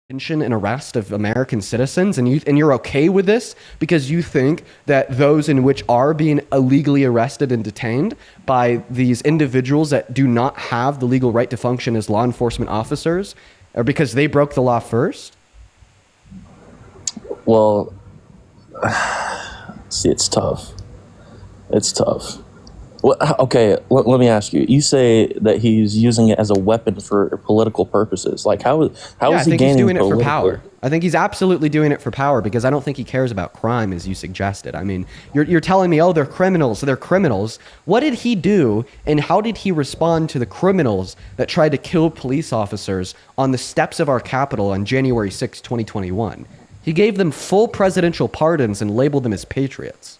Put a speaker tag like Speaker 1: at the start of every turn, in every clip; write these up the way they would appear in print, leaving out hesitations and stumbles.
Speaker 1: detention and arrest of American citizens, and you're okay with this because you think that those in which are being illegally arrested and detained by these individuals that do not have the legal right to function as law enforcement officers, or because they broke the law first?
Speaker 2: Well, see, it's tough. It's tough. Well, okay, let me ask you. You say that he's using it as a weapon for political purposes. Like, how is he gaining
Speaker 1: I think he's doing it for
Speaker 2: political
Speaker 1: power. I think he's absolutely doing it for power because I don't think he cares about crime as you suggested. I mean, you're telling me, oh, they're criminals. They're criminals. What did he do and how did he respond to the criminals that tried to kill police officers on the steps of our Capitol on January 6, 2021? He gave them full presidential pardons and labeled them as patriots.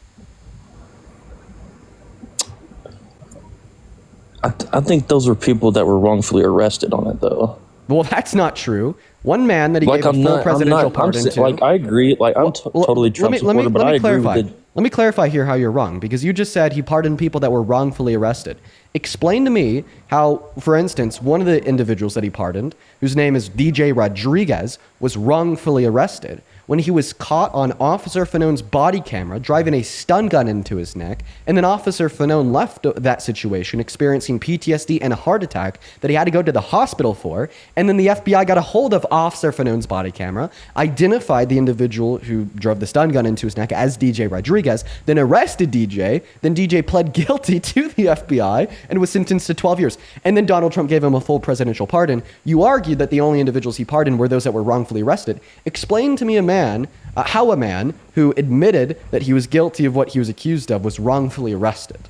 Speaker 2: I think those were people that were wrongfully arrested on it, though.
Speaker 1: Well, that's not true. One man that he
Speaker 2: Like,
Speaker 1: gave a full presidential pardon to.
Speaker 2: Like, I agree. Like, I'm totally Trump supporter, but I agree with it.
Speaker 1: Let me clarify here how you're wrong, because you just said he pardoned people that were wrongfully arrested. Explain to me how, for instance, one of the individuals that he pardoned, whose name is DJ Rodriguez, was wrongfully arrested when he was caught on Officer Fanone's body camera driving a stun gun into his neck, and then Officer Fanone left that situation experiencing PTSD and a heart attack that he had to go to the hospital for, and then the FBI got a hold of Officer Fanone's body camera, identified the individual who drove the stun gun into his neck as DJ Rodriguez, then arrested DJ, then DJ pled guilty to the FBI and was sentenced to 12 years. And then Donald Trump gave him a full presidential pardon. You argued that the only individuals he pardoned were those that were wrongfully arrested. Explain to me how a man who admitted that he was guilty of what he was accused of was wrongfully arrested.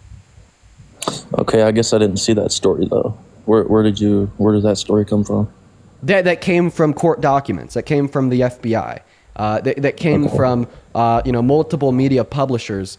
Speaker 2: Okay, I guess I didn't see that story, though. Where did that story come from?
Speaker 1: That came from court documents. That came from the FBI. That came from multiple media publishers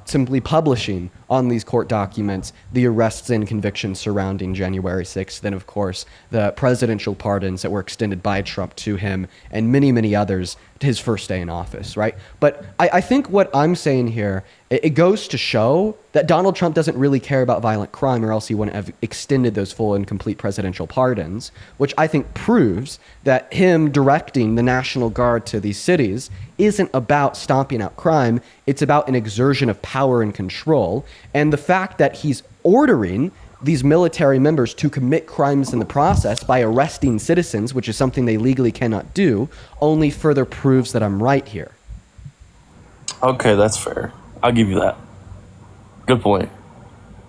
Speaker 1: simply publishing on these court documents the arrests and convictions surrounding January 6th. Then, of course, the presidential pardons that were extended by Trump to him and many, many others to his first day in office, right? But I think what I'm saying here, it goes to show that Donald Trump doesn't really care about violent crime, or else he wouldn't have extended those full and complete presidential pardons, which I think proves that him directing the National Guard to these cities isn't about stomping out crime. It's about an exertion of power and control. And the fact that he's ordering these military members to commit crimes in the process by arresting citizens, which is something they legally cannot do, only further proves that I'm right here.
Speaker 2: Okay, that's fair. I'll give you that. Good point.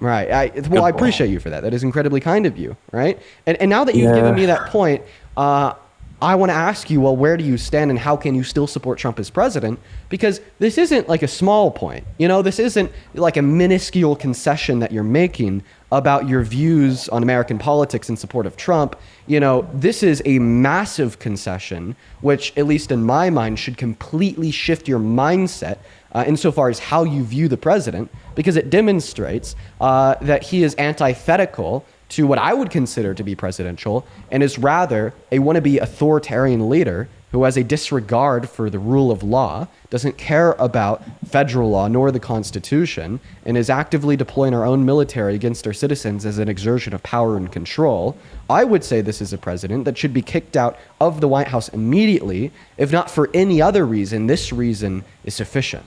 Speaker 1: Right. I appreciate you for that. That is incredibly kind of you, right? And now that you've given me that point, I want to ask you, well, where do you stand and how can you still support Trump as president? Because this isn't like a small point. This isn't like a minuscule concession that you're making about your views on American politics in support of Trump. This is a massive concession, which, at least in my mind, should completely shift your mindset insofar as how you view the president, because it demonstrates that he is antithetical to what I would consider to be presidential, and is rather a wannabe authoritarian leader who has a disregard for the rule of law, doesn't care about federal law nor the Constitution, and is actively deploying our own military against our citizens as an exertion of power and control. I would say this is a president that should be kicked out of the White House immediately. If not for any other reason, this reason is sufficient.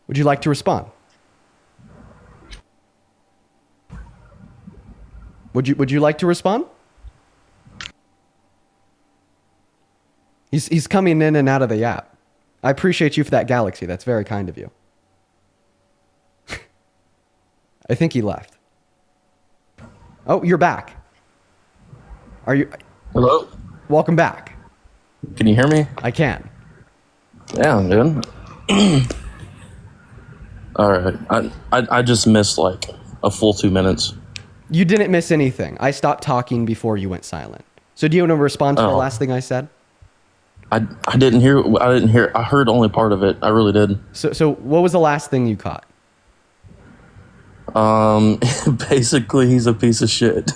Speaker 1: Would you like to respond? Would you like to respond? He's coming in and out of the app. I appreciate you for that, Galaxy. That's very kind of you. I think he left. Oh, you're back. Are you?
Speaker 2: Hello?
Speaker 1: Welcome back.
Speaker 2: Can you hear me?
Speaker 1: I can.
Speaker 2: Yeah, I'm good. All right. I just missed like a full 2 minutes.
Speaker 1: You didn't miss anything. I stopped talking before you went silent. So do you want to respond to the last thing I said?
Speaker 2: I didn't hear. I didn't hear. I heard only part of it. I really did.
Speaker 1: So what was the last thing you caught?
Speaker 2: Basically, he's a piece of shit.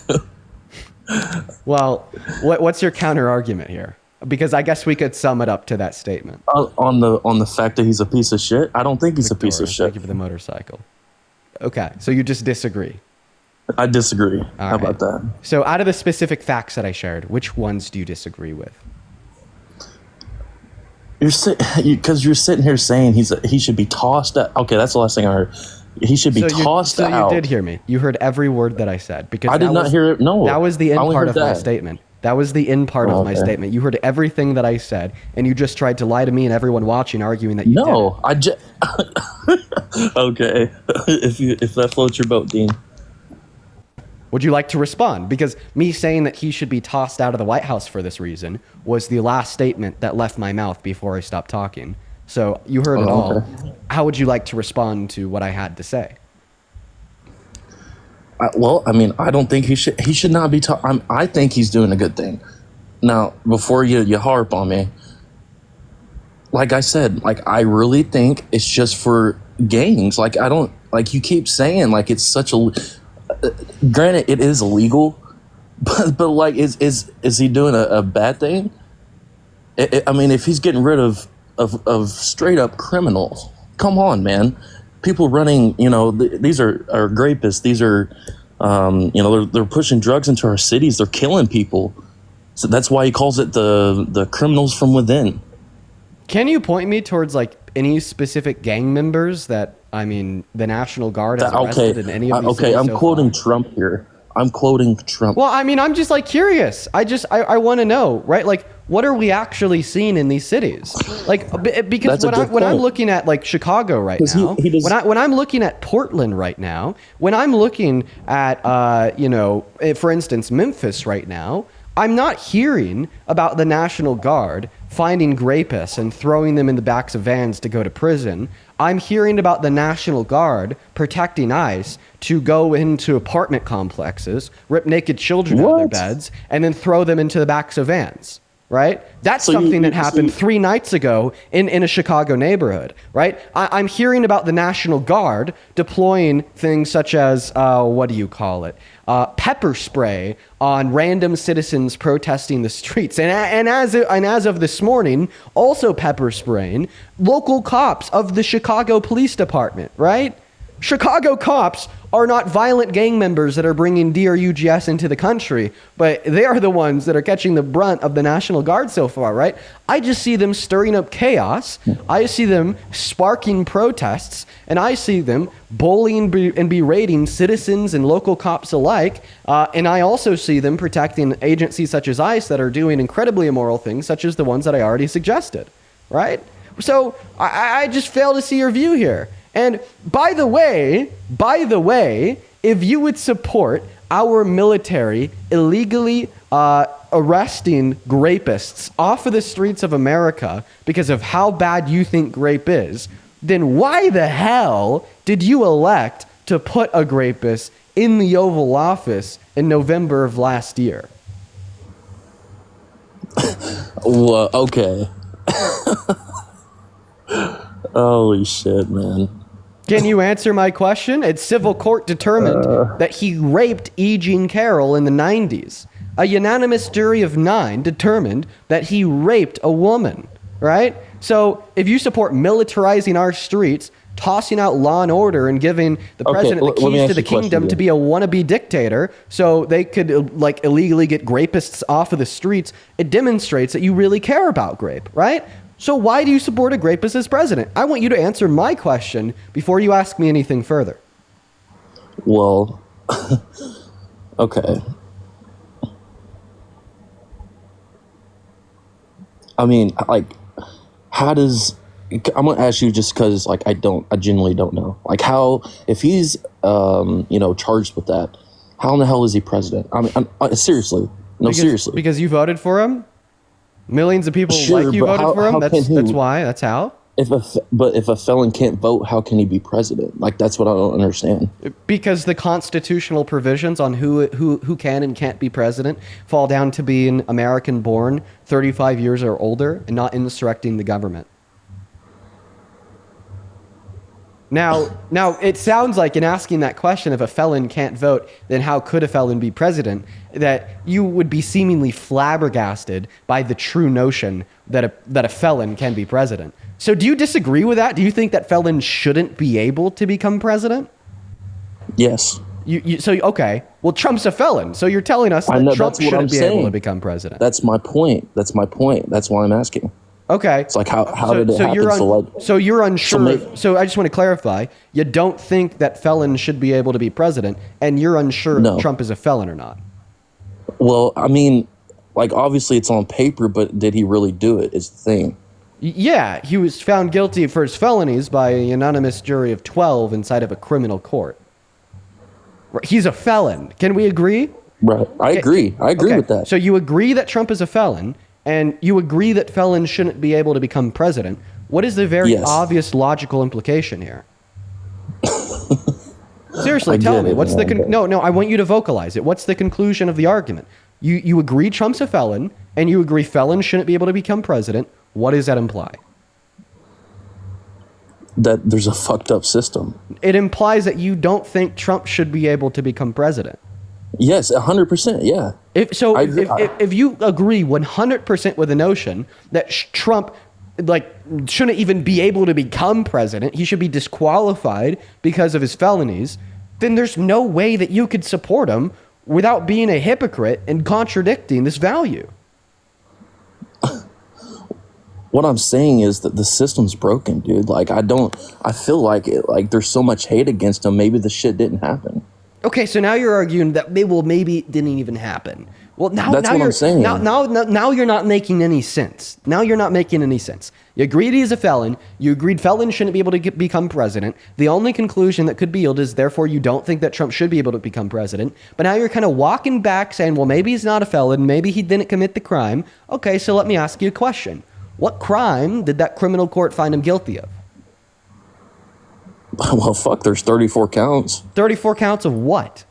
Speaker 1: Well, what's your counter argument here? Because I guess we could sum it up to that statement.
Speaker 2: On the fact that he's a piece of shit, I don't think he's a piece of shit.
Speaker 1: Thank you for the motorcycle. Okay, so you just disagree.
Speaker 2: I disagree.
Speaker 1: All
Speaker 2: How
Speaker 1: right.
Speaker 2: about that?
Speaker 1: So out of the specific facts that I shared, which ones do you disagree with?
Speaker 2: Because you're sitting here saying he should be tossed out. Okay, that's the last thing I heard. He should be tossed out.
Speaker 1: So you did hear me. You heard every word that I said. Because
Speaker 2: I did not hear it. No,
Speaker 1: that was the
Speaker 2: I
Speaker 1: end
Speaker 2: only
Speaker 1: part
Speaker 2: heard
Speaker 1: of my
Speaker 2: that.
Speaker 1: statement. That was the end part of my statement. You heard everything that I said, and you just tried to lie to me and everyone watching, arguing that you didn't.
Speaker 2: No, I just. Okay, if that floats your boat, Dean.
Speaker 1: Would you like to respond? Because me saying that he should be tossed out of the White House for this reason was the last statement that left my mouth before I stopped talking. So you heard it all.
Speaker 2: Okay.
Speaker 1: How would you like to respond to what I had to say?
Speaker 2: Well, I mean, I don't think he should not be. I think he's doing a good thing. Now, before you harp on me, like I said, like I really think it's just for gangs. Like I don't like you keep saying like it's such a. Granted, it is illegal, but like is he doing a bad thing? I mean, if he's getting rid of straight up criminals, come on, man. People running, these are rapists. These are, they're pushing drugs into our cities. They're killing people. So that's why he calls it the criminals from within.
Speaker 1: Can you point me towards like any specific gang members that the National Guard has arrested in any of these cities
Speaker 2: I'm
Speaker 1: so
Speaker 2: quoting
Speaker 1: far?
Speaker 2: Trump here. I'm quoting Trump.
Speaker 1: Well, I'm just like curious. I want to know, right? Like, what are we actually seeing in these cities? Like, because when I'm looking at like Chicago right now, when I'm looking at Portland right now, when I'm looking at for instance Memphis right now, I'm not hearing about the National Guard finding rapists and throwing them in the backs of vans to go to prison. I'm hearing about the National Guard protecting ICE to go into apartment complexes, rip naked children out of their beds, and then throw them into the backs of vans. Right? That's something that happened 3 nights ago in a Chicago neighborhood, right? I'm hearing about the National Guard deploying things such as, pepper spray on random citizens protesting the streets. And as of this morning, also pepper spraying local cops of the Chicago Police Department, right? Chicago cops are not violent gang members that are bringing DRUGS into the country, but they are the ones that are catching the brunt of the National Guard so far, right? I just see them stirring up chaos. I see them sparking protests, and I see them bullying and berating citizens and local cops alike. And I also see them protecting agencies such as ICE that are doing incredibly immoral things, such as the ones that I already suggested, right? So I just fail to see your view here. And by the way, if you would support our military illegally arresting rapists off of the streets of America because of how bad you think rape is, then why the hell did you elect to put a rapist in the Oval Office in November of last year?
Speaker 2: Well, okay. Holy shit, man.
Speaker 1: Can you answer my question? It's civil court determined that he raped E. Jean Carroll in the 90s. A unanimous jury of 9 determined that he raped a woman, right? So if you support militarizing our streets, tossing out law and order, and giving the president the keys to the kingdom to be a wannabe dictator so they could illegally get rapists off of the streets, it demonstrates that you really care about rape, right? So why do you support a rapist as president? I want you to answer my question before you ask me anything further.
Speaker 2: Well, okay. I mean, like, how does... I'm going to ask you just because, like, I genuinely don't know. Like, how... If he's, charged with that, how in the hell is he president? I mean, seriously. Seriously.
Speaker 1: Because you voted for him? Millions of people like you voted for him? That's why? That's how?
Speaker 2: if a felon can't vote, how can he be president? Like, that's what I don't understand.
Speaker 1: Because the constitutional provisions on who can and can't be president fall down to being American born, 35 years or older, and not insurrecting the government. Now, it sounds like in asking that question, if a felon can't vote, then how could a felon be president? That you would be seemingly flabbergasted by the true notion that a felon can be president. So do you disagree with that? Do you think that felons shouldn't be able to become president?
Speaker 2: Yes.
Speaker 1: Okay. Well, Trump's a felon, so you're telling us that Trump shouldn't be able to become president.
Speaker 2: That's my point. That's why I'm asking.
Speaker 1: Okay.
Speaker 2: It's like how did it happen?
Speaker 1: So you're unsure. So I just want to clarify. You don't think that felons should be able to be president, and you're unsure if Trump is a felon or not.
Speaker 2: Well, I mean, like, obviously it's on paper, but did he really do it is the thing.
Speaker 1: Yeah, he was found guilty for his felonies by a unanimous jury of 12 inside of a criminal court. He's a felon. Can we agree?
Speaker 2: Right. I agree with that.
Speaker 1: So you agree that Trump is a felon, and you agree that felons shouldn't be able to become president. What is the very obvious logical implication here? Seriously, tell me. What's the no? I want you to vocalize it. What's the conclusion of the argument? You agree Trump's a felon, and you agree felons shouldn't be able to become president. What does that imply?
Speaker 2: That there's a fucked up system.
Speaker 1: It implies that you don't think Trump should be able to become president.
Speaker 2: Yes, 100%. Yeah.
Speaker 1: If you agree 100% with the notion that Trump shouldn't even be able to become president, he should be disqualified because of his felonies, then there's no way that you could support him without being a hypocrite and contradicting this value.
Speaker 2: What I'm saying is that the system's broken, dude. Like, I feel like it, like there's so much hate against him. Maybe the shit didn't happen.
Speaker 1: Okay, so now you're arguing that maybe it didn't even happen. Well,
Speaker 2: that's what I'm saying.
Speaker 1: Now you're not making any sense. Now you're not making any sense. You agreed he's a felon. You agreed felons shouldn't be able to become president. The only conclusion that could be yielded is therefore you don't think that Trump should be able to become president. But now you're kind of walking back saying, well, maybe he's not a felon. Maybe he didn't commit the crime. Okay, so let me ask you a question. What crime did that criminal court find him guilty of?
Speaker 2: Well, fuck, there's 34 counts.
Speaker 1: 34 counts of what?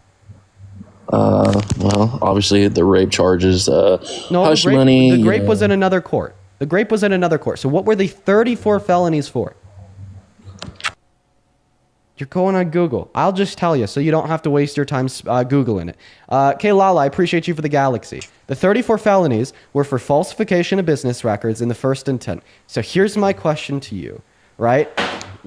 Speaker 2: Well, obviously the rape charges, hush money.
Speaker 1: The grape was in another court. The grape was in another court. So what were the 34 felonies for? You're going on Google. I'll just tell you so you don't have to waste your time Googling it. Okay, Lala, I appreciate you for the galaxy. The 34 felonies were for falsification of business records in the first intent. So here's my question to you, right?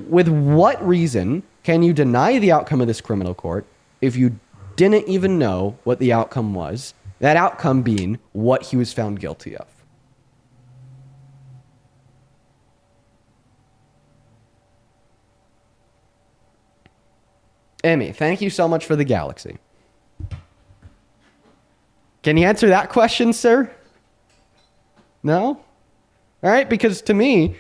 Speaker 1: With what reason can you deny the outcome of this criminal court if you didn't even know what the outcome was, that outcome being what he was found guilty of? Emmy, thank you so much for the galaxy. Can you answer that question, sir? No? All right, because to me,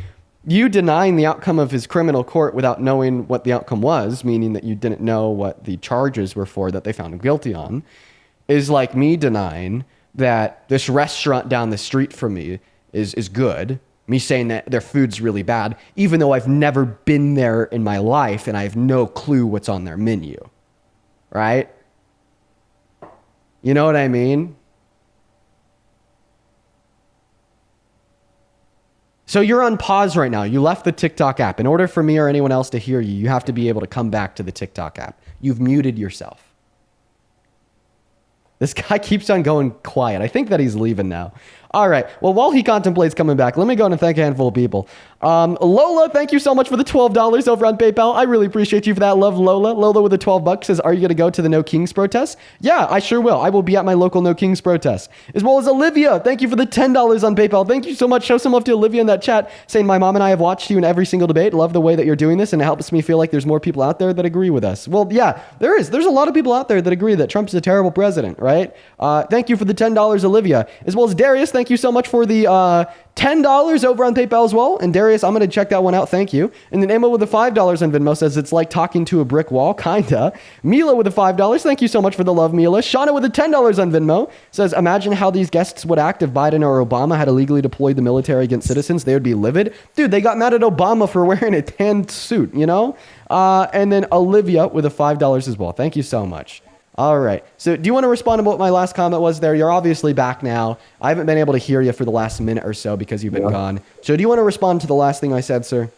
Speaker 1: you denying the outcome of his criminal court without knowing what the outcome was, meaning that you didn't know what the charges were for that they found him guilty on, is like me denying that this restaurant down the street from me is good. Me saying that their food's really bad, even though I've never been there in my life and I have no clue what's on their menu. Right? You know what I mean? So you're on pause right now. You left the TikTok app. In order for me or anyone else to hear you, you have to be able to come back to the TikTok app. You've muted yourself. This guy keeps on going quiet. I think that he's leaving now. All right. Well, while he contemplates coming back, let me go and thank a handful of people. Lola, thank you so much for the $12 over on PayPal. I really appreciate you for that. Love Lola. Lola with the $12 says, are you going to go to the No Kings protest? Yeah, I sure will. I will be at my local No Kings protest. As well as Olivia. Thank you for the $10 on PayPal. Thank you so much. Show some love to Olivia in that chat saying, my mom and I have watched you in every single debate. Love the way that you're doing this. And it helps me feel like there's more people out there that agree with us. Well, yeah, there is. There's a lot of people out there that agree that Trump's a terrible president, right? Thank you for the $10, Olivia. As well as Darius, thank you so much for the $10 over on PayPal as well. And Darius, I'm going to check that one out. Thank you. And then Emma with the $5 on Venmo says it's like talking to a brick wall. Kinda. Mila with the $5. Thank you so much for the love, Mila. Shauna with the $10 on Venmo says, imagine how these guests would act if Biden or Obama had illegally deployed the military against citizens. They would be livid. Dude, they got mad at Obama for wearing a tan suit, you know? And then Olivia with the $5 as well. Thank you so much. All right. So do you want to respond to what my last comment was there? You're obviously back now. I haven't been able to hear you for the last minute or so because you've been gone. So do you want to respond to the last thing I said, sir?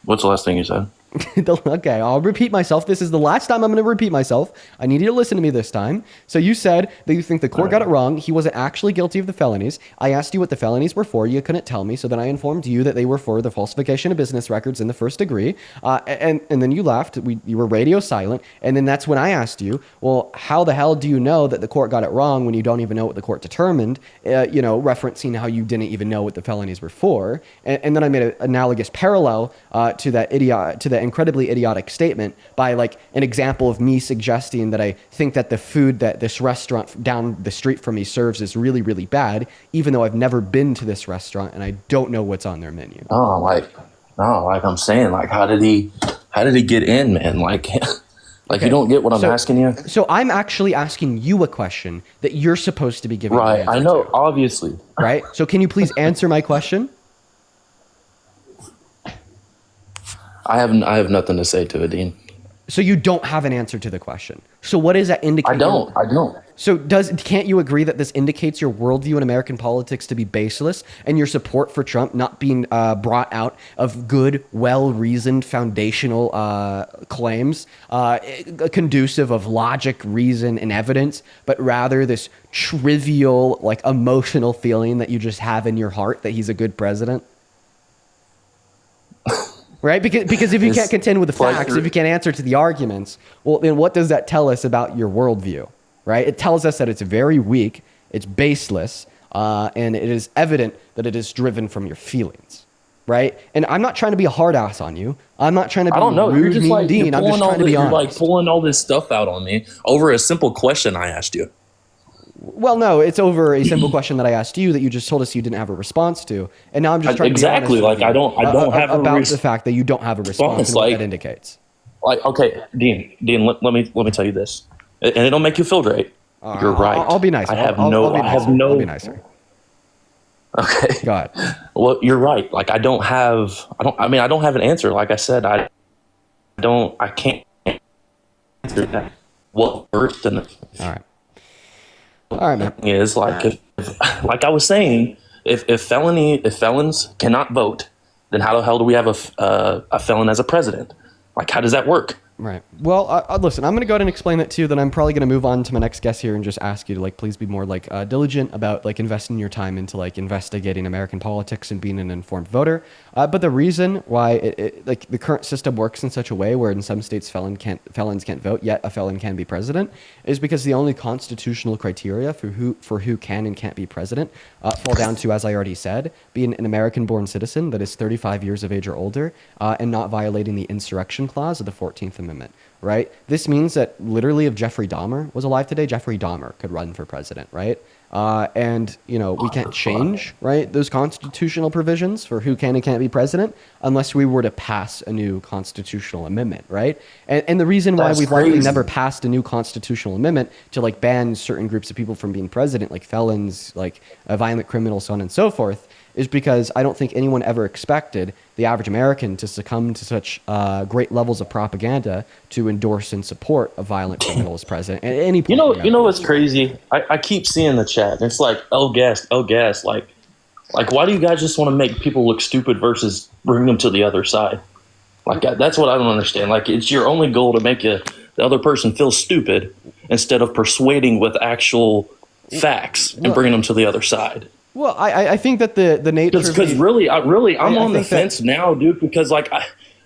Speaker 2: What's the last thing you said?
Speaker 1: Okay, I'll repeat myself. This is the last time I'm going to repeat myself. I need you to listen to me this time. So you said that you think the court got it wrong. He wasn't actually guilty of the felonies. I asked you what the felonies were for. You couldn't tell me. So then I informed you that they were for the falsification of business records in the first degree. And then you left. You were radio silent. And then that's when I asked you, well, how the hell do you know that the court got it wrong when you don't even know what the court determined? Referencing how you didn't even know what the felonies were for. And then I made an analogous parallel to that incredibly idiotic statement by like an example of me suggesting that I think that the food that this restaurant down the street from me serves is really, really bad, even though I've never been to this restaurant and I don't know what's on their menu.
Speaker 2: Like I'm saying, like, how did he get in, man? Like, okay. You don't get what I'm asking you?
Speaker 1: So I'm actually asking you a question that you're supposed to be giving.
Speaker 2: Right. I know, obviously.
Speaker 1: Right. So can you please answer my question?
Speaker 2: I have nothing to say to it, Dean.
Speaker 1: So you don't have an answer to the question. So what does that indicate?
Speaker 2: I don't.
Speaker 1: So can't you agree that this indicates your worldview in American politics to be baseless and your support for Trump not being brought out of good, well-reasoned, foundational claims, conducive of logic, reason, and evidence, but rather this trivial, like, emotional feeling that you just have in your heart that he's a good president? Right? Because if you can't contend with the facts, if you can't answer to the arguments, well, then what does that tell us about your worldview? Right? It tells us that it's very weak, it's baseless, and it is evident that it is driven from your feelings. Right? And I'm not trying to be a hard ass on you. I'm not trying to be rude, mean, Dean. I'm just trying to be honest.
Speaker 2: You're like pulling all this stuff out on me over a simple question I asked you.
Speaker 1: Well, no, it's over a simple question that I asked you that you just told us you didn't have a response to, and now I'm just trying to be honest
Speaker 2: like I don't have
Speaker 1: about the fact that you don't have a response. And what that indicates.
Speaker 2: Like, okay, Dean, let me tell you this, and it'll make you feel great. You're right.
Speaker 1: I'll be nice.
Speaker 2: I'll be
Speaker 1: nicer.
Speaker 2: Okay.
Speaker 1: Go ahead.
Speaker 2: Well, you're right. Like I don't have an answer. Like I said, I can't answer that. What first and
Speaker 1: all right, man.
Speaker 2: Is like if like I was saying, if felons cannot vote, then how the hell do we have a felon as a president? Like, how does that work?
Speaker 1: Right. Well, listen, I'm going to go ahead and explain that too. Then I'm probably going to move on to my next guest here and just ask you to please be more diligent about investing your time into investigating American politics and being an informed voter. But the reason why the current system works in such a way where in some states felons can't vote, yet a felon can be president, is because the only constitutional criteria for who can and can't be president fall down to, as I already said, being an American-born citizen that is 35 years of age or older and not violating the insurrection clause of the 14th Amendment. Right? This means that literally if Jeffrey Dahmer was alive today, Jeffrey Dahmer could run for president, right? And we can't change, right, those constitutional provisions for who can and can't be president unless we were to pass a new constitutional amendment, right? And the reason why we've likely never passed a new constitutional amendment to ban certain groups of people from being president, like felons, like violent criminals, so on and so forth, is because I don't think anyone ever expected the average American to succumb to such great levels of propaganda to endorse and support a violent criminal as president at any point.
Speaker 2: You know what's crazy? I keep seeing the chat, and it's like, oh gas. Like, why do you guys just want to make people look stupid versus bring them to the other side? Like, that's what I don't understand. Like, it's your only goal to make the other person feel stupid instead of persuading with actual facts and bringing them to the other side.
Speaker 1: Well, I think that the nature
Speaker 2: because really I'm on the fence now, dude. Because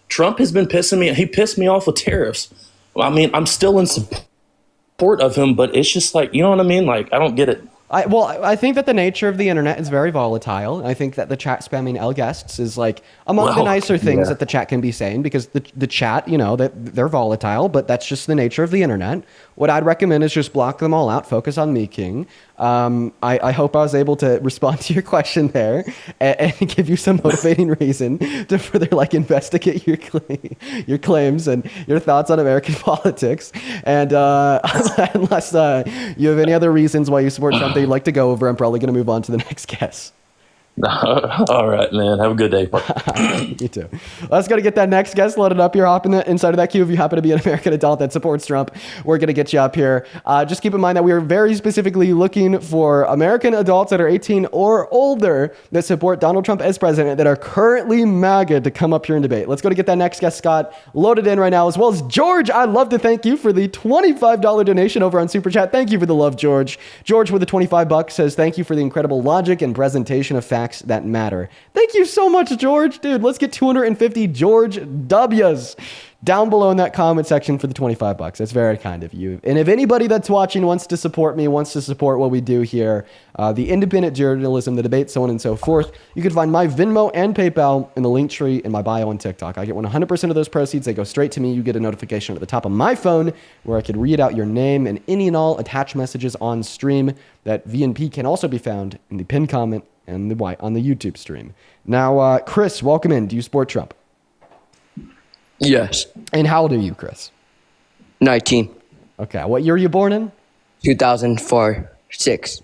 Speaker 2: Trump has been pissing me. He pissed me off with tariffs. I mean, I'm still in support of him, but it's just you know what I mean? Like, I don't get it.
Speaker 1: I think that the nature of the internet is very volatile. I think that the chat spamming L guests is like among the nicer things that the chat can be saying, because the chat, that they're volatile, but that's just the nature of the internet. What I'd recommend is just block them all out. Focus on me, King. I hope I was able to respond to your question there and give you some motivating reason to further investigate your claims and your thoughts on American politics. And unless you have any other reasons why you support Trump that you'd like to go over, I'm probably going to move on to the next guest.
Speaker 2: All right, man. Have a good day.
Speaker 1: You too. Let's go to get that next guest loaded up here. Hop inside of that queue if you happen to be an American adult that supports Trump. We're going to get you up here. Just keep in mind that we are very specifically looking for American adults that are 18 or older that support Donald Trump as president that are currently MAGA to come up here and debate. Let's go to get that next guest, Scott, loaded in right now, as well as George. I'd love to thank you for the $25 donation over on Super Chat. Thank you for the love, George. George with the $25 says, thank you for the incredible logic and presentation of facts that matter. Thank you so much, George. Dude, let's get 250 George W's down below in that comment section for the $25. That's very kind of you. And if anybody that's watching wants to support me, wants to support what we do here, the independent journalism, the debate, so on and so forth, you can find my Venmo and PayPal in the link tree in my bio on TikTok. I get 100% of those proceeds. They go straight to me. You get a notification at the top of my phone where I can read out your name and any and all attached messages on stream. That VNP can also be found in the pinned comment and on the YouTube stream. Now, Chris, welcome in. Do you support Trump?
Speaker 3: Yes.
Speaker 1: And how old are you, Chris?
Speaker 3: 19.
Speaker 1: Okay. What year were you born in?
Speaker 3: 2004. 6.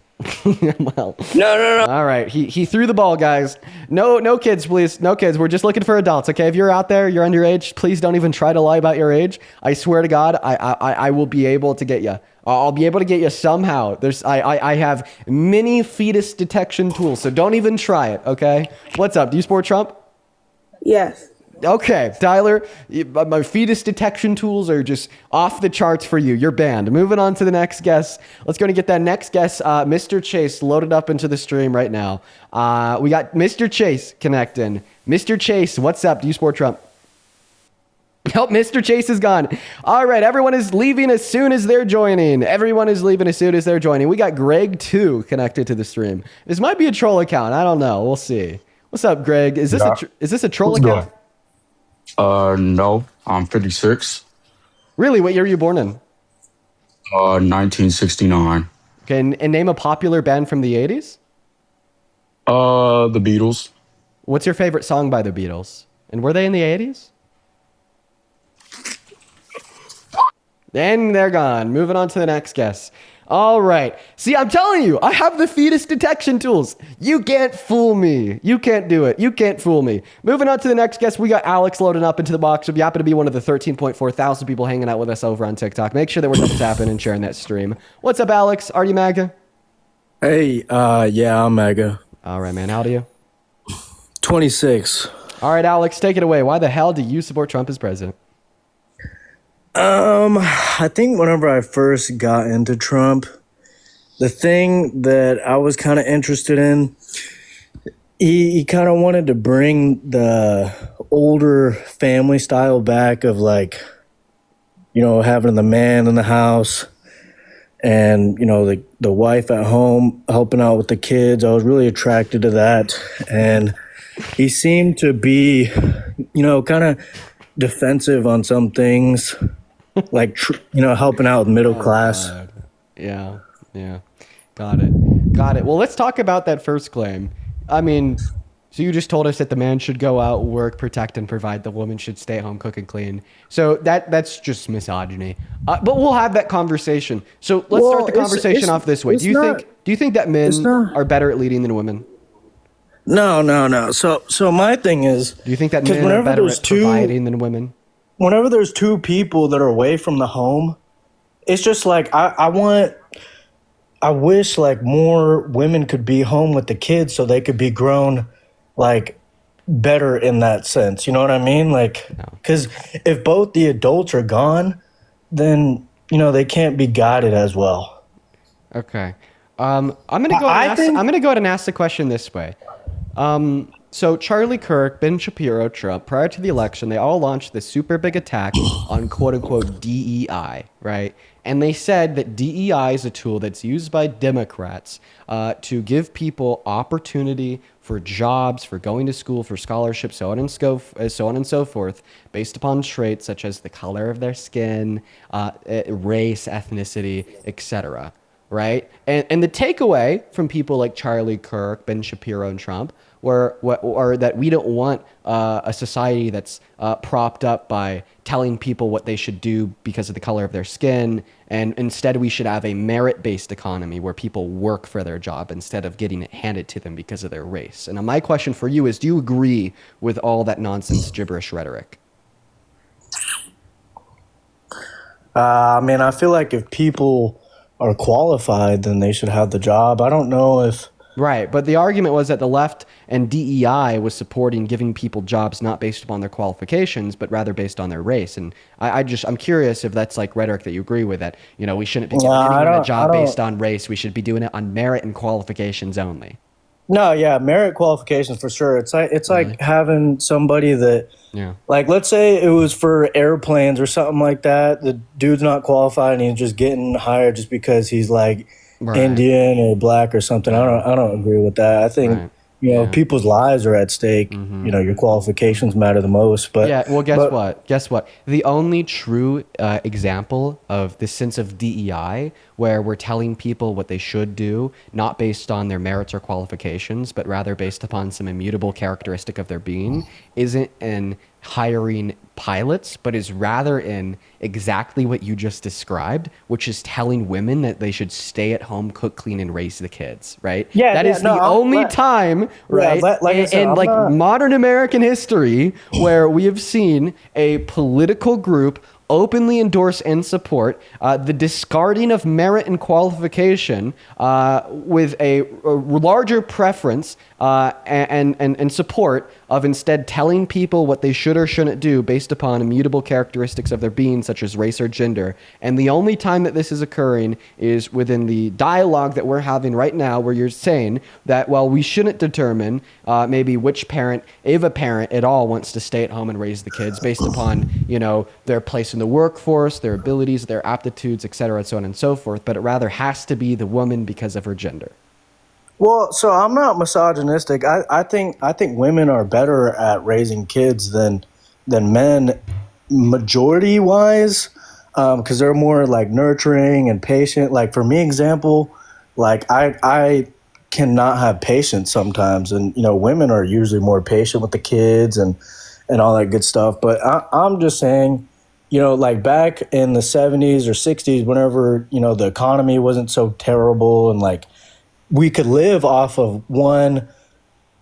Speaker 1: Well.
Speaker 3: No.
Speaker 1: All right. He threw the ball, guys. No kids, please. No kids. We're just looking for adults, okay? If you're out there, you're underage, please don't even try to lie about your age. I swear to God, I will be able to get you. I'll be able to get you somehow. I have many fetus detection tools, so don't even try it, okay? What's up? Do you support Trump?
Speaker 4: Yes.
Speaker 1: Okay, Tyler, my fetus detection tools are just off the charts for you. You're banned. Moving on to the next guest. Let's go and get that next guest, Mr. Chase, loaded up into the stream right now. We got Mr. Chase connecting. Mr. Chase, what's up? Do you support Trump? Nope, Mr. Chase is gone. All right, everyone is leaving as soon as they're joining. We got Greg, too, connected to the stream. This might be a troll account. I don't know. We'll see. What's up, Greg? Is this a troll account?
Speaker 5: No, I'm 56.
Speaker 1: Really? What year were you born in?
Speaker 5: 1969.
Speaker 1: Okay, and name a popular band from the 80s?
Speaker 5: The Beatles.
Speaker 1: What's your favorite song by the Beatles? And were they in the 80s? And they're gone. Moving on to the next guest. All right. See, I'm telling you, I have the fetus detection tools. You can't fool me. You can't do it. You can't fool me. Moving on to the next guest, we got Alex loading up into the box. If you happen to be one of the 13.4 thousand people hanging out with us over on TikTok, make sure that we're double tapping and sharing that stream. What's up, Alex? Are you MAGA?
Speaker 6: Hey, yeah, I'm MAGA.
Speaker 1: All right, man. How old are you?
Speaker 6: 26.
Speaker 1: All right, Alex, take it away. Why the hell do you support Trump as president?
Speaker 6: I think whenever I first got into Trump, the thing that I was kind of interested in, he kind of wanted to bring the older family style back of having the man in the house and, the wife at home helping out with the kids. I was really attracted to that. And he seemed to be, kind of defensive on some things. Helping out with middle class.
Speaker 1: Yeah. Got it. Well, let's talk about that first claim. I mean, so you just told us that the man should go out, work, protect, and provide. The woman should stay at home, cook, and clean. So that's just misogyny. But we'll have that conversation. So let's start the conversation off this way. Do you think that men are better at leading than women?
Speaker 6: No. So my thing is,
Speaker 1: do you think that men are better at providing than women?
Speaker 6: Whenever there's two people that are away from the home, it's just like I wish more women could be home with the kids so they could be grown better in that sense. You know what I mean? Because if both the adults are gone, then they can't be guided as well.
Speaker 1: Okay. I'm gonna go ahead and ask the question this way. So Charlie Kirk, Ben Shapiro, Trump, prior to the election, they all launched this super big attack on quote unquote DEI, right? And they said that DEI is a tool that's used by Democrats to give people opportunity for jobs, for going to school, for scholarships, so on and so forth, based upon traits such as the color of their skin, race, ethnicity, etc. Right? And the takeaway from people like Charlie Kirk, Ben Shapiro, and Trump or that we don't want a society that's propped up by telling people what they should do because of the color of their skin, and instead we should have a merit-based economy where people work for their job instead of getting it handed to them because of their race. And my question for you is, do you agree with all that nonsense gibberish rhetoric?
Speaker 6: I mean, I feel like if people are qualified, then they should have the job. I don't know if...
Speaker 1: Right, but the argument was that the left and DEI was supporting giving people jobs not based upon their qualifications, but rather based on their race. And I'm curious if that's like rhetoric that you agree with, that, you know, we shouldn't be giving anyone a job based on race. We should be doing it on merit and qualifications only.
Speaker 6: No, yeah, merit qualifications for sure. It's like having somebody that, like, let's say it was for airplanes or something like that. The dude's not qualified and he's just getting hired just because he's like Indian or black or something. I don't agree with that. I think you know, people's lives are at stake. You know, your qualifications matter the most. But
Speaker 1: yeah, well, guess what? The only true example of this sense of DEI, where we're telling people what they should do, not based on their merits or qualifications, but rather based upon some immutable characteristic of their being, isn't in hiring pilots, but is rather in exactly what you just described, which is telling women that they should stay at home, cook, clean, and raise the kids, right?
Speaker 6: Yeah,
Speaker 1: that is the only time, right, in modern American history where we have seen a political group openly endorse and support the discarding of merit and qualification with a larger preference and support of instead telling people what they should or shouldn't do based upon immutable characteristics of their being, such as race or gender. And the only time that this is occurring is within the dialogue that we're having right now, where you're saying that, well, we shouldn't determine maybe which parent, if a parent at all, wants to stay at home and raise the kids based upon, you know, their place in the workforce, their abilities, their aptitudes, et cetera, and so on and so forth, but it rather has to be the woman because of her gender.
Speaker 6: Well, so I'm not misogynistic. I think women are better at raising kids than men, majority wise, because they're more like nurturing and patient. Like for me, example, like I cannot have patience sometimes, and you know, women are usually more patient with the kids and all that good stuff. But I'm just saying, you know, like back in the 70s or 60s, whenever, you know, the economy wasn't so terrible and like we could live off of one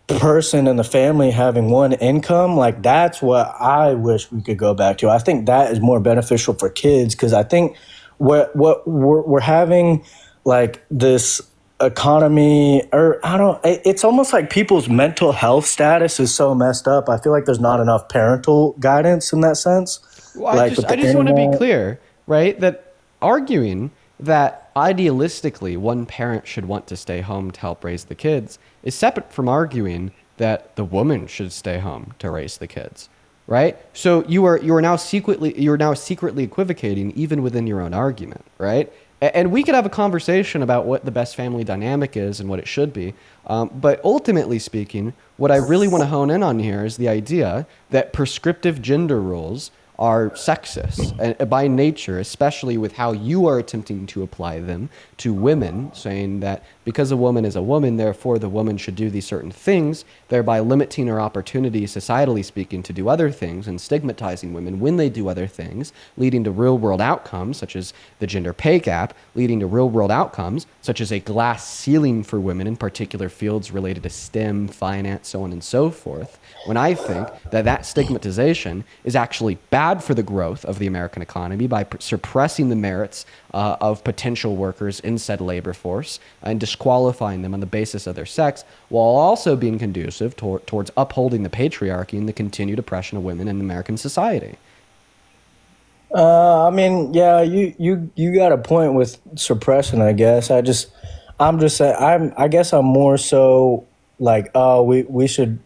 Speaker 6: person in the family having one income, like that's what I wish we could go back to. I think that is more beneficial for kids, because I think what we're having, like this economy, or it's almost like people's mental health status is so messed up. I feel like there's not enough parental guidance in that sense.
Speaker 1: Well, I just want to be clear, right, that arguing that idealistically one parent should want to stay home to help raise the kids is separate from arguing that the woman should stay home to raise the kids, right? So you are now secretly equivocating even within your own argument, right? And we could have a conversation about what the best family dynamic is and what it should be. But ultimately speaking, what I really want to hone in on here is the idea that prescriptive gender roles are sexist and by nature, especially with how you are attempting to apply them to women, saying that because a woman is a woman, therefore the woman should do these certain things, thereby limiting her opportunity, societally speaking, to do other things and stigmatizing women when they do other things, leading to real-world outcomes such as the gender pay gap, leading to real-world outcomes such as a glass ceiling for women in particular fields related to STEM, finance, so on and so forth, when I think that stigmatization is actually bad for the growth of the American economy by suppressing the merits of potential workers in said labor force and disqualifying them on the basis of their sex, while also being conducive towards upholding the patriarchy and the continued oppression of women in American society.
Speaker 6: I mean, yeah, you got a point with suppression, I guess. I'm just saying, I guess I'm more so like, oh, we should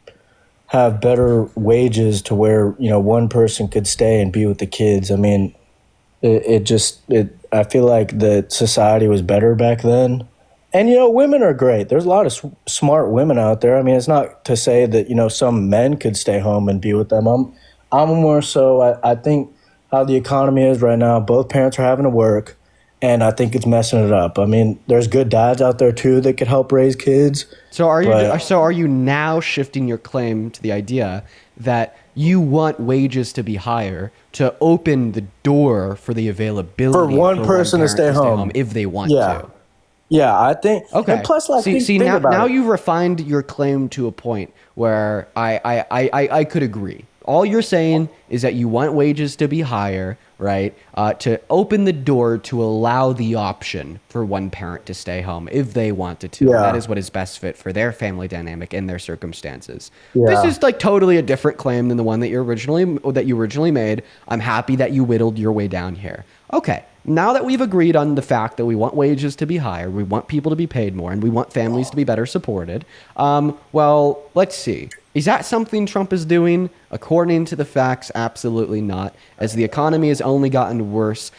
Speaker 6: have better wages to where, you know, one person could stay and be with the kids. I mean, I feel like the society was better back then. And, you know, women are great. There's a lot of smart women out there. I mean, it's not to say that, you know, some men could stay home and be with them. I'm more so, I think how the economy is right now, both parents are having to work, and I think it's messing it up. I mean, there's good dads out there too that could help raise kids.
Speaker 1: So are you now shifting your claim to the idea that you want wages to be higher to open the door for the availability
Speaker 6: For one person to
Speaker 1: parent
Speaker 6: stay home.
Speaker 1: if they want
Speaker 6: Yeah.
Speaker 1: to?
Speaker 6: Yeah, I think.
Speaker 1: Okay.
Speaker 6: And plus, like,
Speaker 1: see,
Speaker 6: think
Speaker 1: now,
Speaker 6: about
Speaker 1: now
Speaker 6: it.
Speaker 1: you've refined your claim to a point where I could agree. All you're saying is that you want wages to be higher, right? To open the door to allow the option for one parent to stay home if they wanted to.
Speaker 6: Yeah.
Speaker 1: That is what is best fit for their family dynamic and their circumstances.
Speaker 6: Yeah.
Speaker 1: This is like totally a different claim than the one that you originally made. I'm happy that you whittled your way down here. Okay. Now that we've agreed on the fact that we want wages to be higher, we want people to be paid more, and we want families to be better supported, well, let's see. Is that something Trump is doing? According to the facts, absolutely not, as the economy has only gotten worse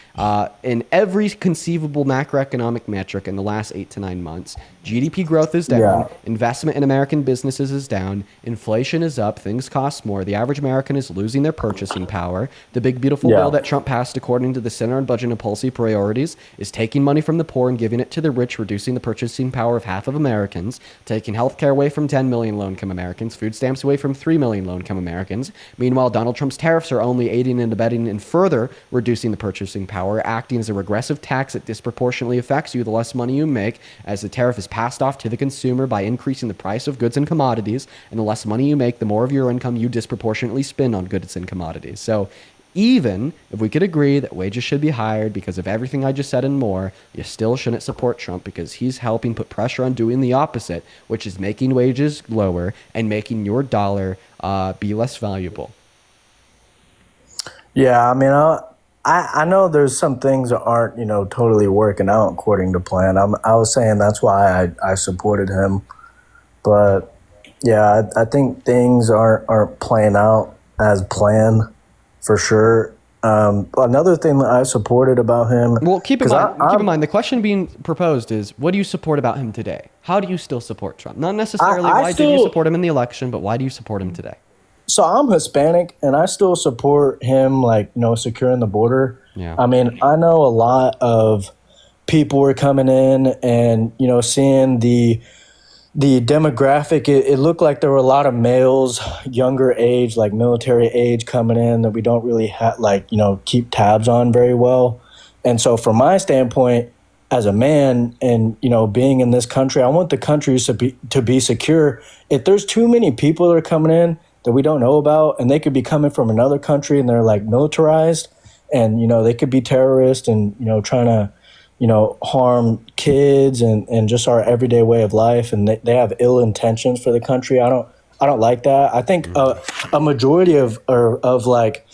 Speaker 1: in every conceivable macroeconomic metric in the last 8 to 9 months. GDP growth is down.
Speaker 6: Yeah.
Speaker 1: Investment in American businesses is down. Inflation is up. Things cost more. The average American is losing their purchasing power. The big, beautiful
Speaker 6: Yeah.
Speaker 1: bill that Trump passed, according to the Center on Budget and Policy Priorities, is taking money from the poor and giving it to the rich, reducing the purchasing power of half of Americans, taking health care away from 10 million low-income Americans, food stamps away from 3 million low-income Americans. Meanwhile, Donald Trump's tariffs are only aiding and abetting and further reducing the purchasing power, acting as a regressive tax that disproportionately affects you the less money you make, as the tariff is passed off to the consumer by increasing the price of goods and commodities, and the less money you make, the more of your income you disproportionately spend on goods and commodities. So even if we could agree that wages should be higher because of everything I just said and more, you still shouldn't support Trump because he's helping put pressure on doing the opposite, which is making wages lower and making your dollar be less valuable.
Speaker 6: Yeah, I mean, I know there's some things that aren't, you know, totally working out according to plan. I was saying that's why I supported him, but yeah, I think things aren't playing out as planned for sure. Another thing that I supported about him.
Speaker 1: Well, keep in
Speaker 6: 'cause
Speaker 1: mind, the question being proposed is, what do you support about him today? How do you still support Trump? Not necessarily
Speaker 6: I
Speaker 1: why did you
Speaker 6: still-
Speaker 1: support him in the election, but why do you support him today?
Speaker 6: So I'm Hispanic, and I still support him, like, you know, securing the border.
Speaker 1: Yeah.
Speaker 6: I mean, I know a lot of people were coming in and, you know, seeing the demographic. It looked like there were a lot of males, younger age, like military age, coming in that we don't really like, you know, keep tabs on very well. And so from my standpoint, as a man and, you know, being in this country, I want the country to be secure. If there's too many people that are coming in that we don't know about, and they could be coming from another country and they're like militarized, and, you know, they could be terrorists and, you know, trying to, you know, harm kids and just our everyday way of life, and they have ill intentions for the country. I don't like that. I think a majority of like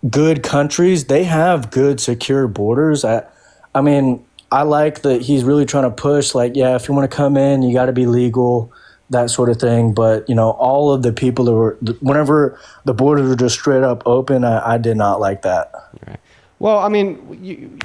Speaker 6: good countries, they have good secure borders. I mean, I like that he's really trying to push, like, yeah, if you want to come in, you got to be legal, that sort of thing. But, you know, all of the people that were, whenever the borders were just straight up open, I did not like that.
Speaker 1: Right. Well, I mean,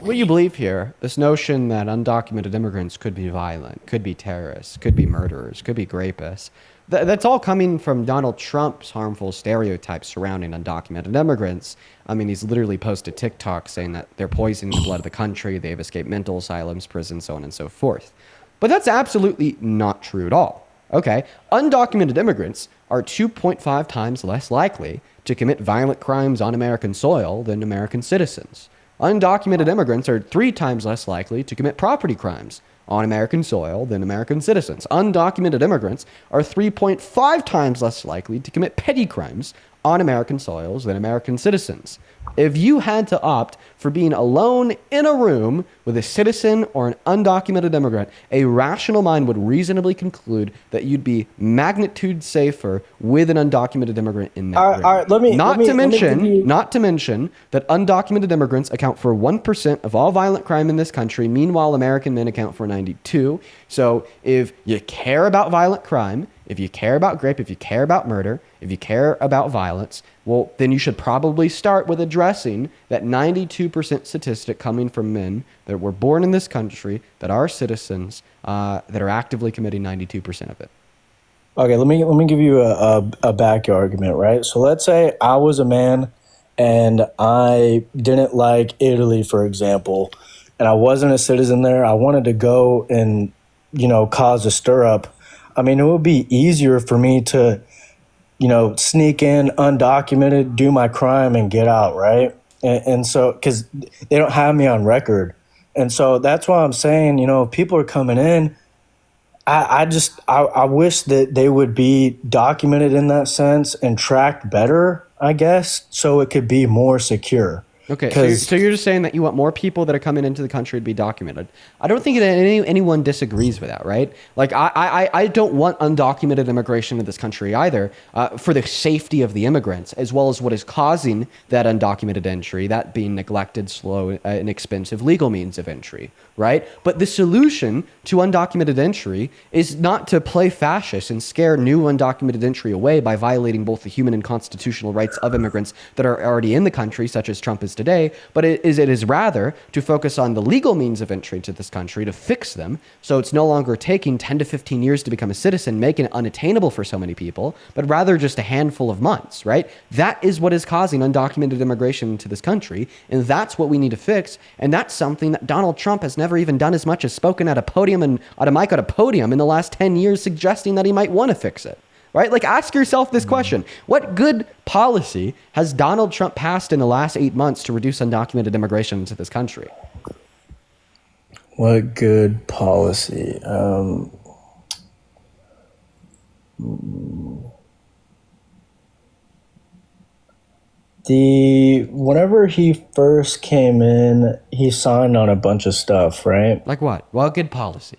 Speaker 1: what you believe here, this notion that undocumented immigrants could be violent, could be terrorists, could be murderers, could be rapists, that's all coming from Donald Trump's harmful stereotypes surrounding undocumented immigrants. I mean, he's literally posted TikTok saying that they're poisoning the blood of the country, they've escaped mental asylums, prisons, so on and so forth. But that's absolutely not true at all. Okay, undocumented immigrants are 2.5 times less likely to commit violent crimes on American soil than American citizens. Undocumented immigrants are 3 times less likely to commit property crimes on American soil than American citizens. Undocumented immigrants are 3.5 times less likely to commit petty crimes on American soils than American citizens. If you had to opt for being alone in a room with a citizen or an undocumented immigrant, a rational mind would reasonably conclude that you'd be magnitude safer with an undocumented immigrant in that room.
Speaker 6: All right, let me give you-
Speaker 1: Not to mention that undocumented immigrants account for 1% of all violent crime in this country. Meanwhile, American men account for 92%. So if you care about violent crime, if you care about rape, if you care about murder, if you care about violence, well, then you should probably start with addressing that 92% statistic coming from men that were born in this country, that are citizens, that are actively committing 92% of it.
Speaker 6: Okay, let me give you a back argument, right? So let's say I was a man and I didn't like Italy, for example, and I wasn't a citizen there. I wanted to go and, cause a stir up. I mean, it would be easier for me to, sneak in undocumented, do my crime, and get out, right? And so, because they don't have me on record. And so that's why I'm saying, if people are coming in, I wish that they would be documented in that sense and tracked better, I guess, so it could be more secure.
Speaker 1: Okay, so you're just saying that you want more people that are coming into the country to be documented. I don't think that anyone disagrees with that, right? Like, I don't want undocumented immigration to this country either, for the safety of the immigrants, as well as what is causing that undocumented entry, that being neglected, slow, and expensive legal means of entry, right? But the solution to undocumented entry is not to play fascist and scare new undocumented entry away by violating both the human and constitutional rights of immigrants that are already in the country, such as Trump is today, but it is rather to focus on the legal means of entry to this country, to fix them, so it's no longer taking 10 to 15 years to become a citizen, making it unattainable for so many people, but rather just a handful of months, right? That is what is causing undocumented immigration into this country, and that's what we need to fix, and that's something that Donald Trump has never even done as much as spoken at a podium and at a mic at a podium in the last 10 years suggesting that he might want to fix it. Right? Like, ask yourself this question. What good policy has Donald Trump passed in the last 8 months to reduce undocumented immigration into this country?
Speaker 6: What good policy? Whenever he first came in, he signed on a bunch of stuff, right?
Speaker 1: Like what? What good policy?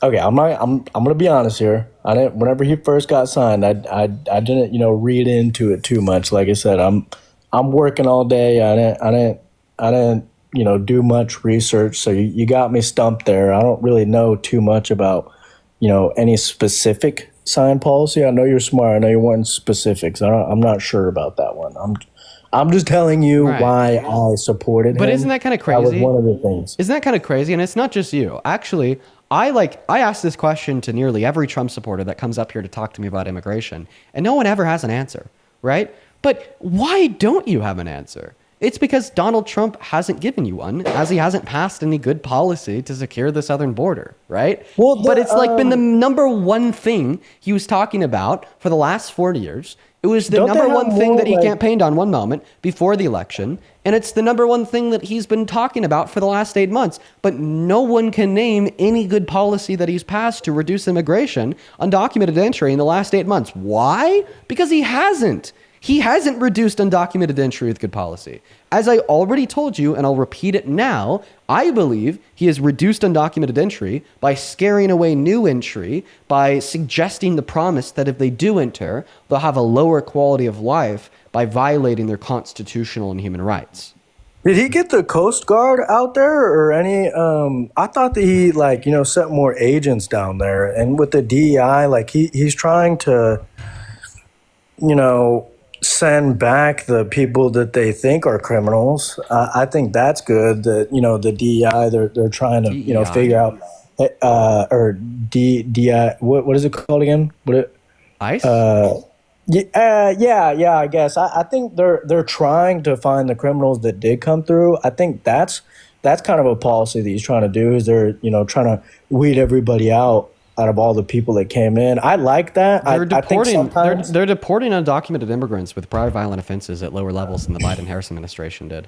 Speaker 6: Okay, I'm gonna be honest here. I didn't. Whenever he first got signed, I didn't read into it too much. Like I said, I'm working all day. I didn't do much research. So you got me stumped there. I don't really know too much about any specific sign policy. I know you're smart. I know you want specifics. I'm not sure about that one. I'm just telling you why I supported him.
Speaker 1: But isn't that kind of crazy?
Speaker 6: That was one of the things.
Speaker 1: Isn't that kind of crazy? And it's not just you. Actually, I ask this question to nearly every Trump supporter that comes up here to talk to me about immigration, and no one ever has an answer, right? But why don't you have an answer? It's because Donald Trump hasn't given you one, as he hasn't passed any good policy to secure the southern border, right? But it's like been the number one thing he was talking about for the last 40 years. It was the number one thing that he campaigned on one moment before the election, and it's the number one thing that he's been talking about for the last 8 months. But no one can name any good policy that he's passed to reduce immigration, undocumented entry in the last 8 months. Why? Because he hasn't. He hasn't reduced undocumented entry with good policy. As I already told you, and I'll repeat it now, I believe he has reduced undocumented entry by scaring away new entry, by suggesting the promise that if they do enter, they'll have a lower quality of life by violating their constitutional and human rights.
Speaker 6: Did he get the Coast Guard out there or any? I thought that he sent more agents down there, and with the DEI, he's trying to, send back the people that they think are criminals. I think that's good. That the DEI they're trying to figure out or DEI. What is it called again?
Speaker 1: ICE.
Speaker 6: Yeah. I guess I think they're trying to find the criminals that did come through. I think that's kind of a policy that he's trying to do. Is they're trying to weed everybody out of all the people that came in. I like that. I think sometimes
Speaker 1: they're deporting undocumented immigrants with prior violent offenses at lower levels than the Biden-Harris administration did.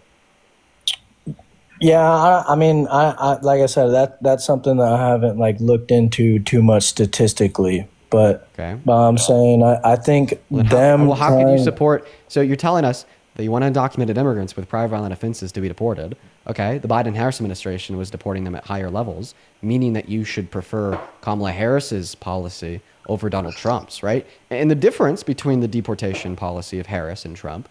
Speaker 6: Yeah, I mean, I like I said, that's something that I haven't looked into too much statistically. But I'm saying I think
Speaker 1: how can you support? So you're telling us that you want undocumented immigrants with prior violent offenses to be deported. Okay, the Biden-Harris administration was deporting them at higher levels, meaning that you should prefer Kamala Harris's policy over Donald Trump's, right? And the difference between the deportation policy of Harris and Trump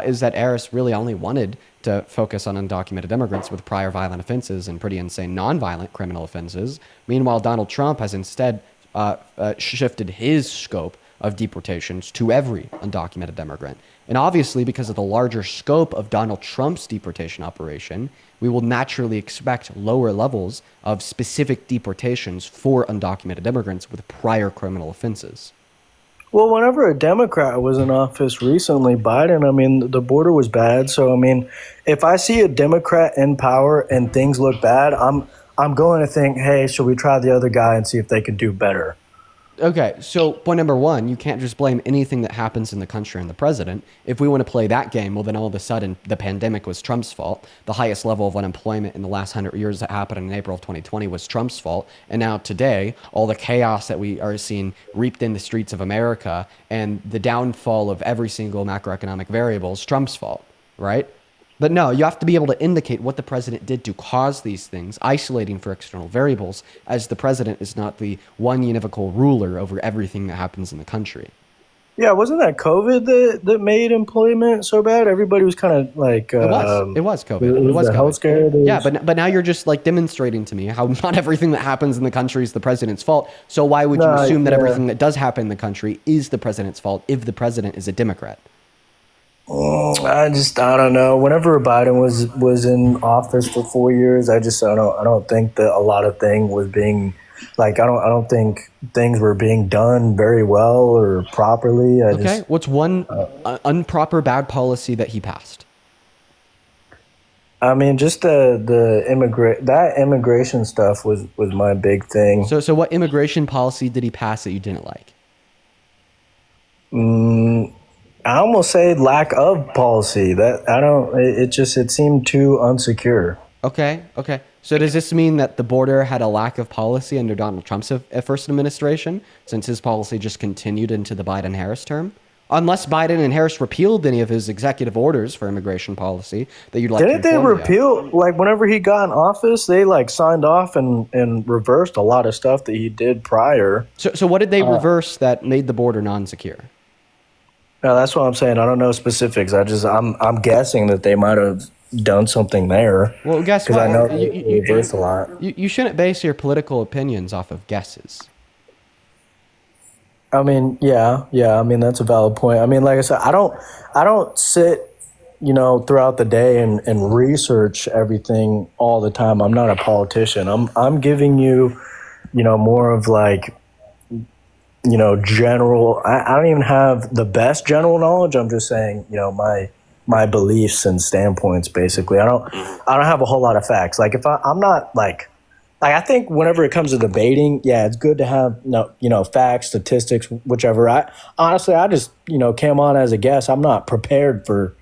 Speaker 1: is that Harris really only wanted to focus on undocumented immigrants with prior violent offenses and pretty insane nonviolent criminal offenses. Meanwhile, Donald Trump has instead shifted his scope of deportations to every undocumented immigrant. And obviously, because of the larger scope of Donald Trump's deportation operation, we will naturally expect lower levels of specific deportations for undocumented immigrants with prior criminal offenses.
Speaker 6: Well, whenever a Democrat was in office recently, Biden, I mean, the border was bad. So, I mean, if I see a Democrat in power and things look bad, I'm going to think, hey, should we try the other guy and see if they can do better?
Speaker 1: Okay, so point number one, you can't just blame anything that happens in the country on the president. If we want to play that game, well, then all of a sudden the pandemic was Trump's fault. The highest level of unemployment in the last 100 years that happened in April of 2020 was Trump's fault. And now today, all the chaos that we are seeing reaped in the streets of America and the downfall of every single macroeconomic variable is Trump's fault, right? But no, you have to be able to indicate what the president did to cause these things, isolating for external variables, as the president is not the one univocal ruler over everything that happens in the country.
Speaker 6: Yeah, wasn't that COVID that made employment so bad? Everybody was kind of like...
Speaker 1: It was COVID.
Speaker 6: It was
Speaker 1: COVID.
Speaker 6: the health scare.
Speaker 1: Yeah, but now you're just like demonstrating to me how not everything that happens in the country is the president's fault. So why would you assume that everything that does happen in the country is the president's fault if the president is a Democrat?
Speaker 6: I don't know. Whenever Biden was in office for 4 years, I don't think that a lot of thing was being I don't think things were being done very well or properly.
Speaker 1: What's one improper bad policy that he passed?
Speaker 6: I mean, just that immigration stuff was my big thing.
Speaker 1: So what immigration policy did he pass that you didn't like?
Speaker 6: I almost say lack of policy. It seemed too unsecure.
Speaker 1: Okay. So does this mean that the border had a lack of policy under Donald Trump's first administration, since his policy just continued into the Biden-Harris term? Unless Biden and Harris repealed any of his executive orders for immigration policy that you'd like
Speaker 6: Didn't
Speaker 1: to
Speaker 6: they
Speaker 1: reform
Speaker 6: repeal, whenever he got in office, they signed off and reversed a lot of stuff that he did prior.
Speaker 1: So what did they reverse that made the border non-secure?
Speaker 6: No, that's what I'm saying. I don't know specifics. I'm guessing that they might have done something there.
Speaker 1: Well, guess what?
Speaker 6: Because I know they reversed a lot.
Speaker 1: You shouldn't base your political opinions off of guesses.
Speaker 6: I mean, yeah. I mean, that's a valid point. I mean, like I said, I don't sit, throughout the day and research everything all the time. I'm not a politician. I'm giving you, more of general. I don't even have the best general knowledge. I'm just saying, my beliefs and standpoints. Basically, I don't have a whole lot of facts. If I'm not I think whenever it comes to debating, yeah, it's good to have facts, statistics, whichever. I just came on as a guest. I'm not prepared for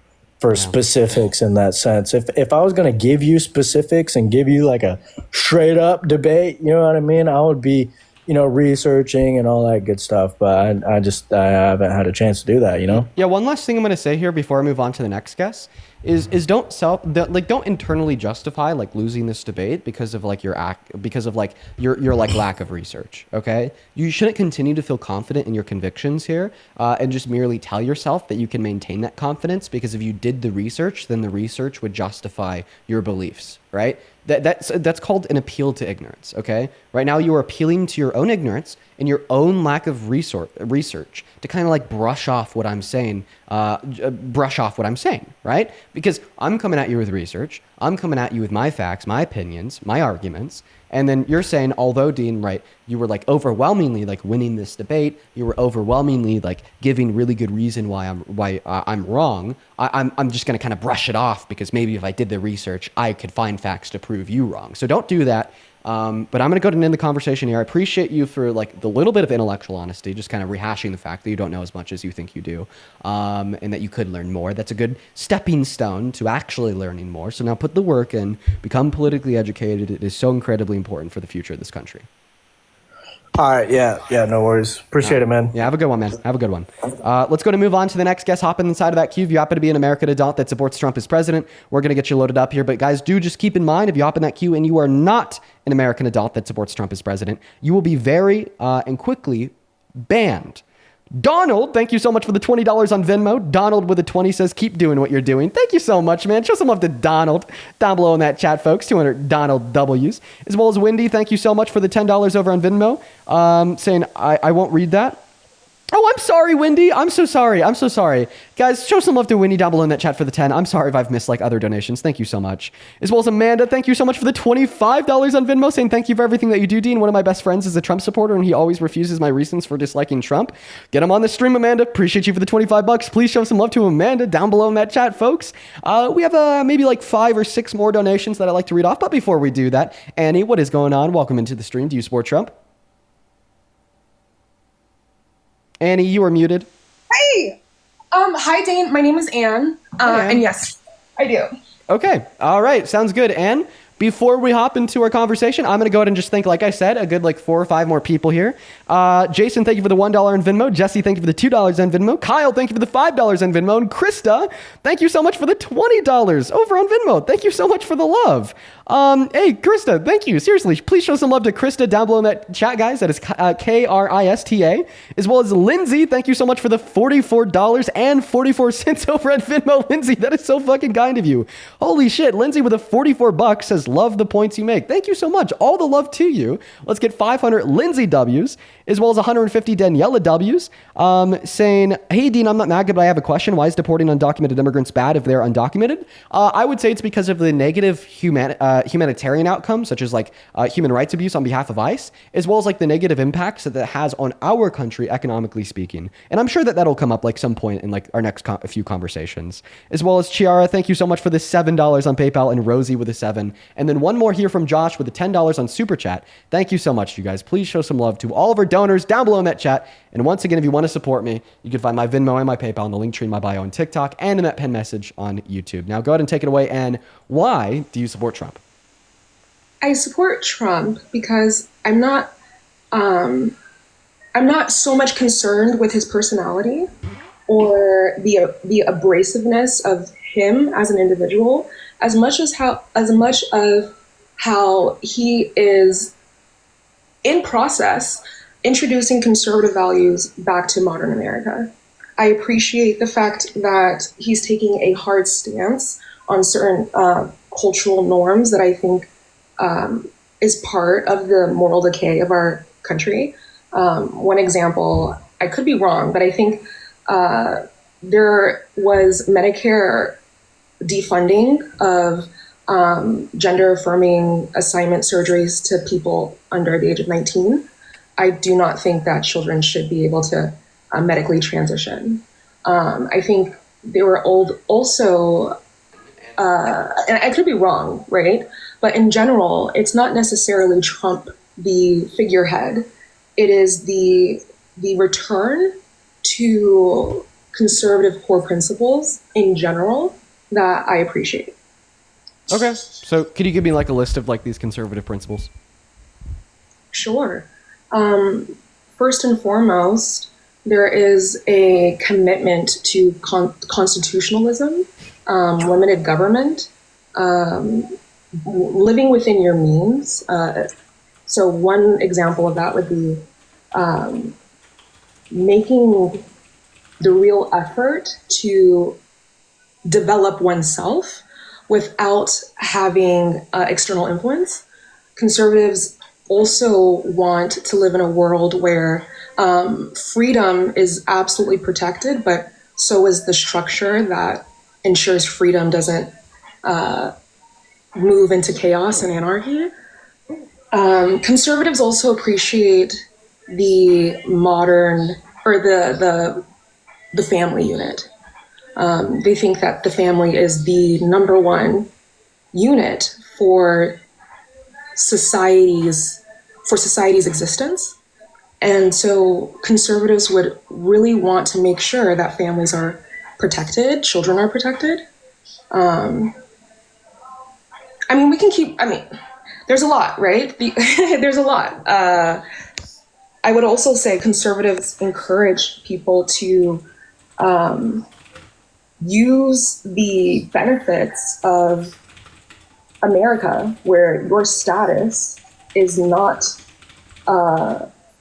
Speaker 6: specifics in that sense. If I was going to give you specifics and give you a straight up debate, you know what I mean, I would be researching and all that good stuff. But I haven't had a chance to do that.
Speaker 1: Yeah. One last thing I'm going to say here before I move on to the next guest is don't internally justify losing this debate because of your lack of research. Okay, you shouldn't continue to feel confident in your convictions here and just merely tell yourself that you can maintain that confidence, because if you did the research, then the research would justify your beliefs, right? That's called an appeal to ignorance. Okay, right now you are appealing to your own ignorance and your own lack of research to kind of brush off what I'm saying, right? Because I'm coming at you with research, I'm coming at you with my facts, my opinions, my arguments, and then you're saying, although Dean, right, you were overwhelmingly winning this debate, you were overwhelmingly giving really good reason why I'm wrong. I'm just gonna kind of brush it off because maybe if I did the research, I could find facts to prove you wrong. So don't do that. But I'm going to go ahead and end the conversation here. I appreciate you for the little bit of intellectual honesty, just kind of rehashing the fact that you don't know as much as you think you do, and that you could learn more. That's a good stepping stone to actually learning more. So now put the work in, become politically educated. It is so incredibly important for the future of this country.
Speaker 6: All right. Yeah. No worries. Appreciate it, man.
Speaker 1: Yeah. Have a good one, man. Have a good one. Let's go to move on to the next guest. Hop inside of that queue. If you happen to be an American adult that supports Trump as president, we're going to get you loaded up here. But guys, do just keep in mind, if you hop in that queue and you are not an American adult that supports Trump as president, you will be very and quickly banned. Donald, thank you so much for the $20 on Venmo. Donald with a 20 says, keep doing what you're doing. Thank you so much, man. Show some love to Donald down below in that chat, folks. 200 Donald W's. As well as Wendy, thank you so much for the $10 over on Venmo. Saying, I won't read that. Oh, I'm sorry, Wendy. I'm so sorry. I'm so sorry. Guys, show some love to Wendy down below in that chat for the 10. I'm sorry if I've missed like other donations. Thank you so much. As well as Amanda, thank you so much for the $25 on Venmo, saying thank you for everything that you do, Dean. One of my best friends is a Trump supporter, and he always refuses my reasons for disliking Trump. Get him on the stream, Amanda. Appreciate you for the $25. Please show some love to Amanda down below in that chat, folks. We have maybe like 5 or 6 more donations that I'd like to read off. But before we do that, Annie, what is going on? Welcome into the stream. Do you support Trump? Annie, you are muted.
Speaker 4: Hey! Hi, Dane. My name is Anne.
Speaker 1: Anne.
Speaker 4: And yes, I do.
Speaker 1: Okay. All right. Sounds good. Anne, before we hop into our conversation, I'm going to go ahead and just thank, like I said, a good like 4 or 5 more people here. Jason, thank you for the $1 on Venmo. Jesse, thank you for the $2 on Venmo. Kyle, thank you for the $5 on Venmo. And Krista, thank you so much for the $20 over on Venmo. Thank you so much for the love. Hey, Krista, thank you. Seriously, please show some love to Krista down below in that chat, guys. That is Krista, as well as Lindsay. Thank you so much for the $44.44 over at Venmo. Lindsay, that is so fucking kind of you. Holy shit. Lindsay with a $44 says, love the points you make. Thank you so much. All the love to you. Let's get 500 Lindsay W's, as well as 150 Daniela W's, saying, hey, Dean, I'm not mad, but I have a question. Why is deporting undocumented immigrants bad if they're undocumented? I would say it's because of the negative humanitarian outcomes, such as like human rights abuse on behalf of ICE, as well as like the negative impacts that has on our country, economically speaking. And I'm sure that that'll come up like some point in like our next few conversations. As well as Chiara, thank you so much for the $7 on PayPal, and Rosie with a 7. And then one more here from Josh with the $10 on Super Chat. Thank you so much, you guys. Please show some love to all of our donors down below in that chat. And once again, if you want to support me, you can find my Venmo and my PayPal in the link tree in my bio on TikTok and in that pen message on YouTube. Now go ahead and take it away. And why do you support Trump?
Speaker 4: I support Trump because I'm not so much concerned with his personality or the abrasiveness of him as an individual, as much of how he is in process introducing conservative values back to modern America. I appreciate the fact that he's taking a hard stance on certain cultural norms that I think is part of the moral decay of our country. One example, I could be wrong, but I think there was Medicare defunding of gender-affirming assignment surgeries to people under the age of 19. I do not think that children should be able to medically transition. I think they were also, and I could be wrong, right? But in general, it's not necessarily Trump, the figurehead. It is the return to conservative core principles in general that I appreciate.
Speaker 1: Okay. So could you give me like a list of like these conservative principles?
Speaker 4: Sure. First and foremost, there is a commitment to constitutionalism, limited government, living within your means. So one example of that would be making the real effort to develop oneself without having external influence. Conservatives also want to live in a world where freedom is absolutely protected, but so is the structure that ensures freedom doesn't move into chaos and anarchy. Conservatives also appreciate the modern, or the family unit. They think that the family is the number one unit for society's existence. And so conservatives would really want to make sure that families are protected, children are protected. There's a lot, right? There's a lot. I would also say conservatives encourage people to use the benefits of America, where your status is not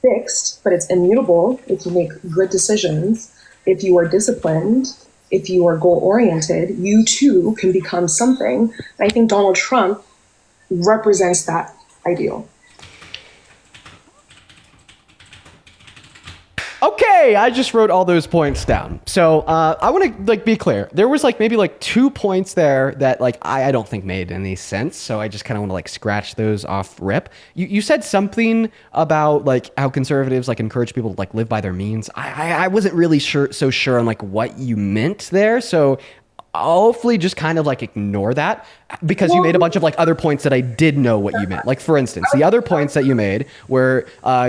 Speaker 4: fixed, but it's immutable if you make good decisions, if you are disciplined, if you are goal oriented, you too can become something. And I think Donald Trump represents that ideal.
Speaker 1: Okay, I just wrote all those points down. So I want to be clear. There was maybe 2 points there that I don't think made any sense. So I just kind of want to scratch those off rip. You said something about how conservatives encourage people to live by their means. I wasn't really sure on what you meant there. So hopefully just kind of ignore that, because you made a bunch of other points that I did know what you meant. For instance, the other points that you made were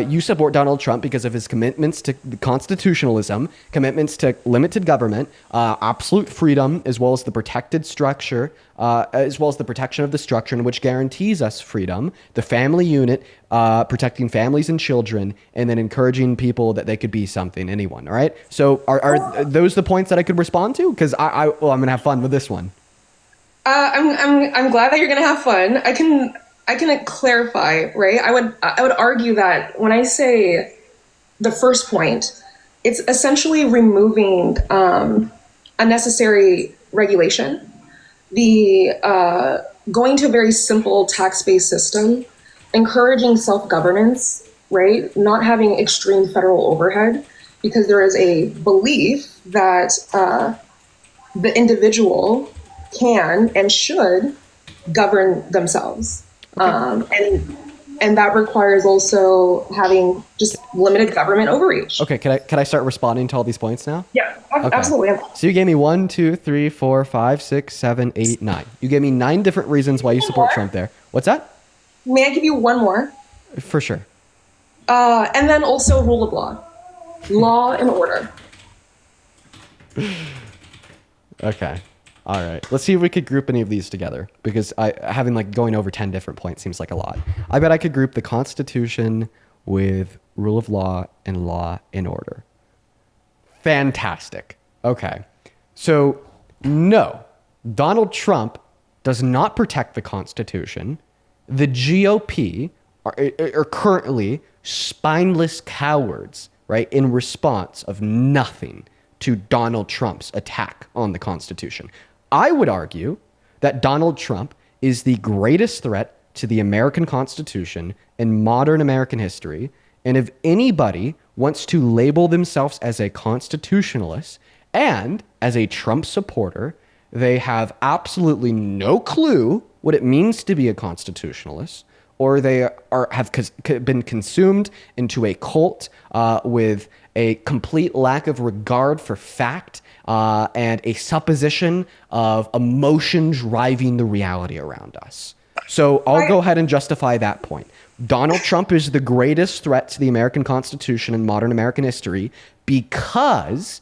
Speaker 1: you support Donald Trump because of his commitments to constitutionalism, commitments to limited government, absolute freedom, as well as the protected structure, as well as the protection of the structure in which guarantees us freedom, the family unit, protecting families and children, and then encouraging people that they could be something, anyone. All right. So are those the points that I could respond to? Because I'm going to have fun with this one.
Speaker 4: I'm glad that you're gonna have fun. I can clarify, right? I would argue that when I say the first point, it's essentially removing unnecessary regulation, the going to a very simple tax-based system, encouraging self-governance, right? Not having extreme federal overhead, because there is a belief that the individual can and should govern themselves. Okay. And that requires also having just limited government overreach.
Speaker 1: Okay, can I start responding to all these points now?
Speaker 4: Yeah,
Speaker 1: okay.
Speaker 4: Absolutely.
Speaker 1: So you gave me 1, 2, 3, 4, 5, 6, 7, 8, 9. You gave me 9 different reasons why you support Trump there. What's that?
Speaker 4: May I give you one more?
Speaker 1: For sure.
Speaker 4: And then also rule of law and order.
Speaker 1: Okay. All right. Let's see if we could group any of these together, because having going over 10 different points seems like a lot. I bet I could group the Constitution with rule of law and order. Fantastic. Okay. So no, Donald Trump does not protect the Constitution. The GOP are currently spineless cowards, right, in response of nothing to Donald Trump's attack on the Constitution. I would argue that Donald Trump is the greatest threat to the American Constitution in modern American history. And if anybody wants to label themselves as a constitutionalist and as a Trump supporter, they have absolutely no clue what it means to be a constitutionalist, or they have been consumed into a cult with a complete lack of regard for fact and a supposition of emotion driving the reality around us. So I'll go ahead and justify that point. Donald Trump is the greatest threat to the American Constitution in modern American history because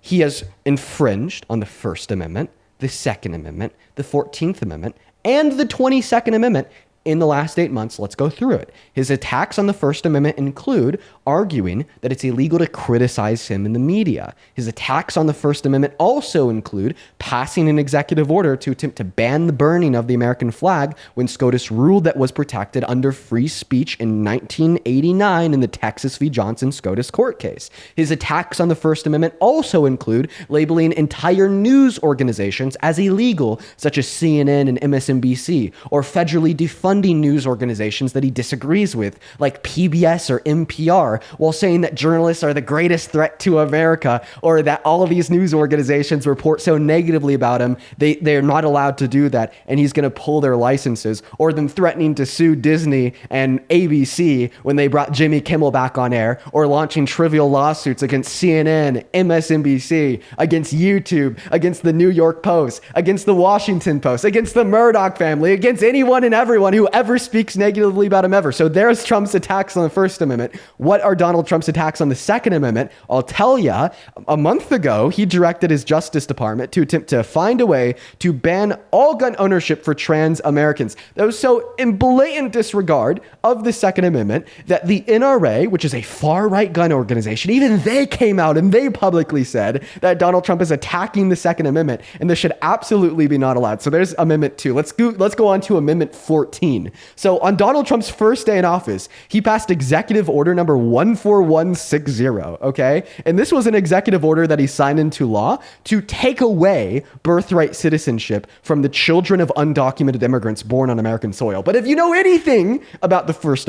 Speaker 1: he has infringed on the First Amendment, the Second Amendment, the 14th Amendment, and the 22nd Amendment in the last 8 months. Let's go through it. His attacks on the First Amendment include arguing that it's illegal to criticize him in the media. His attacks on the First Amendment also include passing an executive order to attempt to ban the burning of the American flag when SCOTUS ruled that was protected under free speech in 1989 in the Texas v. Johnson SCOTUS court case. His attacks on the First Amendment also include labeling entire news organizations as illegal, such as CNN and MSNBC, or federally defunding news organizations that he disagrees with, like PBS or NPR, while saying that journalists are the greatest threat to America, or that all of these news organizations report so negatively about him, they're not allowed to do that, and he's going to pull their licenses, or them threatening to sue Disney and ABC when they brought Jimmy Kimmel back on air, or launching trivial lawsuits against CNN, MSNBC, against YouTube, against the New York Post, against the Washington Post, against the Murdoch family, against anyone and everyone who ever speaks negatively about him ever. So there's Trump's attacks on the First Amendment. What are Donald Trump's attacks on the Second Amendment? I'll tell you, a month ago, he directed his Justice Department to attempt to find a way to ban all gun ownership for trans Americans. That was so in blatant disregard of the Second Amendment that the NRA, which is a far-right gun organization, even they came out and they publicly said that Donald Trump is attacking the Second Amendment, and this should absolutely be not allowed. So there's Amendment 2. Let's go on to Amendment 14. So on Donald Trump's first day in office, he passed Executive Order number 14160, okay? And this was an executive order that he signed into law to take away birthright citizenship from the children of undocumented immigrants born on American soil. But if you know anything about the first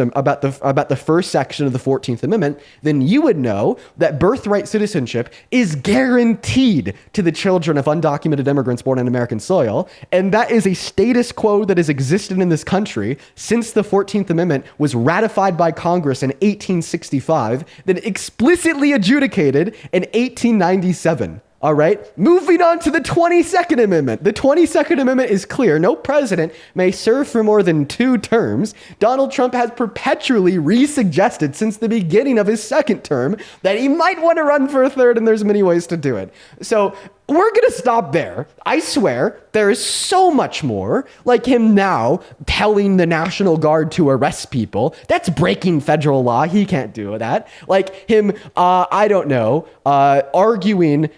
Speaker 1: section of the 14th Amendment, then you would know that birthright citizenship is guaranteed to the children of undocumented immigrants born on American soil, and that is a status quo that has existed in this country since the 14th Amendment was ratified by Congress in 1865, then explicitly adjudicated in 1897. All right, moving on to the 22nd Amendment. The 22nd Amendment is clear. No president may serve for more than 2 terms. Donald Trump has perpetually re-suggested since the beginning of his second term that he might want to run for a third, and there's many ways to do it. So we're going to stop there. I swear there is so much more, like him now telling the National Guard to arrest people. That's breaking federal law. He can't do that. Like him, arguing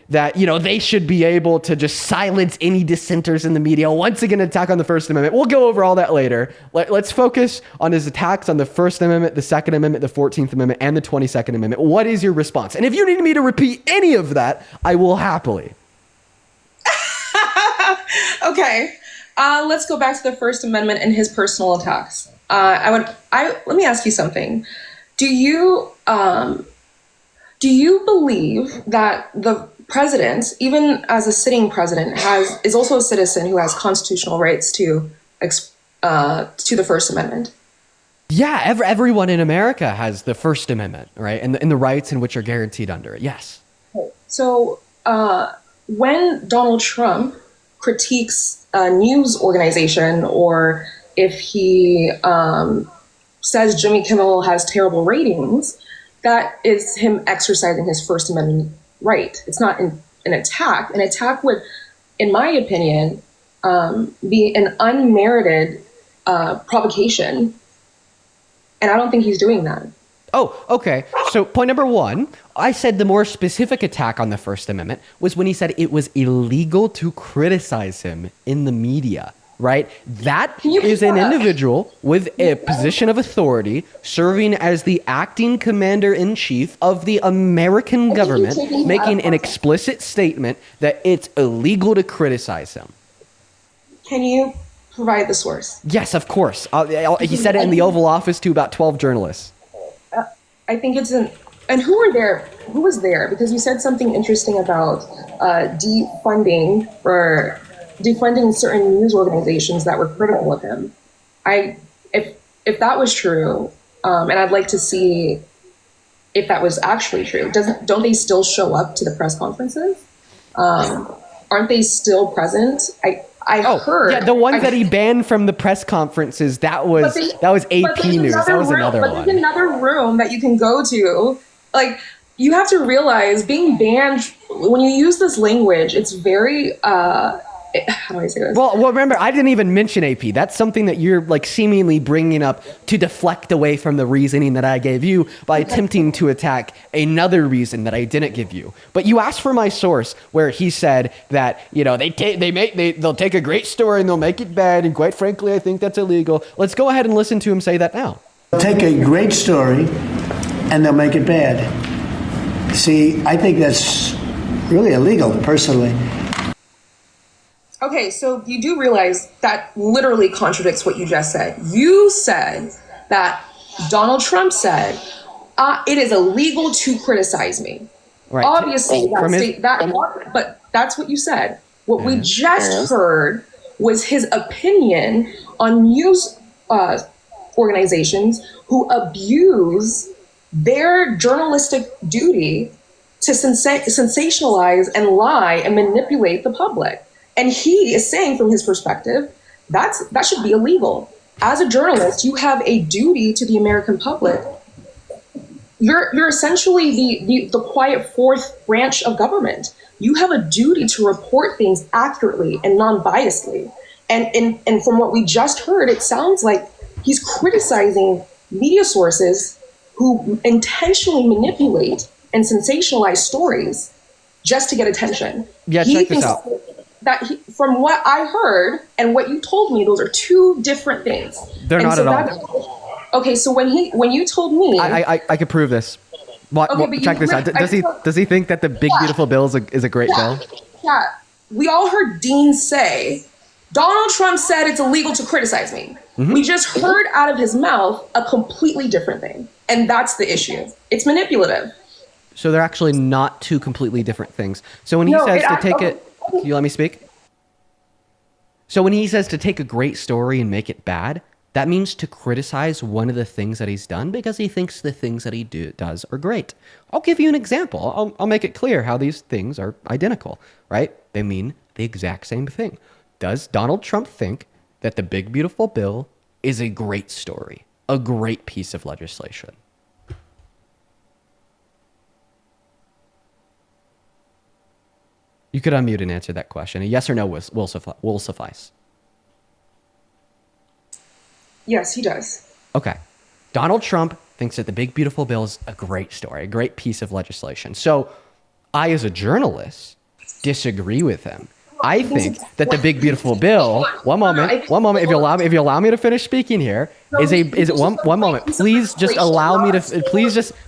Speaker 1: that, they should be able to just silence any dissenters in the media. Once again, attack on the First Amendment. We'll go over all that later. Let's focus on his attacks on the First Amendment, the Second Amendment, the 14th Amendment, and the 22nd Amendment. What is your response? And if you need me to repeat any of that, I will happily.
Speaker 4: Okay, let's go back to the First Amendment and his personal attacks. Let me ask you something. Do you believe that the president, even as a sitting president, is also a citizen who has constitutional rights to the First Amendment?
Speaker 1: Yeah, everyone in America has the First Amendment, right, and the rights in which are guaranteed under it. Yes.
Speaker 4: So when Donald Trump critiques a news organization, or if he says Jimmy Kimmel has terrible ratings, that is him exercising his First Amendment right. It's not an attack. An attack would, in my opinion, be an unmerited provocation. And I don't think he's doing that.
Speaker 1: Oh, okay. So point number 1, I said the more specific attack on the First Amendment was when he said it was illegal to criticize him in the media, right? That is an individual with a position of authority serving as the acting commander-in-chief of the American government, making an explicit statement that it's illegal to criticize him.
Speaker 4: Can you provide the source?
Speaker 1: Yes, of course. He said it in the Oval Office to about 12 journalists.
Speaker 4: I think it's and who was there? Because you said something interesting about defunding certain news organizations that were critical of him. If that was true, and I'd like to see if that was actually true. Don't they still show up to the press conferences? Aren't they still present? I heard.
Speaker 1: Yeah, the ones that he banned from the press conferences, that was AP News. That was another one.
Speaker 4: But there's another room that you can go to. Like, you have to realize being banned, when you use this language, it's very, how do I say this?
Speaker 1: Well, remember, I didn't even mention AP. That's something that you're like seemingly bringing up to deflect away from the reasoning that I gave you by attempting to attack another reason that I didn't give you. But you asked for my source where he said that, they'll take a great story and they'll make it bad. And quite frankly, I think that's illegal. Let's go ahead and listen to him say that now.
Speaker 7: Take a great story and they'll make it bad. See, I think that's really illegal, personally.
Speaker 4: Okay, so you do realize that literally contradicts what you just said. You said that Donald Trump said, it is illegal to criticize me.
Speaker 1: Right.
Speaker 4: Obviously, but that's what you said. What we just heard was his opinion on news organizations who abuse their journalistic duty to sensationalize and lie and manipulate the public. And he is saying, from his perspective, that should be illegal. As a journalist, you have a duty to the American public. You're essentially the quiet fourth branch of government. You have a duty to report things accurately and non-biasedly. And from what we just heard, it sounds like he's criticizing media sources who intentionally manipulate and sensationalize stories just to get attention.
Speaker 1: Yeah, check this out.
Speaker 4: From what I heard and what you told me, those are two different things.
Speaker 1: They're not at all.
Speaker 4: Okay, so when you told me,
Speaker 1: I could prove this.
Speaker 4: Okay, but
Speaker 1: Check this out. Does he think that the big beautiful bill is a great bill?
Speaker 4: Yeah, we all heard Dean say, Donald Trump said it's illegal to criticize me.
Speaker 1: Mm-hmm.
Speaker 4: We just heard out of his mouth a completely different thing. And that's the issue. It's manipulative.
Speaker 1: So they're actually not two completely different things. So when he says to take it, can you let me speak? So when he says to take a great story and make it bad, that means to criticize one of the things that he's done because he thinks the things that he does are great. I'll give you an example. I'll make it clear how these things are identical, right? They mean the exact same thing. Does Donald Trump think that the big beautiful bill is a great story, a great piece of legislation? You could unmute and answer that question. A yes or no will suffice.
Speaker 4: Yes, he does.
Speaker 1: Okay. Donald Trump thinks that the big beautiful bill is a great story, a great piece of legislation. So I, as a journalist, disagree with him. I think that the big beautiful bill. One moment. If you allow me to finish speaking here, one moment. Please just allow me to.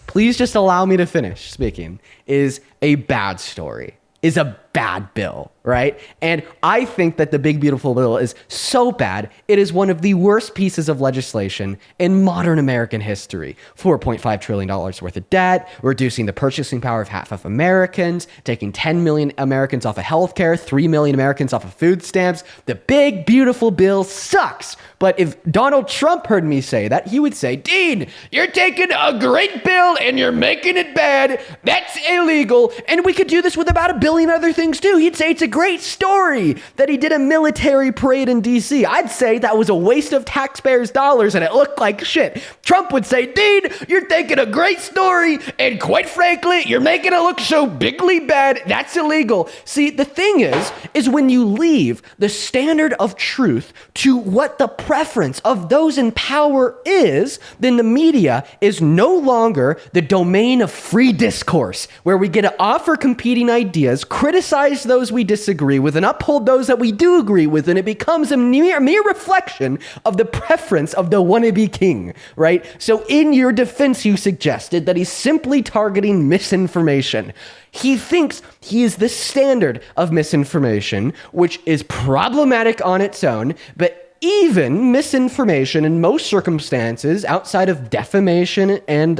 Speaker 1: Please just allow me to finish speaking. Is a bad story. Is a bad bill, right? And I think that the big beautiful bill is so bad, it is one of the worst pieces of legislation in modern American history. $4.5 trillion worth of debt, reducing the purchasing power of half of Americans, taking 10 million Americans off of healthcare, 3 million Americans off of food stamps. The big beautiful bill sucks. But if Donald Trump heard me say that, he would say, Dean, you're taking a great bill and you're making it bad. That's illegal. And we could do this with about a billion other things too. He'd say it's a great story that he did a military parade in DC. I'd say that was a waste of taxpayers' dollars and it looked like shit. Trump would say, Dean, you're taking a great story and quite frankly, you're making it look so bigly bad. That's illegal. See, the thing is when you leave the standard of truth to what the preference of those in power is, then the media is no longer the domain of free discourse, where we get to offer competing ideas, criticize those we disagree with, and uphold those that we do agree with, and it becomes a mere reflection of the preference of the wannabe king, right? So in your defense, you suggested that he's simply targeting misinformation. He thinks he is the standard of misinformation, which is problematic on its own, but even misinformation in most circumstances outside of defamation and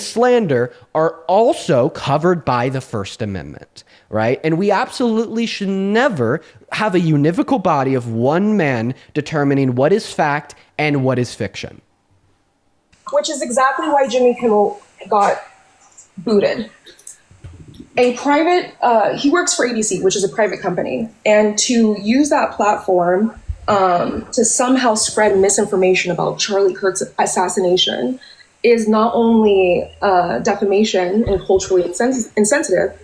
Speaker 1: slander are also covered by the First Amendment, right? And we absolutely should never have a univocal body of one man determining what is fact and what is fiction.
Speaker 4: Which is exactly why Jimmy Kimmel got booted. He works for ABC, which is a private company, and to use that platform to somehow spread misinformation about Charlie Kirk's assassination is not only defamation and culturally insensitive,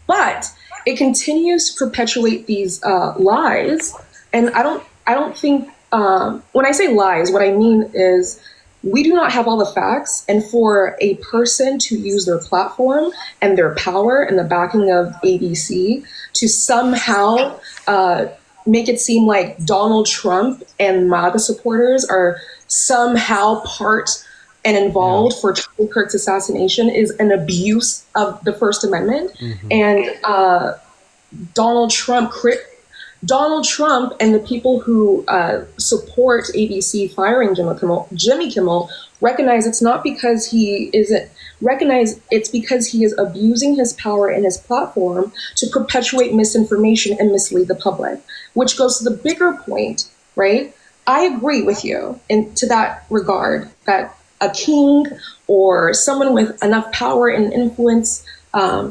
Speaker 4: but it continues to perpetuate these lies. And I don't think when I say lies, what I mean is we do not have all the facts, and for a person to use their platform and their power and the backing of ABC to somehow make it seem like Donald Trump and MAGA supporters are somehow part and involved for Charlie Kirk's assassination is an abuse of the First Amendment. Mm-hmm. And Donald Trump and the people who support ABC firing Jimmy Kimmel recognize it's not because it's because he is abusing his power and his platform to perpetuate misinformation and mislead the public, which goes to the bigger point, right? I agree with you to that regard that a king or someone with enough power and influence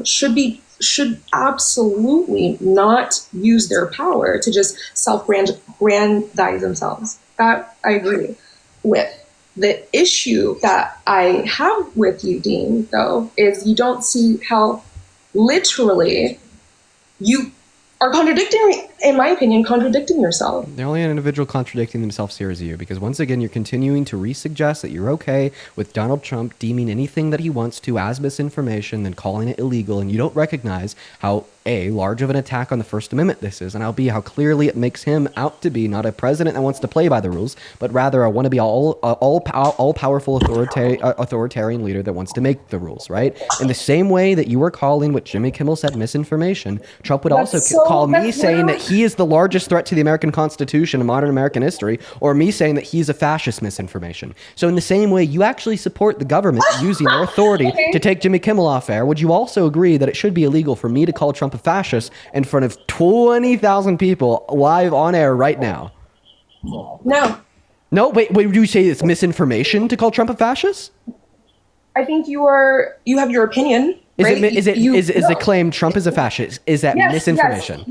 Speaker 4: should absolutely not use their power to just self-grandize themselves. That I agree with. The issue that I have with you, Dean, though, is you don't see how literally you are contradicting in my opinion, contradicting yourself.
Speaker 1: The only individual contradicting themselves here is you, because once again, you're continuing to re-suggest that you're okay with Donald Trump deeming anything that he wants to as misinformation, then calling it illegal, and you don't recognize how large of an attack on the First Amendment this is, and how clearly it makes him out to be not a president that wants to play by the rules, but rather a wannabe all-powerful authoritarian leader that wants to make the rules, right? In the same way that you were calling what Jimmy Kimmel said misinformation, Trump would also call me saying that he is the largest threat to the American Constitution and modern American history, or me saying that he's a fascist misinformation. So in the same way you actually support the government using their authority to take Jimmy Kimmel off air, would you also agree that it should be illegal for me to call Trump a fascist in front of 20,000 people live on air right now? No, wait, would you say it's misinformation to call Trump a fascist?
Speaker 4: I think you have your opinion. Right?
Speaker 1: Is the claim Trump is a fascist? Is that misinformation?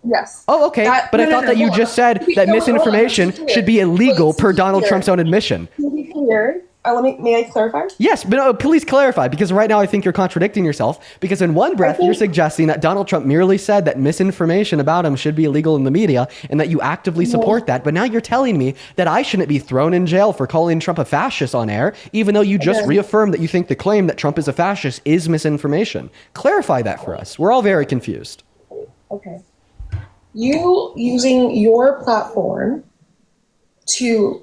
Speaker 4: Yes.
Speaker 1: Oh, okay. I thought that you just said that misinformation should be illegal per Donald Trump's own admission.
Speaker 4: To be clear, may I clarify?
Speaker 1: Yes, but no, please clarify, because right now I think you're contradicting yourself, because in one breath you're suggesting that Donald Trump merely said that misinformation about him should be illegal in the media and that you actively support that, but now you're telling me that I shouldn't be thrown in jail for calling Trump a fascist on air, even though you just reaffirmed that you think the claim that Trump is a fascist is misinformation. Clarify that for us. We're all very confused.
Speaker 4: Okay. You using your platform to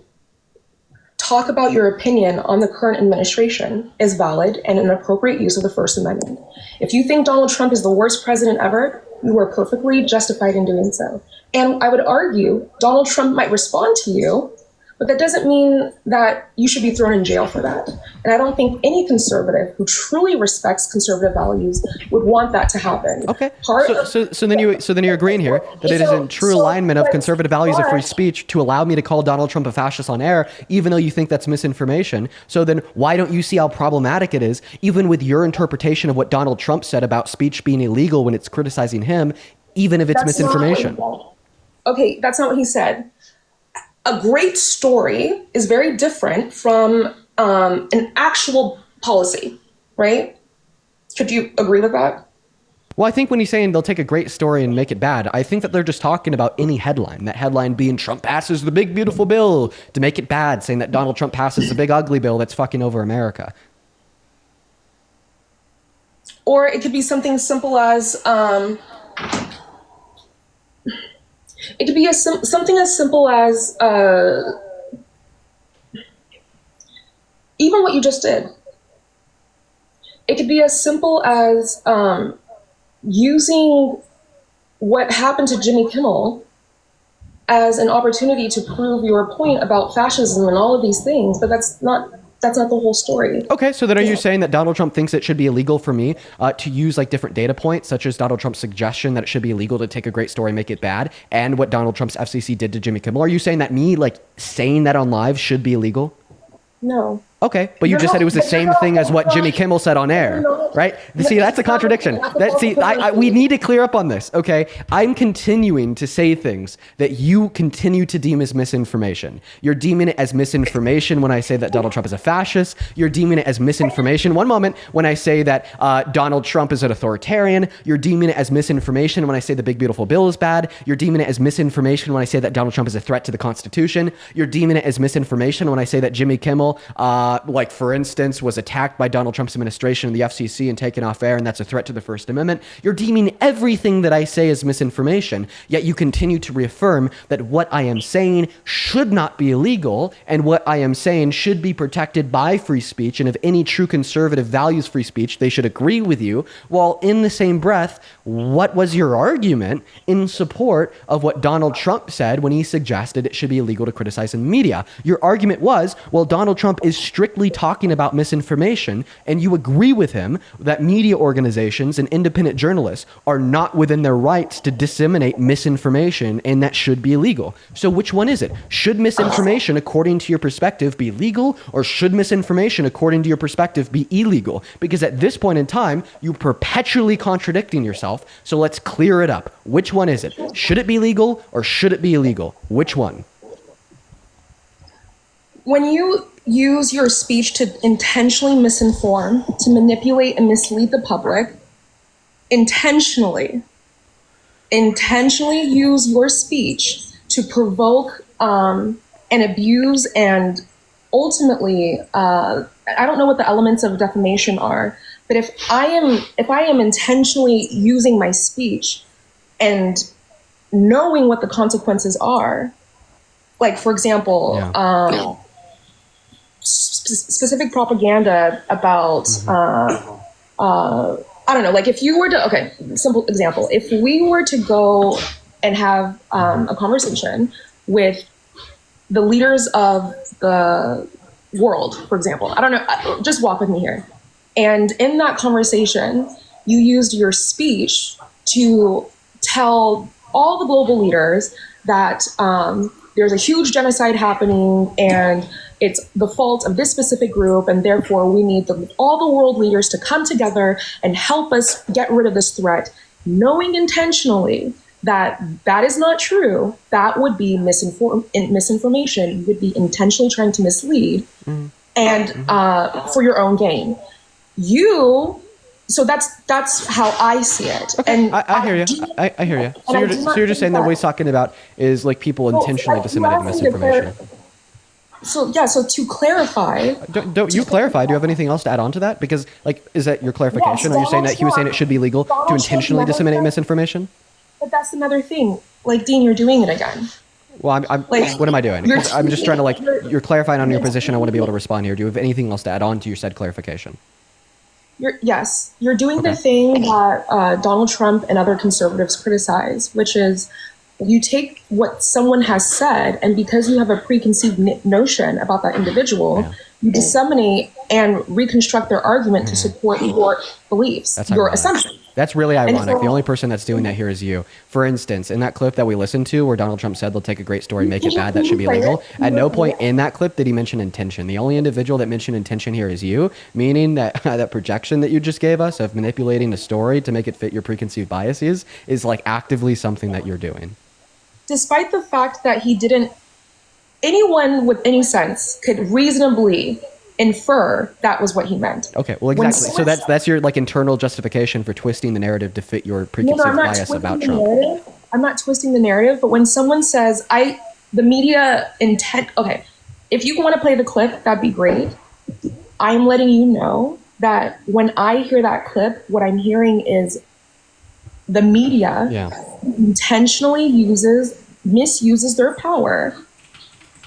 Speaker 4: talk about your opinion on the current administration is valid and an appropriate use of the First Amendment. If you think Donald Trump is the worst president ever, you are perfectly justified in doing so. And I would argue Donald Trump might respond to you, but that doesn't mean that you should be thrown in jail for that. And I don't think any conservative who truly respects conservative values would want that to happen.
Speaker 1: Okay. So then you're agreeing here that it is in true alignment of conservative values of free speech to allow me to call Donald Trump a fascist on air, even though you think that's misinformation. So then why don't you see how problematic it is, even with your interpretation of what Donald Trump said about speech being illegal when it's criticizing him, even if it's misinformation?
Speaker 4: Okay, that's not what he said. A great story is very different from an actual policy, right? Could you agree with that?
Speaker 1: Well, I think when he's saying they'll take a great story and make it bad, I think that they're just talking about any headline. That headline being Trump passes the big, beautiful bill to make it bad, saying that Donald Trump passes the big, ugly bill that's fucking over America.
Speaker 4: Or it could be something simple as... it could be something as simple as even what you just did. It could be as simple as using what happened to Jimmy Kimmel as an opportunity to prove your point about fascism and all of these things, but that's not the whole story. Okay, so then are you saying that Donald Trump thinks it should be illegal for me to use like different data points, such as Donald Trump's suggestion that it should be illegal to take a great story and make it bad, and what Donald Trump's FCC did to Jimmy Kimmel? Are you saying that me like saying that on live should be illegal? No.
Speaker 1: Okay, but you just said it was the same thing as what Jimmy Kimmel said on air, right? See, that's a contradiction. We need to clear up on this, okay? I'm continuing to say things that you continue to deem as misinformation. You're deeming it as misinformation when I say that Donald Trump is a fascist. You're deeming it as misinformation one moment when I say that Donald Trump is an authoritarian. You're deeming it as misinformation when I say the big, beautiful bill is bad. You're deeming it as misinformation when I say that Donald Trump is a threat to the Constitution. You're deeming it as misinformation when I say that Jimmy Kimmel like for instance, was attacked by Donald Trump's administration and the FCC and taken off air, and that's a threat to the First Amendment. You're deeming everything that I say as misinformation, yet you continue to reaffirm that what I am saying should not be illegal, and what I am saying should be protected by free speech, and if any true conservative values free speech, they should agree with you, while in the same breath, what was your argument in support of what Donald Trump said when he suggested it should be illegal to criticize in the media? Your argument was, well, Donald Trump is strictly talking about misinformation, and you agree with him that media organizations and independent journalists are not within their rights to disseminate misinformation, and that should be illegal. So which one is it? Should misinformation, according to your perspective, be legal, or should misinformation, according to your perspective, be illegal? Because at this point in time, you're perpetually contradicting yourself, so let's clear it up. Which one is it? Should it be legal, or should it be illegal? Which one?
Speaker 4: When you use your speech to intentionally misinform, to manipulate and mislead the public, intentionally, intentionally use your speech to provoke and abuse and ultimately, I don't know what the elements of defamation are, but if I am intentionally using my speech and knowing what the consequences are, like for example, specific propaganda about, I don't know, like if you were to, okay, simple example, if we were to go and have a conversation with the leaders of the world, for example, I don't know, just walk with me here. And in that conversation, you used your speech to tell all the global leaders that there's a huge genocide happening and it's the fault of this specific group, and therefore we need all the world leaders to come together and help us get rid of this threat, knowing intentionally that that is not true. That would be misinformation. You would be intentionally trying to mislead and for your own gain. So that's how I see it.
Speaker 1: Okay,
Speaker 4: And
Speaker 1: I hear you. I hear you. So you're just saying that what he's talking about is like people intentionally disseminating misinformation.
Speaker 4: So to clarify,
Speaker 1: Don't you clarify? Do you have anything else to add on to that? Because like, is that your clarification?
Speaker 4: Yes,
Speaker 1: Are you saying that he was saying it should be legal
Speaker 4: Donald
Speaker 1: to
Speaker 4: Trump
Speaker 1: intentionally
Speaker 4: never
Speaker 1: disseminate
Speaker 4: said-
Speaker 1: misinformation?
Speaker 4: but that's another thing. Like, Dean, you're doing it again.
Speaker 1: Well, I'm
Speaker 4: Like,
Speaker 1: what am I doing?
Speaker 4: you're
Speaker 1: I'm just trying to like, you're clarifying on your
Speaker 4: you're
Speaker 1: position. I want to be able to respond here. Do you have anything else to add on to your said clarification?
Speaker 4: You're doing the thing that Donald Trump and other conservatives criticize, which is you take what someone has said, and because you have a preconceived notion about that individual, you disseminate and reconstruct their argument to support your beliefs,
Speaker 1: That's
Speaker 4: your
Speaker 1: ironic.
Speaker 4: assumptions.
Speaker 1: That's really ironic.
Speaker 4: so-
Speaker 1: The only person that's doing that here is you. For instance, in that clip that we listened to where Donald Trump said they'll take a great story and make it bad, that should be illegal. At no point in that clip did he mention intention. The only individual that mentioned intention here is you, meaning that that projection that you just gave us of manipulating a story to make it fit your preconceived biases is like actively something that you're doing.
Speaker 4: Despite the fact that he didn't, anyone with any sense could reasonably infer that was what he meant.
Speaker 1: Okay, well,
Speaker 4: When
Speaker 1: exactly. So
Speaker 4: someone
Speaker 1: that's your like internal justification for twisting the narrative to fit your preconceived
Speaker 4: I'm not
Speaker 1: bias
Speaker 4: twisting
Speaker 1: about
Speaker 4: the
Speaker 1: Trump.
Speaker 4: narrative. I'm not twisting the narrative, but when someone says, the media intent, okay, if you want to play the clip, that'd be great. I'm letting you know that when I hear that clip, what I'm hearing is the media intentionally misuses their power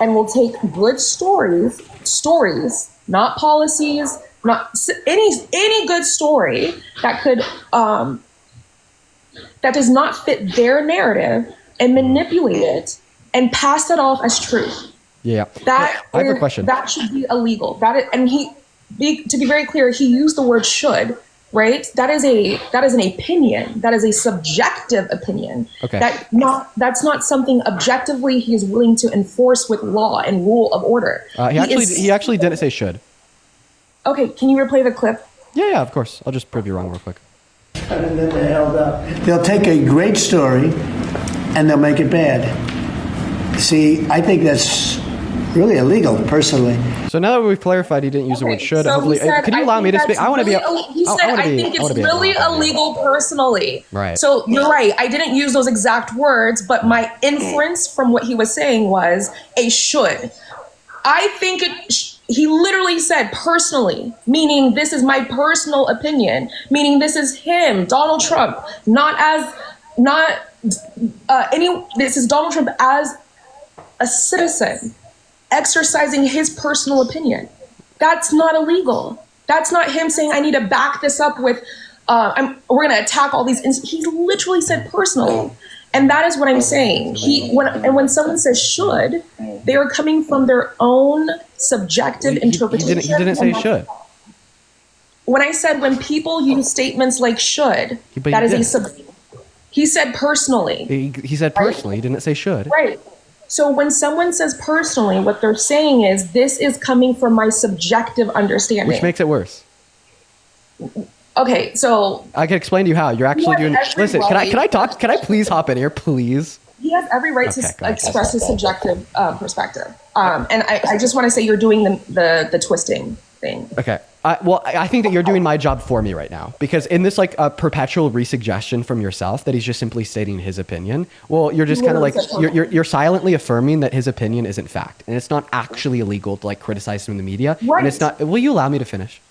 Speaker 4: and will take good stories, not policies, not any good story that could that does not fit their narrative and manipulate it and pass it off as truth.
Speaker 1: Yeah.
Speaker 4: That
Speaker 1: I have a question.
Speaker 4: That should be illegal. To be very clear, he used the word should, right? That is an opinion. That is a subjective opinion.
Speaker 1: Okay.
Speaker 4: That's not something objectively he is willing to enforce with law and rule of order.
Speaker 1: He actually didn't say should.
Speaker 4: Okay, can you replay the clip?
Speaker 1: Yeah, of course. I'll just prove you wrong real quick.
Speaker 7: And then they're held up. They'll take a great story and they'll make it bad. See, I think that's really illegal, personally.
Speaker 1: So now that we've clarified he didn't use the word should,
Speaker 4: so
Speaker 1: hopefully,
Speaker 4: he said,
Speaker 1: could you allow me to speak? I want to be.
Speaker 4: He said, I think it's really illegal personally.
Speaker 1: Right.
Speaker 4: So you're right. I didn't use those exact words, but my inference from what he was saying was a should. I think he literally said personally, meaning this is my personal opinion, meaning this is him, Donald Trump, this is Donald Trump as a citizen exercising his personal opinion. That's not illegal. That's not him saying, I need to back this up with, we're going to attack all these. He literally said personally. And that is what I'm saying. When someone says should, they are coming from their own subjective interpretation.
Speaker 1: He didn't say should.
Speaker 4: When I said when people use statements like should, that is he said personally.
Speaker 1: He said personally. He didn't say should.
Speaker 4: Right. So when someone says personally, what they're saying is this is coming from my subjective understanding.
Speaker 1: Which makes it worse.
Speaker 4: Okay, so
Speaker 1: I can explain to you how. You're actually doing. Listen, can I talk? Can I please hop in here, please?
Speaker 4: he has every right to express his subjective perspective. And I just want to say you're doing the twisting thing.
Speaker 1: Okay. I think that you're doing my job for me right now, because in this like perpetual resuggestion from yourself that he's just simply stating his opinion. Well, you're just kind of like you're silently affirming that his opinion isn't fact, and it's not actually illegal to like criticize him in the media.
Speaker 4: Right.
Speaker 1: And it's not. Will you allow me to finish?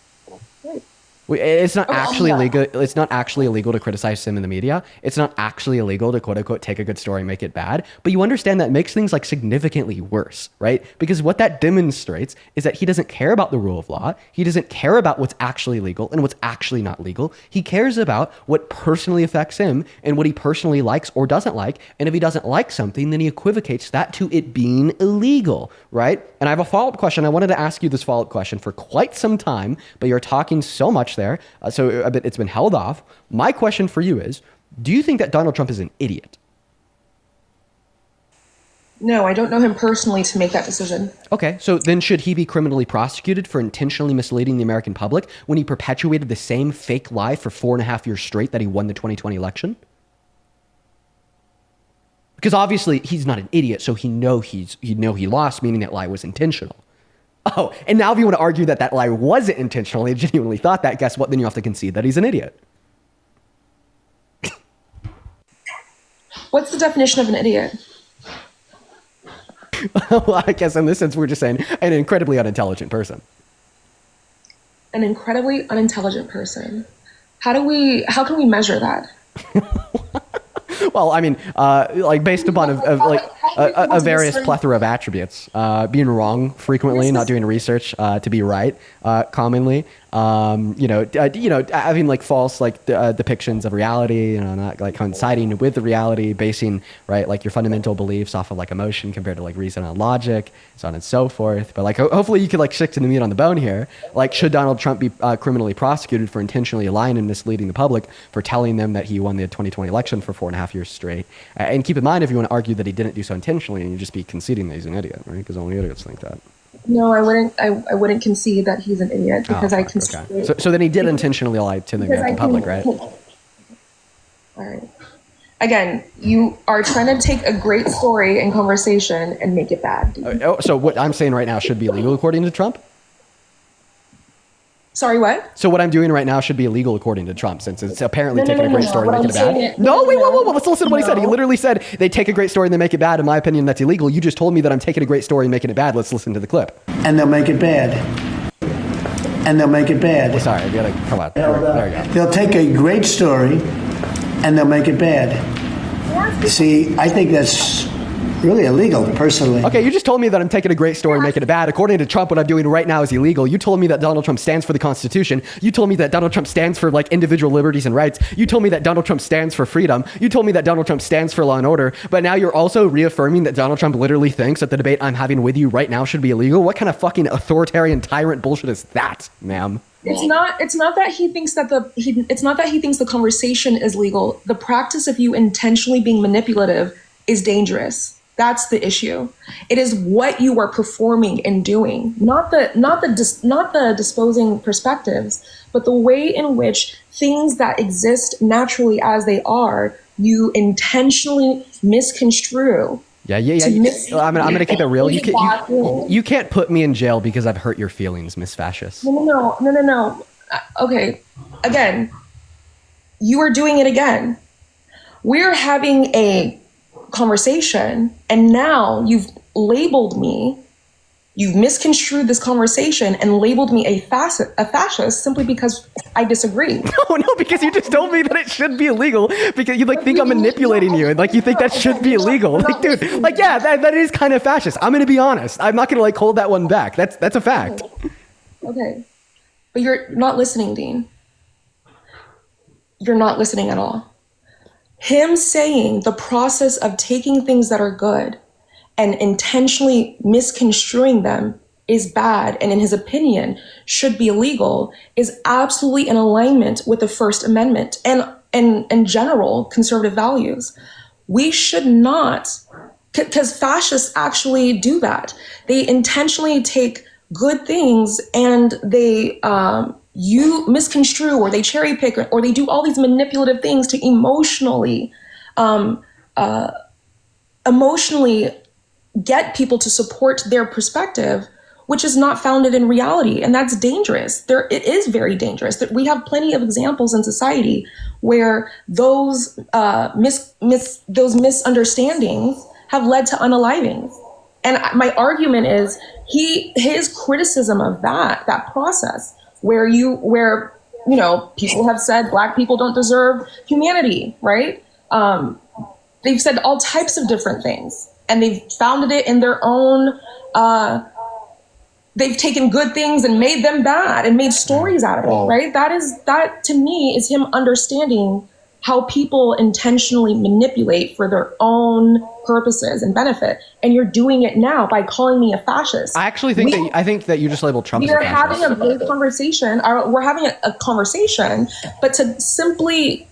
Speaker 4: Right.
Speaker 1: It's not actually
Speaker 4: yeah.
Speaker 1: illegal. It's not actually illegal to criticize him in the media. It's not actually illegal to quote unquote take a good story and make it bad. But you understand that makes things like significantly worse, right? Because what that demonstrates is that he doesn't care about the rule of law. He doesn't care about what's actually legal and what's actually not legal. He cares about what personally affects him and what he personally likes or doesn't like. And if he doesn't like something, then he equivocates that to it being illegal, right? And I have a follow-up question. I wanted to ask you this follow-up question for quite some time, but you're talking so much there. So it's been held off. My question for you is, do you think that Donald Trump is an idiot?
Speaker 4: No, I don't know him personally to make that decision.
Speaker 1: Okay, so then should he be criminally prosecuted for intentionally misleading the American public when he perpetuated the same fake lie for 4.5 years straight that he won the 2020 election? Because obviously he's not an idiot, so he lost, meaning that lie was intentional. Oh, and now if you want to argue that that lie wasn't intentional, he genuinely thought that, guess what? Then you have to concede that he's an idiot.
Speaker 4: What's the definition of an idiot?
Speaker 1: Well, I guess in this sense, we're just saying an incredibly unintelligent person.
Speaker 4: An incredibly unintelligent person. How can we measure that?
Speaker 1: Well, I mean, like based upon a various plethora of attributes, being wrong frequently, not doing research to be right commonly, having like false depictions of reality, not like coinciding with the reality, basing like your fundamental beliefs off of like emotion compared to like reason and logic, so on and so forth. But like hopefully you could like stick to the meat on the bone here. Like, should Donald Trump be criminally prosecuted for intentionally lying and misleading the public, for telling them that he won the 2020 election for 4.5 years straight? And keep in mind, if you want to argue that he didn't do so intentionally, and you just be conceding that he's an idiot, right? Because only idiots think that.
Speaker 4: No, I wouldn't. I wouldn't concede that he's an idiot because I concede.
Speaker 1: Okay. So then he did intentionally lie to the American public, right?
Speaker 4: All right. Again, you are trying to take a great story and conversation and make it bad.
Speaker 1: So what I'm saying right now should be illegal according to Trump?
Speaker 4: Sorry, what?
Speaker 1: So what I'm doing right now should be illegal according to Trump, since it's apparently taking a great story and
Speaker 4: What
Speaker 1: making it
Speaker 4: I'm
Speaker 1: bad.
Speaker 4: saying-
Speaker 1: No, wait, whoa. Let's listen to what he said. He
Speaker 4: No.
Speaker 1: literally said they take a great story and they make it bad. In my opinion, that's illegal. You just told me that I'm taking a great story and making it bad. Let's listen to the clip.
Speaker 7: And they'll make it bad. And they'll make it bad.
Speaker 1: Sorry, I gotta come on. There you go.
Speaker 7: They'll take a great story and they'll make it bad. See, I think that's really illegal, personally.
Speaker 1: Okay, you just told me that I'm taking a great story and making it bad. According to Trump, what I'm doing right now is illegal. You told me that Donald Trump stands for the Constitution. You told me that Donald Trump stands for like individual liberties and rights. You told me that Donald Trump stands for freedom. You told me that Donald Trump stands for law and order. But now you're also reaffirming that Donald Trump literally thinks that the debate I'm having with you right now should be illegal. What kind of fucking authoritarian tyrant bullshit is that, ma'am?
Speaker 4: It's not that he thinks that it's not that he thinks the conversation is legal. The practice of you intentionally being manipulative is dangerous. That's the issue. It is what you are performing and doing, not the disposing perspectives, but the way in which things that exist naturally as they are, you intentionally misconstrue.
Speaker 1: Yeah. I'm gonna keep it real. You can't put me in jail because I've hurt your feelings, Miss Fascist.
Speaker 4: No. Okay, again, you are doing it again. We're having a conversation, and now you've labeled me. You've misconstrued this conversation and labeled me a fascist simply because I disagree.
Speaker 1: No, because you just told me that it should be illegal because you think I'm manipulating you and you think that should be illegal. Dude, yeah, that is kind of fascist. I'm gonna be honest. I'm not gonna hold that one back. That's a fact.
Speaker 4: Okay, but you're not listening, Dean. You're not listening at all. Him saying the process of taking things that are good and intentionally misconstruing them is bad, and in his opinion should be illegal, is absolutely in alignment with the First Amendment and general conservative values. We should not, because fascists actually do that. They intentionally take good things and they you misconstrue, or they cherry pick, or they do all these manipulative things to emotionally get people to support their perspective which is not founded in reality, and that's dangerous. It is very dangerous. That we have plenty of examples in society where those those misunderstandings have led to unalivings. And my argument is his criticism of that process where people have said Black people don't deserve humanity, right? They've said all types of different things, and they've founded it in their own. They've taken good things and made them bad and made stories out of it, right? That to me is him understanding how people intentionally manipulate for their own purposes and benefit. And you're doing it now by calling me a fascist.
Speaker 1: I actually think I think that you just labeled Trump as a
Speaker 4: We're
Speaker 1: fascist.
Speaker 4: having a great conversation. We're having a conversation, but to simply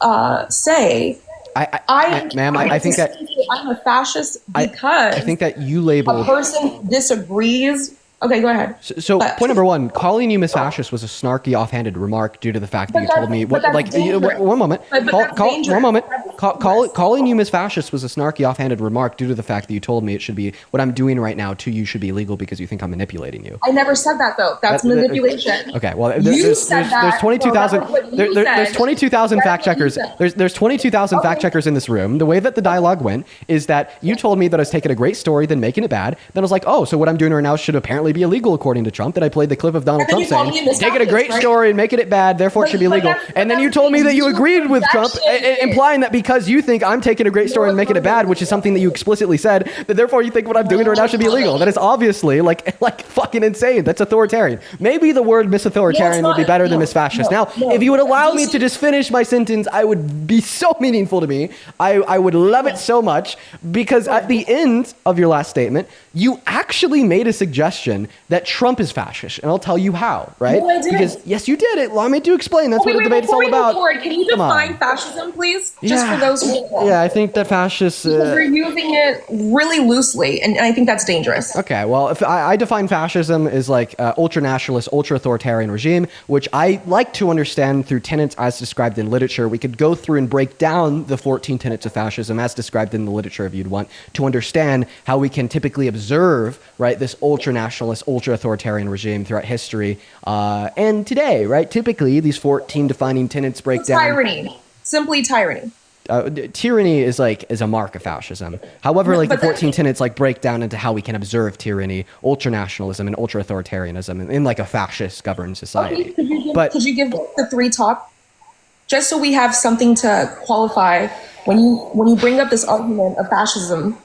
Speaker 4: say,
Speaker 1: I think that
Speaker 4: I'm a fascist because
Speaker 1: I think that you
Speaker 4: a
Speaker 1: labeled.
Speaker 4: person disagrees. Okay, go ahead.
Speaker 1: So point number one, calling you Miss Fascist was a snarky, offhanded remark due to the fact that you told me what. Like, one moment. One moment. Calling you Miss Fascist was a snarky, offhanded remark due to the fact that you told me it should be what I'm doing right now to you should be illegal because you think I'm manipulating you.
Speaker 4: I never said that though. That's manipulation.
Speaker 1: Okay, well,
Speaker 4: You said that.
Speaker 1: there's 22,000.
Speaker 4: Well, that was what you
Speaker 1: There's
Speaker 4: said.
Speaker 1: 22,000
Speaker 4: That's
Speaker 1: fact
Speaker 4: what you
Speaker 1: checkers.
Speaker 4: said.
Speaker 1: There's 22,000 fact checkers in this room. The way that the dialogue went is that you told me that I was taking a great story, then making it bad. Then I was like, oh, so what I'm doing right now should apparently be illegal according to Trump. Then I played the clip of Donald
Speaker 4: And then
Speaker 1: Trump
Speaker 4: you called
Speaker 1: saying,
Speaker 4: me Miss
Speaker 1: taking a great
Speaker 4: Fascist, right?
Speaker 1: story and making it bad, therefore it should be
Speaker 4: But
Speaker 1: illegal.
Speaker 4: that's-
Speaker 1: And then
Speaker 4: but
Speaker 1: you
Speaker 4: that's
Speaker 1: told me that you
Speaker 4: your
Speaker 1: agreed with Trump,
Speaker 4: perception.
Speaker 1: implying that because you think I'm taking a great story and making it bad, which is something that you explicitly said, that therefore you think what I'm doing right now should be illegal. That is obviously like fucking insane. That's authoritarian. Maybe the word Miss Authoritarian would be better than Miss Fascist. Now, if you would allow me to just finish my sentence, I would be so meaningful to me. I would love it so much because at the end of your last statement, you actually made a suggestion that Trump is fascist, and I'll tell you how, right?
Speaker 4: No, I didn't.
Speaker 1: Because yes, you did it. Allow me to explain. That's what the debate's
Speaker 4: before
Speaker 1: all
Speaker 4: we move
Speaker 1: about.
Speaker 4: forward, can you
Speaker 1: Come on.
Speaker 4: define fascism, please? Just for those who don't know.
Speaker 1: Yeah, I think that fascist.
Speaker 4: Because we're using it really loosely, and I think that's dangerous.
Speaker 1: Okay, well, if I define fascism as like ultra-nationalist, ultra-authoritarian regime, which I like to understand through tenets as described in literature. We could go through and break down the 14 tenets of fascism as described in the literature if you'd want to understand how we can typically observe, right, this ultra-nationalist, ultra-authoritarian regime throughout history and today, right? Typically, these 14 defining tenets break down.
Speaker 4: Tyranny. Simply tyranny.
Speaker 1: Tyranny is a mark of fascism. However, like the
Speaker 4: But
Speaker 1: 14 tenets like break down into how we can observe tyranny, ultranationalism, and ultra-authoritarianism in like a fascist governed society.
Speaker 4: Okay, could you give the three top, just so we have something to qualify when you bring up this argument of fascism,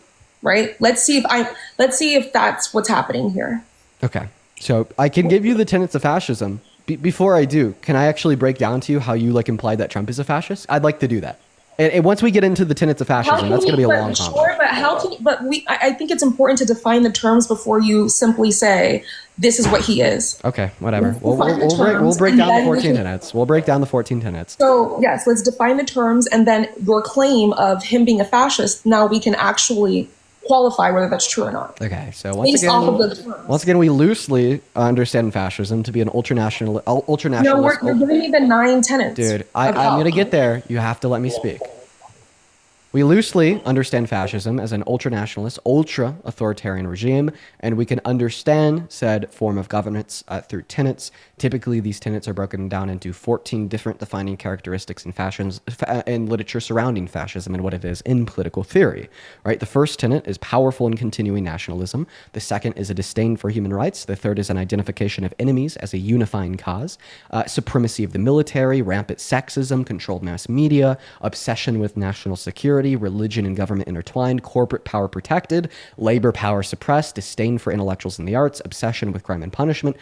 Speaker 4: right? Let's see if that's what's happening here.
Speaker 1: Okay, so I can give you the tenets of fascism. Before I do, can I actually break down to you how you like implied that Trump is a fascist? I'd like to do that. And once we get into the tenets of fascism, that's going to be a long convo.
Speaker 4: Sure, but how can? But I think it's important to define the terms before you simply say this is what he is.
Speaker 1: Okay, whatever.
Speaker 4: Let's define the
Speaker 1: We'll
Speaker 4: terms,
Speaker 1: break
Speaker 4: and
Speaker 1: down the
Speaker 4: then we
Speaker 1: 14
Speaker 4: can-
Speaker 1: tenets. We'll break down the 14 tenets.
Speaker 4: So yes, let's define the terms, and then your claim of him being a fascist. Now we can actually qualify whether that's true or not.
Speaker 1: Okay, so
Speaker 4: Based off of the terms.
Speaker 1: once again, we loosely understand fascism to be an ultranationalist.
Speaker 4: No, you're giving me the 9 tenets.
Speaker 1: Dude, I'm going to get there. You have to let me speak. We loosely understand fascism as an ultranationalist, ultra-authoritarian regime, and we can understand said form of governance through tenets. Typically, these tenets are broken down into 14 different defining characteristics and fashions in literature surrounding fascism and what it is in political theory. Right? The first tenet is powerful and continuing nationalism. The second is a disdain for human rights. The third is an identification of enemies as a unifying cause. Supremacy of the military, rampant sexism, controlled mass media, obsession with national security, religion and government intertwined, corporate power protected, labor power suppressed, disdain for intellectuals and the arts, obsession with crime and punishment,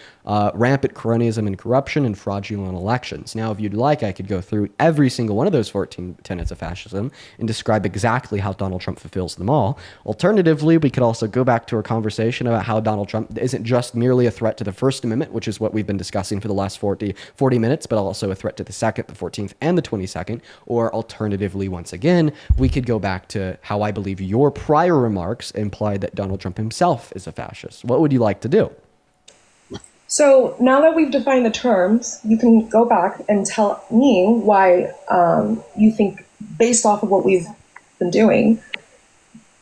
Speaker 1: rampant cronyism and corruption, and fraudulent elections. Now, if you'd like, I could go through every single one of those 14 tenets of fascism and describe exactly how Donald Trump fulfills them all. Alternatively, we could also go back to our conversation about how Donald Trump isn't just merely a threat to the First Amendment, which is what we've been discussing for the last 40 minutes, but also a threat to the Second, the 14th, and the 22nd. Or alternatively, once again, we could go back to how I believe your prior remarks implied that Donald Trump himself is a fascist. What would you like to do?
Speaker 4: So now that we've defined the terms, you can go back and tell me why you think, based off of what we've been doing,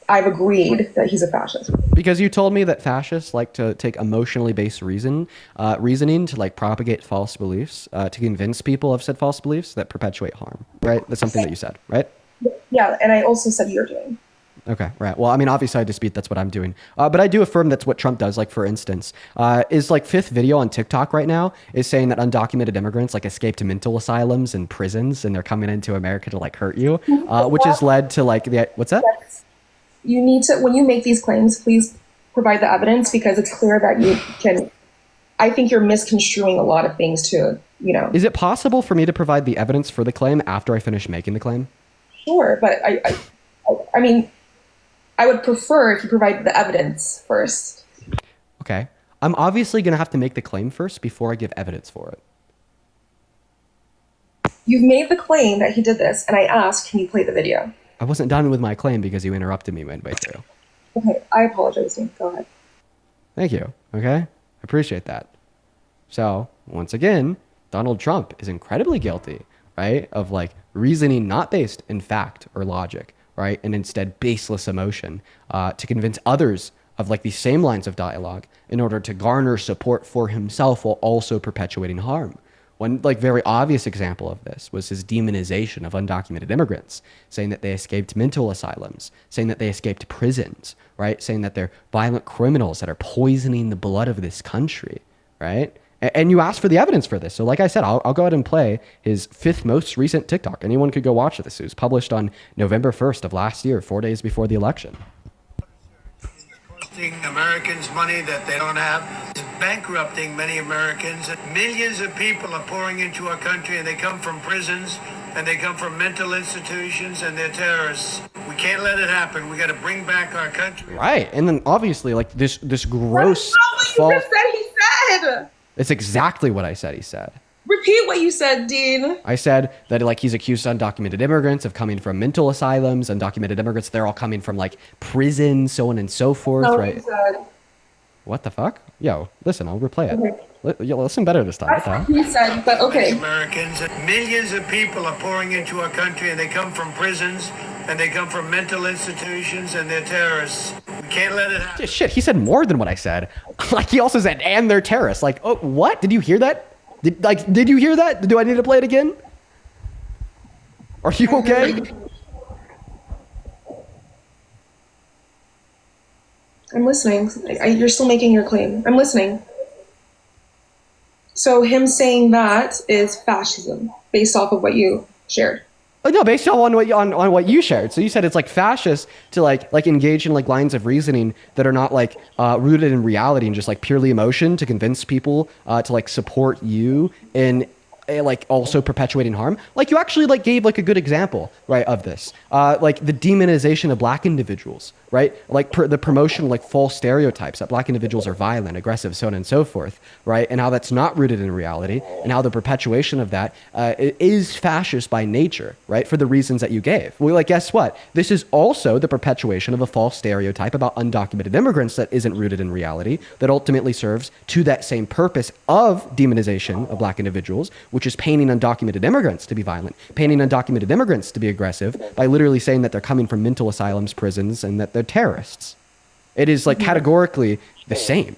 Speaker 4: I've agreed that he's a fascist.
Speaker 1: Because you told me that fascists like to take emotionally based reasoning to like propagate false beliefs, to convince people of said false beliefs that perpetuate harm, right? That's something that you said, right?
Speaker 4: Yeah, and I also said you're doing.
Speaker 1: Okay, right. Well, I mean, obviously I dispute that's what I'm doing. But I do affirm that's what Trump does. Like, for instance, is like fifth video on TikTok right now is saying that undocumented immigrants like escaped mental asylums and prisons and they're coming into America to like hurt you, which has led to like what's that?
Speaker 4: You need to, when you make these claims, please provide the evidence, because it's clear that you can, I think you're misconstruing a lot of things to,
Speaker 1: Is it possible for me to provide the evidence for the claim after I finish making the claim?
Speaker 4: Sure, but I mean, I would prefer if you provide the evidence first.
Speaker 1: Okay. I'm obviously going to have to make the claim first before I give evidence for it.
Speaker 4: You've made the claim that he did this, and I asked, can you play the video?
Speaker 1: I wasn't done with my claim because you interrupted me midway through.
Speaker 4: Okay, I apologize, Dean. Go ahead.
Speaker 1: Thank you. Okay? I appreciate that. So, once again, Donald Trump is incredibly guilty, right, of like reasoning not based in fact or logic, right, and instead baseless emotion to convince others of like these same lines of dialogue in order to garner support for himself while also perpetuating harm. One like very obvious example of this was his demonization of undocumented immigrants, saying that they escaped mental asylums, saying that they escaped prisons, right? Saying that they're violent criminals that are poisoning the blood of this country, right? And you asked for the evidence for this. So like I said, I'll go ahead and play his fifth most recent TikTok. Anyone could go watch this. It was published on November 1st of last year, 4 days before the election.
Speaker 8: Costing Americans money that they don't have. It's bankrupting many Americans. Millions of people are pouring into our country, and they come from prisons, and they come from mental institutions, and they're terrorists. We can't let it happen. We got to bring back our country.
Speaker 1: Right. And then obviously like this gross
Speaker 4: That's not what you just said he said.
Speaker 1: It's exactly what I said he said.
Speaker 4: Repeat what you said, Dean.
Speaker 1: I said that like he's accused undocumented immigrants of coming from mental asylums, undocumented immigrants, they're all coming from like prison, so on and so forth,
Speaker 4: No,
Speaker 1: right?
Speaker 4: you said.
Speaker 1: What the fuck? Yo, listen, I'll replay it. Yo, listen better this time. What
Speaker 4: That's
Speaker 1: the hell?
Speaker 4: what he said, but okay.
Speaker 8: Americans, millions of people are pouring into our country, and they come from prisons, and they come from mental institutions, and they're terrorists. We can't let it happen.
Speaker 1: Shit, he said more than what I said. Like he also said, and they're terrorists. Like, oh, what? Did you hear that? Did you hear that? Do I need to play it again? Are you okay?
Speaker 4: I'm listening. You're still making your claim. I'm listening. So him saying that is fascism, based off of what you shared.
Speaker 1: Oh, no, based on what you shared. So you said it's like fascist to like engage in like lines of reasoning that are not like rooted in reality and just like purely emotion to convince people to like support you in like also perpetuating harm. Like you actually like gave like a good example, right, of this. Like the demonization of black individuals, right? Like the promotion of like false stereotypes that black individuals are violent, aggressive, so on and so forth, right? And how that's not rooted in reality, and how the perpetuation of that is fascist by nature, right? For the reasons that you gave. Well, like guess what? This is also the perpetuation of a false stereotype about undocumented immigrants that isn't rooted in reality, that ultimately serves to that same purpose of demonization of black individuals, which is painting undocumented immigrants to be violent, painting undocumented immigrants to be aggressive by literally saying that they're coming from mental asylums, prisons, and that they're terrorists. It is like categorically the same.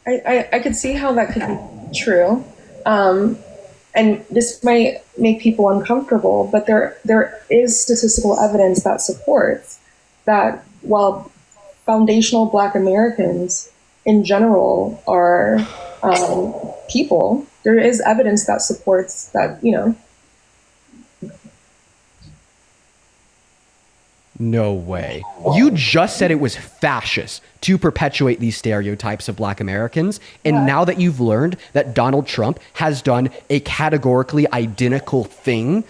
Speaker 4: I could see how that could be true. And this might make people uncomfortable, but there is statistical evidence that supports that while foundational Black Americans in general are people, there is evidence that supports that,
Speaker 1: No way. You just said it was fascist to perpetuate these stereotypes of black Americans. And now that you've learned that Donald Trump has done a categorically identical thing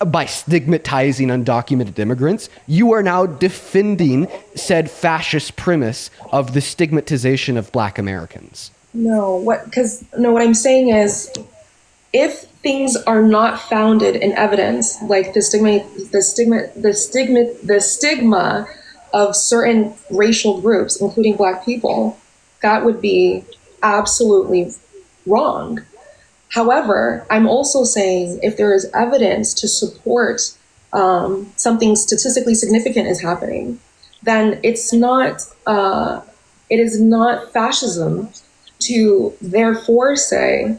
Speaker 1: by stigmatizing undocumented immigrants, you are now defending said fascist premise of the stigmatization of black Americans.
Speaker 4: what I'm saying is, if things are not founded in evidence, like the stigma of certain racial groups, including Black people, that would be absolutely wrong. However, I'm also saying if there is evidence to support something statistically significant is happening, then it is not fascism to therefore say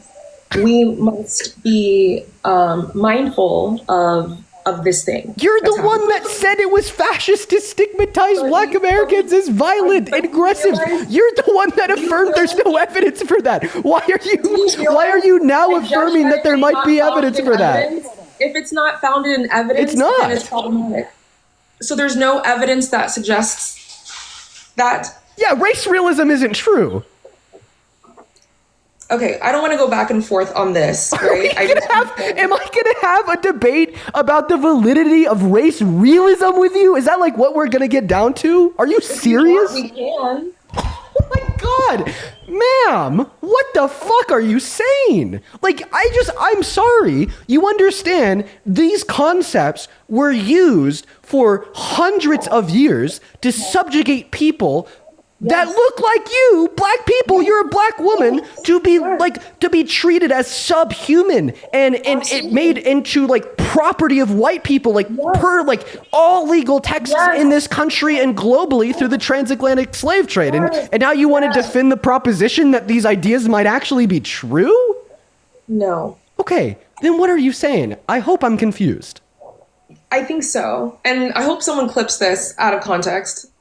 Speaker 4: we must be mindful of this thing.
Speaker 1: You're the
Speaker 4: that's
Speaker 1: one
Speaker 4: happening.
Speaker 1: that said it was fascist to stigmatize
Speaker 4: But
Speaker 1: black
Speaker 4: you-
Speaker 1: Americans as violent and aggressive. You're the one that affirmed there's no evidence for that. Why are you now
Speaker 4: A
Speaker 1: affirming that there
Speaker 4: judgment
Speaker 1: might
Speaker 4: not
Speaker 1: be
Speaker 4: founded
Speaker 1: evidence
Speaker 4: in
Speaker 1: for that?
Speaker 4: evidence, if it's not founded in evidence,
Speaker 1: It's not.
Speaker 4: then it's problematic. So there's no evidence that suggests that.
Speaker 1: Yeah, race realism isn't true.
Speaker 4: Okay, I don't want to go back and forth on this, right?
Speaker 1: Am I gonna have a debate about the validity of race realism with you? Is that like what we're gonna get down to? Are you serious?
Speaker 4: We can.
Speaker 1: Oh my god, ma'am, what the fuck are you saying? Like, I'm sorry. You understand these concepts were used for hundreds of years to subjugate people that look like you, black people. You're a black woman, to be treated as subhuman and it made into like property of white people, like per like all legal texts in this country and globally through the transatlantic slave trade. And now you want to defend the proposition that these ideas might actually be true?
Speaker 4: No.
Speaker 1: Okay, then what are you saying? I hope I'm confused.
Speaker 4: I think so. And I hope someone clips this out of context.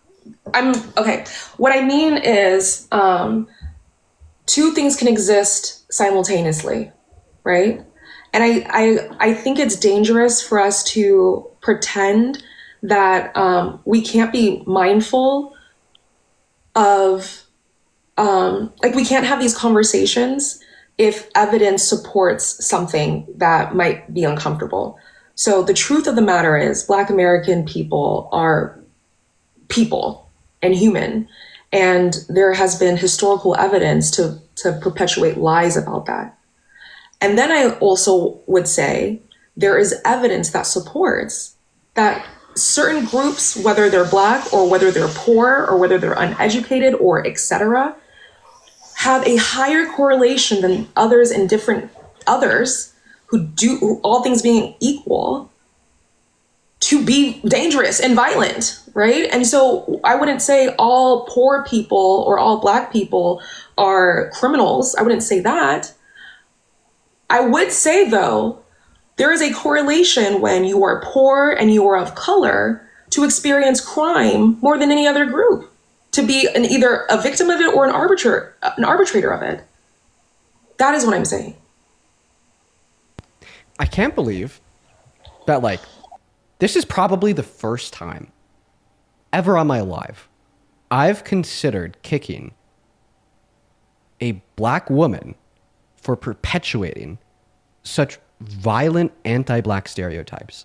Speaker 4: Okay. What I mean is, two things can exist simultaneously, right? And I think it's dangerous for us to pretend that we can't be mindful of, we can't have these conversations if evidence supports something that might be uncomfortable. So the truth of the matter is, Black American people are people and human. And there has been historical evidence to perpetuate lies about that. And then I also would say there is evidence that supports that certain groups, whether they're Black or whether they're poor or whether they're uneducated or etc., have a higher correlation than others and different others who all things being equal, to be dangerous and violent, right? And so I wouldn't say all poor people or all Black people are criminals. I wouldn't say that. I would say, though, there is a correlation when you are poor and you are of color to experience crime more than any other group, to be either a victim of it or an arbitrator of it. That is what I'm saying.
Speaker 1: I can't believe that, like, this is probably the first time ever on my life I've considered kicking a Black woman for perpetuating such violent anti-Black stereotypes.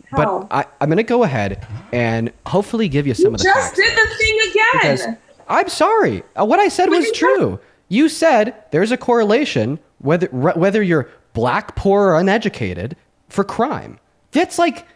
Speaker 4: How?
Speaker 1: But I'm going to go ahead and hopefully give you some of the
Speaker 4: Just
Speaker 1: facts.
Speaker 4: did the thing
Speaker 1: Because
Speaker 4: again.
Speaker 1: I'm sorry. What I said was true. You said there's a correlation whether you're Black, poor, or uneducated for crime. That's like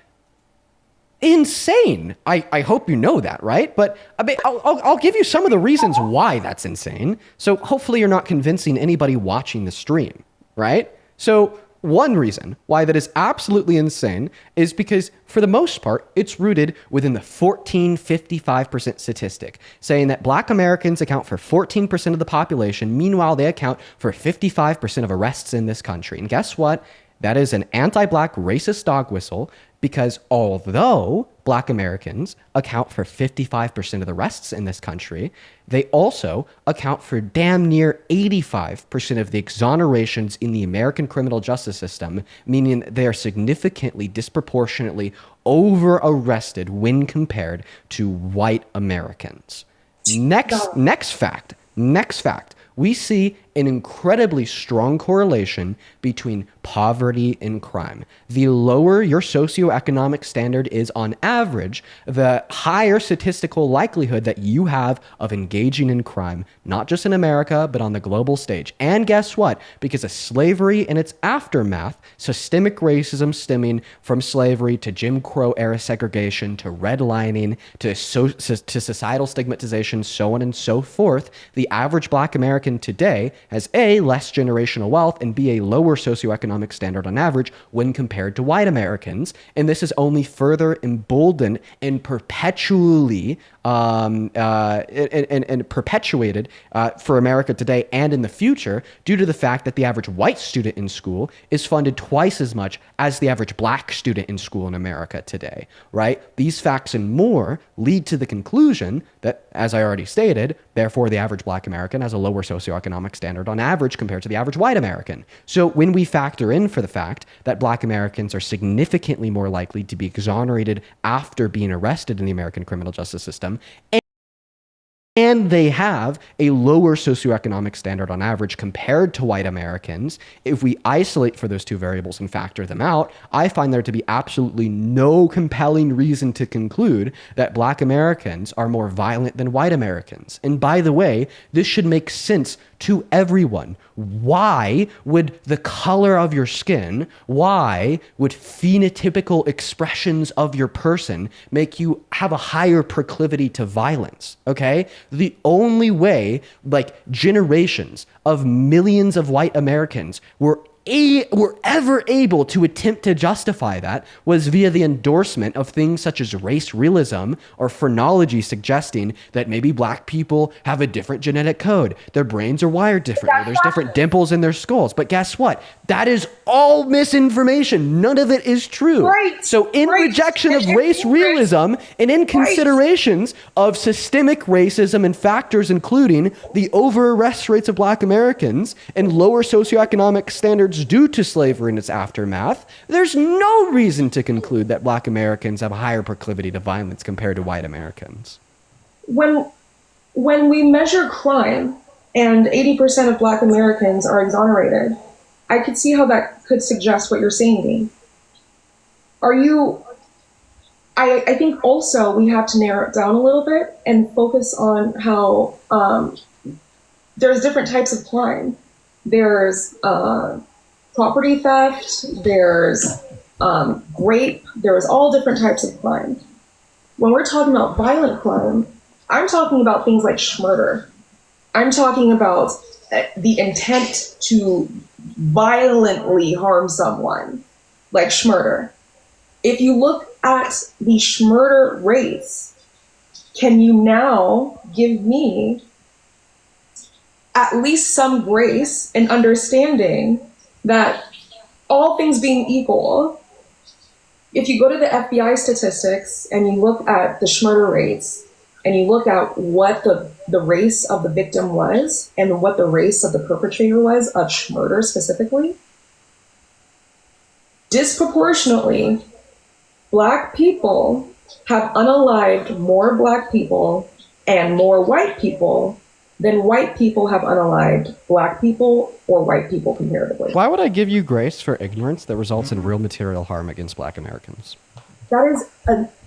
Speaker 1: insane. I hope you know that, right? But I mean, I'll give you some of the reasons why that's insane. So hopefully you're not convincing anybody watching the stream, right? So one reason why that is absolutely insane is because, for the most part, it's rooted within the 14-55% statistic, saying that Black Americans account for 14% of the population. Meanwhile, they account for 55% of arrests in this country. And guess what? That is an anti-Black racist dog whistle, because although Black Americans account for 55% of the arrests in this country, they also account for damn near 85% of the exonerations in the American criminal justice system, meaning they are significantly disproportionately over-arrested when compared to white Americans. Next fact. We see an incredibly strong correlation between poverty and crime. The lower your socioeconomic standard is on average, the higher statistical likelihood that you have of engaging in crime, not just in America, but on the global stage. And guess what? Because of slavery and its aftermath, systemic racism stemming from slavery to Jim Crow era segregation, to redlining, to societal stigmatization, so on and so forth, the average Black American today has A, less generational wealth, and B, a lower socioeconomic standard on average when compared to white Americans. And this is only further emboldened and perpetually and perpetuated for America today and in the future due to the fact that the average white student in school is funded twice as much as the average black student in school in America today, right? These facts and more lead to the conclusion that, as I already stated, therefore the average black American has a lower socioeconomic standard on average compared to the average white American. So when we factor in for the fact that black Americans are significantly more likely to be exonerated after being arrested in the American criminal justice system, and they have a lower socioeconomic standard on average compared to white Americans, if we isolate for those two variables and factor them out, I find there to be absolutely no compelling reason to conclude that black Americans are more violent than white Americans. And by the way, this should make sense to everyone. Why would the color of your skin, why would phenotypical expressions of your person make you have a higher proclivity to violence? Okay? The only way, like, generations of millions of white Americans were ever able to attempt to justify that was via the endorsement of things such as race realism or phrenology, suggesting that maybe black people have a different genetic code. Their brains are wired differently. There's different dimples in their skulls. But guess what? That is all misinformation. None of it is true.
Speaker 4: Right.
Speaker 1: So in rejection of race realism and in considerations of systemic racism and factors including the over-arrest rates of black Americans and lower socioeconomic standards due to slavery and its aftermath, there's no reason to conclude that black Americans have a higher proclivity to violence compared to white Americans.
Speaker 4: When we measure crime and 80% of black Americans are exonerated, I could see how that could suggest what you're saying, Dean. I think also we have to narrow it down a little bit and focus on how there's different types of crime. There's property theft, there's rape, there's all different types of crime. When we're talking about violent crime, I'm talking about things like murder. I'm talking about the intent to violently harm someone, like murder. If you look at the murder rates, can you now give me at least some grace and understanding that all things being equal, if you go to the FBI statistics and you look at the murder rates and you look at what the race of the victim was and what the race of the perpetrator was of murder specifically, disproportionately, black people have unalived more black people and more white people than white people have unalived black people or white people comparatively.
Speaker 1: Why would I give you grace for ignorance that results in real material harm against black Americans?
Speaker 4: That is,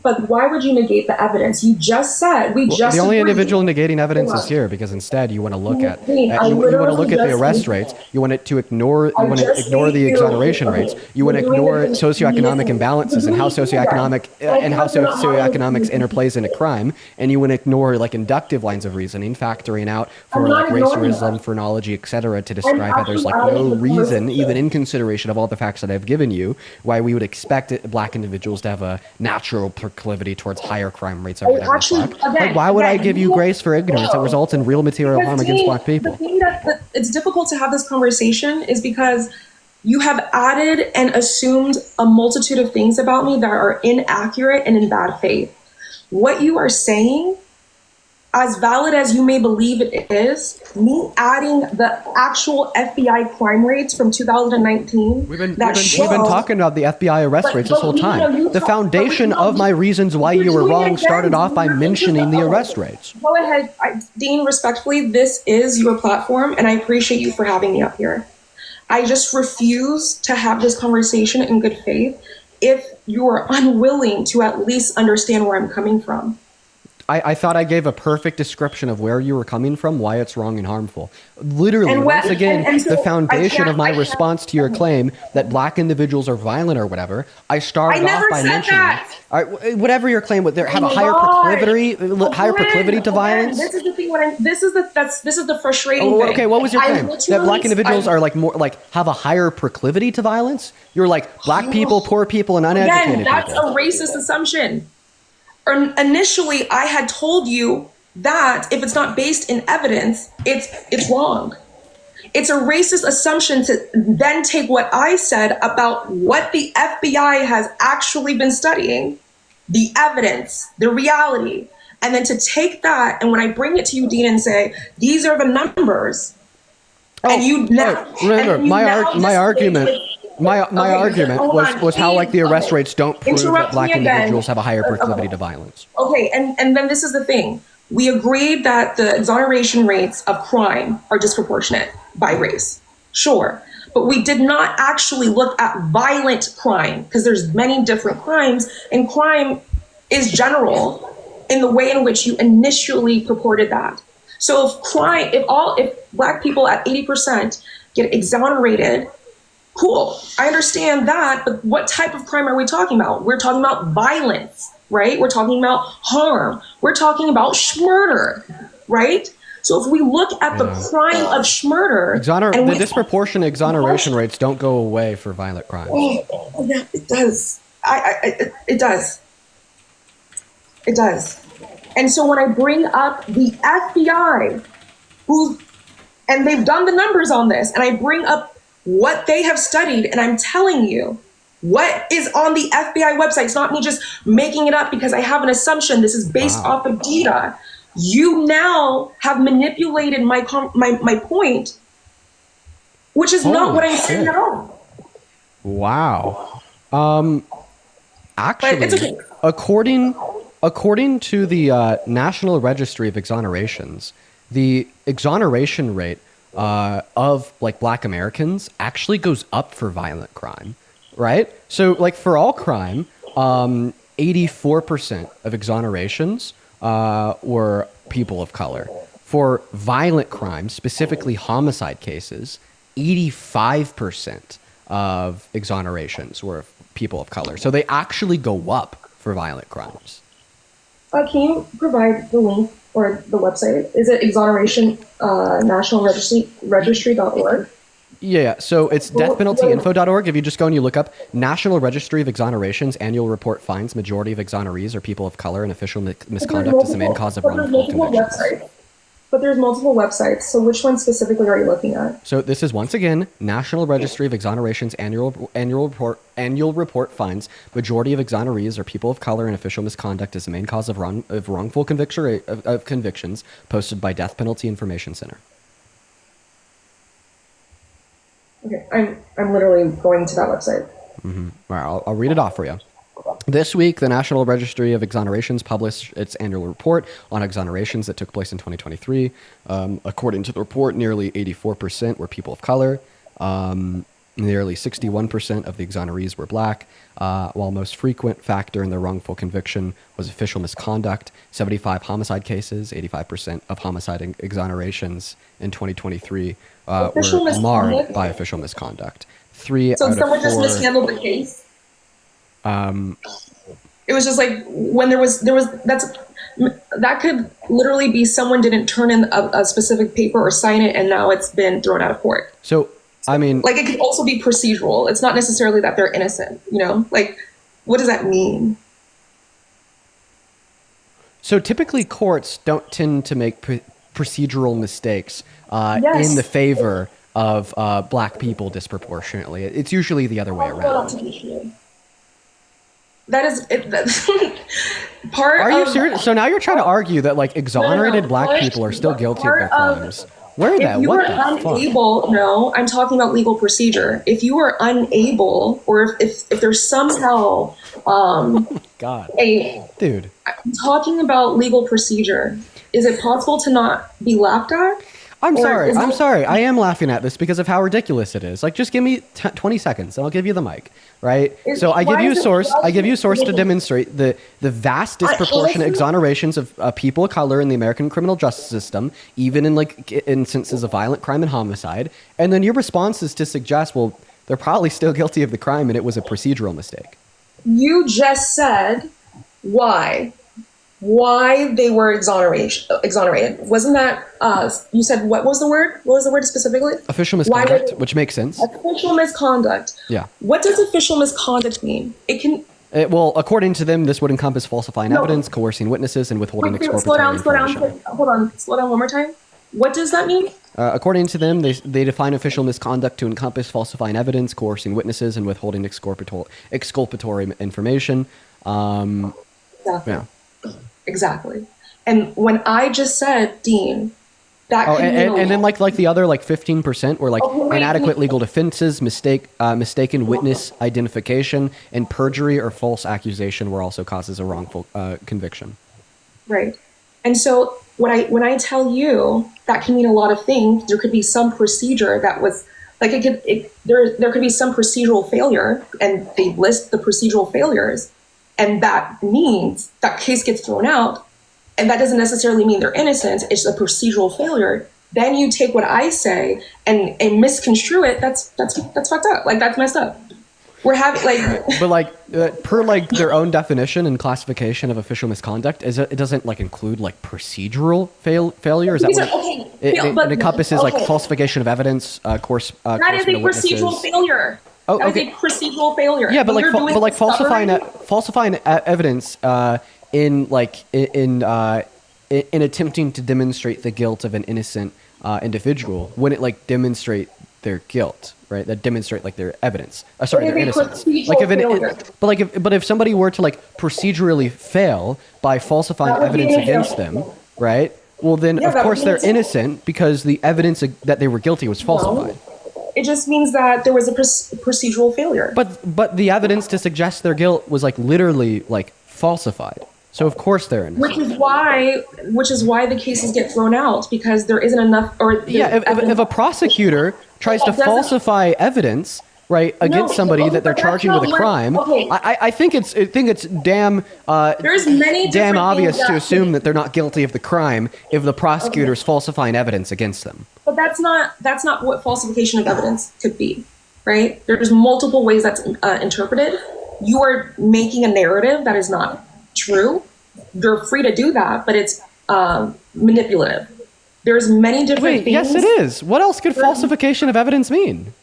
Speaker 4: but why would you negate the evidence? You just said,
Speaker 1: the only individual negating evidence is here because instead you want to look at you want to look at the arrest rates. You want it to ignore the exoneration rates. You want to ignore socioeconomic imbalances and how socioeconomics interplays into crime, and you want to ignore like inductive lines of reasoning, factoring out for like racism, phrenology, etc., to describe how there's like no reason, even in consideration of all the facts that I've given you, why we would expect black individuals to have a natural proclivity towards higher crime rates over black. Like, why would I give you grace for ignorance that results in real material harm against black people?
Speaker 4: The thing that it's difficult to have this conversation is because you have added and assumed a multitude of things about me that are inaccurate and in bad faith. What you are saying, as valid as you may believe it is, me adding the actual FBI crime rates from 2019.
Speaker 1: We've been talking about the FBI arrest rates this whole time. The foundation of my reasons why you were wrong started off by mentioning the arrest rates.
Speaker 4: Go ahead, Dean, respectfully, this is your platform, and I appreciate you for having me up here. I just refuse to have this conversation in good faith if you are unwilling to at least understand where I'm coming from.
Speaker 1: I thought I gave a perfect description of where you were coming from, why it's wrong and harmful. Literally,
Speaker 4: And
Speaker 1: once again,
Speaker 4: and so
Speaker 1: the
Speaker 4: I
Speaker 1: foundation
Speaker 4: can't-
Speaker 1: of my
Speaker 4: I can't-
Speaker 1: response to your claim that black individuals are violent or whatever, I started
Speaker 4: I never
Speaker 1: off by
Speaker 4: said
Speaker 1: mentioning
Speaker 4: that.
Speaker 1: all right, whatever your claim would, they have a higher
Speaker 4: Why?
Speaker 1: proclivity to violence.
Speaker 4: This is the thing. this is the frustrating
Speaker 1: Oh,
Speaker 4: thing.
Speaker 1: okay, what was your
Speaker 4: I
Speaker 1: claim? That
Speaker 4: literally-
Speaker 1: black individuals are like more like have a higher proclivity to violence? You're like black people, poor people, and uneducated
Speaker 4: Again, that's
Speaker 1: people.
Speaker 4: a racist assumption. Initially, I had told you that if it's not based in evidence, it's wrong. It's a racist assumption to then take what I said about what the FBI has actually been studying, the evidence, the reality, and then to take that, and when I bring it to you, Dean, and say, these are the numbers, and you now...
Speaker 1: remember,
Speaker 4: and you
Speaker 1: my
Speaker 4: now
Speaker 1: argument...
Speaker 4: just-
Speaker 1: My
Speaker 4: Okay,
Speaker 1: argument
Speaker 4: hold on,
Speaker 1: was how like the arrest
Speaker 4: okay.
Speaker 1: rates don't prove that
Speaker 4: Interrupt
Speaker 1: black
Speaker 4: me again.
Speaker 1: individuals have a higher proclivity to violence.
Speaker 4: Okay, and then this is the thing. We agreed that the exoneration rates of crime are disproportionate by race. Sure. But we did not actually look at violent crime because there's many different crimes, and crime is general in the way in which you initially purported that. So if black people at 80% get exonerated, cool, I understand that, but what type of crime are we talking about? We're talking about violence, right? We're talking about harm. We're talking about murder, right? So if we look at the crime of murder,
Speaker 1: The disproportionate exoneration rates don't go away for violent crimes.
Speaker 4: Oh, yeah, it does. It does. It does. And so when I bring up the FBI, and they've done the numbers on this, and I bring up what they have studied, and I'm telling you what is on the FBI website. It's not me just making it up because I have an assumption. This is based off of data. You now have manipulated my point, which is not what I'm saying at all.
Speaker 1: Wow. Actually,
Speaker 4: But it's okay.
Speaker 1: according to the National Registry of Exonerations, the exoneration rate of like black Americans actually goes up for violent crime, right? So like for all crime, 84% of exonerations were people of color. For violent crimes, specifically homicide cases, 85% of exonerations were people of color. So they actually go up for violent crimes.
Speaker 4: Can you provide the link or the website? Is it exoneration national registry.org?
Speaker 1: Yeah, so it's deathpenaltyinfo.org. If you just go and you look up National Registry of Exonerations, annual report finds majority of exonerees are people of color and official misconduct is the main cause of wrongful convictions.
Speaker 4: But there's multiple websites. So which one specifically are you looking at?
Speaker 1: So this is once again National Registry of Exonerations annual report finds majority of exonerees are people of color and official misconduct is the main cause of wrongful convictions posted by Death Penalty Information Center.
Speaker 4: Okay, I'm literally going to that website.
Speaker 1: Mm-hmm. All right, I'll read it off for you. This week, the National Registry of Exonerations published its annual report on exonerations that took place in 2023. According to the report, nearly 84% were people of color. Nearly 61% of the exonerees were black, while most frequent factor in the wrongful conviction was official misconduct. 75 homicide cases, 85% of homicide exonerations in 2023 were marred by official misconduct.
Speaker 4: So someone just mishandled the case? It was just like when that could literally be someone didn't turn in a specific paper or sign it, and now it's been thrown out of court.
Speaker 1: So, I mean,
Speaker 4: like it could also be procedural. It's not necessarily that they're innocent, you know? Like, what does that mean?
Speaker 1: So typically courts don't tend to make procedural mistakes in the favor of black people disproportionately. It's usually the other way around.
Speaker 4: That is part.
Speaker 1: Are you serious? So now you're trying to argue that like exonerated black people are still guilty of their crimes. Where that?
Speaker 4: If you
Speaker 1: What
Speaker 4: are
Speaker 1: the
Speaker 4: unable,
Speaker 1: fuck?
Speaker 4: no, I'm talking about legal procedure. If you are unable, or if there's somehow
Speaker 1: God,
Speaker 4: dude, I'm talking about legal procedure. Is it possible to not be laughed at?
Speaker 1: I'm
Speaker 4: Or
Speaker 1: sorry.
Speaker 4: is
Speaker 1: I'm
Speaker 4: it-
Speaker 1: sorry. I am laughing at this because of how ridiculous it is. Like, just give me 20 seconds and I'll give you the mic, right? So I give
Speaker 4: why
Speaker 1: you
Speaker 4: is it-
Speaker 1: source.
Speaker 4: why
Speaker 1: I
Speaker 4: is
Speaker 1: give
Speaker 4: it
Speaker 1: you source to
Speaker 4: ridiculous?
Speaker 1: demonstrate the vast disproportionate
Speaker 4: honestly-
Speaker 1: exonerations of people of color in the American criminal justice system, even in like instances of violent crime and homicide. And then your response is to suggest, well, they're probably still guilty of the crime and it was a procedural mistake.
Speaker 4: You just said why they were exonerated. Wasn't that you said what was the word? What was the word specifically?
Speaker 1: Official
Speaker 4: Why were
Speaker 1: misconduct,
Speaker 4: they-
Speaker 1: which makes sense.
Speaker 4: Official misconduct.
Speaker 1: Yeah.
Speaker 4: What does official misconduct mean? It can
Speaker 1: Well, according to them, this would encompass falsifying
Speaker 4: No.
Speaker 1: evidence, coercing witnesses, and withholding
Speaker 4: wait,
Speaker 1: exculpatory
Speaker 4: slow down.
Speaker 1: information.
Speaker 4: Hold on. Slow down one more time. What does that mean?
Speaker 1: According to them, they define official misconduct to encompass falsifying evidence, coercing witnesses, and withholding exculpatory information.
Speaker 4: Exactly.
Speaker 1: Yeah.
Speaker 4: Exactly. And when I just said, Dean, that
Speaker 1: Oh,
Speaker 4: can mean a
Speaker 1: and then
Speaker 4: lot.
Speaker 1: like the other like 15% were like
Speaker 4: Okay, wait,
Speaker 1: inadequate
Speaker 4: wait.
Speaker 1: legal defenses, mistaken witness identification, and perjury or false accusation were also causes of wrongful conviction.
Speaker 4: Right. And so when I tell you that can mean a lot of things, there could be some procedure that was like there could be some procedural failure, and they list the procedural failures, and that means that case gets thrown out, and that doesn't necessarily mean they're innocent. It's a procedural failure. Then you take what I say and misconstrue it. That's fucked up. Like that's messed up. We're having like
Speaker 1: But like per like their own definition and classification of official misconduct, it doesn't like include like procedural failure. Is that
Speaker 4: These
Speaker 1: what
Speaker 4: are- okay,
Speaker 1: it
Speaker 4: but-
Speaker 1: encompasses? Like
Speaker 4: okay.
Speaker 1: falsification of evidence,
Speaker 4: that is a
Speaker 1: coercion of
Speaker 4: procedural
Speaker 1: witnesses.
Speaker 4: failure.
Speaker 1: Oh,
Speaker 4: That
Speaker 1: okay.
Speaker 4: is a procedural failure.
Speaker 1: Yeah, but
Speaker 4: When
Speaker 1: like
Speaker 4: you're doing
Speaker 1: falsifying
Speaker 4: discovery-
Speaker 1: evidence in attempting to demonstrate the guilt of an innocent individual wouldn't like demonstrate their guilt, right? That demonstrate like their evidence. Sorry,
Speaker 4: It
Speaker 1: their
Speaker 4: is a
Speaker 1: innocence.
Speaker 4: procedural
Speaker 1: Like if
Speaker 4: failure.
Speaker 1: but if somebody were to like procedurally fail by falsifying
Speaker 4: That would be
Speaker 1: evidence
Speaker 4: an
Speaker 1: against
Speaker 4: example.
Speaker 1: them, right? Well, then
Speaker 4: Yeah,
Speaker 1: of
Speaker 4: that would
Speaker 1: course
Speaker 4: be
Speaker 1: they're
Speaker 4: an example.
Speaker 1: innocent because the evidence that they were guilty was falsified.
Speaker 4: It just means that there was a procedural failure.
Speaker 1: But the evidence to suggest their guilt was like literally like falsified. So of course they're innocent.
Speaker 4: which is why the cases get thrown out, because there isn't enough. Or the
Speaker 1: Yeah, if a prosecutor tries to
Speaker 4: Doesn't-
Speaker 1: falsify evidence, right, against somebody that they're
Speaker 4: but that's
Speaker 1: charging with a
Speaker 4: not what-
Speaker 1: crime,
Speaker 4: okay.
Speaker 1: I think it's damn
Speaker 4: There's many
Speaker 1: damn
Speaker 4: different
Speaker 1: obvious
Speaker 4: things
Speaker 1: to
Speaker 4: that-
Speaker 1: assume that they're not guilty of the crime if the prosecutor's falsifying evidence against them.
Speaker 4: But that's not what falsification of evidence could be, right? There's multiple ways that's interpreted. You are making a narrative that is not true. You're free to do that, but it's manipulative. There's many different
Speaker 1: Wait,
Speaker 4: things.
Speaker 1: yes, it is. What else could falsification of evidence mean?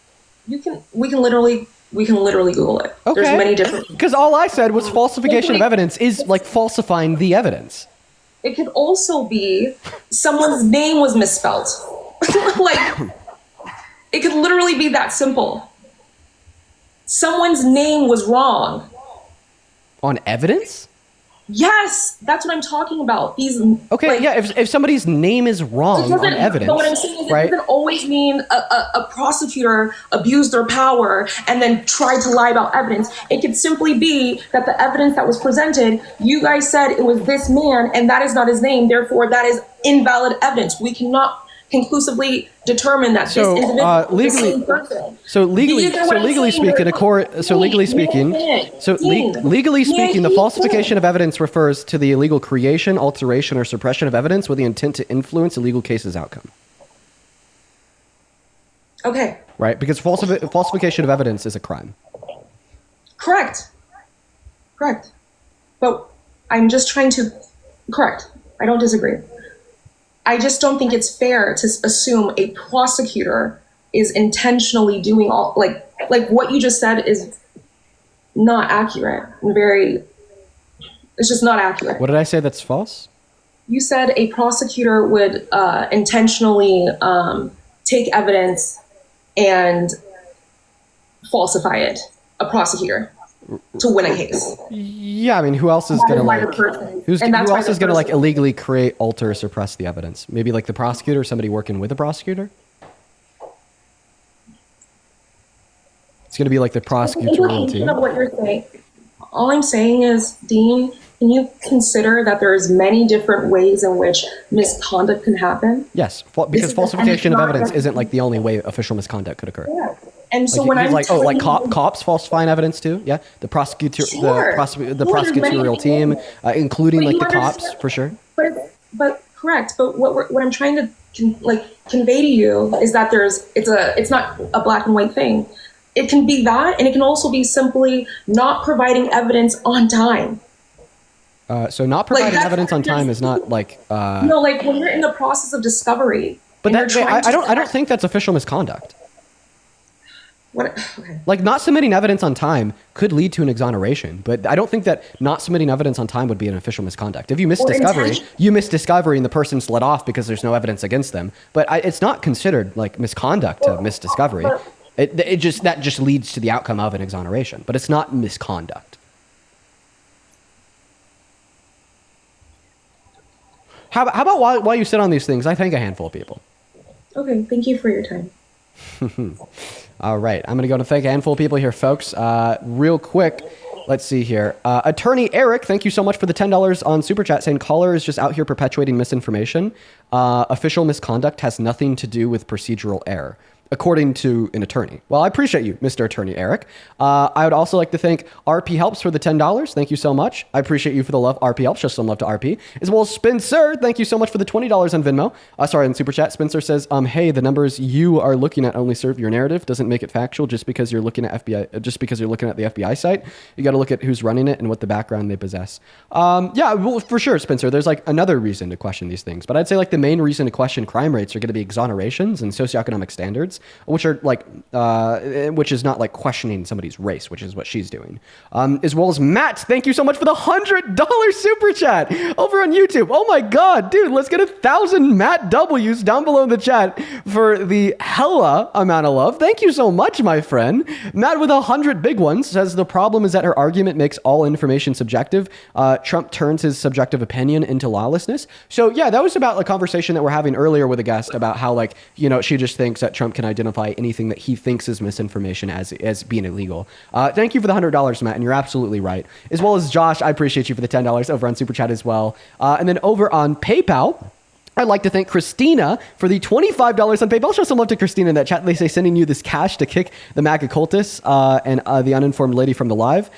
Speaker 4: We can literally Google it.
Speaker 1: Okay.
Speaker 4: There's many different.
Speaker 1: Because all I said was falsification of evidence is like falsifying the evidence.
Speaker 4: It could also be someone's name was misspelled. Like, it could literally be that simple. Someone's name was wrong.
Speaker 1: On evidence?
Speaker 4: Yes, that's what I'm talking about. These
Speaker 1: Okay,
Speaker 4: like,
Speaker 1: yeah, if somebody's name is
Speaker 4: it
Speaker 1: wrong on
Speaker 4: doesn't-
Speaker 1: evidence,
Speaker 4: But what I'm saying is,
Speaker 1: right?
Speaker 4: it doesn't always mean a prosecutor abused their power and then tried to lie about evidence. It could simply be that the evidence that was presented, you guys said it was this man, and that is not his name. Therefore, that is invalid evidence. We cannot conclusively determine that
Speaker 1: So,
Speaker 4: this individual is
Speaker 1: legally-
Speaker 4: the same person.
Speaker 1: So legally,
Speaker 4: These are what I'm
Speaker 1: legally
Speaker 4: saying,
Speaker 1: speaking,
Speaker 4: there's-
Speaker 1: legally
Speaker 4: Dean,
Speaker 1: speaking,
Speaker 4: Dean,
Speaker 1: legally speaking, the
Speaker 4: Dean,
Speaker 1: falsification of evidence refers to the illegal creation, alteration, or suppression of evidence with the intent to influence a legal case's outcome.
Speaker 4: Okay,
Speaker 1: Right? Because falsification of evidence is a crime.
Speaker 4: correct. But I'm just trying to correct. I don't disagree. I just don't think it's fair to assume a prosecutor is intentionally doing all like what you just said is not accurate and it's just not accurate.
Speaker 1: What did I say that's false?
Speaker 4: You said a prosecutor would intentionally take evidence and falsify it, a prosecutor, to win a case.
Speaker 1: Yeah, I mean, who else is
Speaker 4: That
Speaker 1: gonna
Speaker 4: is why
Speaker 1: like?
Speaker 4: the person-
Speaker 1: Who
Speaker 4: and that's why
Speaker 1: else
Speaker 4: the
Speaker 1: is gonna like
Speaker 4: person-
Speaker 1: illegally create, alter, or suppress the evidence? Maybe like the prosecutor, somebody working with a prosecutor. It's gonna be like the prosecutorial
Speaker 4: Implication
Speaker 1: team.
Speaker 4: of what you're saying. All I'm saying is, Dean, can you consider that there's many different ways in which misconduct can happen?
Speaker 1: Yes, because falsification of evidence isn't like the only way official misconduct could occur.
Speaker 4: Yeah. And so
Speaker 1: Like,
Speaker 4: when
Speaker 1: he's
Speaker 4: I'm
Speaker 1: like, oh,
Speaker 4: telling
Speaker 1: like
Speaker 4: you-
Speaker 1: cops falsifying evidence too. Yeah, the prosecutor,
Speaker 4: Sure.
Speaker 1: the
Speaker 4: Well, there's many
Speaker 1: prosecutorial team,
Speaker 4: things.
Speaker 1: including
Speaker 4: But
Speaker 1: like
Speaker 4: you
Speaker 1: the cops
Speaker 4: understand-
Speaker 1: for sure.
Speaker 4: But correct. But what I'm trying to convey to you is that it's not a black and white thing. It can be that, and it can also be simply not providing evidence on time.
Speaker 1: So not providing
Speaker 4: that's-
Speaker 1: evidence on time is not like.
Speaker 4: Like when you're in the process of discovery.
Speaker 1: But
Speaker 4: and
Speaker 1: that
Speaker 4: you're trying to
Speaker 1: I don't think that's official misconduct.
Speaker 4: Okay.
Speaker 1: Like not submitting evidence on time could lead to an exoneration, but I don't think that not submitting evidence on time would be an official misconduct. If you miss discovery, you miss discovery and the person's let off because there's no evidence against them. But it's not considered like misconduct to miss discovery. It just leads to the outcome of an exoneration, but it's not misconduct. How about while you sit on these things, I thank a handful of people.
Speaker 4: Okay. Thank you for your time.
Speaker 1: All right, I'm going to go to thank a handful of people here, folks. Real quick, let's see here. Attorney Eric, thank you so much for the $10 on Super Chat, saying caller is just out here perpetuating misinformation. Official misconduct has nothing to do with procedural error, according to an attorney. Well, I appreciate you, Mr. Attorney Eric. I would also like to thank RP Helps for the $10. Thank you so much. I appreciate you for the love. RP Helps, just some love to RP. As well as Spencer, thank you so much for the $20 on Venmo. Sorry, on Super Chat. Spencer says, hey, the numbers you are looking at only serve your narrative. Doesn't make it factual just because you're looking at FBI, just because you're looking at the FBI site. You got to look at who's running it and what the background they possess. Yeah, well, for sure, Spencer. There's like another reason to question these things, but I'd say like the main reason to question crime rates are going to be exonerations and socioeconomic standards, which are like, which is not like questioning somebody's race, which is what she's doing. As well as Matt, thank you so much for the $100 super chat over on YouTube. Oh my God, dude, let's get 1,000 Matt W's down below in the chat for the hella amount of love. Thank you so much, my friend. Matt with 100 big ones says the problem is that her argument makes all information subjective. Trump turns his subjective opinion into lawlessness. So yeah, that was about a conversation that we're having earlier with a guest about how like, you know, she just thinks that Trump can identify anything that he thinks is misinformation as being illegal. Thank you for the $100, Matt, and you're absolutely right. As well as Josh, I appreciate you for the $10 over on Super Chat as well. And then over on PayPal, I'd like to thank Christina for the $25 on PayPal. Show some love to Christina in that chat. They say sending you this cash to kick the MAGA cultists and the uninformed lady from the live.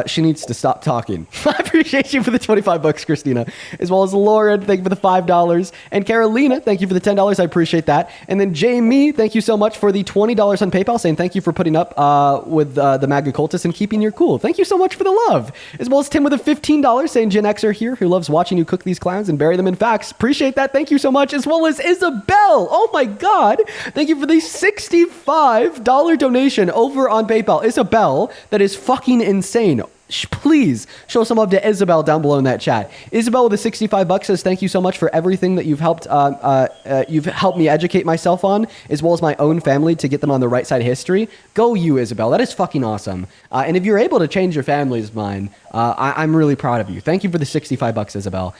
Speaker 1: She needs to stop talking. I appreciate you for the $25, Christina. As well as Lauren, thank you for the $5. And Carolina, thank you for the $10. I appreciate that. And then Jamie, thank you so much for the $20 on PayPal, saying thank you for putting up with the MAGA cultists and keeping your cool. Thank you so much for the love. As well as Tim with a $15, saying Gen Xer here who loves watching you cook these clowns and bury them in facts. Appreciate that. Thank you so much. As well as Isabel. Oh my God. Thank you for the $65 donation over on PayPal. Isabel, that is fucking insane. Please show some love to Isabel down below in that chat. Isabel with the $65 says thank you so much for everything that you've helped me educate myself on, as well as my own family to get them on the right side of history. Go you, Isabel. That is fucking awesome. And if you're able to change your family's mind, I'm really proud of you. Thank you for the $65, Isabel.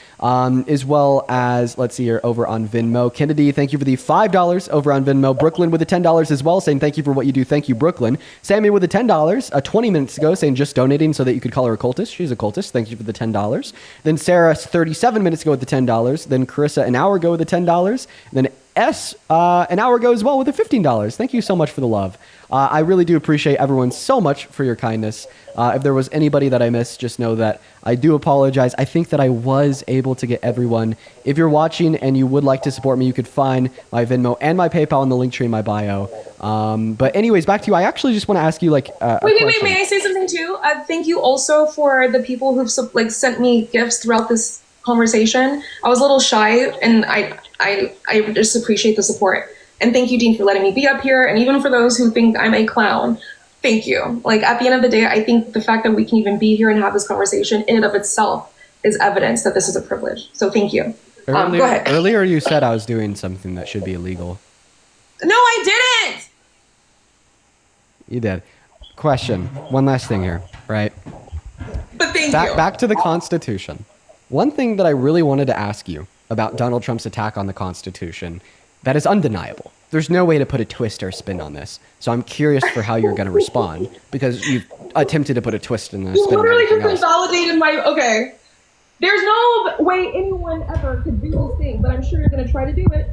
Speaker 1: As well as, let's see here, over on Venmo. Kennedy, thank you for the $5 over on Venmo. Brooklyn with the $10 as well, saying thank you for what you do. Thank you, Brooklyn. Sammy with the $10, 20 minutes ago, saying just donating so that you could call her a cultist. She's a cultist. Thank you for the $10. Then Sarah, 37 minutes ago with the $10. Then Carissa, an hour ago with the $10. Then S, an hour ago as well with the $15. Thank you so much for the love. I really do appreciate everyone so much for your kindness. If there was anybody that I missed, just know that I do apologize. I think that I was able to get everyone. If you're watching and you would like to support me, you could find my Venmo and my PayPal in the link tree in my bio. But anyways, back to you. I actually just want to ask you like
Speaker 4: wait, may I say something too? Thank you also for the people who've like sent me gifts throughout this conversation. I was a little shy, and I just appreciate the support. And thank you, Dean, for letting me be up here. And even for those who think I'm a clown, thank you. Like at the end of the day, I think the fact that we can even be here and have this conversation in and of itself is evidence that this is a privilege. So thank you. Go ahead.
Speaker 1: Earlier you said I was doing something that should be illegal.
Speaker 4: No, I didn't.
Speaker 1: You did. Question. One last thing here, right?
Speaker 4: But thank you.
Speaker 1: Back to the Constitution. One thing that I really wanted to ask you about Donald Trump's attack on the Constitution that is undeniable. There's no way to put a twist or a spin on this. So I'm curious for how you're going to respond because you've attempted to put a twist and a spin on
Speaker 4: literally just
Speaker 1: everything else.
Speaker 4: invalidated my. Okay. There's no way anyone ever could do this thing, but I'm sure you're gonna try to do it.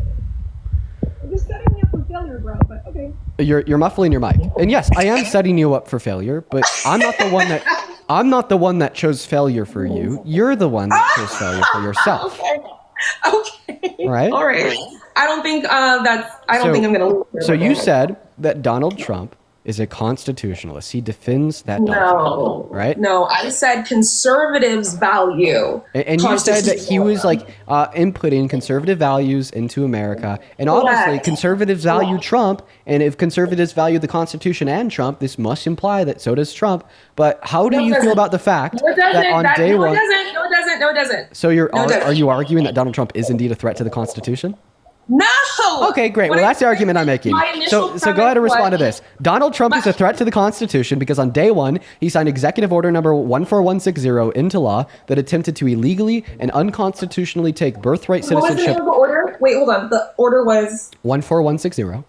Speaker 4: You're just setting me up for failure, bro. But okay.
Speaker 1: You're muffling your mic. And yes, I am setting you up for failure, but I'm not the one that chose failure for you. You're the one that chose failure for yourself.
Speaker 4: Okay.
Speaker 1: All right.
Speaker 4: All right. I don't think think I'm gonna lose.
Speaker 1: So you said that Donald Trump is a constitutionalist. He defends that doctrine, right?
Speaker 4: No, I said conservatives value.
Speaker 1: And you said that he was like inputting conservative values into America. And obviously,
Speaker 4: Correct.
Speaker 1: conservatives value Trump. And if conservatives value the Constitution and Trump, this must imply that so does Trump. But how do you feel about the fact that on day one?
Speaker 4: No, it doesn't.
Speaker 1: So are you arguing that Donald Trump is indeed a threat to the Constitution?
Speaker 4: No.
Speaker 1: Okay, great. Well, that's the argument I'm making. So go ahead and respond to this. Donald Trump is a threat to the Constitution because on day one, he signed Executive Order number 14160 into law that attempted to illegally and unconstitutionally take birthright
Speaker 4: What was the
Speaker 1: citizenship.
Speaker 4: name of the order? Wait, hold on. The order was
Speaker 1: 14160.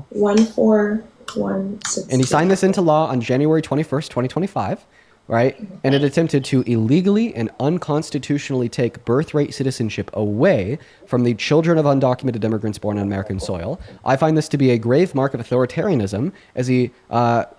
Speaker 4: 14160.
Speaker 1: And he signed this into law on January 21st, 2025. Right? And it attempted to illegally and unconstitutionally take birthright citizenship away from the children of undocumented immigrants born on American soil. I find this to be a grave mark of authoritarianism as he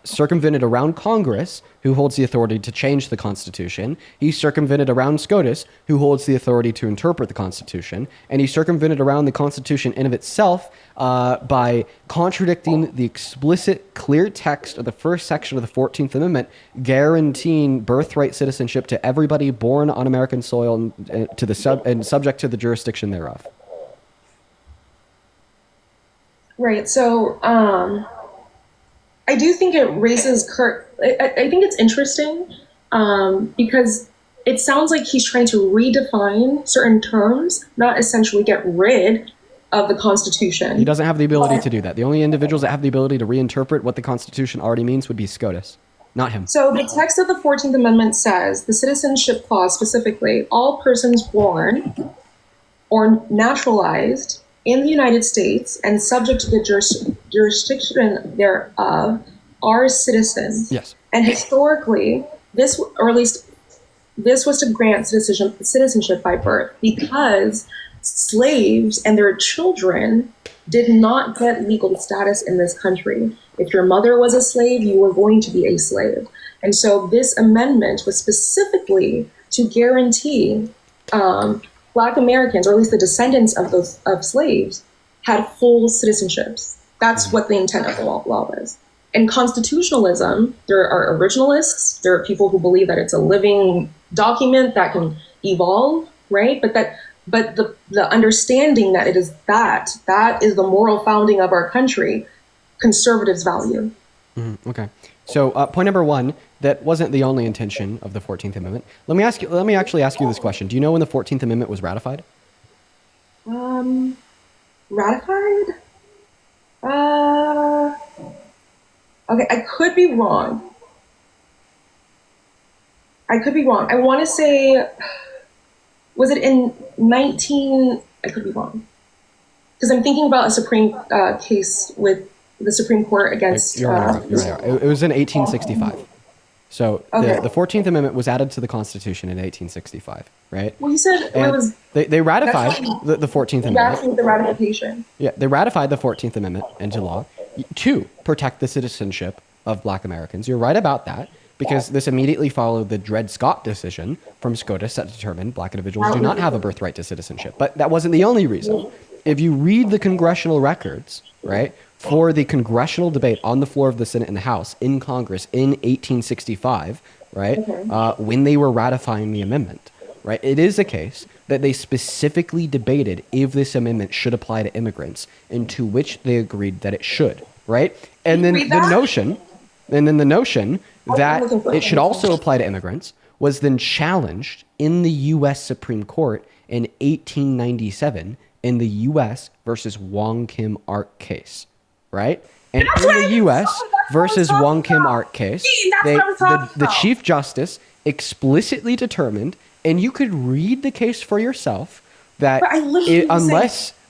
Speaker 1: circumvented around Congress, who holds the authority to change the Constitution. He circumvented around SCOTUS, who holds the authority to interpret the Constitution. And he circumvented around the Constitution in of itself by contradicting the explicit, clear text of the first section of the 14th Amendment, guaranteeing birthright citizenship to everybody born on American soil and subject to the jurisdiction thereof.
Speaker 4: Right. So I do think it raises I think it's interesting because it sounds like he's trying to redefine certain terms, not essentially get rid of the Constitution.
Speaker 1: He doesn't have the ability to do that. The only individuals that have the ability to reinterpret what the Constitution already means would be SCOTUS, not him.
Speaker 4: So the text of the 14th Amendment says, the Citizenship Clause specifically, all persons born or naturalized in the United States and subject to the jurisdiction thereof are citizens.
Speaker 1: Yes.
Speaker 4: And historically, this, or at least this was to grant citizenship by birth because slaves and their children did not get legal status in this country. If your mother was a slave, you were going to be a slave. And so this amendment was specifically to guarantee Black Americans, or at least the descendants of slaves, had full citizenships. That's what the intent of the law was. In constitutionalism, there are originalists, there are people who believe that it's a living document that can evolve, right? But the understanding that it is that is the moral founding of our country, conservatives value.
Speaker 1: Okay. So point number one, that wasn't the only intention of the 14th Amendment. Let me actually ask you this question. Do you know when the 14th Amendment was ratified?
Speaker 4: Ratified? Okay, I could be wrong. I want to say, was it in 19? I could be wrong. Because I'm thinking about a Supreme case with the Supreme Court against.
Speaker 1: You're right. It was in 1865. So
Speaker 4: Okay.
Speaker 1: the 14th Amendment was added to the Constitution in 1865, right?
Speaker 4: Well, you said
Speaker 1: And
Speaker 4: it was.
Speaker 1: they ratified
Speaker 4: That's
Speaker 1: the 14th
Speaker 4: That's
Speaker 1: Amendment.
Speaker 4: the ratification.
Speaker 1: Yeah, they ratified the 14th Amendment into law to protect the citizenship of Black Americans. You're right about that, because this immediately followed the Dred Scott decision from SCOTUS that determined Black individuals do not have a birthright to citizenship. But that wasn't the only reason. If you read the congressional records, right, for the congressional debate on the floor of the Senate and the House in Congress in 1865, right, when they were ratifying the amendment, right, it is a case that they specifically debated if this amendment should apply to immigrants, and to which they agreed that it should, right? And then the notion that it should also apply to immigrants was then challenged in the U.S. Supreme Court in 1897 in the U.S. versus Wong Kim Ark case, right? And in the U.S. versus Wong Kim Ark case, the Chief Justice explicitly determined, and you could read the case for yourself, that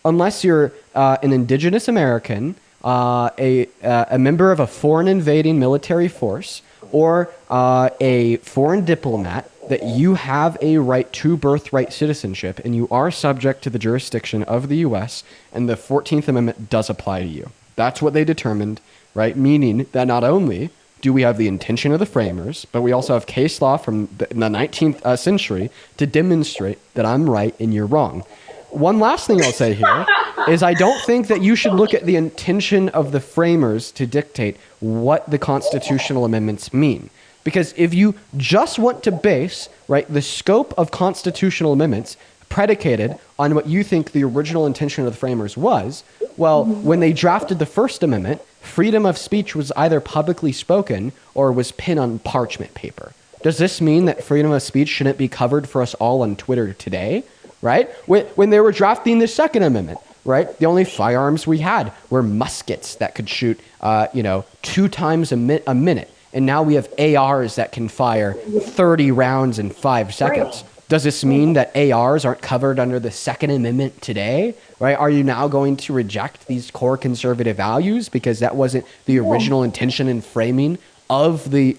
Speaker 1: unless you're an indigenous American, a member of a foreign invading military force, or a foreign diplomat that you have a right to birthright citizenship and you are subject to the jurisdiction of the U.S., and the 14th Amendment does apply to you. That's what they determined, right? Meaning that not only do we have the intention of the framers, but we also have case law from the 19th century to demonstrate that I'm right and you're wrong. One last thing I'll say here is I don't think that you should look at the intention of the framers to dictate what the constitutional amendments mean. Because if you just want to base, right, the scope of constitutional amendments predicated on what you think the original intention of the framers was, well, when they drafted the First Amendment, freedom of speech was either publicly spoken or was pinned on parchment paper. Does this mean that freedom of speech shouldn't be covered for us all on Twitter today? Right? When they were drafting the Second Amendment, right? The only firearms we had were muskets that could shoot, 2 times a minute. And now we have ARs that can fire 30 rounds in 5 seconds. Does this mean that ARs aren't covered under the Second Amendment today? Right? Are you now going to reject these core conservative values because that wasn't the original intention and framing of the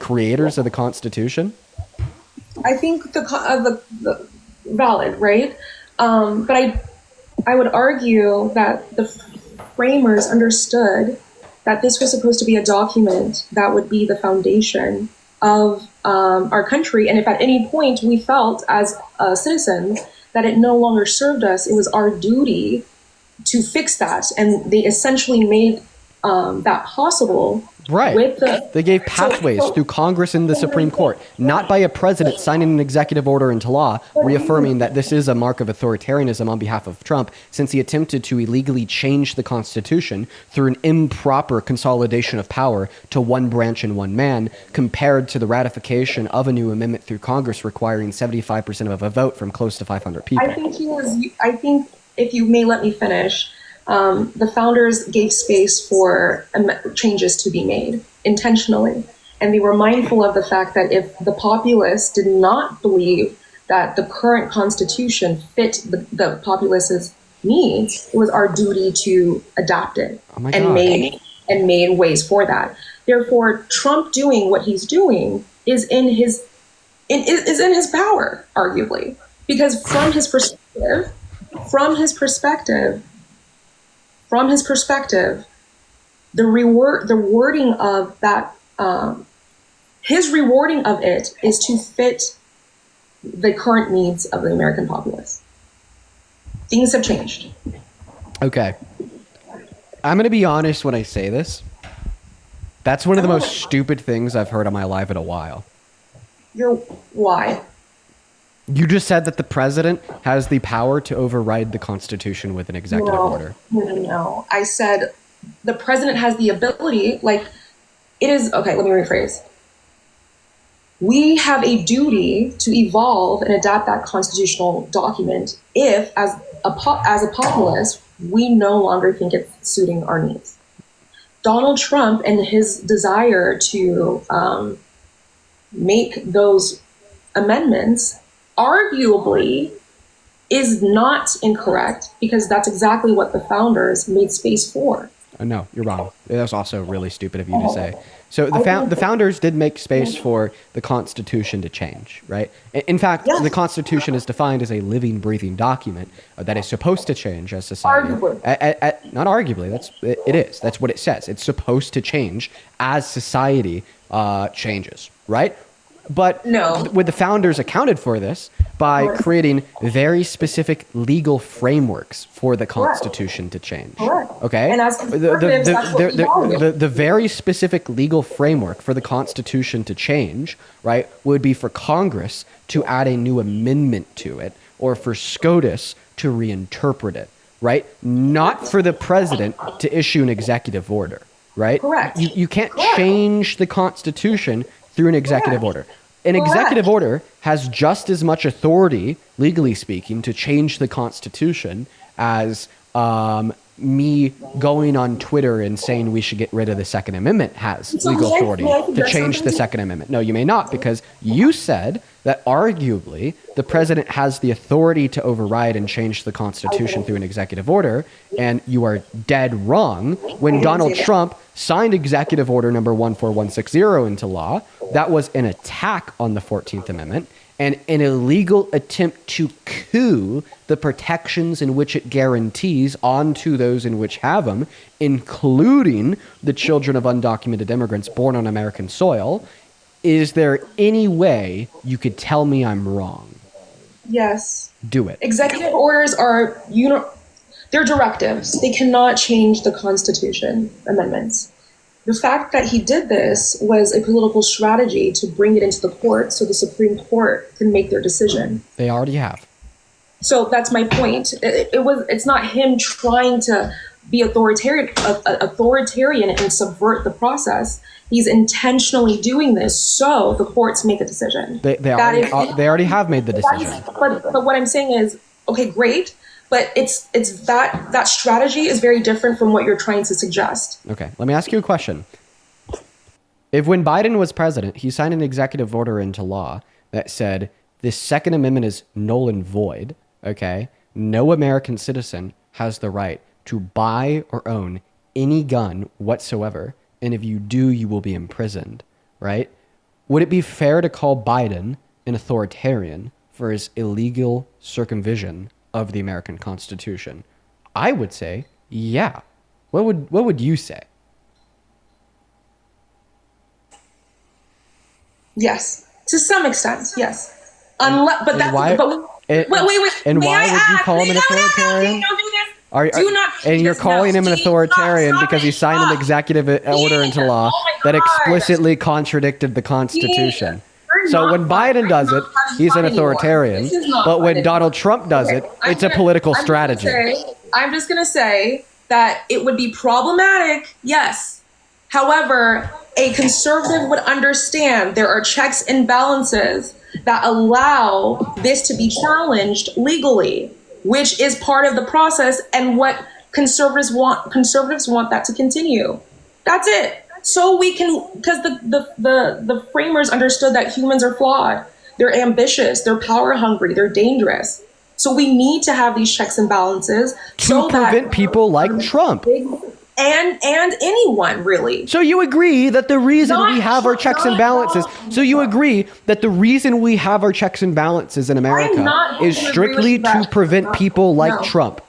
Speaker 1: creators of the Constitution?
Speaker 4: I think the valid, right? But I would argue that the framers understood that this was supposed to be a document that would be the foundation of our country. And if at any point we felt as citizens that it no longer served us, it was our duty to fix that. And they essentially made that possible.
Speaker 1: Right.
Speaker 4: With
Speaker 1: they gave pathways through Congress and the Supreme Court, not by a president signing an executive order into law, reaffirming that this is a mark of authoritarianism on behalf of Trump, since he attempted to illegally change the Constitution through an improper consolidation of power to one branch and one man, compared to the ratification of a new amendment through Congress requiring 75% of a vote from close to 500 people.
Speaker 4: I think if you may let me finish, the founders gave space for changes to be made intentionally. And they were mindful of the fact that if the populace did not believe that the current constitution fit the populace's needs, it was our duty to adapt it and made ways for that. Therefore, Trump doing what he's doing is in his power, arguably, because from his perspective, the rewarding of that, his rewarding of it is to fit the current needs of the American populace. Things have changed.
Speaker 1: Okay. I'm going to be honest when I say this. That's one of the most stupid things I've heard in my life in a while.
Speaker 4: Why?
Speaker 1: You just said that the president has the power to override the Constitution with an executive order.
Speaker 4: No. I said the president has the ability, okay, let me rephrase. We have a duty to evolve and adapt that constitutional document if, as a populace, we no longer think it's suiting our needs. Donald Trump and his desire to make those amendments arguably is not incorrect, because that's exactly what the founders made space for.
Speaker 1: No, you're wrong. That's also really stupid of you to say. So the founders did make space for the Constitution to change, right? In fact, the Constitution is defined as a living, breathing document that is supposed to change as society.
Speaker 4: Arguably.
Speaker 1: Not arguably. It is. That's what it says. It's supposed to change as society changes, right? But with the founders accounted for this by creating very specific legal frameworks for the Constitution to change. Okay?
Speaker 4: And as conservatives, that's what we value.
Speaker 1: The very specific legal framework for the Constitution to change, right, would be for Congress to add a new amendment to it, or for SCOTUS to reinterpret it, right? Not for the president to issue an executive order, right?
Speaker 4: Correct.
Speaker 1: You can't change the Constitution through an executive order. An executive order has just as much authority, legally speaking, to change the Constitution as me going on Twitter and saying we should get rid of the Second Amendment has legal authority to change the Second Amendment. No, you may not, because you said that arguably the president has the authority to override and change the Constitution through an executive order, and you are dead wrong. When Donald Trump signed Executive Order number 14160 into law, that was an attack on the 14th Amendment and an illegal attempt to coup the protections in which it guarantees onto those in which have them, including the children of undocumented immigrants born on American soil. Is there any way you could tell me I'm wrong?
Speaker 4: Yes.
Speaker 1: Do it.
Speaker 4: Executive orders are, they're directives. They cannot change the Constitution amendments. The fact that he did this was a political strategy to bring it into the court so the Supreme Court can make their decision.
Speaker 1: They already have.
Speaker 4: So that's my point. It's not him trying to be authoritarian and subvert the process. He's intentionally doing this so the courts make a decision.
Speaker 1: They already have made the decision.
Speaker 4: But what I'm saying is, okay, great, but it's that strategy is very different from what you're trying to suggest.
Speaker 1: Okay, let me ask you a question. If when Biden was president, he signed an executive order into law that said the Second Amendment is null and void, okay? No American citizen has the right to buy or own any gun whatsoever, and if you do, you will be imprisoned, right? Would it be fair to call Biden an authoritarian for his illegal circumvention of the American Constitution? I would say, yeah. What would you say?
Speaker 4: Yes, to some extent, yes. Unless, but that's
Speaker 1: why?
Speaker 4: Wait.
Speaker 1: And
Speaker 4: May
Speaker 1: why
Speaker 4: I
Speaker 1: would you
Speaker 4: add-
Speaker 1: call him an
Speaker 4: No,
Speaker 1: authoritarian?
Speaker 4: don't do this.
Speaker 1: And you're calling him an authoritarian because he signed an executive order into law that explicitly contradicted the Constitution. So when Biden does it, he's an authoritarian. But when Donald Trump does it, it's a political strategy.
Speaker 4: I'm just going to say that it would be problematic, yes. However, a conservative would understand there are checks and balances that allow this to be challenged legally, which is part of the process and what conservatives want that to continue. That's it. So we can, because the framers understood that humans are flawed. They're ambitious, they're power hungry, they're dangerous. So we need to have these checks and balances
Speaker 1: to prevent people like Trump.
Speaker 4: And anyone, really.
Speaker 1: So you agree that the reason we have our checks and balances, in America is strictly to prevent people like Trump?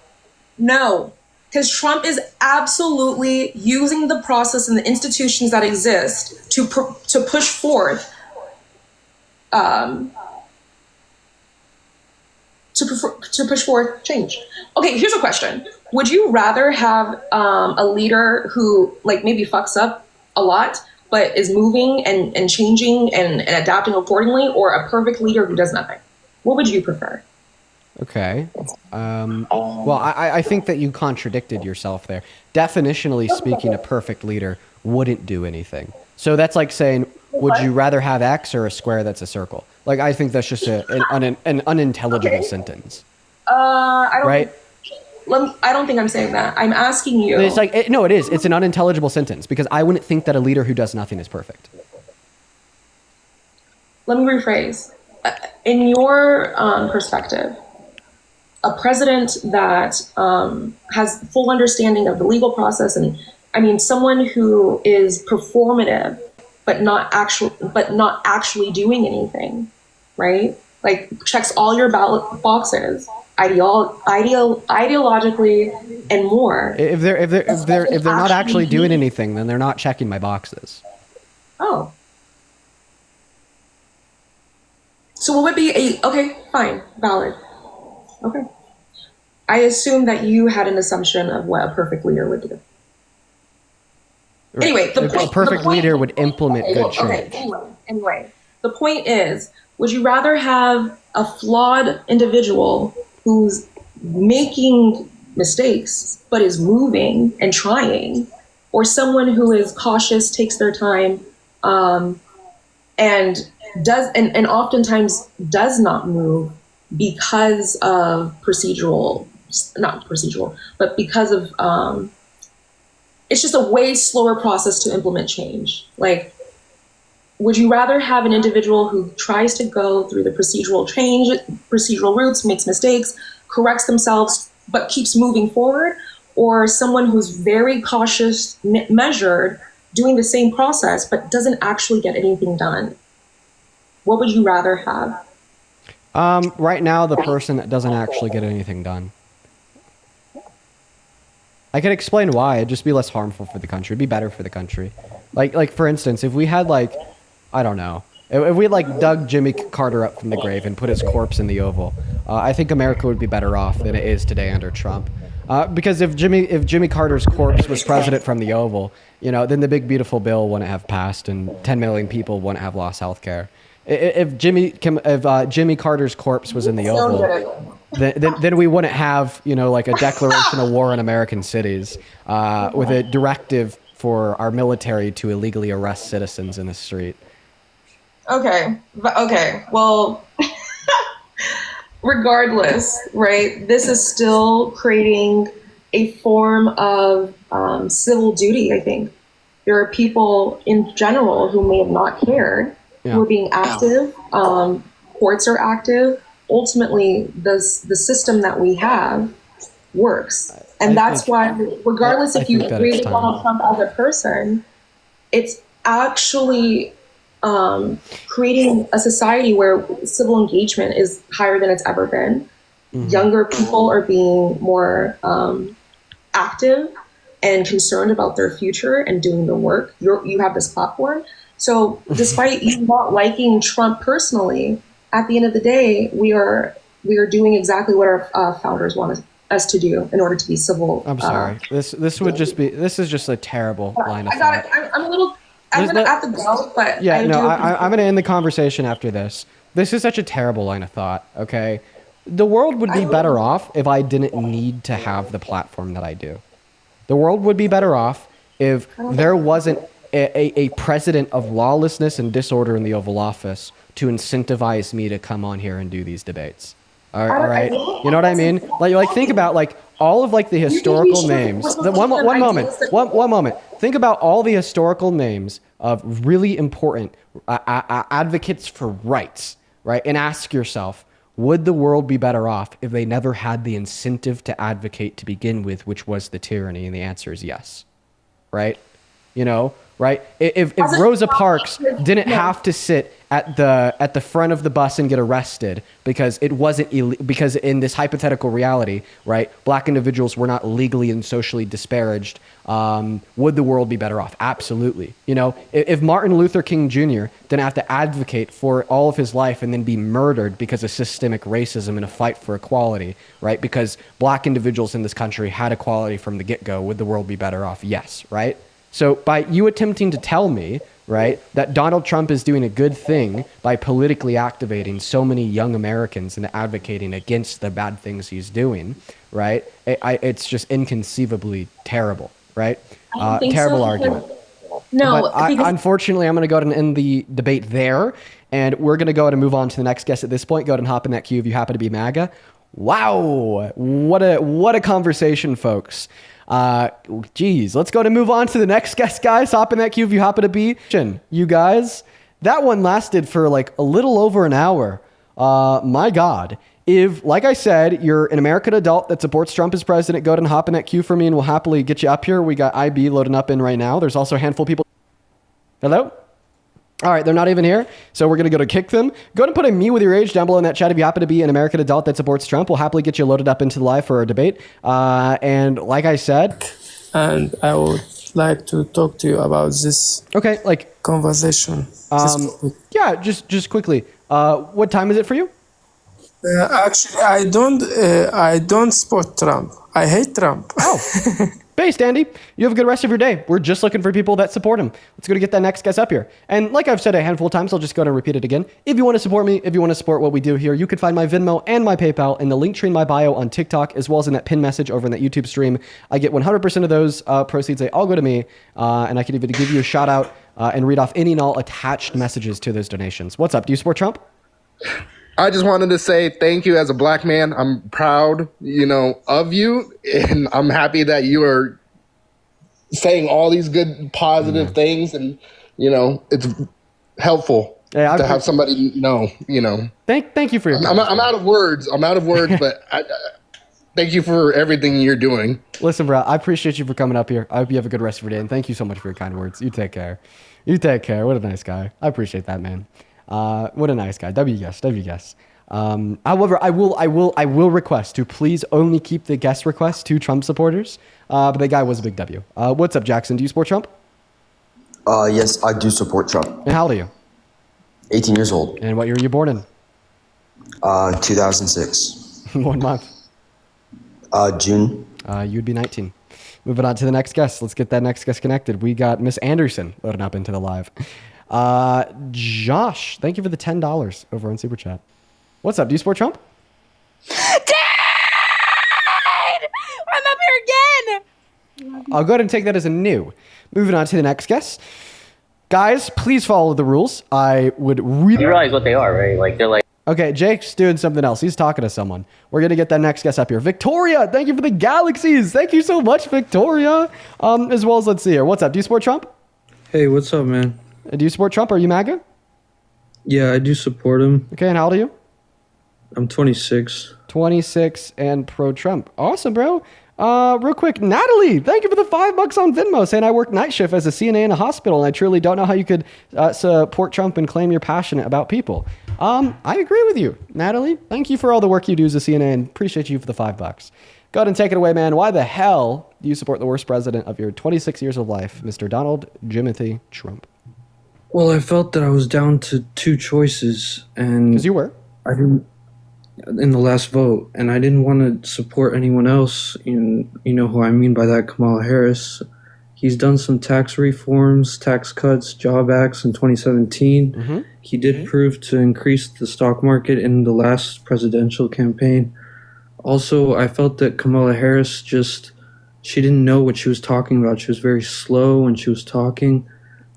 Speaker 4: No, because Trump is absolutely using the process and the institutions that exist to push forth to push forth change. Okay, here's a question. Would you rather have a leader who like maybe fucks up a lot, but is moving and changing and adapting accordingly, or a perfect leader who does nothing? What would you prefer?
Speaker 1: Okay. Well, I think that you contradicted yourself there. Definitionally speaking, a perfect leader wouldn't do anything. So that's like saying, would you rather have X or a square that's a circle? Like, I think that's just an unintelligible sentence. I
Speaker 4: don't think I'm saying that. I'm asking you.
Speaker 1: It's like, no, it is. It's an unintelligible sentence because I wouldn't think that a leader who does nothing is perfect.
Speaker 4: Let me rephrase. In your perspective, a president that has full understanding of the legal process, and I mean, someone who is performative but not actually doing anything, right? Like checks all your ballot boxes, ideologically and more.
Speaker 1: If they're not actually doing anything, then they're not checking my boxes.
Speaker 4: Oh. So what would be okay, fine, valid. Okay. I assume that you had an assumption of what a perfect leader would do. Anyway,
Speaker 1: a perfect leader would implement good change.
Speaker 4: Okay, anyway, the point is, would you rather have a flawed individual who's making mistakes but is moving and trying, or someone who is cautious, takes their time, and oftentimes does not move because of procedural not procedural, but because of it's just a way slower process to implement change. Like, would you rather have an individual who tries to go through the procedural routes, makes mistakes, corrects themselves, but keeps moving forward, or someone who's very cautious, measured, doing the same process, but doesn't actually get anything done? What would you rather have?
Speaker 1: Right now, the person that doesn't actually get anything done. I can explain why. It'd just be less harmful for the country. It'd be better for the country. Like for instance, if we had like, I don't know, if we like dug Jimmy Carter up from the grave and put his corpse in the Oval, I think America would be better off than it is today under Trump. Because if Jimmy Carter's corpse was president from the Oval, you know, then the big beautiful bill wouldn't have passed and 10 million people wouldn't have lost health care. If Jimmy Carter's corpse was in the Oval, then we wouldn't have, you know, like a declaration of war on American cities with a directive for our military to illegally arrest citizens in the street.
Speaker 4: Okay. Well, regardless, right? This is still creating a form of civil duty, I think. There are people in general who may have not cared, who are being active. Courts are active. Ultimately, the system that we have works. And that's why, regardless if you agree with Donald Trump as a person, it's actually creating a society where civil engagement is higher than it's ever been. Mm-hmm. Younger people are being more active and concerned about their future and doing the work. You have this platform. So despite you not liking Trump personally, at the end of the day, we are doing exactly what our founders want us to do in order to be civil.
Speaker 1: I'm sorry. This is just a terrible line of thought.
Speaker 4: I'm gonna have to go, but
Speaker 1: yeah, I'm gonna end the conversation after this. This is such a terrible line of thought. Okay, the world would be better off if I didn't need to have the platform that I do. The world would be better off if there wasn't a president of lawlessness and disorder in the Oval Office to incentivize me to come on here and do these debates. All right, you know what I mean? Like think about like all of like the historical names. One moment. Think about all the historical names of really important advocates for rights, right? And ask yourself, would the world be better off if they never had the incentive to advocate to begin with, which was the tyranny? And the answer is yes, right? You know, right? If Rosa Parks didn't have to sit at the front of the bus and get arrested because it wasn't because in this hypothetical reality, right, black individuals were not legally and socially disparaged, would the world be better off? Absolutely. You know, if Martin Luther King Jr. didn't have to advocate for all of his life and then be murdered because of systemic racism in a fight for equality, right, because black individuals in this country had equality from the get-go, would the world be better off? Yes, right? So by you attempting to tell me, right, that Donald Trump is doing a good thing by politically activating so many young Americans and advocating against the bad things he's doing, right, it's just inconceivably terrible, right? Terrible argument.
Speaker 4: No,
Speaker 1: but unfortunately, I'm going to go ahead and end the debate there, and we're going to go ahead and move on to the next guest at this point. Go ahead and hop in that queue if you happen to be MAGA. Wow, what a conversation, folks. Geez, let's go to move on to the next guest, guys. Hop in that queue if you happen to be. You guys, that one lasted for like a little over an hour. My God. If, like I said, you're an American adult that supports Trump as president, go ahead and hop in that queue for me and we'll happily get you up here. We got IB loading up in right now. There's also a handful of people. Hello? All right, they're not even here, so we're going to go to kick them. Go ahead and put a me with your age down below in that chat if you happen to be an American adult that supports Trump. We'll happily get you loaded up into the live for our debate. And like I said...
Speaker 9: And I would like to talk to you about this conversation.
Speaker 1: Yeah, just quickly. What time is it for you?
Speaker 9: Actually, I don't support Trump. I hate Trump.
Speaker 1: Oh. Based, Andy. You have a good rest of your day. We're just looking for people that support him. Let's go to get that next guest up here. And like I've said a handful of times, I'll just go to repeat it again. If you want to support me, if you want to support what we do here, you can find my Venmo and my PayPal in the link tree in my bio on TikTok, as well as in that pin message over in that YouTube stream. I get 100% of those proceeds. They all go to me. And I can even give you a shout out and read off any and all attached messages to those donations. What's up? Do you support Trump?
Speaker 10: I just wanted to say thank you as a black man. I'm proud, of you, and I'm happy that you are saying all these good, positive things, and it's helpful to have somebody know.
Speaker 1: Thank you for your.
Speaker 10: I'm out of words. But thank you for everything you're doing.
Speaker 1: Listen, bro, I appreciate you for coming up here. I hope you have a good rest of your day, and thank you so much for your kind words. You take care. What a nice guy. I appreciate that, man. What a nice guy. W guest. However, I will request to please only keep the guest requests to Trump supporters. But the guy was a big W. What's up, Jackson? Do you support Trump?
Speaker 11: Yes, I do support Trump.
Speaker 1: And how old are you?
Speaker 11: 18 years old.
Speaker 1: And what year were you born in?
Speaker 11: 2006.
Speaker 1: What month?
Speaker 11: June.
Speaker 1: You'd be 19. Moving on to the next guest. Let's get that next guest connected. We got Miss Anderson loading up into the live. Josh, thank you for the $10 over on Super Chat. What's up? Do you support Trump?
Speaker 12: Dad! I'm up here again!
Speaker 1: I'll go ahead and take that as a new. Moving on to the next guest. Guys, please follow the rules. I would really...
Speaker 13: You realize what they are, right? Like, they're like...
Speaker 1: Okay, Jake's doing something else. He's talking to someone. We're going to get that next guest up here. Victoria, thank you for the galaxies. Thank you so much, Victoria. As well as, let's see here. What's up? Do you support Trump?
Speaker 14: Hey, what's up, man?
Speaker 1: Do you support Trump? Are you MAGA?
Speaker 14: Yeah, I do support him.
Speaker 1: Okay, and how old are you?
Speaker 14: I'm 26.
Speaker 1: 26 and pro-Trump. Awesome, bro. Real quick, Natalie, thank you for the $5 on Venmo, saying I work night shift as a CNA in a hospital, and I truly don't know how you could support Trump and claim you're passionate about people. I agree with you, Natalie. Thank you for all the work you do as a CNA, and appreciate you for the $5. Go ahead and take it away, man. Why the hell do you support the worst president of your 26 years of life, Mr. Donald Jimothy Trump?
Speaker 14: Well, I felt that I was down to two choices, and...
Speaker 1: Because you were.
Speaker 14: I didn't... In the last vote, and I didn't want to support anyone else. You know who I mean by that, Kamala Harris. He's done some tax reforms, tax cuts, job acts in 2017.
Speaker 1: Mm-hmm.
Speaker 14: He did prove to increase the stock market in the last presidential campaign. Also, I felt that Kamala Harris she didn't know what she was talking about. She was very slow when she was talking.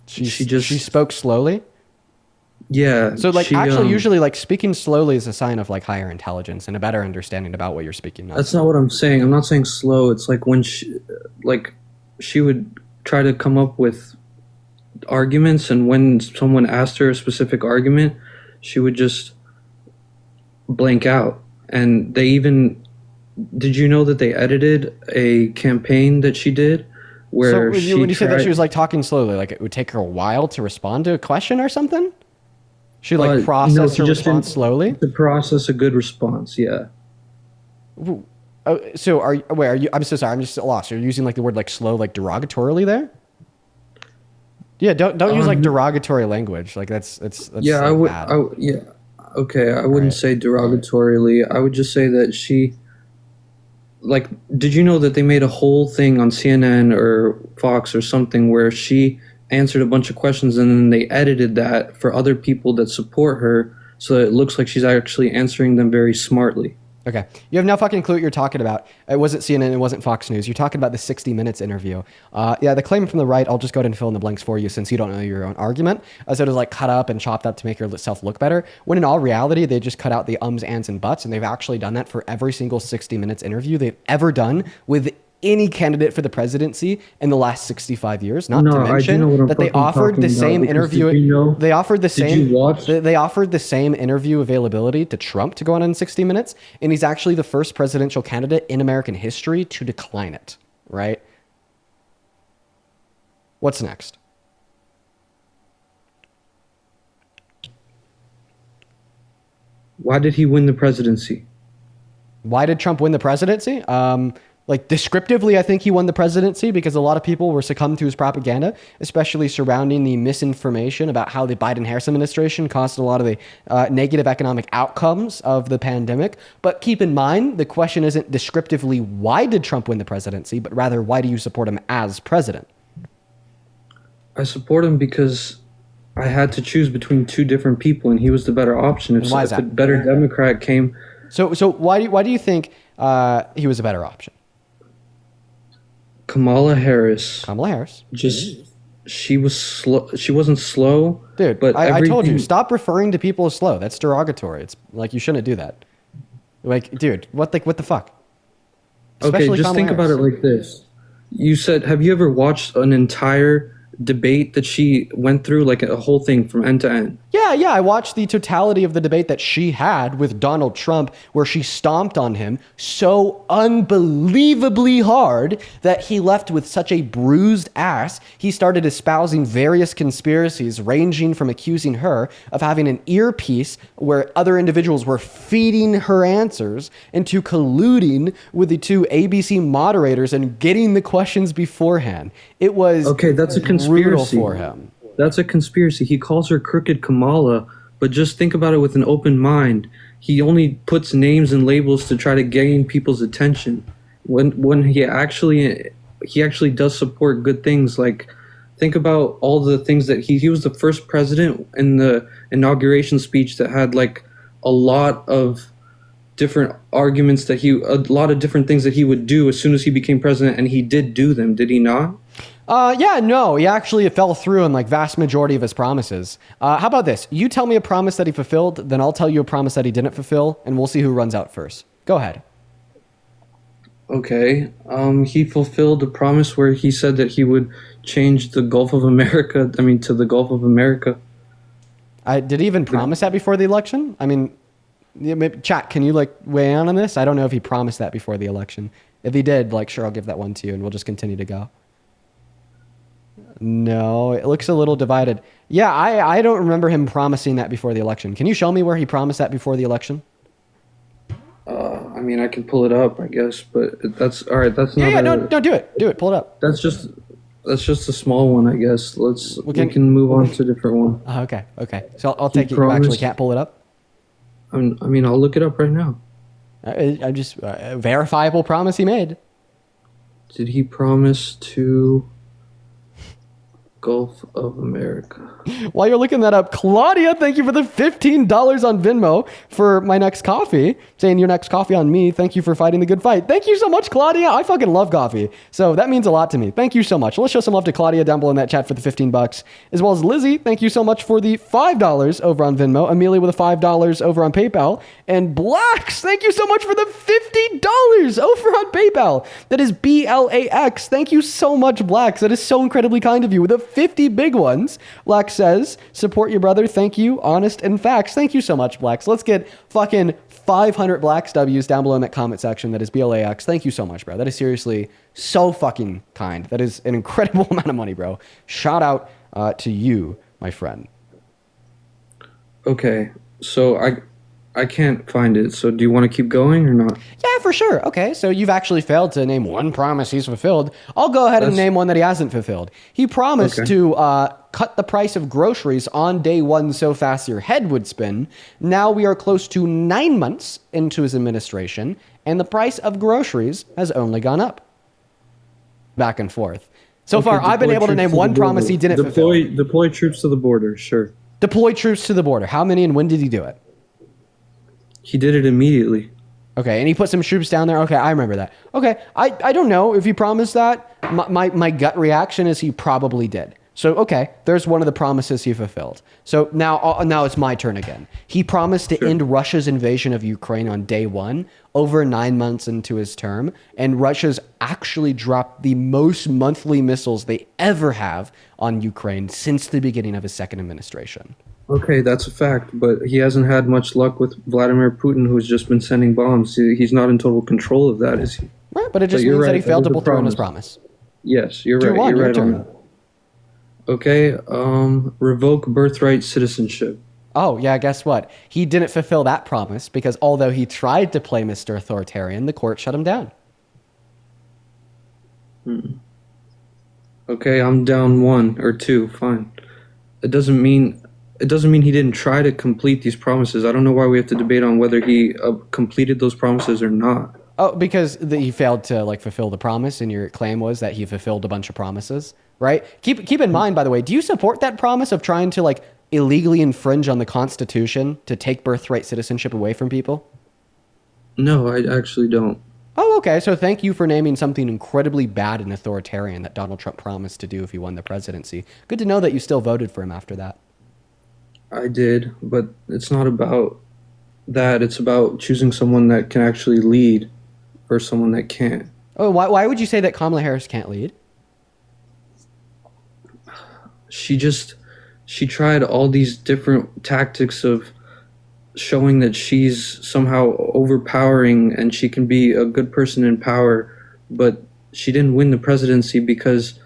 Speaker 14: She
Speaker 1: spoke slowly?
Speaker 14: Yeah.
Speaker 1: So usually speaking slowly is a sign of like higher intelligence and a better understanding about what you're speaking of.
Speaker 14: That's not what I'm saying. I'm not saying slow. It's like when she would try to come up with arguments, and when someone asked her a specific argument, she would just blank out. And did you know that they edited a campaign that she did where
Speaker 1: when you said that she was like talking slowly, like it would take her a while to respond to a question or something? She processed her response slowly?
Speaker 14: To process a good response, yeah.
Speaker 1: So are you? I'm so sorry. I'm just lost. You're using like the word like slow, like derogatorily there. Yeah, don't use like derogatory language. Like that's
Speaker 14: yeah.
Speaker 1: Like
Speaker 14: I would.
Speaker 1: bad.
Speaker 14: Yeah. Okay. I wouldn't say derogatorily. I would just say that she. Like, did you know that they made a whole thing on CNN or Fox or something where she answered a bunch of questions, and then they edited that for other people that support her, so that it looks like she's actually answering them very smartly.
Speaker 1: Okay. You have no fucking clue what you're talking about. It wasn't CNN, it wasn't Fox News. You're talking about the 60 Minutes interview. Yeah, the claim from the right, I'll just go ahead and fill in the blanks for you since you don't know your own argument. As it was like cut up and chopped up to make yourself look better. When in all reality, they just cut out the ums, ands, and buts, and they've actually done that for every single 60 Minutes interview they've ever done with any candidate for the presidency in the last 65 years. Not to mention that they offered the same interview. They offered the same. They offered the same interview availability to Trump to go on in 60 Minutes, and he's actually the first presidential candidate in American history to decline it. Right? What's next?
Speaker 14: Why did he win the presidency?
Speaker 1: Why did Trump win the presidency? Like descriptively, I think he won the presidency because a lot of people were succumbed to his propaganda, especially surrounding the misinformation about how the Biden-Harris administration caused a lot of the negative economic outcomes of the pandemic. But keep in mind, the question isn't descriptively why did Trump win the presidency, but rather why do you support him as president?
Speaker 14: I support him because I had to choose between two different people, and he was the better option. If a better Democrat came...
Speaker 1: So why do you think he was a better option?
Speaker 14: Kamala Harris.
Speaker 1: Kamala Harris.
Speaker 14: she was slow. She wasn't slow,
Speaker 1: Dude,
Speaker 14: but
Speaker 1: I told you,
Speaker 14: everything-
Speaker 1: stop referring to people as slow. That's derogatory. It's like you shouldn't do that. Like, dude, what the fuck?
Speaker 14: Okay,
Speaker 1: Especially
Speaker 14: just
Speaker 1: Kamala
Speaker 14: think about it
Speaker 1: Harris.
Speaker 14: like this. You said, have you ever watched an entire debate that she went through, like a whole thing from end to end?
Speaker 1: Yeah, I watched the totality of the debate that she had with Donald Trump, where she stomped on him so unbelievably hard that he left with such a bruised ass. He started espousing various conspiracies, ranging from accusing her of having an earpiece where other individuals were feeding her answers, and to colluding with the two ABC moderators and getting the questions beforehand. It was
Speaker 14: Okay, that's a
Speaker 1: brutal
Speaker 14: conspiracy
Speaker 1: for him.
Speaker 14: That's a conspiracy. He calls her Crooked Kamala, but just think about it with an open mind. He only puts names and labels to try to gain people's attention. When he actually does support good things. Like, think about all the things that he was the first president in the inauguration speech that had like a lot of different arguments a lot of different things that he would do as soon as he became president, and he did do them, did he not?
Speaker 1: Yeah, no, he actually fell through on like vast majority of his promises. How about this? You tell me a promise that he fulfilled, then I'll tell you a promise that he didn't fulfill, and we'll see who runs out first. Go ahead.
Speaker 14: Okay. He fulfilled a promise where he said that he would change the Gulf of America, to the Gulf of America.
Speaker 1: Did he even promise that before the election? I mean, chat, can you like weigh in on this? I don't know if he promised that before the election. If he did, like, sure, I'll give that one to you, and we'll just continue to go. No, it looks a little divided. Yeah, I don't remember him promising that before the election. Can you show me where he promised that before the election?
Speaker 14: I can pull it up, I guess, but that's all right. That's not.
Speaker 1: Yeah, no, do it. Do it. Pull it up.
Speaker 14: That's just a small one, I guess. We can move on to a different one.
Speaker 1: Okay. So I'll take it. You actually can't pull it up.
Speaker 14: I'll look it up right now.
Speaker 1: I just verifiable promise he made.
Speaker 14: Did he promise to Gulf of America?
Speaker 1: While you're looking that up, Claudia, thank you for the $15 on Venmo for my next coffee. Saying your next coffee on me. Thank you for fighting the good fight. Thank you so much, Claudia. I fucking love coffee. So that means a lot to me. Thank you so much. Let's show some love to Claudia down below in that chat for the $15. As well as Lizzie, thank you so much for the $5 over on Venmo. Amelia with the $5 over on PayPal. And Blacks, thank you so much for the $50 over on PayPal. That is BLAX. Thank you so much, Blacks. That is so incredibly kind of you. With the 50 big ones, Blacks says, support your brother. Thank you. Honest and facts. Thank you so much, Blacks. Let's get fucking 500 Blacks W's down below in that comment section. That is BLAX. Thank you so much, bro. That is seriously so fucking kind. That is an incredible amount of money, bro. Shout out to you, my friend.
Speaker 14: Okay, so I can't find it. So do you want to keep going or not?
Speaker 1: Yeah, for sure. Okay, so you've actually failed to name one promise he's fulfilled. I'll go ahead and name one that he hasn't fulfilled. He promised to cut the price of groceries on day one so fast your head would spin. Now we are close to 9 months into his administration, and the price of groceries has only gone up. Back and forth. So far, I've been able to name one promise he didn't fulfill.
Speaker 14: Deploy troops to the border, sure.
Speaker 1: Deploy troops to the border. How many and when did he do it?
Speaker 14: He did it immediately.
Speaker 1: Okay, and he put some troops down there. Okay, I remember that. Okay, I don't know if he promised that. My gut reaction is he probably did. So, okay, there's one of the promises he fulfilled. So now it's my turn again. He promised to end Russia's invasion of Ukraine on day one, over 9 months into his term, and Russia's actually dropped the most monthly missiles they ever have on Ukraine since the beginning of his second administration.
Speaker 14: Okay, that's a fact, but he hasn't had much luck with Vladimir Putin, who's just been sending bombs. He's not in total control of that, is he?
Speaker 1: Right, but it just means that he failed to fulfill his promise.
Speaker 14: Yes, you're right. You're right on that. Okay, revoke birthright citizenship.
Speaker 1: Oh, yeah, guess what? He didn't fulfill that promise because although he tried to play Mr. Authoritarian, the court shut him down.
Speaker 14: Okay, I'm down 1 or 2, fine. It doesn't mean he didn't try to complete these promises. I don't know why we have to debate on whether he completed those promises or not.
Speaker 1: Oh, because he failed to fulfill the promise, and your claim was that he fulfilled a bunch of promises, right? Keep in mind, by the way, do you support that promise of trying to illegally infringe on the Constitution to take birthright citizenship away from people?
Speaker 14: No, I actually don't.
Speaker 1: Oh, okay. So thank you for naming something incredibly bad and authoritarian that Donald Trump promised to do if he won the presidency. Good to know that you still voted for him after that.
Speaker 14: I did, but it's not about that. It's about choosing someone that can actually lead versus someone that can't.
Speaker 1: Oh, why would you say that Kamala Harris can't lead?
Speaker 14: She tried all these different tactics of showing that she's somehow overpowering and she can be a good person in power, but she didn't win the presidency because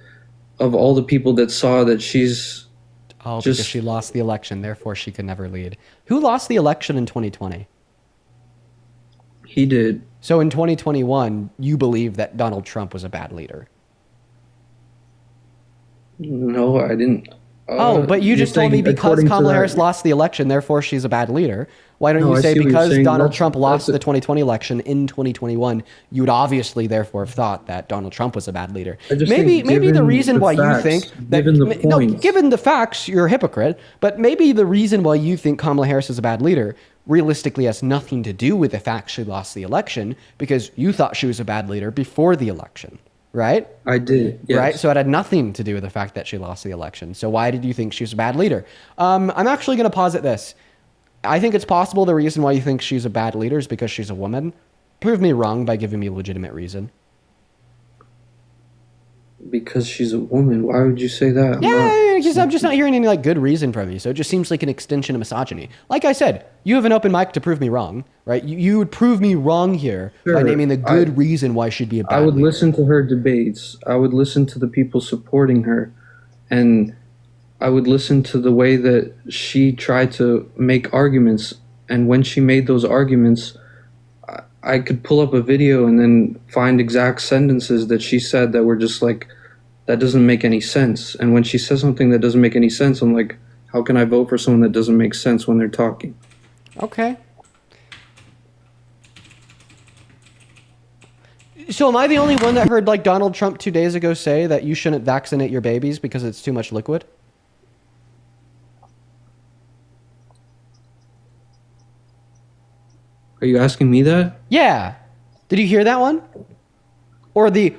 Speaker 14: of all the people that saw that she's
Speaker 1: because she lost the election, therefore she could never lead. Who lost the election in 2020?
Speaker 14: He did.
Speaker 1: So in 2021, you believe that Donald Trump was a bad leader?
Speaker 14: No, I didn't.
Speaker 1: But you just told me because Kamala Harris lost the election, therefore she's a bad leader. Why don't you say because Donald Trump lost the 2020 election in 2021, you would obviously therefore have thought that Donald Trump was a bad leader? Maybe the reason why you think that given the facts, you're a hypocrite. But maybe the reason why you think Kamala Harris is a bad leader realistically has nothing to do with the fact she lost the election, because you thought she was a bad leader before the election. Right?
Speaker 14: I did. Yes.
Speaker 1: Right? So it had nothing to do with the fact that she lost the election. So why did you think she was a bad leader? I'm actually going to posit this. I think it's possible the reason why you think she's a bad leader is because she's a woman. Prove me wrong by giving me a legitimate reason.
Speaker 14: Because she's a woman. Why would you say that?
Speaker 1: Yeah, because I'm just not hearing any good reason from you. So it just seems like an extension of misogyny. Like I said, you have an open mic to prove me wrong, right? You would prove me wrong here by naming the good reason why she'd be a bad
Speaker 14: I would
Speaker 1: leader.
Speaker 14: listen to her debates. I would listen to the people supporting her. And I would listen to the way that she tried to make arguments. And when she made those arguments, I could pull up a video and then find exact sentences that she said that were just like, that doesn't make any sense. And when she says something that doesn't make any sense, I'm like, how can I vote for someone that doesn't make sense when they're talking?
Speaker 1: Okay. So am I the only one that heard like Donald Trump 2 days ago say that you shouldn't vaccinate your babies because it's too much liquid?
Speaker 14: Are you asking me that?
Speaker 1: Yeah. Did you hear that one? Well, he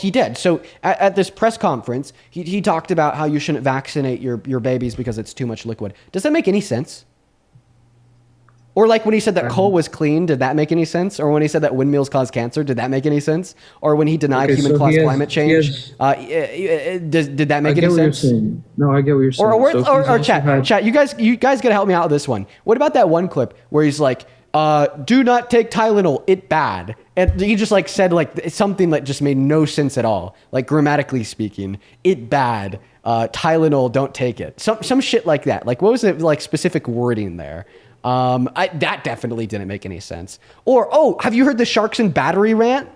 Speaker 1: did. So at this press conference, he talked about how you shouldn't vaccinate your babies because it's too much liquid. Does that make any sense? Or like when he said that coal was clean, did that make any sense? Or when he said that windmills cause cancer, did that make any sense? Or when he denied human-caused climate change, did that make any sense?
Speaker 14: No, I get what you're saying.
Speaker 1: Or chat, you guys gotta help me out with this one. What about that one clip where he's like, do not take Tylenol, it bad. And he just like said like something that just made no sense at all. Like grammatically speaking, it bad. Tylenol, don't take it. Some shit like that. Like what was it like specific wording there? That definitely didn't make any sense. Or, have you heard the Sharks and Battery rant?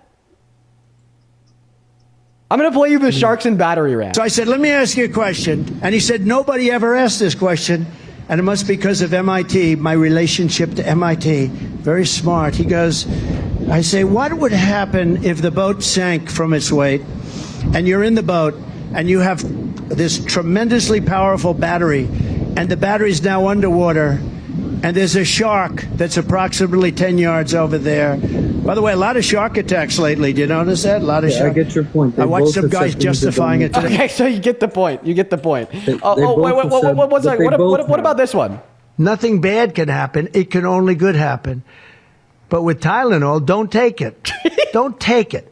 Speaker 1: I'm going to play you the Sharks and Battery rant.
Speaker 7: So I said, let me ask you a question. And he said, nobody ever asked this question. And it must be because of MIT, my relationship to MIT. Very smart. He goes, I say, what would happen if the boat sank from its weight and you're in the boat and you have this tremendously powerful battery and the battery's now underwater and there's a shark that's approximately 10 yards over there. By the way, a lot of shark attacks lately. Do you notice that? A lot of shark.
Speaker 14: I get your point.
Speaker 7: I watched some guys justifying it today.
Speaker 1: Okay, so you get the point. Wait. What about this one?
Speaker 7: Nothing bad can happen. It can only good happen. But with Tylenol, don't take it. Don't take it.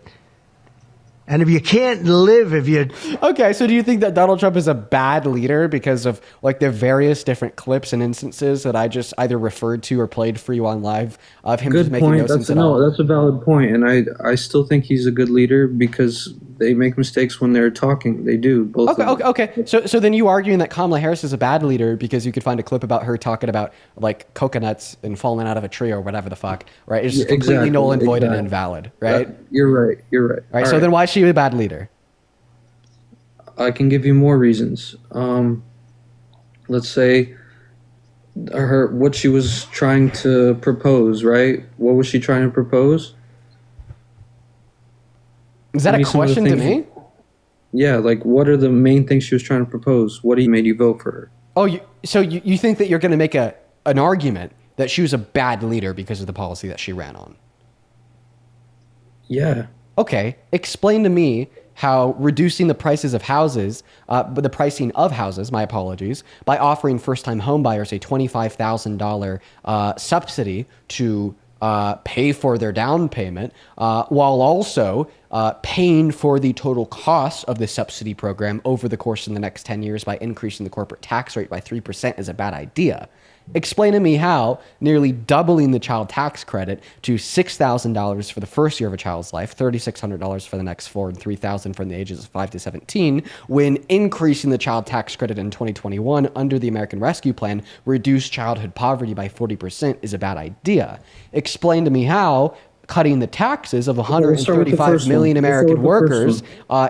Speaker 7: And if you can't live,
Speaker 1: Okay, so do you think that Donald Trump is a bad leader because of like the various different clips and instances that I just either referred to or played for you on live of him just making no sense at all?
Speaker 14: That's a valid point, and I still think he's a good leader because they make mistakes when they're talking. They do both.
Speaker 1: Okay. So then you arguing that Kamala Harris is a bad leader because you could find a clip about her talking about like coconuts and falling out of a tree or whatever the fuck, right? It's just completely null and void and invalid, right?
Speaker 14: You're right.
Speaker 1: Right. So then why is she a bad leader?
Speaker 14: I can give you more reasons. Let's say what she was trying to propose, right? What was she trying to propose?
Speaker 1: Is that a question to me?
Speaker 14: Yeah, like what are the main things she was trying to propose? What made you vote for her?
Speaker 1: So you think that you're going to make an argument that she was a bad leader because of the policy that she ran on?
Speaker 14: Yeah.
Speaker 1: Okay, explain to me how reducing the prices of houses, the pricing of houses, my apologies, by offering first-time homebuyers a $25,000 subsidy to pay for their down payment, while also paying for the total cost of the subsidy program over the course of the next 10 years by increasing the corporate tax rate by 3% is a bad idea. Explain to me how nearly doubling the child tax credit to $6,000 for the first year of a child's life, $3,600 for the next 4, and $3,000 from the ages of 5 to 17, when increasing the child tax credit in 2021 under the American Rescue Plan reduced childhood poverty by 40% is a bad idea. Explain to me how cutting the taxes of 135 million American workers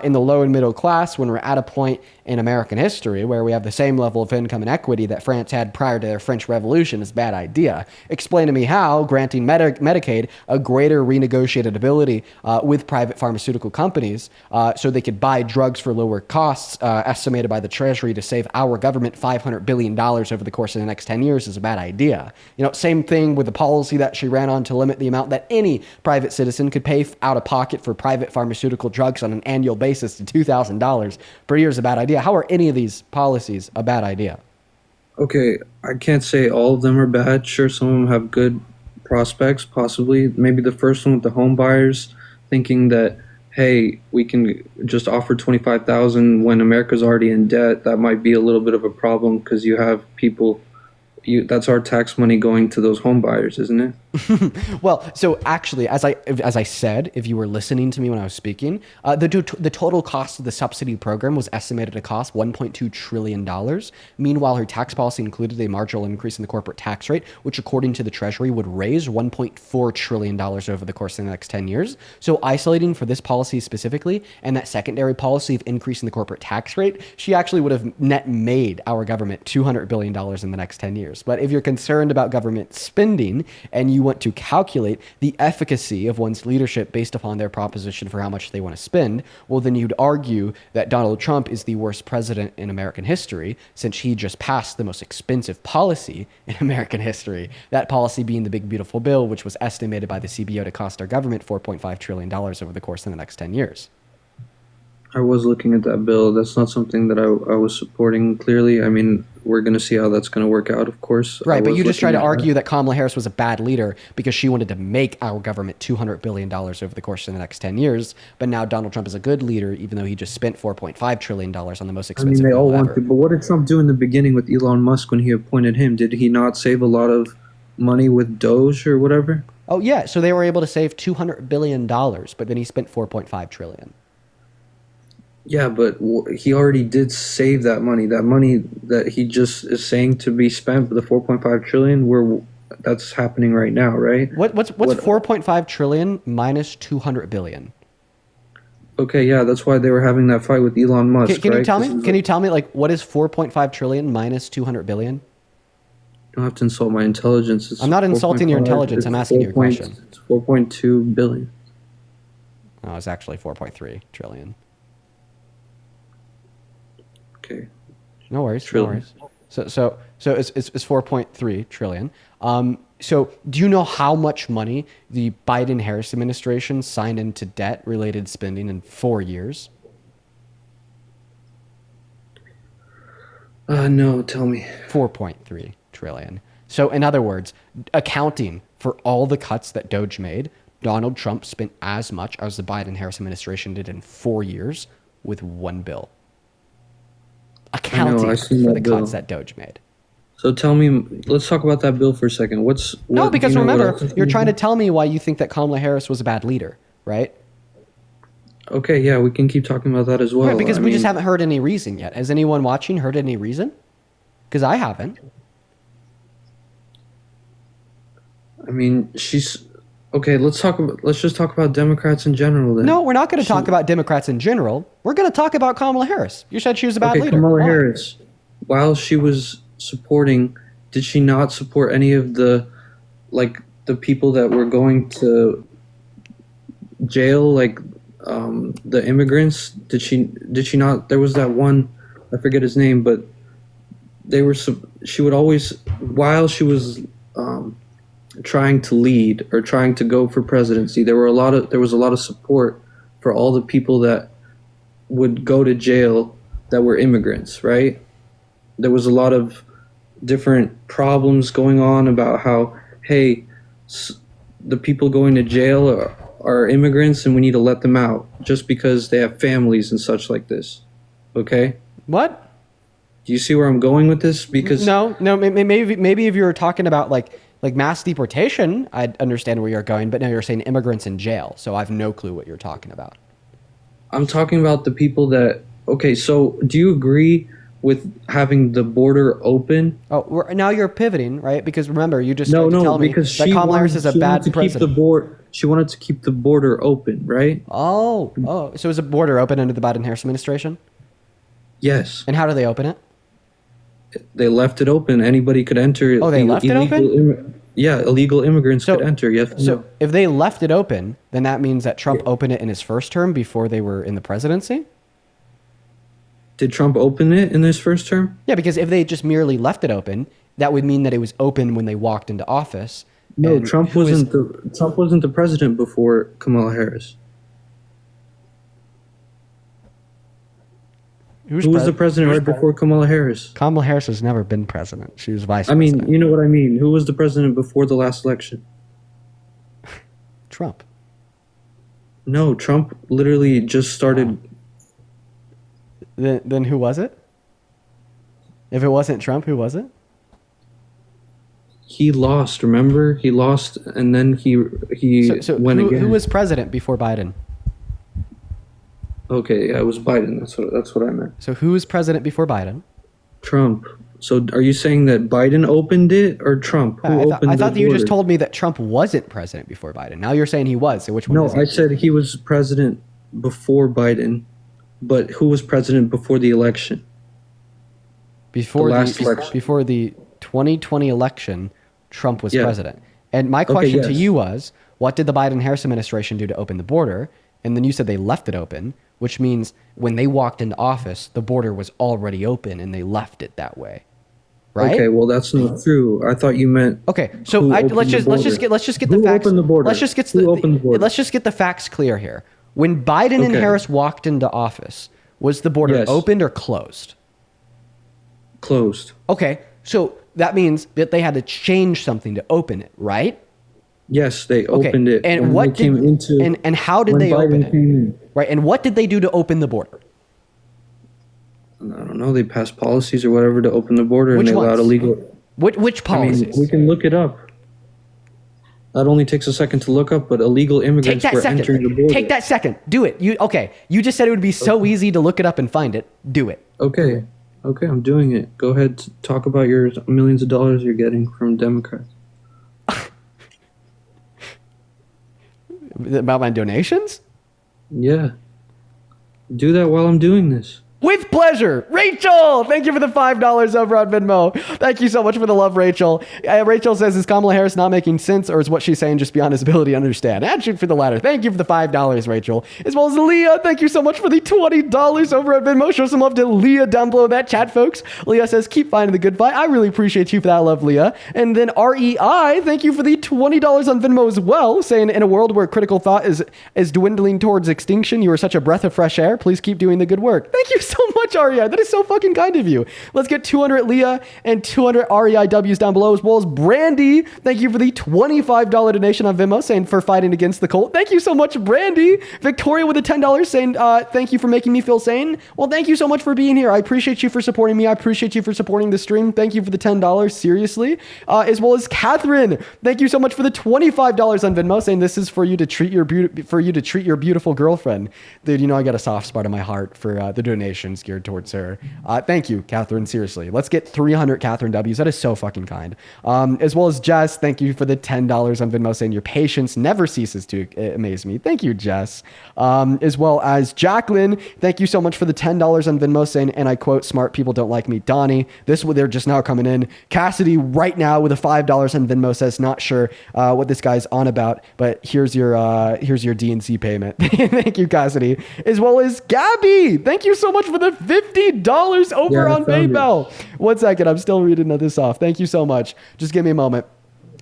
Speaker 1: in the low and middle class, when we're at a point in American history where we have the same level of income and equity that France had prior to their French Revolution, is a bad idea. Explain to me how granting Medicaid a greater renegotiated ability with private pharmaceutical companies so they could buy drugs for lower costs, estimated by the Treasury to save our government $500 billion over the course of the next 10 years, is a bad idea. You know, same thing with the policy that she ran on to limit the amount that any private citizen could pay out of pocket for private pharmaceutical drugs on an annual basis to $2,000 per year is a bad idea. How are any of these policies a bad idea?
Speaker 14: Okay, I can't say all of them are bad. Sure, some of them have good prospects, possibly. Maybe the first one with the home buyers, thinking that, hey, we can just offer $25,000 when America's already in debt. That might be a little bit of a problem because you have people. That's our tax money going to those home buyers, isn't it?
Speaker 1: Well, so actually, as I said, if you were listening to me when I was speaking, the total cost of the subsidy program was estimated to cost $1.2 trillion. Meanwhile, her tax policy included a marginal increase in the corporate tax rate, which according to the Treasury would raise $1.4 trillion over the course of the next 10 years. So isolating for this policy specifically and that secondary policy of increasing the corporate tax rate, she actually would have net made our government $200 billion in the next 10 years. But if you're concerned about government spending and you want to calculate the efficacy of one's leadership based upon their proposition for how much they want to spend, well, then you'd argue that Donald Trump is the worst president in American history, since he just passed the most expensive policy in American history. That policy being the Big Beautiful Bill, which was estimated by the CBO to cost our government $4.5 trillion over the course of the next 10 years.
Speaker 14: I was looking at that bill. That's not something that I was supporting clearly. I mean, we're going to see how that's going to work out, of course.
Speaker 1: Right, but you just try to argue that Kamala Harris was a bad leader because she wanted to make our government $200 billion over the course of the next 10 years. But now Donald Trump is a good leader, even though he just spent $4.5 trillion on the most expensive
Speaker 14: they all
Speaker 1: bill
Speaker 14: want
Speaker 1: ever.
Speaker 14: to. But what did Trump do in the beginning with Elon Musk when he appointed him? Did he not save a lot of money with Doge or whatever?
Speaker 1: Oh, yeah, so they were able to save $200 billion, but then he spent $4.5 trillion.
Speaker 14: Yeah, but he already did save that money. That money that he just is saying to be spent, the 4.5 trillion, that's happening right now, right?
Speaker 1: What's 4.5 trillion minus 200 billion?
Speaker 14: Okay, yeah, that's why they were having that fight with Elon Musk.
Speaker 1: Can
Speaker 14: right?
Speaker 1: you tell me? Can you tell me like what is 4.5 trillion minus 200 billion?
Speaker 14: You don't have to insult my intelligence.
Speaker 1: I'm not insulting your intelligence. I'm asking you a question.
Speaker 14: It's 4.2 billion.
Speaker 1: Oh, it's actually 4.3 trillion.
Speaker 14: Okay.
Speaker 1: No worries.
Speaker 14: Trillion.
Speaker 1: No worries. So it's 4.3 trillion. So do you know how much money the Biden-Harris administration signed into debt-related spending in 4 years?
Speaker 14: No, tell me.
Speaker 1: 4.3 trillion. So in other words, accounting for all the cuts that Doge made, Donald Trump spent as much as the Biden-Harris administration did in 4 years with one bill. Accounting for the cuts that Doge made.
Speaker 14: So tell me, let's talk about that bill for a second.
Speaker 1: No, because remember, you're trying to tell me why you think that Kamala Harris was a bad leader, right?
Speaker 14: Okay, yeah, we can keep talking about that as well.
Speaker 1: Right, because we just haven't heard any reason yet. Has anyone watching heard any reason? Because I haven't.
Speaker 14: I mean, okay. Let's just talk about Democrats in general then.
Speaker 1: No, we're not going to talk about Democrats in general. We're going to talk about Kamala Harris. You said she was a bad leader.
Speaker 14: Kamala Harris, while she was supporting, did she not support any of the people that were going to jail, like the immigrants? Did she not? There was that one, I forget his name, but she would always, while she was trying to lead or trying to go for presidency, there was a lot of support for all the people that would go to jail that were immigrants, right? There was a lot of different problems going on about how, hey, the people going to jail are immigrants and we need to let them out just because they have families and such like this. Okay?
Speaker 1: What?
Speaker 14: Do you see where I'm going with this? Because
Speaker 1: no, maybe if you were talking about like mass deportation, I'd understand where you're going, but now you're saying immigrants in jail, so I have no clue what you're talking about.
Speaker 14: I'm talking about the people that, okay, so do you agree with having the border open?
Speaker 1: Oh, now you're pivoting, right? Because remember, you just tried to tell me that Kamala Harris is a bad president.
Speaker 14: She wanted to keep the border open, right?
Speaker 1: Oh, so is the border open under the Biden-Harris administration?
Speaker 14: Yes.
Speaker 1: And how do they open it?
Speaker 14: They left it open. Anybody could enter.
Speaker 1: Oh, they left it open?
Speaker 14: Yeah, illegal immigrants could enter. Yes.
Speaker 1: So if they left it open, then that means that Trump opened it in his first term before they were in the presidency?
Speaker 14: Did Trump open it in his first term?
Speaker 1: Yeah, because if they just merely left it open, that would mean that it was open when they walked into office.
Speaker 14: No, Trump wasn't the president before Kamala Harris. Who was the president right before Kamala Harris?
Speaker 1: Kamala Harris has never been president. She was vice president.
Speaker 14: I mean, you know what I mean. Who was the president before the last election?
Speaker 1: Trump.
Speaker 14: No, Trump literally just started.
Speaker 1: Then who was it? If it wasn't Trump, who was it?
Speaker 14: He lost. Remember, he lost, and then he went again.
Speaker 1: Who was president before Biden?
Speaker 14: Okay, yeah, it was Biden. That's what I meant.
Speaker 1: So who was president before Biden?
Speaker 14: Trump. So are you saying that Biden opened it or Trump?
Speaker 1: I thought that you just told me that Trump wasn't president before Biden. Now you're saying he was. So which one?
Speaker 14: No,
Speaker 1: is it?
Speaker 14: I said he was president before Biden, but who was president before the election?
Speaker 1: Before the 2020 election, Trump was president. And my question to you was, what did the Biden-Harris administration do to open the border? And then you said they left it open, which means when they walked into office, the border was already open and they left it that way. Right?
Speaker 14: Okay, well that's not true. I thought you meant.
Speaker 1: Okay, so let's just get the facts.
Speaker 14: Opened the border?
Speaker 1: Let's just get the facts clear here. When Biden and Harris walked into office, was the border opened or closed?
Speaker 14: Closed.
Speaker 1: Okay, so that means that they had to change something to open it, right?
Speaker 14: Yes, they opened it.
Speaker 1: And and how did they open it? Right, and what did they do to open the border?
Speaker 14: I don't know. They passed policies or whatever to open the border,
Speaker 1: Which
Speaker 14: and they allowed
Speaker 1: ones?
Speaker 14: illegal.
Speaker 1: Which policies?
Speaker 14: I mean, we can look it up. That only takes a second to look up, but illegal immigrants were entering the border.
Speaker 1: Take that second. Do it. You just said it would be so easy to look it up and find it. Do it.
Speaker 14: Okay, I'm doing it. Go ahead, talk about your millions of dollars you're getting from Democrats.
Speaker 1: About my donations?
Speaker 14: Yeah. Do that while I'm doing this.
Speaker 1: With pleasure. Rachel, thank you for the $5 over on Venmo. Thank you so much for the love, Rachel. Rachel says, is Kamala Harris not making sense, or is what she's saying just beyond his ability to understand? I'd shoot for the latter. Thank you for the $5, Rachel. As well as Leah, thank you so much for the $20 over at Venmo. Show some love to Leah down below that chat, folks. Leah says, keep finding the good fight. I really appreciate you for that love, Leah. And then REI, thank you for the $20 on Venmo as well, saying, in a world where critical thought is dwindling towards extinction, you are such a breath of fresh air. Please keep doing the good work. Thank you so much, REI. That is so fucking kind of you. Let's get 200 Leah and 200 REIWs down below, as well as Brandy. Thank you for the $25 donation on Venmo, saying for fighting against the cult. Thank you so much, Brandy. Victoria with the $10 saying, thank you for making me feel sane. Well, thank you so much for being here. I appreciate you for supporting me. I appreciate you for supporting the stream. Thank you for the $10. Seriously. As well as Catherine. Thank you so much for the $25 on Venmo, saying this is for you to treat your beautiful girlfriend. Dude, I got a soft spot in my heart for the donations geared towards her. Thank you, Catherine. Seriously, let's get 300 Catherine W's. That is so fucking kind. As well as Jess, thank you for the $10 on Venmo, saying your patience never ceases to amaze me. Thank you, Jess. As well as Jacqueline, thank you so much for the $10 on Venmo, saying, and I quote, smart people don't like me. Donnie, they're just now coming in. Cassidy right now with a $5 on Venmo says, not sure what this guy's on about, but here's your DNC payment. Thank you, Cassidy. As well as Gabby, thank you so much for the $50 over on PayPal. 1 second, I'm still reading this off. Thank you so much. Just give me a moment.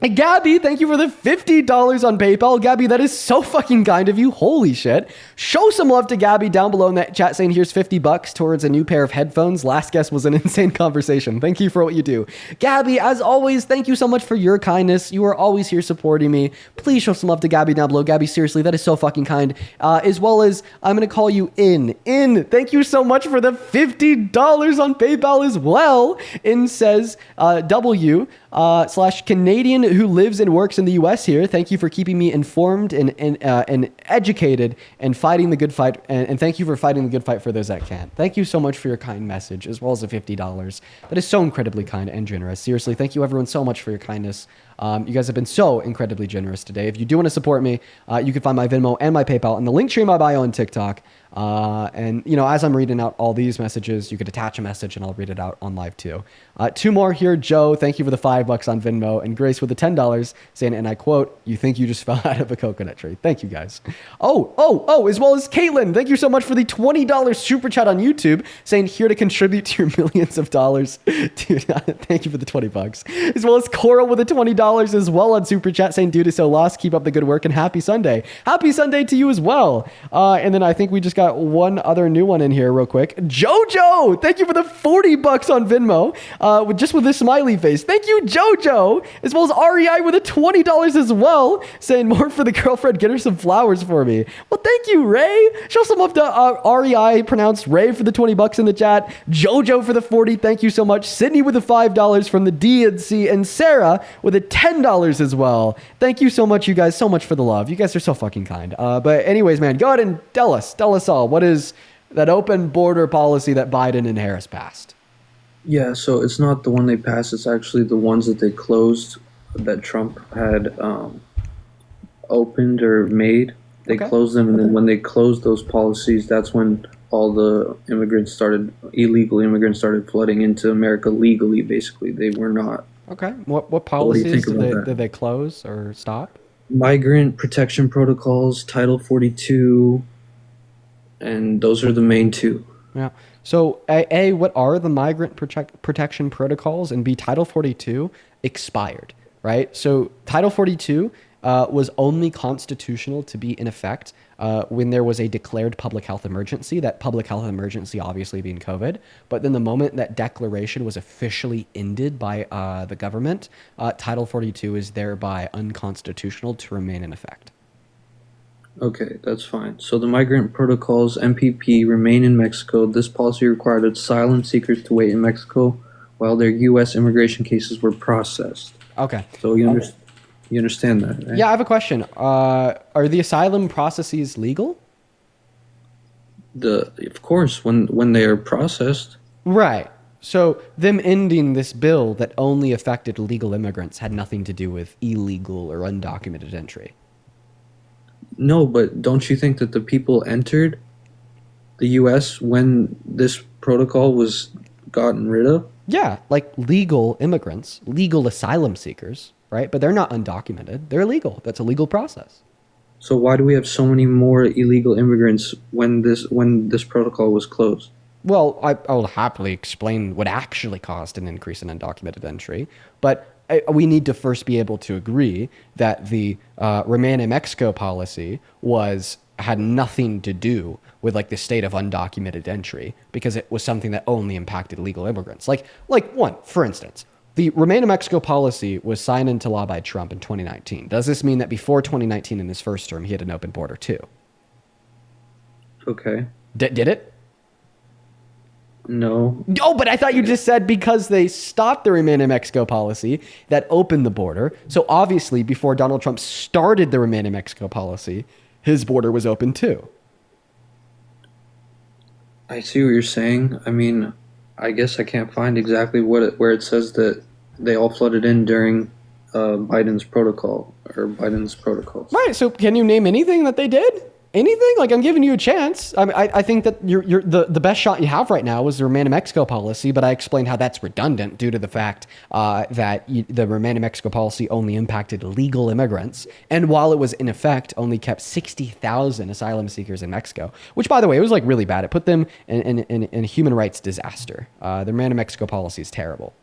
Speaker 1: And Gabby, thank you for the $50 on PayPal. Gabby, that is so fucking kind of you. Holy shit. Show some love to Gabby down below in that chat saying here's $50 towards a new pair of headphones. Last guess was an insane conversation. Thank you for what you do. Gabby, as always, thank you so much for your kindness. You are always here supporting me. Please show some love to Gabby down below. Gabby, seriously, that is so fucking kind. As well as, I'm going to call you In. Thank you so much for the $50 on PayPal as well. In says, W / Canadian who lives and works in the US here. Thank you for keeping me informed and educated and fighting the good fight. And thank you for fighting the good fight for those that can. Thank you so much for your kind message, as well as the $50. That is so incredibly kind and generous. Seriously, thank you everyone so much for your kindness. You guys have been so incredibly generous today. If you do want to support me, you can find my Venmo and my PayPal in the link tree in my bio on TikTok. And, you know, as I'm reading out all these messages, you could attach a message and I'll read it out on live too. Two more here. Joe, thank you for the $5 on Venmo, and Grace with the $10 saying, and I quote, "You think you just fell out of a coconut tree." Thank you guys. As well as Caitlin, thank you so much for the $20 super chat on YouTube saying here to contribute to your millions of dollars. Dude, thank you for the $20. As well as Coral with the $20 as well on super chat saying, dude is so lost. Keep up the good work and happy Sunday. Happy Sunday to you as well. And then I think we just got one other new one in here real quick. Jojo, thank you for the $40 on Venmo. With this smiley face. Thank you, Jojo. As well as REI with a $20 as well, saying more for the girlfriend. Get her some flowers for me. Well, thank you, Ray. Show some love to REI, pronounced Ray, for the $20 in the chat. Jojo for the 40. Thank you so much. Sydney with the $5 from the DNC, and Sarah with a $10 as well. Thank you so much, you guys. So much for the love. You guys are so fucking kind. But anyways, man, go ahead and tell us all. What is that open border policy that Biden and Harris passed?
Speaker 14: Yeah, so it's not the one they passed. It's actually the ones that they closed that Trump had opened or made. They closed them, and then when they closed those policies, that's when all the illegal immigrants started flooding into America legally, basically. They were not.
Speaker 1: Okay. What policies did they close or stop?
Speaker 14: Migrant protection protocols, Title 42, and those are the main two.
Speaker 1: Yeah. So, A, what are the migrant protection protocols? And B, Title 42 expired, right? So, Title 42 was only constitutional to be in effect when there was a declared public health emergency, that public health emergency obviously being COVID. But then the moment that declaration was officially ended by the government, Title 42 is thereby unconstitutional to remain in effect.
Speaker 14: Okay, that's fine. So the migrant protocols, MPP, remain in Mexico. This policy required asylum seekers to wait in Mexico while their U.S. immigration cases were processed.
Speaker 1: Okay.
Speaker 14: So you understand that, right?
Speaker 1: Yeah, I have a question. Are the asylum processes legal?
Speaker 14: Of course, when they are processed.
Speaker 1: Right. So them ending this bill that only affected legal immigrants had nothing to do with illegal or undocumented entry.
Speaker 14: No, but don't you think that the people entered the U.S. when this protocol was gotten rid of?
Speaker 1: Yeah, like legal immigrants, legal asylum seekers, right? But they're not undocumented. They're legal. That's a legal process.
Speaker 14: So why do we have so many more illegal immigrants when this protocol was closed?
Speaker 1: Well, I'll happily explain what actually caused an increase in undocumented entry, but we need to first be able to agree that the Remain in Mexico policy had nothing to do with like the state of undocumented entry, because it was something that only impacted legal immigrants. Like for instance, the Remain in Mexico policy was signed into law by Trump in 2019. Does this mean that before 2019 in his first term, he had an open border too?
Speaker 14: Okay.
Speaker 1: Did it?
Speaker 14: No.
Speaker 1: Oh, but I thought you just said because they stopped the Remain in Mexico policy that opened the border. So obviously, before Donald Trump started the Remain in Mexico policy, his border was open too.
Speaker 14: I see what you're saying. I mean, I guess I can't find exactly where it says that they all flooded in during Biden's protocol or Biden's protocols.
Speaker 1: Right. So can you name anything that they did? Anything? Like, I'm giving you a chance. I think that you're the best shot you have right now is the Remain in Mexico policy, but I explained how that's redundant due to the fact that the Remain in Mexico policy only impacted legal immigrants, and while it was in effect, only kept 60,000 asylum seekers in Mexico, which, by the way, it was like really bad. It put them in a human rights disaster. The Remain in Mexico policy is terrible.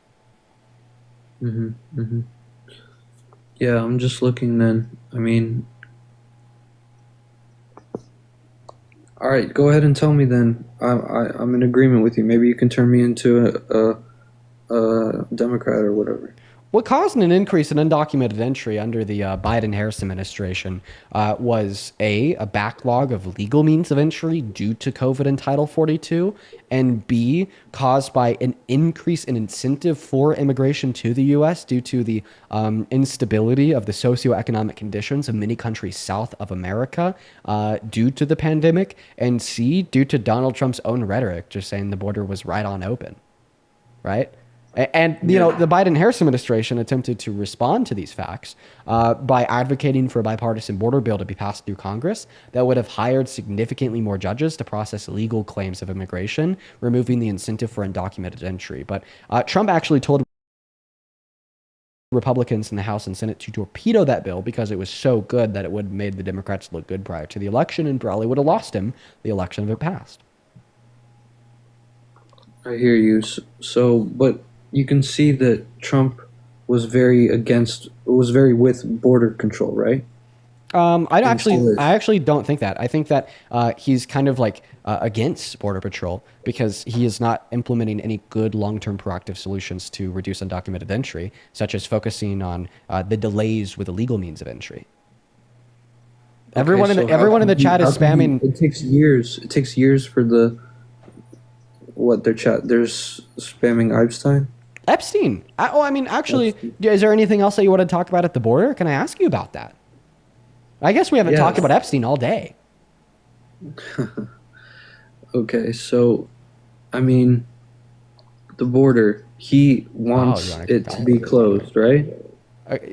Speaker 14: Yeah, I'm just looking then. I mean, all right, go ahead and tell me then. I'm in agreement with you. Maybe you can turn me into a Democrat or whatever.
Speaker 1: What caused an increase in undocumented entry under the Biden-Harris administration was a backlog of legal means of entry due to COVID and Title 42, and B, caused by an increase in incentive for immigration to the U.S. due to the instability of the socioeconomic conditions of many countries south of America due to the pandemic, and C, due to Donald Trump's own rhetoric, just saying the border was right on open, right? And, you know, the Biden-Harris administration attempted to respond to these facts by advocating for a bipartisan border bill to be passed through Congress that would have hired significantly more judges to process legal claims of immigration, removing the incentive for undocumented entry. But Trump actually told Republicans in the House and Senate to torpedo that bill because it was so good that it would have made the Democrats look good prior to the election and probably would have lost him the election if it passed.
Speaker 14: I hear you. So, but you can see that Trump was very with border control, right?
Speaker 1: I actually don't think that. I think that he's kind of like against Border Patrol because he is not implementing any good long-term proactive solutions to reduce undocumented entry, such as focusing on the delays with illegal means of entry. Everyone in the chat is spamming.
Speaker 14: It takes years. It takes years for their chat. There's spamming Epstein.
Speaker 1: Epstein. Actually, is there anything else that you want to talk about at the border? Can I ask you about that? I guess we haven't talked about Epstein all day.
Speaker 14: Okay, so, I mean, the border, he wants it to be closed, right?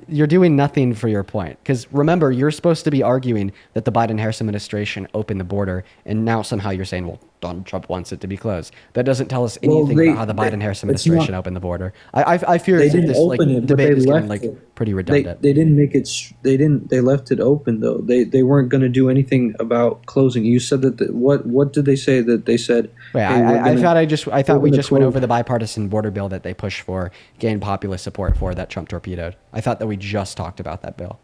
Speaker 1: You're doing nothing for your point. Because remember, you're supposed to be arguing that the Biden-Harris administration opened the border, and now somehow you're saying, well, Donald Trump wants it to be closed. That doesn't tell us anything about how the Biden-Harris administration opened the border. I fear
Speaker 14: they
Speaker 1: that
Speaker 14: didn't
Speaker 1: this
Speaker 14: open it,
Speaker 1: debate is getting
Speaker 14: it.
Speaker 1: pretty redundant.
Speaker 14: They didn't make it. They left it open though. They weren't going to do anything about closing. You said that. What did they say that they said?
Speaker 1: Wait, I thought we just went over the bipartisan border bill that they pushed for, gained populist support for, that Trump torpedoed. I thought that we just talked about that bill.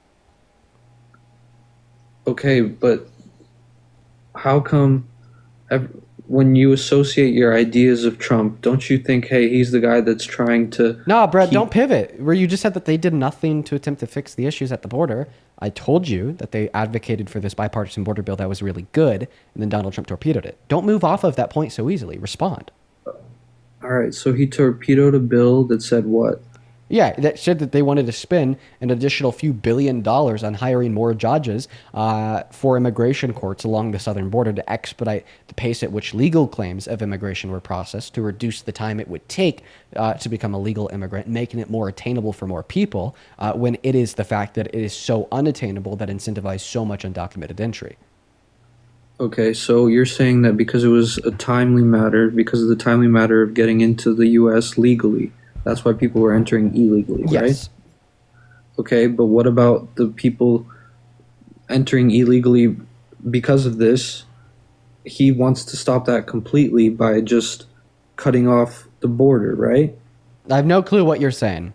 Speaker 14: Okay, but how come when you associate your ideas of Trump, don't you think, hey, he's the guy that's trying to...
Speaker 1: No, Brett, don't pivot. Where you just said that they did nothing to attempt to fix the issues at the border. I told you that they advocated for this bipartisan border bill that was really good, and then Donald Trump torpedoed it. Don't move off of that point so easily. Respond.
Speaker 14: All right, so he torpedoed a bill that said what?
Speaker 1: Yeah, that said that they wanted to spend an additional few $1 billion on hiring more judges for immigration courts along the southern border to expedite the pace at which legal claims of immigration were processed, to reduce the time it would take to become a legal immigrant, making it more attainable for more people, when it is the fact that it is so unattainable that incentivizes so much undocumented entry.
Speaker 14: Okay, so you're saying that because it was a timely matter, because of the timely matter of getting into the U.S. legally, that's why people were entering illegally, right?
Speaker 1: Yes.
Speaker 14: Okay, but what about the people entering illegally because of this? He wants to stop that completely by just cutting off the border, right?
Speaker 1: I have no clue what you're saying.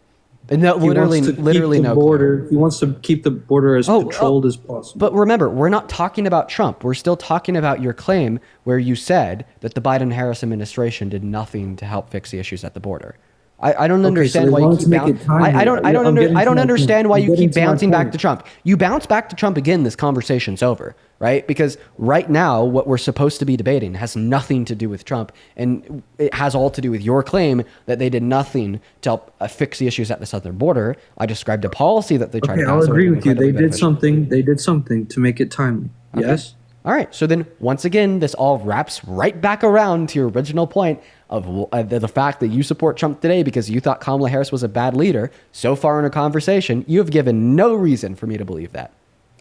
Speaker 1: No, literally no
Speaker 14: border. He wants to keep the border as controlled as possible.
Speaker 1: But remember, we're not talking about Trump. We're still talking about your claim where you said that the Biden-Harris administration did nothing to help fix the issues at the border. I don't understand why you keep I don't understand why you keep bouncing back to Trump. You bounce back to Trump again, this conversation's over, right? Because right now, what we're supposed to be debating has nothing to do with Trump, and it has all to do with your claim that they did nothing to help fix the issues at the southern border. I described a policy that they tried to pass.
Speaker 14: I'll agree with you. They did something. They did something to make it timely. Okay. Yes.
Speaker 1: All right. So then, once again, this all wraps right back around to your original point of the fact that you support Trump today because you thought Kamala Harris was a bad leader. So far in our conversation, you have given no reason for me to believe that.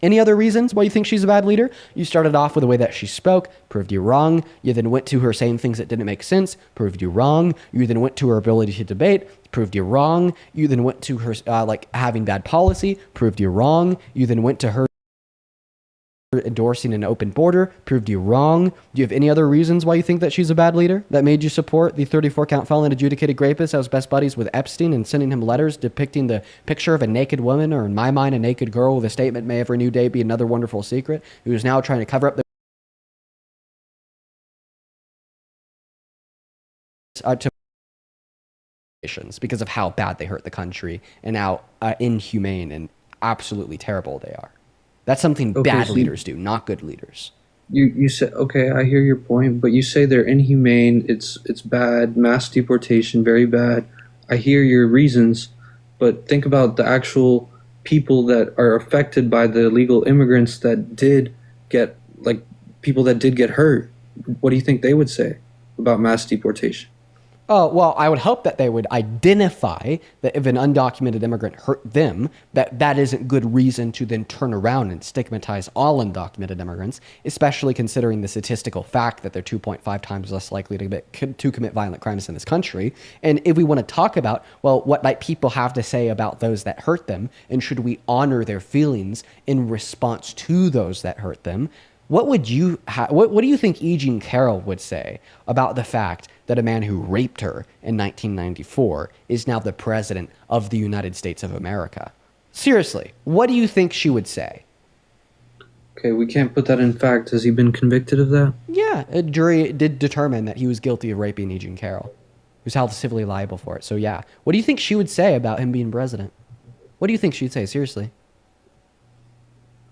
Speaker 1: Any other reasons why you think she's a bad leader? You started off with the way that she spoke, proved you wrong. You then went to her saying things that didn't make sense, proved you wrong. You then went to her ability to debate, proved you wrong. You then went to her having bad policy, proved you wrong. You then went to her endorsing an open border proved you wrong. Do you have any other reasons why you think that she's a bad leader that made you support the 34-count felon adjudicated rapist that was best buddies with Epstein and sending him letters depicting the picture of a naked woman, or in my mind, a naked girl with a statement, "May every new day be another wonderful secret," who is now trying to cover up the because of how bad they hurt the country and how inhumane and absolutely terrible they are. That's something bad leaders do, not good leaders.
Speaker 14: You say, okay, I hear your point, but you say they're inhumane. It's bad, mass deportation, very bad. I hear your reasons, but think about the actual people that are affected by the illegal immigrants that did get, like, people that did get hurt. What do you think they would say about mass deportation?
Speaker 1: Oh, well, I would hope that they would identify that if an undocumented immigrant hurt them, that isn't good reason to then turn around and stigmatize all undocumented immigrants, especially considering the statistical fact that they're 2.5 times less likely to commit violent crimes in this country. And if we want to talk about, well, what might people have to say about those that hurt them, and should we honor their feelings in response to those that hurt them, what would you what do you think E. Jean Carroll would say about the fact that a man who raped her in 1994 is now the president of the United States of America? Seriously, what do you think she would say?
Speaker 14: Okay, we can't put that in fact. Has he been convicted of that?
Speaker 1: Yeah, a jury did determine that he was guilty of raping E. Jean Carroll. He was held civilly liable for it. So yeah, what do you think she would say about him being president? What do you think she'd say? Seriously.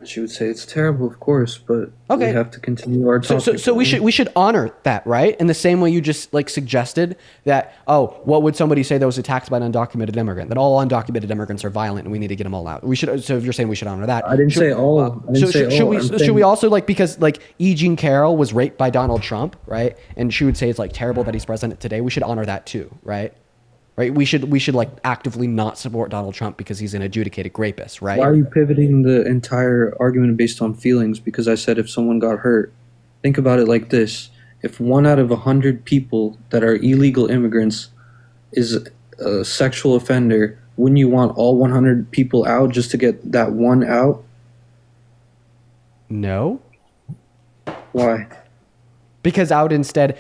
Speaker 14: She would say it's terrible, of course, but we have to continue our topic.
Speaker 1: So we should honor that, right? In the same way you just like suggested that, oh, what would somebody say that was attacked by an undocumented immigrant? That all undocumented immigrants are violent and we need to get them all out. We should. So if you're saying we should honor that,
Speaker 14: I didn't say all.
Speaker 1: Should we also, like, because like E. Jean Carroll was raped by Donald Trump, right? And she would say it's like terrible that he's president today. We should honor that too, right? Right, we should like actively not support Donald Trump because he's an adjudicated rapist, right?
Speaker 14: Why are you pivoting the entire argument based on feelings? Because I said if someone got hurt, think about it like this: if 1 out of 100 people that are illegal immigrants is a sexual offender, wouldn't you want all 100 people out just to get that one out?
Speaker 1: No.
Speaker 14: Why?
Speaker 1: Because I would instead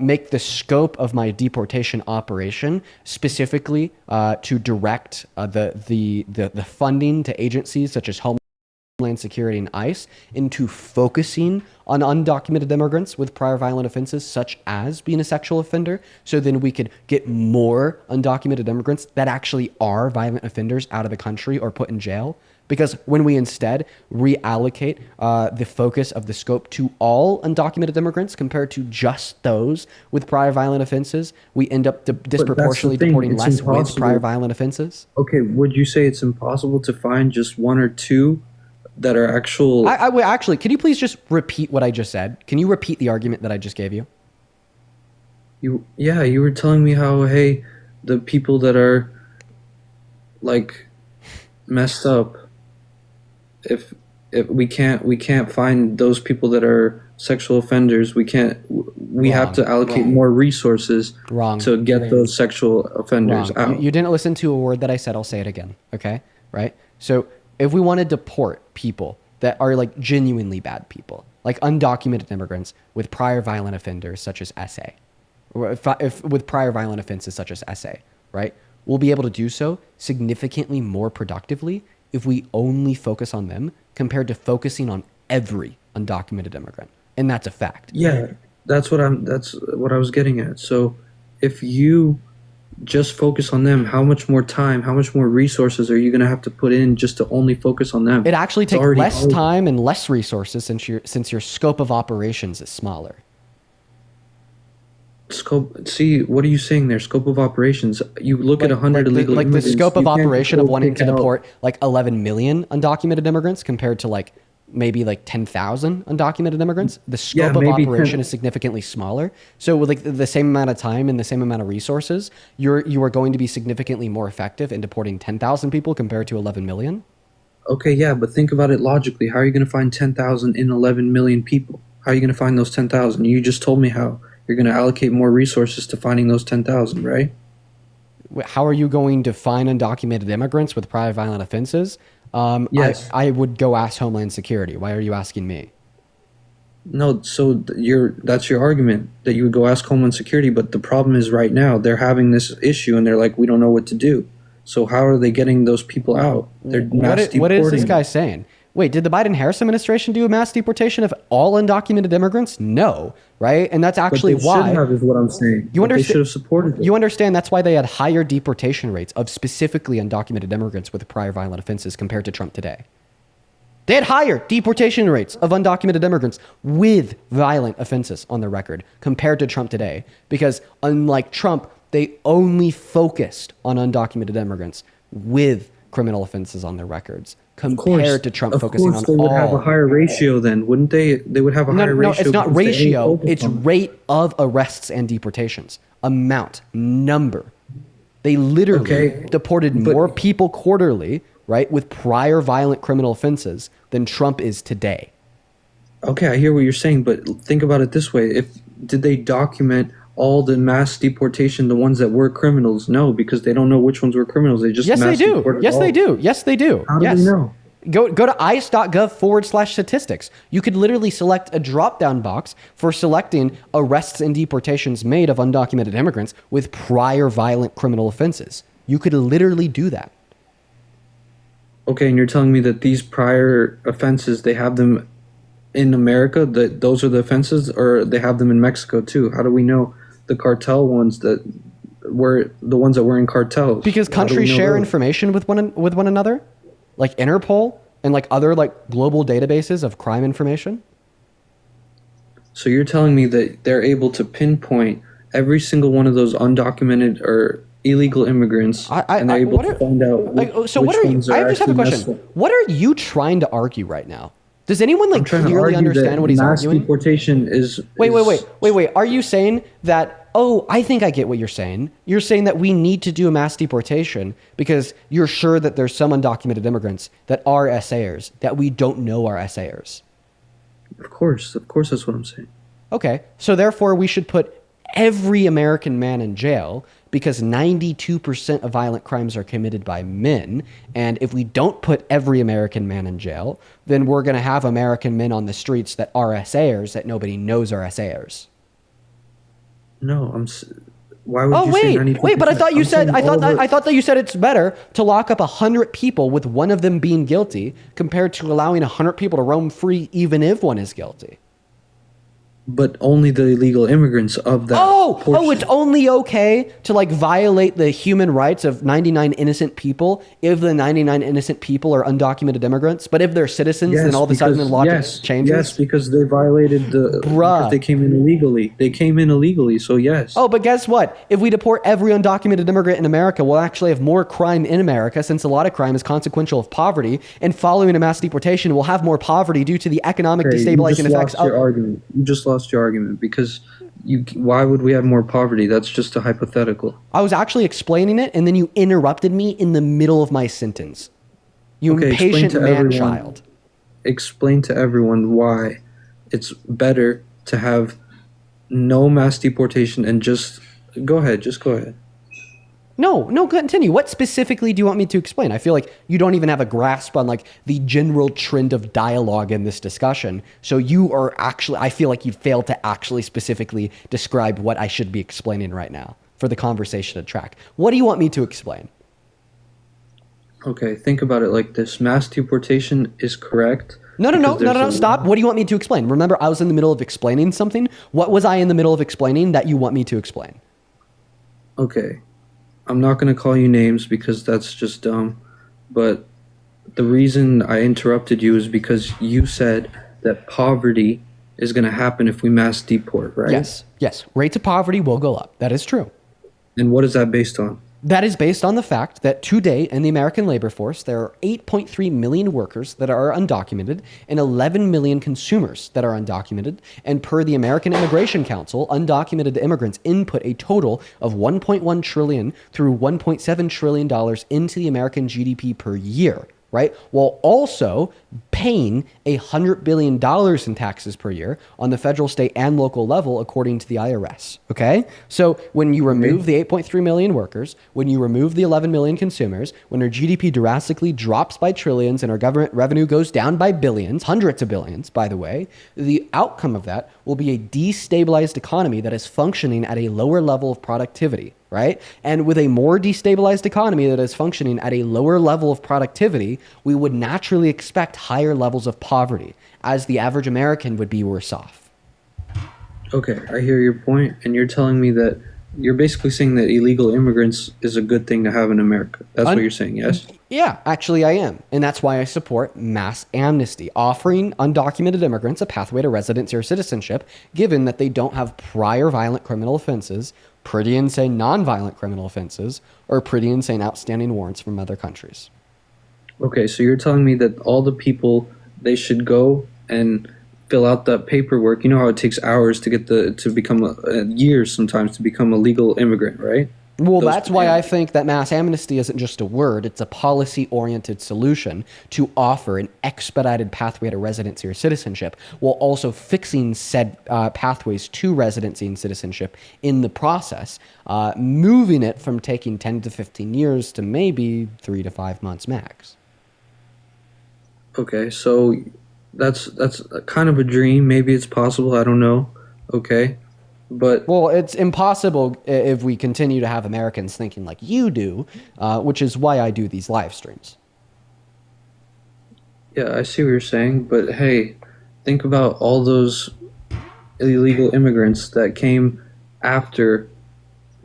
Speaker 1: make the scope of my deportation operation specifically to direct the funding to agencies such as Homeland Security and ICE into focusing on undocumented immigrants with prior violent offenses, such as being a sexual offender. So then we could get more undocumented immigrants that actually are violent offenders out of the country or put in jail. Because when we instead reallocate the focus of the scope to all undocumented immigrants compared to just those with prior violent offenses, we end up disproportionately deporting less with prior violent offenses.
Speaker 14: Okay, would you say it's impossible to find just 1 or 2 that are actual?
Speaker 1: Actually, can you please just repeat what I just said? Can you repeat the argument that I just gave you?
Speaker 14: You were telling me how, hey, the people that are like messed up, if we can't find those people that are sexual offenders, we have to allocate more resources to get those sexual offenders out.
Speaker 1: You didn't listen to a word that I said. I'll say it again. Okay, right? So if we want to deport people that are like genuinely bad people, like undocumented immigrants with prior violent offenders such as SA, or if with prior violent offenses such as SA, right? We'll be able to do so significantly more productively if we only focus on them compared to focusing on every undocumented immigrant. And that's a fact.
Speaker 14: Yeah, that's what I was getting at. So if you just focus on them, how much more time, how much more resources are you going to have to put in just to only focus on them?
Speaker 1: It actually takes less time and less resources since your scope of operations is smaller.
Speaker 14: Scope. See, what are you saying there? Scope of operations. You look at 100 illegal immigrants.
Speaker 1: The scope of operation of wanting to deport like 11 million undocumented immigrants compared to like maybe like 10,000 undocumented immigrants. The scope of operation is significantly smaller. So with like the same amount of time and the same amount of resources, you are going to be significantly more effective in deporting 10,000 people compared to 11 million.
Speaker 14: Okay, yeah, but think about it logically. How are you going to find 10,000 in 11 million people? How are you going to find those 10,000? You just told me how. You're going to allocate more resources to finding those 10,000, right?
Speaker 1: How are you going to find undocumented immigrants with prior violent offenses?
Speaker 14: Yes.
Speaker 1: I would go ask Homeland Security. Why are you asking me?
Speaker 14: No, so that's your argument that you would go ask Homeland Security, but the problem is right now they're having this issue and they're like, we don't know what to do. So how are they getting those people out? They're mass
Speaker 1: What is this
Speaker 14: deporting
Speaker 1: guy saying? Wait, did the Biden-Harris administration do a mass deportation of all undocumented immigrants? No, right? And that's actually
Speaker 14: But they
Speaker 1: why.
Speaker 14: should have, is what I'm saying.
Speaker 1: You
Speaker 14: But they
Speaker 1: understand?
Speaker 14: should have supported it.
Speaker 1: You understand that's why they had higher deportation rates of specifically undocumented immigrants with prior violent offenses compared to Trump today. They had higher deportation rates of undocumented immigrants with violent offenses on their record compared to Trump today. Because unlike Trump, they only focused on undocumented immigrants with criminal offenses on their records compared to Trump focusing on
Speaker 14: they would have a
Speaker 1: all.
Speaker 14: higher ratio then, wouldn't they? They would have a
Speaker 1: No,
Speaker 14: higher
Speaker 1: no,
Speaker 14: ratio.
Speaker 1: it's not
Speaker 14: because they ain't
Speaker 1: ratio.
Speaker 14: focused
Speaker 1: It's
Speaker 14: on it.
Speaker 1: rate of arrests and deportations. Amount, number. They literally deported more people quarterly, right, with prior violent criminal offenses than Trump is today.
Speaker 14: Okay, I hear what you're saying, but think about it this way: did they document all the mass deportation, the ones that were criminals? No, because they don't know which ones were criminals. They just
Speaker 1: Yes, they
Speaker 14: mass
Speaker 1: do.
Speaker 14: deported
Speaker 1: Yes,
Speaker 14: all.
Speaker 1: they do. Yes, they do.
Speaker 14: How do
Speaker 1: yes.
Speaker 14: we know?
Speaker 1: Go to ice.gov/statistics. You could literally select a drop-down box for selecting arrests and deportations made of undocumented immigrants with prior violent criminal offenses. You could literally do that.
Speaker 14: Okay, and you're telling me that these prior offenses, they have them in America, that those are the offenses, or they have them in Mexico too? How do we know the cartel ones that were the ones that were in cartels?
Speaker 1: Because
Speaker 14: How do we
Speaker 1: countries
Speaker 14: know
Speaker 1: share
Speaker 14: those?
Speaker 1: information with one another, like Interpol and like other like global databases of crime information.
Speaker 14: So you're telling me that they're able to pinpoint every single one of those undocumented or illegal immigrants, and they're able to find out
Speaker 1: So
Speaker 14: which
Speaker 1: what are you?
Speaker 14: ones are
Speaker 1: I just have a
Speaker 14: actually
Speaker 1: question.
Speaker 14: messed up.
Speaker 1: What are you trying to argue right now? Does anyone like
Speaker 14: I'm trying to
Speaker 1: clearly
Speaker 14: argue
Speaker 1: understand
Speaker 14: that
Speaker 1: what he's
Speaker 14: mass
Speaker 1: arguing?
Speaker 14: deportation is.
Speaker 1: Wait. Are you saying that, oh, I think I get what you're saying. You're saying that we need to do a mass deportation because you're sure that there's some undocumented immigrants that are SAers that we don't know are SAers.
Speaker 14: Of course, that's what I'm saying.
Speaker 1: Okay, so therefore we should put every American man in jail because 92% of violent crimes are committed by men. And if we don't put every American man in jail, then we're going to have American men on the streets that are SAers that nobody knows are SAers.
Speaker 14: No, why would you say 92%?
Speaker 1: Wait, but I thought you
Speaker 14: I'm
Speaker 1: said
Speaker 14: saying all
Speaker 1: I thought that you said it's better to lock up 100 people with one of them being guilty compared to allowing 100 people to roam free even if one is guilty.
Speaker 14: But only the illegal immigrants of that.
Speaker 1: Oh, it's only okay to like violate the human rights of 99 innocent people if the 99 innocent people are undocumented immigrants. But if they're citizens, then all of a sudden the law changes.
Speaker 14: Yes, because they violated
Speaker 1: Bruh.
Speaker 14: because they came in illegally. They came in illegally, so yes.
Speaker 1: Oh, but guess what? If we deport every undocumented immigrant in America, we'll actually have more crime in America since a lot of crime is consequential of poverty. And following a mass deportation, we'll have more poverty due to the economic
Speaker 14: Okay,
Speaker 1: destabilizing
Speaker 14: you just
Speaker 1: effects
Speaker 14: lost your
Speaker 1: of.
Speaker 14: argument. You just lost your argument because why would we have more poverty? That's just a hypothetical.
Speaker 1: I was actually explaining it, and then you interrupted me in the middle of my sentence. You
Speaker 14: Okay, explain
Speaker 1: impatient
Speaker 14: to
Speaker 1: man-child.
Speaker 14: Explain to everyone why it's better to have no mass deportation and just go ahead. No,
Speaker 1: continue. What specifically do you want me to explain? I feel like you don't even have a grasp on like the general trend of dialogue in this discussion. So I feel like you failed to actually specifically describe what I should be explaining right now for the conversation to track. What do you want me to explain?
Speaker 14: Okay, think about it like this. Mass deportation is correct.
Speaker 1: No, stop. What do you want me to explain? Remember, I was in the middle of explaining something. What was I in the middle of explaining that you want me to explain?
Speaker 14: Okay. I'm not going to call you names because that's just dumb. But the reason I interrupted you is because you said that poverty is going to happen if we mass deport, right?
Speaker 1: Yes. Rates of poverty will go up. That is true.
Speaker 14: And what is that based on?
Speaker 1: That is based on the fact that today in the American labor force, there are 8.3 million workers that are undocumented and 11 million consumers that are undocumented. And per the American Immigration Council, undocumented immigrants input a total of $1.1 trillion through $1.7 trillion into the American GDP per year. right? While also paying $100 billion in taxes per year on the federal, state, and local level, according to the IRS. Okay? So when you remove the 8.3 million workers, when you remove the 11 million consumers, when our GDP drastically drops by trillions and our government revenue goes down by billions, hundreds of billions, by the way, the outcome of that will be a destabilized economy that is functioning at a lower level of productivity. Right? And with a more destabilized economy that is functioning at a lower level of productivity, we would naturally expect higher levels of poverty, as the average American would be worse off.
Speaker 14: Okay, I hear your point, and you're telling me that you're basically saying that illegal immigrants is a good thing to have in America. That's what you're saying, yes?
Speaker 1: Yeah, actually I am. And that's why I support mass amnesty, offering undocumented immigrants a pathway to residency or citizenship, given that they don't have prior violent criminal offenses, pretty insane nonviolent criminal offenses, or pretty insane outstanding warrants from other countries.
Speaker 14: Okay, so you're telling me that all the people, they should go and fill out that paperwork. You know how it takes hours to get years sometimes to become a legal immigrant, right?
Speaker 1: Well, that's why I think that mass amnesty isn't just a word, it's a policy-oriented solution to offer an expedited pathway to residency or citizenship, while also fixing said pathways to residency and citizenship in the process, moving it from taking 10 to 15 years to maybe 3 to 5 months max.
Speaker 14: Okay, so that's kind of a dream. Maybe it's possible, I don't know. Okay. But
Speaker 1: well, it's impossible if we continue to have Americans thinking like you do, which is why I do these live streams.
Speaker 14: Yeah, I see what you're saying, but hey, think about all those illegal immigrants that came after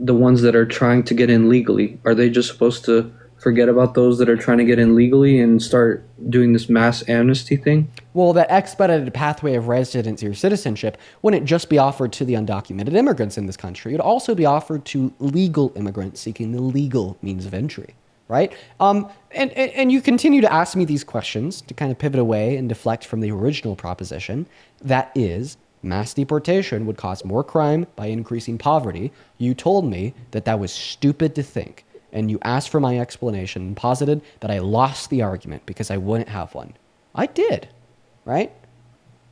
Speaker 14: the ones that are trying to get in legally. Are they just supposed to forget about those that are trying to get in legally and start doing this mass amnesty thing?
Speaker 1: Well, that expedited pathway of residency or citizenship wouldn't just be offered to the undocumented immigrants in this country. It would also be offered to legal immigrants seeking the legal means of entry, right? And you continue to ask me these questions to kind of pivot away and deflect from the original proposition. That is, mass deportation would cause more crime by increasing poverty. You told me that that was stupid to think. And you asked for my explanation and posited that I lost the argument because I wouldn't have one. I did, right?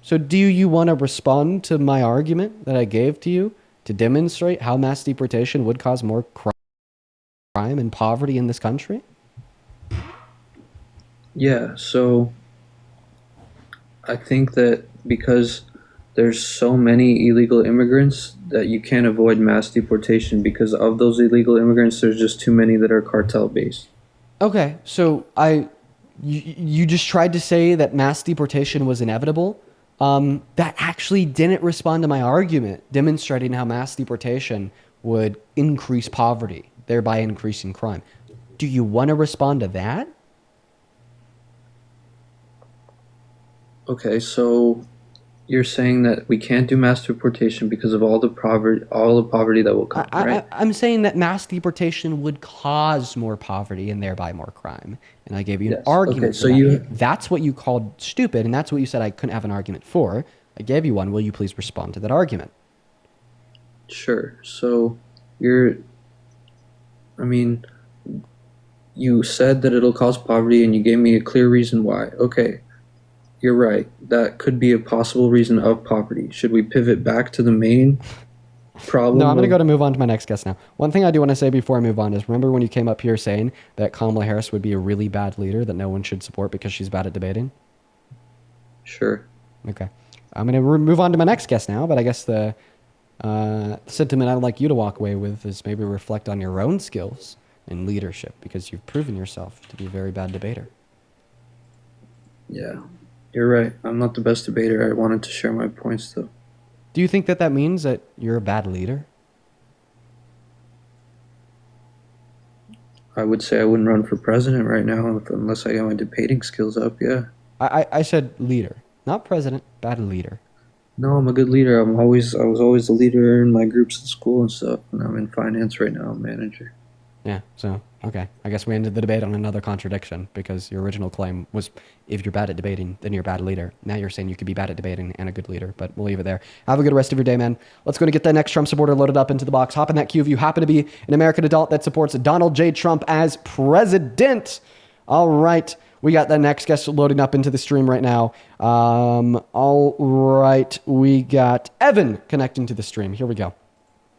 Speaker 1: So do you want to respond to my argument that I gave to you to demonstrate how mass deportation would cause more crime and poverty in this country?
Speaker 14: Yeah, so I think that because there's so many illegal immigrants that you can't avoid mass deportation because of those illegal immigrants. There's just too many that are cartel based.
Speaker 1: Okay, so you just tried to say that mass deportation was inevitable. That actually didn't respond to my argument, demonstrating how mass deportation would increase poverty, thereby increasing crime. Do you want to respond to that?
Speaker 14: Okay, so you're saying that we can't do mass deportation because of all the poverty that will come, right?
Speaker 1: I'm saying that mass deportation would cause more poverty and thereby more crime. And I gave you an argument.
Speaker 14: Okay, so
Speaker 1: that's what you called stupid, and that's what you said I couldn't have an argument for. I gave you one. Will you please respond to that argument?
Speaker 14: Sure. So you said that it'll cause poverty and you gave me a clear reason why. Okay. You're right. That could be a possible reason of poverty. Should we pivot back to the main problem?
Speaker 1: No, I'm going to move on to my next guest now. One thing I do want to say before I move on is, remember when you came up here saying that Kamala Harris would be a really bad leader that no one should support because she's bad at debating?
Speaker 14: Sure.
Speaker 1: Okay. I'm going to move on to my next guest now, but I guess the sentiment I'd like you to walk away with is maybe reflect on your own skills in leadership because you've proven yourself to be a very bad debater.
Speaker 14: Yeah. You're right. I'm not the best debater. I wanted to share my points, though.
Speaker 1: Do you think that means that you're a bad leader?
Speaker 14: I would say I wouldn't run for president right now unless I got my debating skills up, yeah.
Speaker 1: I said leader, not president, bad leader.
Speaker 14: No, I'm a good leader. I was always the leader in my groups at school and stuff, and I'm in finance right now, I'm manager.
Speaker 1: Yeah, so, okay. I guess we ended the debate on another contradiction because your original claim was if you're bad at debating, then you're a bad leader. Now you're saying you could be bad at debating and a good leader, but we'll leave it there. Have a good rest of your day, man. Let's go and get that next Trump supporter loaded up into the box. Hop in that queue if you happen to be an American adult that supports Donald J. Trump as president. All right. We got the next guest loading up into the stream right now. All right. We got Evan connecting to the stream. Here we go.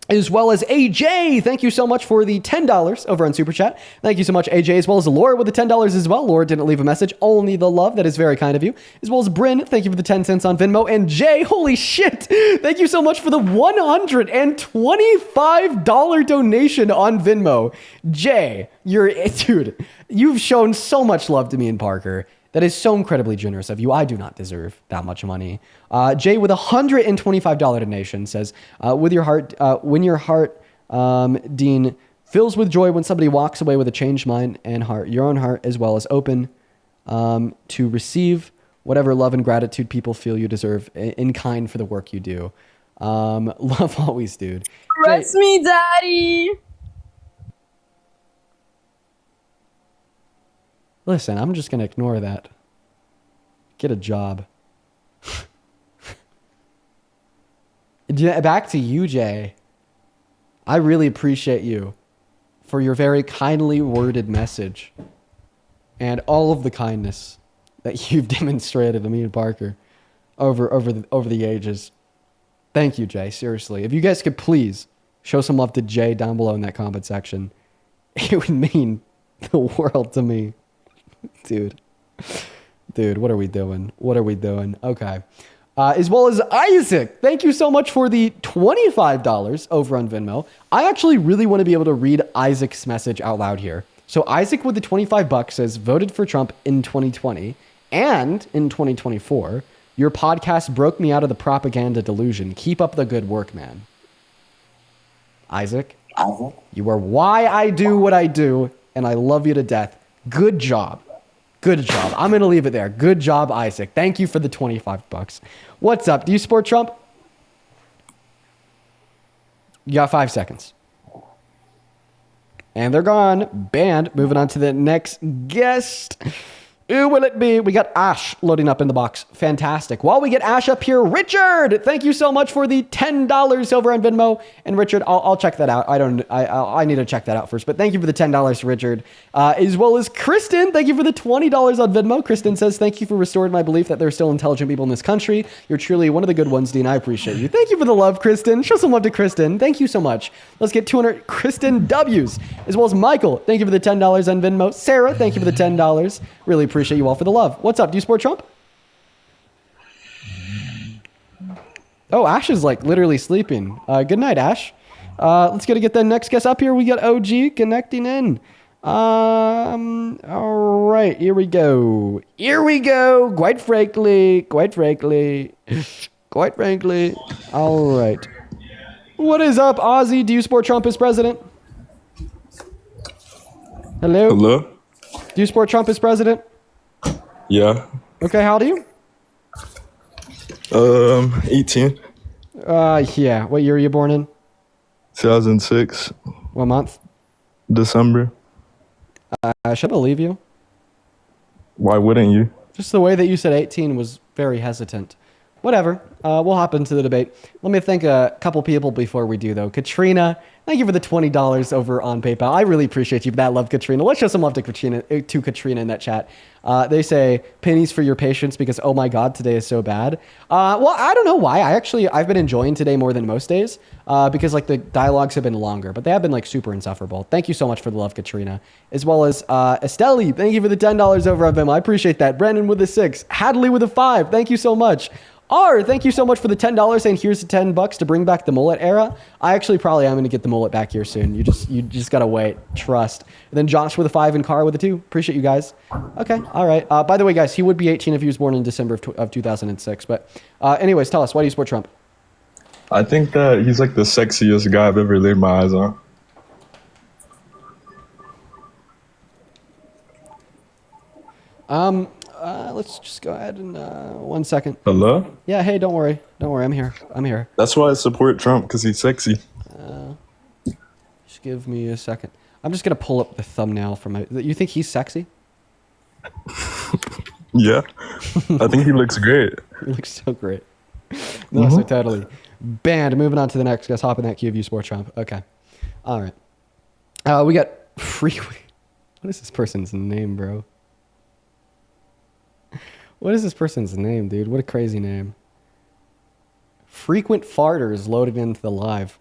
Speaker 1: As well as AJ. Thank you so much for the $10 over on Super Chat. Thank you so much, AJ, as well as Laura with the $10 as well. Laura didn't leave a message, only the love. That is very kind of you. As well as Bryn, thank you for the 10 cents on Venmo. And Jay, holy shit, thank you so much for the $125 donation on Venmo. Jay, dude, you've shown so much love to me and Parker. That is so incredibly generous of you. I do not deserve that much money. Jay with a $125 donation says, when your heart, Dean, fills with joy when somebody walks away with a changed mind and heart, your own heart as well as open to receive whatever love and gratitude people feel you deserve in kind for the work you do. Love always, dude.
Speaker 12: Rest me, daddy.
Speaker 1: Listen, I'm just going to ignore that. Get a job. Back to you, Jay. I really appreciate you for your very kindly worded message and all of the kindness that you've demonstrated to me and Parker over the ages. Thank you, Jay. Seriously. If you guys could please show some love to Jay down below in that comment section, it would mean the world to me. Dude, what are we doing? Okay. As well as Isaac, thank you so much for the $25 over on Venmo. I actually really want to be able to read Isaac's message out loud here. So Isaac with the $25 says, voted for Trump in 2020 and in 2024. Your podcast broke me out of the propaganda delusion. Keep up the good work, man. Isaac, you are why I do what I do, and I love you to death. Good job. Good job. I'm going to leave it there. Good job, Isaac. Thank you for the $25. What's up? Do you support Trump? You got 5 seconds. And they're gone. Banned. Moving on to the next guest. Who will it be? We got Ash loading up in the box. Fantastic. While we get Ash up here, Richard, thank you so much for the $10 over on Venmo. And Richard, I'll check that out. I need to check that out first. But thank you for the $10, Richard. As well as Kristen, thank you for the $20 on Venmo. Kristen says, thank you for restoring my belief that there are still intelligent people in this country. You're truly one of the good ones, Dean. I appreciate you. Thank you for the love, Kristen. Show some love to Kristen. Thank you so much. Let's get 200 Kristen W's. As well as Michael, thank you for the $10 on Venmo. Sarah, thank you for the $10. Really appreciate you all for the love. What's up? Do you support Trump? Oh, Ash is like literally sleeping. Good night, Ash. Let's get the next guest up here. We got OG connecting in. All right, here we go. Quite frankly. All right. What is up, Ozzy? Do you support Trump as president? Hello? Do you support Trump as president?
Speaker 13: Yeah.
Speaker 1: Okay, how old are you?
Speaker 13: 18.
Speaker 1: Yeah. What year were you born in?
Speaker 13: 2006.
Speaker 1: What month?
Speaker 13: December.
Speaker 1: Should I believe you?
Speaker 13: Why wouldn't you?
Speaker 1: Just the way that you said 18 was very hesitant. Whatever. We'll hop into the debate. Let me thank a couple people before we do, though. Katrina, thank you for the $20 over on PayPal. I really appreciate you for that love, Katrina. Let's show some love to Katrina in that chat. They say, pennies for your patience because, oh my God, today is so bad. Well, I don't know why. I've been enjoying today more than most days because like the dialogues have been longer, but they have been like super insufferable. Thank you so much for the love, Katrina. As well as Estelle, thank you for the $10 over on Venmo. I appreciate that. Brandon with the 6. Hadley with a 5. Thank you so much. R, thank you so much for the $10 and here's the $10 to bring back the mullet era. I actually probably am going to get the mullet back here soon. You just got to wait. Trust. And then Josh with a 5 and Carr with a 2. Appreciate you guys. Okay. All right. By the way, guys, he would be 18 if he was born in December of 2006. But anyways, tell us, why do you support Trump?
Speaker 13: I think that he's like the sexiest guy I've ever laid my eyes on.
Speaker 1: Let's just go ahead and 1 second.
Speaker 13: Hello?
Speaker 1: Yeah, hey, don't worry. I'm here.
Speaker 13: That's why I support Trump, because he's sexy.
Speaker 1: Just give me a second. I'm just going to pull up the thumbnail from my... You think he's sexy?
Speaker 13: Yeah. I think he looks great.
Speaker 1: He looks so great. No, so totally. Banned. Moving on to the next. Guys, hop in that queue if you support Trump. Okay. All right. We got Freeway. What is this person's name, bro? What is this person's name, dude? What a crazy name. Frequent farters loaded into the live.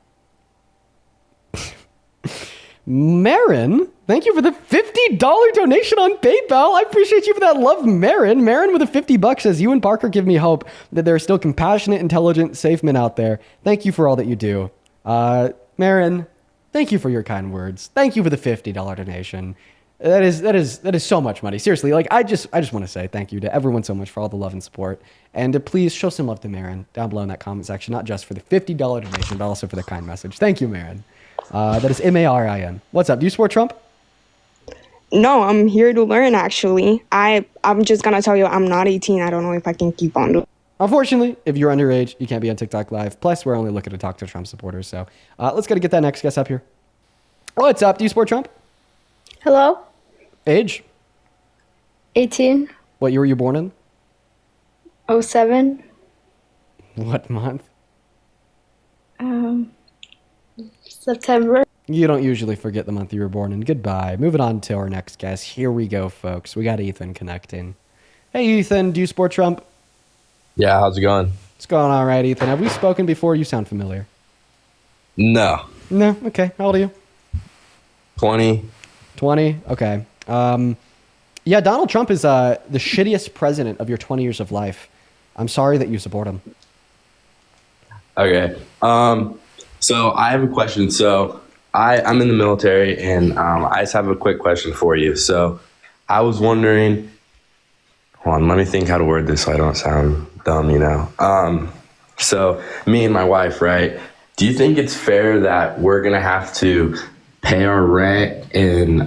Speaker 1: Marin, thank you for the $50 donation on PayPal. I appreciate you for that love, Marin. Marin with the $50 says, you and Parker give me hope that there are still compassionate, intelligent, safe men out there. Thank you for all that you do. Marin, thank you for your kind words. Thank you for the $50 donation. That is so much money. Seriously, like I just want to say thank you to everyone so much for all the love and support. And to please show some love to Marin down below in that comment section, not just for the $50 donation, but also for the kind message. Thank you, Marin. That is Marin. What's up? Do you support Trump?
Speaker 12: No, I'm here to learn, actually. I'm just going to tell you I'm not 18. I don't know if I can keep on doing.
Speaker 1: Unfortunately, if you're underage, you can't be on TikTok Live. Plus, we're only looking to talk to Trump supporters. So let's get that next guest up here. What's up? Do you support Trump?
Speaker 15: Hello?
Speaker 1: Age?
Speaker 15: 18.
Speaker 1: What year were you born in?
Speaker 15: 07.
Speaker 1: What month?
Speaker 15: September.
Speaker 1: You don't usually forget the month you were born in. Goodbye. Moving on to our next guest. Here we go, folks. We got Ethan connecting. Hey, Ethan. Do you support Trump?
Speaker 16: Yeah, how's it going?
Speaker 1: It's going all right, Ethan. Have we spoken before? You sound familiar.
Speaker 16: No.
Speaker 1: No? Okay. How old are you?
Speaker 16: 20.
Speaker 1: 20? Okay. Yeah, Donald Trump is the shittiest president of your 20 years of life. I'm sorry that you support him.
Speaker 16: Okay. So I have a question. So I'm in the military, and I just have a quick question for you. So I was wondering, hold on, let me think how to word this so I don't sound dumb, you know. So me and my wife, right? Do you think it's fair that we're going to have to pay our rent and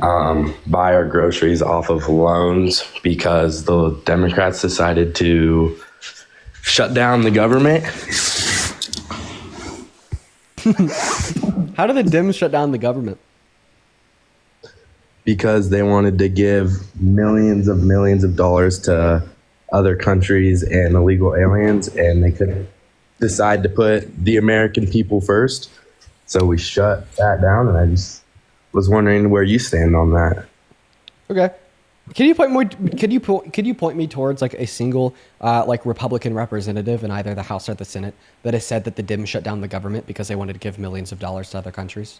Speaker 16: buy our groceries off of loans because the Democrats decided to shut down the government?
Speaker 1: How did the Dems shut down the government?
Speaker 16: Because they wanted to give millions of dollars to other countries and illegal aliens, and they couldn't decide to put the American people first. So we shut that down, and I just was wondering where you stand on that.
Speaker 1: Okay. Could you point me towards like a single like Republican representative in either the House or the Senate that has said that the Dems shut down the government because they wanted to give millions of dollars to other countries?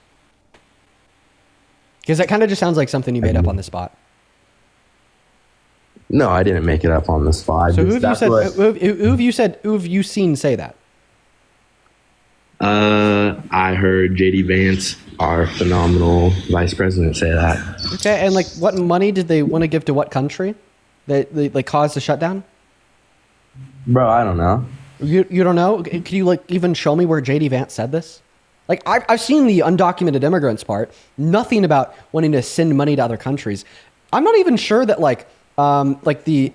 Speaker 1: Because that kind of just sounds like something you made up on the spot.
Speaker 16: No, I didn't make it up on the spot.
Speaker 1: So who have you seen say that?
Speaker 16: I heard JD Vance, our phenomenal vice president, say that.
Speaker 1: Okay, and like what money did they want to give to what country that they caused the shutdown?
Speaker 16: Bro, I don't know.
Speaker 1: You don't know? Can you like even show me where JD Vance said this? Like I've seen the undocumented immigrants part. Nothing about wanting to send money to other countries. I'm not even sure that like the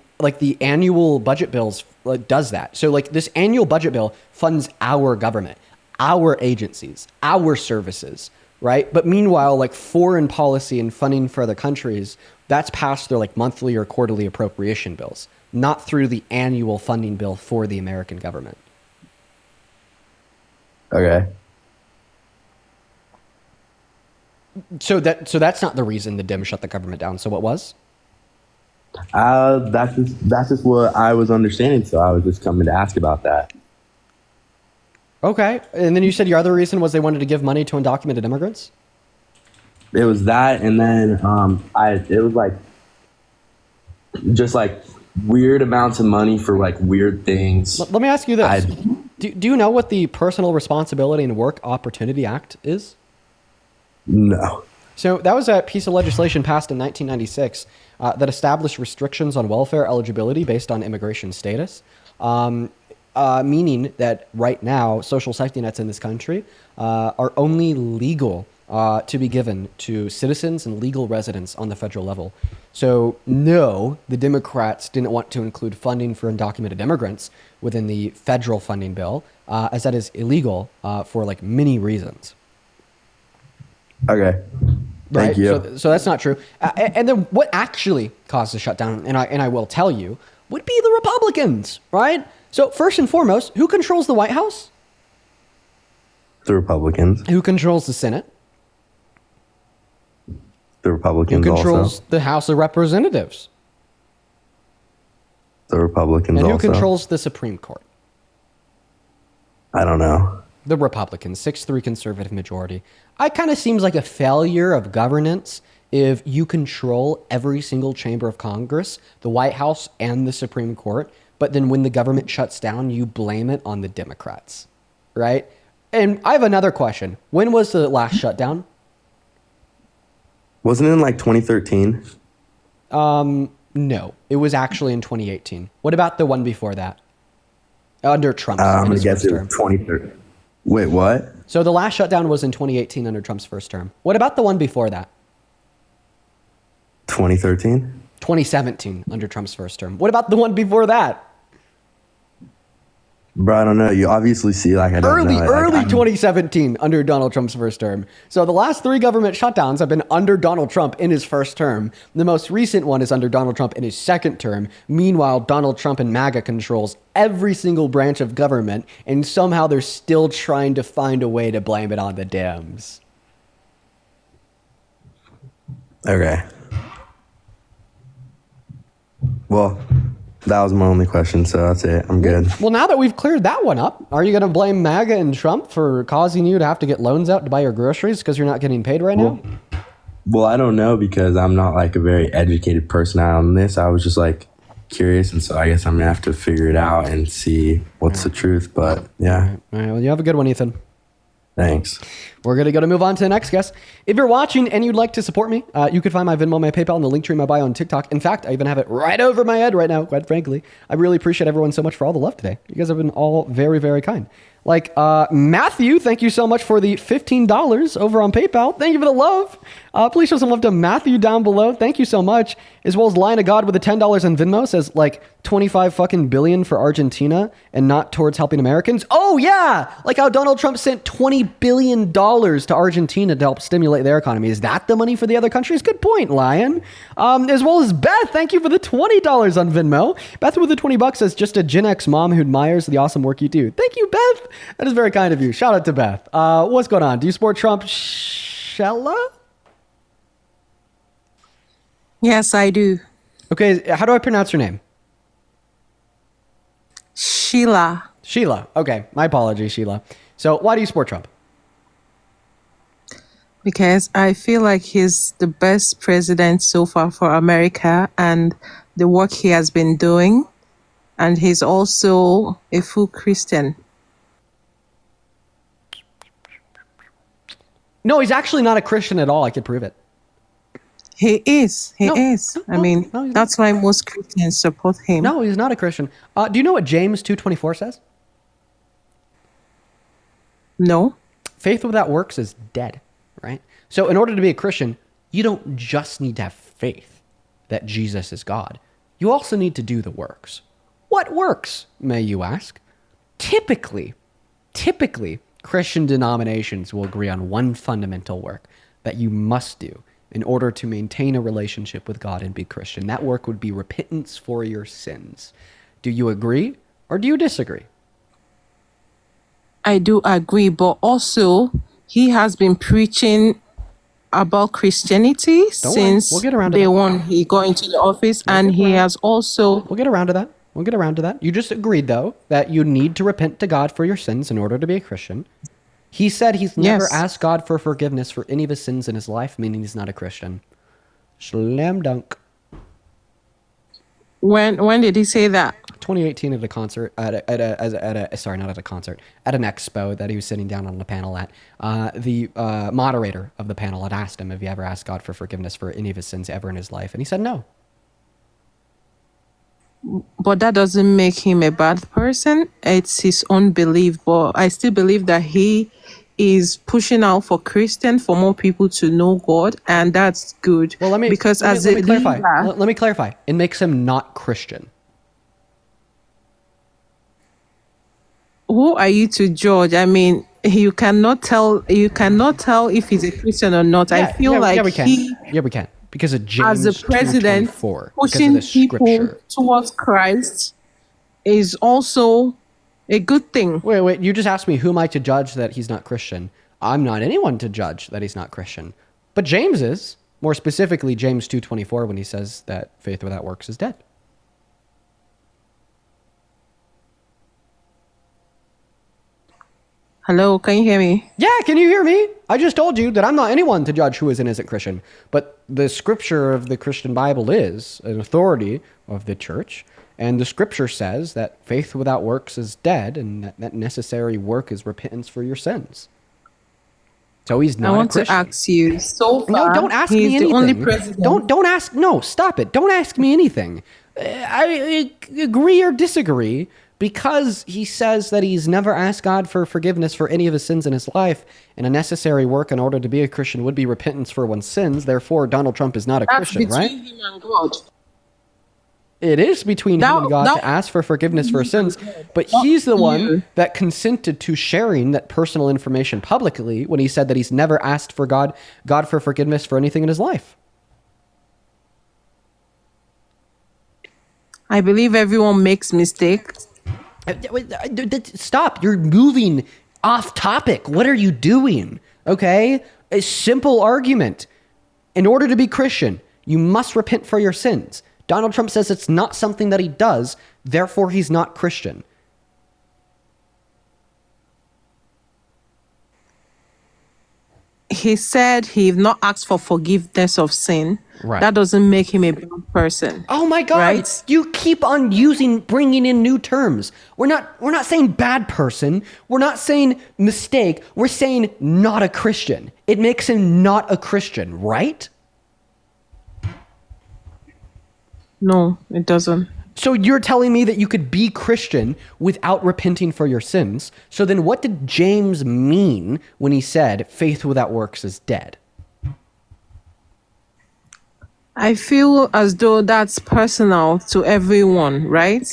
Speaker 1: annual budget bills does that. So like this annual budget bill funds our government, our agencies, our services, right? But meanwhile, like foreign policy and funding for other countries, that's passed through like monthly or quarterly appropriation bills, not through the annual funding bill for the American government.
Speaker 16: Okay.
Speaker 1: So that's not the reason the Dems shut the government down. So what was?
Speaker 16: That's just what I was understanding. So I was just coming to ask about that.
Speaker 1: Okay. And then you said your other reason was they wanted to give money to undocumented immigrants?
Speaker 16: It was that, and then it was like just like weird amounts of money for like weird things.
Speaker 1: Let me ask you this. Do you know what the Personal Responsibility and Work Opportunity Act is?
Speaker 16: No.
Speaker 1: So that was a piece of legislation passed in 1996 that established restrictions on welfare eligibility based on immigration status. Meaning that right now, social safety nets in this country are only legal to be given to citizens and legal residents on the federal level. So no, the Democrats didn't want to include funding for undocumented immigrants within the federal funding bill, as that is illegal for like many reasons.
Speaker 16: Okay. Thank you.
Speaker 1: So that's not true. And then what actually caused the shutdown, and I will tell you, would be the Republicans, right? So first and foremost, who controls the White House?
Speaker 16: The Republicans.
Speaker 1: Who controls the Senate?
Speaker 16: The Republicans
Speaker 1: Who controls
Speaker 16: also.
Speaker 1: the House of Representatives?
Speaker 16: the Republicans
Speaker 1: And who
Speaker 16: also.
Speaker 1: controls the Supreme Court?
Speaker 16: I don't know.
Speaker 1: The Republicans, 6-3 conservative majority. It kind of seems like a failure of governance if you control every single chamber of Congress, the White House, and the Supreme Court, but then when the government shuts down, you blame it on the Democrats, right? And I have another question. When was the last shutdown?
Speaker 16: Wasn't it in like 2013?
Speaker 1: No, it was actually in 2018. What about the one before that? Under Trump.
Speaker 16: I'm gonna guess it was 2013. Wait, what?
Speaker 1: So the last shutdown was in 2018 under Trump's first term. What about the one before that?
Speaker 16: 2013?
Speaker 1: 2017 under Trump's first term. What about the one before that?
Speaker 16: Bro, I don't know. You obviously see like I don't know.
Speaker 1: Early 2017 under Donald Trump's first term. So the last 3 government shutdowns have been under Donald Trump in his first term. The most recent one is under Donald Trump in his second term. Meanwhile, Donald Trump and MAGA controls every single branch of government, and somehow they're still trying to find a way to blame it on the Dems.
Speaker 16: Okay. Well, that was my only question, so that's it. I'm good.
Speaker 1: Well, now that we've cleared that one up, are you going to blame MAGA and Trump for causing you to have to get loans out to buy your groceries because you're not getting paid right now?
Speaker 16: Well, I don't know because I'm not like a very educated person on this. I was just like curious, and so I guess I'm gonna have to figure it out and see what's the truth. But yeah.
Speaker 1: All right, well, you have a good one, Ethan.
Speaker 16: Thanks.
Speaker 1: We're going to move on to the next guest. If you're watching and you'd like to support me, you can find my Venmo, my PayPal, and the link tree in my bio on TikTok. In fact, I even have it right over my head right now, quite frankly. I really appreciate everyone so much for all the love today. You guys have been all very, very kind. Like Matthew, thank you so much for the $15 over on PayPal. Thank you for the love. Please show some love to Matthew down below. Thank you so much. As well as Lion of God with the $10 on Venmo says like 25 fucking billion for Argentina and not towards helping Americans. Oh yeah, like how Donald Trump sent $20 billion to Argentina to help stimulate their economy. Is that the money for the other countries? Good point, Lion. As well as Beth, thank you for the $20 on Venmo. Beth with the $20 says just a Gen X mom who admires the awesome work you do. Thank you, Beth. That is very kind of you. Shout out to Beth. What's going on? Do you support Trump? Shella?
Speaker 17: Yes, I do.
Speaker 1: Okay, how do I pronounce your name?
Speaker 17: Sheila.
Speaker 1: Sheila. Okay, my apologies, Sheila. So why do you support Trump?
Speaker 17: Because I feel like he's the best president so far for America and the work he has been doing. And he's also a full Christian.
Speaker 1: No, he's actually not a Christian at all. I could prove it.
Speaker 17: He is. He is. I mean, that's why most Christians support him.
Speaker 1: No, he's not a Christian. Do you know what James 2:24 says?
Speaker 17: No.
Speaker 1: Faith without works is dead, right? So in order to be a Christian, you don't just need to have faith that Jesus is God. You also need to do the works. What works, may you ask? Typically, Christian denominations will agree on one fundamental work that you must do in order to maintain a relationship with God and be Christian. That work would be repentance for your sins. Do you agree or do you disagree?
Speaker 17: I do agree, but also he has been preaching about Christianity since
Speaker 1: We'll get around to
Speaker 17: day
Speaker 1: that.
Speaker 17: one he got into the office, and he has also.
Speaker 1: We'll get around to that. We'll get around to that. You just agreed, though, that you need to repent to God for your sins in order to be a Christian. He said he's never
Speaker 17: Yes.
Speaker 1: asked God for forgiveness for any of his sins in his life, meaning he's not a Christian. Slam dunk.
Speaker 17: When did he say that?
Speaker 1: 2018 at a concert, at an expo that he was sitting down on the panel at. The moderator of the panel had asked him if he ever asked God for forgiveness for any of his sins ever in his life, and he said no.
Speaker 17: But that doesn't make him a bad person. It's his own belief. But I still believe that he is pushing out for Christian, for more people to know God, and that's good. Well, because as a
Speaker 1: clarify.
Speaker 17: leader,
Speaker 1: Let me clarify. It makes him not Christian.
Speaker 17: who are you to judge? I mean, you cannot tell if he's a Christian or not. I feel like
Speaker 1: we can.
Speaker 17: he,
Speaker 1: we can. Because of James
Speaker 17: as a president,
Speaker 1: 2:24,
Speaker 17: pushing
Speaker 1: because of the
Speaker 17: people
Speaker 1: scripture.
Speaker 17: towards Christ is also a good thing.
Speaker 1: Wait. You just asked me, who am I to judge that he's not Christian? I'm not anyone to judge that he's not Christian. But James is. More specifically, James 2:24, when he says that faith without works is dead.
Speaker 17: Hello, can you hear me?
Speaker 1: Yeah, can you hear me? I just told you that I'm not anyone to judge who is and isn't Christian, but the scripture of the Christian Bible is an authority of the church, and the scripture says that faith without works is dead, and that necessary work is repentance for your sins. So he's not
Speaker 17: I want
Speaker 1: a Christian.
Speaker 17: to ask you. So far,
Speaker 1: No, don't ask
Speaker 17: he's
Speaker 1: me
Speaker 17: the
Speaker 1: anything.
Speaker 17: only president.
Speaker 1: Don't ask. No, stop it. Don't ask me anything. I agree or disagree because he says that he's never asked God for forgiveness for any of his sins in his life, and a necessary work in order to be a Christian would be repentance for one's sins. Therefore, Donald Trump is not a
Speaker 17: That's
Speaker 1: Christian,
Speaker 17: between
Speaker 1: right?
Speaker 17: him and God.
Speaker 1: It is between him and God to ask for forgiveness for sins, but he's the one that consented to sharing that personal information publicly when he said that he's never asked for God for forgiveness for anything in his life.
Speaker 17: I believe everyone makes mistakes.
Speaker 1: Stop. You're moving off topic. What are you doing? Okay? A simple argument. In order to be Christian, you must repent for your sins. Donald Trump says it's not something that he does, therefore he's not Christian.
Speaker 17: He said he've not asked for forgiveness of sin.
Speaker 1: Right.
Speaker 17: That doesn't make him a bad person.
Speaker 1: Oh my God!
Speaker 17: Right?
Speaker 1: You keep on bringing in new terms. We're not saying bad person. We're not saying mistake. We're saying not a Christian. It makes him not a Christian, right?
Speaker 17: No, it doesn't.
Speaker 1: So you're telling me that you could be Christian without repenting for your sins. So then what did James mean when he said faith without works is dead?
Speaker 17: I feel as though that's personal to everyone, right?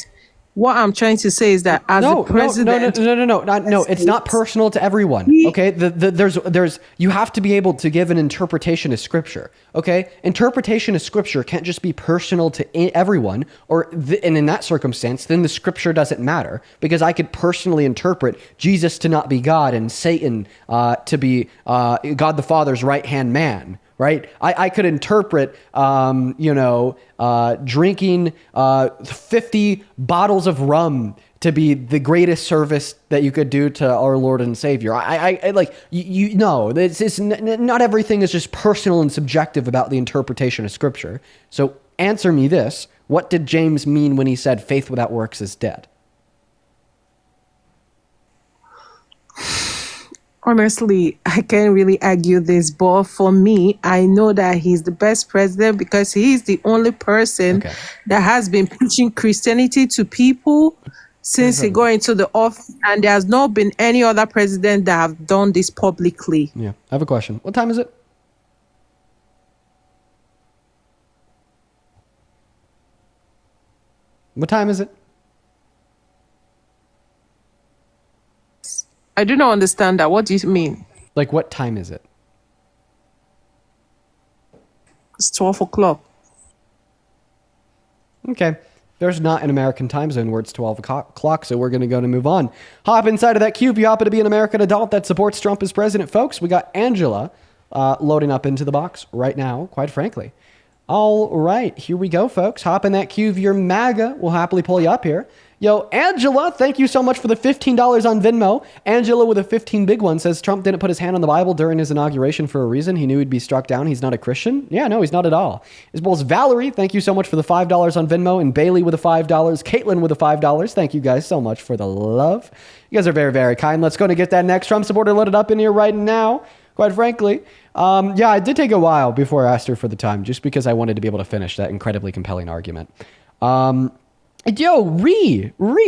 Speaker 17: What I'm trying to say is that as a president...
Speaker 1: No, it's not personal to everyone, okay? There's you have to be able to give an interpretation of Scripture, okay? Interpretation of Scripture can't just be personal to everyone, and in that circumstance, then the Scripture doesn't matter, because I could personally interpret Jesus to not be God and Satan to be God the Father's right-hand man, right? I could interpret, drinking 50 bottles of rum to be the greatest service that you could do to our Lord and Savior. Not everything is just personal and subjective about the interpretation of Scripture. So answer me this. What did James mean when he said faith without works is dead?
Speaker 17: Honestly, I can't really argue this, but for me, I know that he's the best president because he's the only person that has been preaching Christianity to people since he got into the office, and there's not been any other president that have done this publicly.
Speaker 1: Yeah, I have a question. What time is it? What time is it?
Speaker 17: I do not understand that. What do you mean?
Speaker 1: Like, what time is it?
Speaker 17: It's 12 o'clock.
Speaker 1: Okay. There's not an American time zone where it's 12 o'clock, so we're going to move on. Hop inside of that cube. You happen to be an American adult that supports Trump as president, folks. We got Angela loading up into the box right now, quite frankly. All right, here we go, folks. Hop in that cube. Your MAGA will happily pull you up here. Yo, Angela, thank you so much for the $15 on Venmo. Angela with a 15 big one says Trump didn't put his hand on the Bible during his inauguration for a reason. He knew he'd be struck down. He's not a Christian. Yeah, no, he's not at all. As well as Valerie, thank you so much for the $5 on Venmo. And Bailey with the $5. Caitlin with the $5. Thank you guys so much for the love. You guys are very, very kind. Let's go and get that next Trump supporter loaded up in here right now. Quite frankly, I did take a while before I asked her for the time, just because I wanted to be able to finish that incredibly compelling argument. Yo,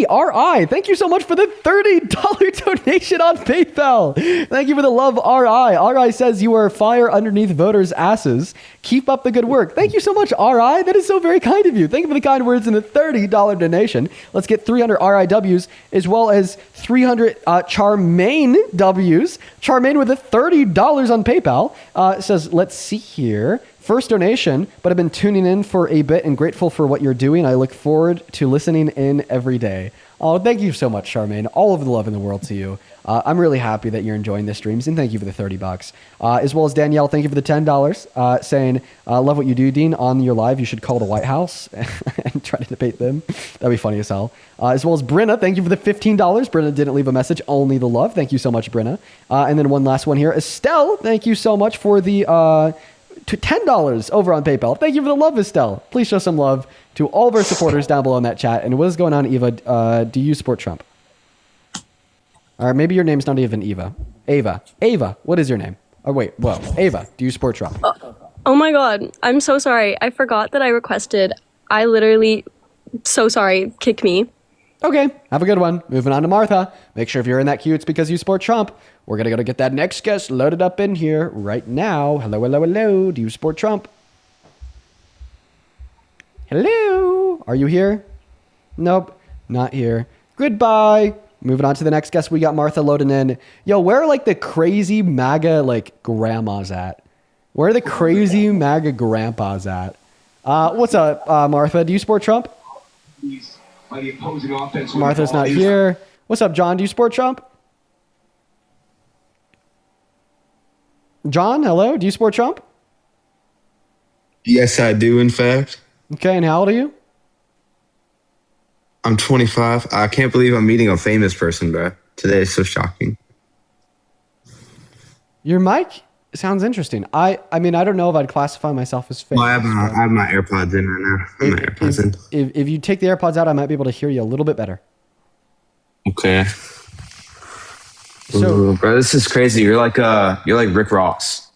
Speaker 1: R.I., thank you so much for the $30 donation on PayPal. Thank you for the love, R.I. R.I. says you are fire underneath voters' asses. Keep up the good work. Thank you so much, R.I. That is so very kind of you. Thank you for the kind words and the $30 donation. Let's get 300 R.I.Ws as well as 300 Charmaine Ws. Charmaine with the $30 on PayPal says, let's see here. First donation, but I've been tuning in for a bit and grateful for what you're doing. I look forward to listening in every day. Oh, thank you so much, Charmaine. All of the love in the world to you. I'm really happy that you're enjoying the streams, and thank you for the $30. As well as Danielle, thank you for the $10, saying, love what you do, Dean. On your live, you should call the White House and try to debate them. That'd be funny as hell. As well as Brenna, thank you for the $15. Brenna didn't leave a message, only the love. Thank you so much, Brenna. And then one last one here. Estelle, thank you so much for the $10 over on PayPal. Thank you for the love, Estelle. Please show some love to all of our supporters down below in that chat. And what is going on, Eva? Do you support Trump? Or maybe your name's not even Eva. Ava, what is your name? Oh, wait, whoa. Ava, do you support Trump?
Speaker 18: Oh my god, I'm so sorry. I forgot that I requested. I literally, so sorry. Kick me.
Speaker 1: Okay, have a good one. Moving on to Martha. Make sure if you're in that queue, it's because you support Trump. We're going to go to get that next guest loaded up in here right now. Hello, hello, hello. Do you support Trump? Hello? Are you here? Nope, not here. Goodbye. Moving on to the next guest, we got Martha loading in. Yo, where are like the crazy MAGA like grandmas at? Where are the crazy MAGA grandpas at? What's up, Martha? Do you support Trump? Martha's not here. What's up, John? Do you support Trump? John, hello? Do you support Trump?
Speaker 19: Yes, I do, in fact.
Speaker 1: Okay, and how old are you?
Speaker 19: I'm 25. I can't believe I'm meeting a famous person, bro. Today is so shocking.
Speaker 1: Your mic sounds interesting. I mean, I don't know if I'd classify myself as famous.
Speaker 19: Well, I have my AirPods in right now. I have my AirPods in.
Speaker 1: If you take the AirPods out, I might be able to hear you a little bit better.
Speaker 19: Okay.
Speaker 1: So,
Speaker 19: ooh, bro, this is crazy. You're like Rick Ross.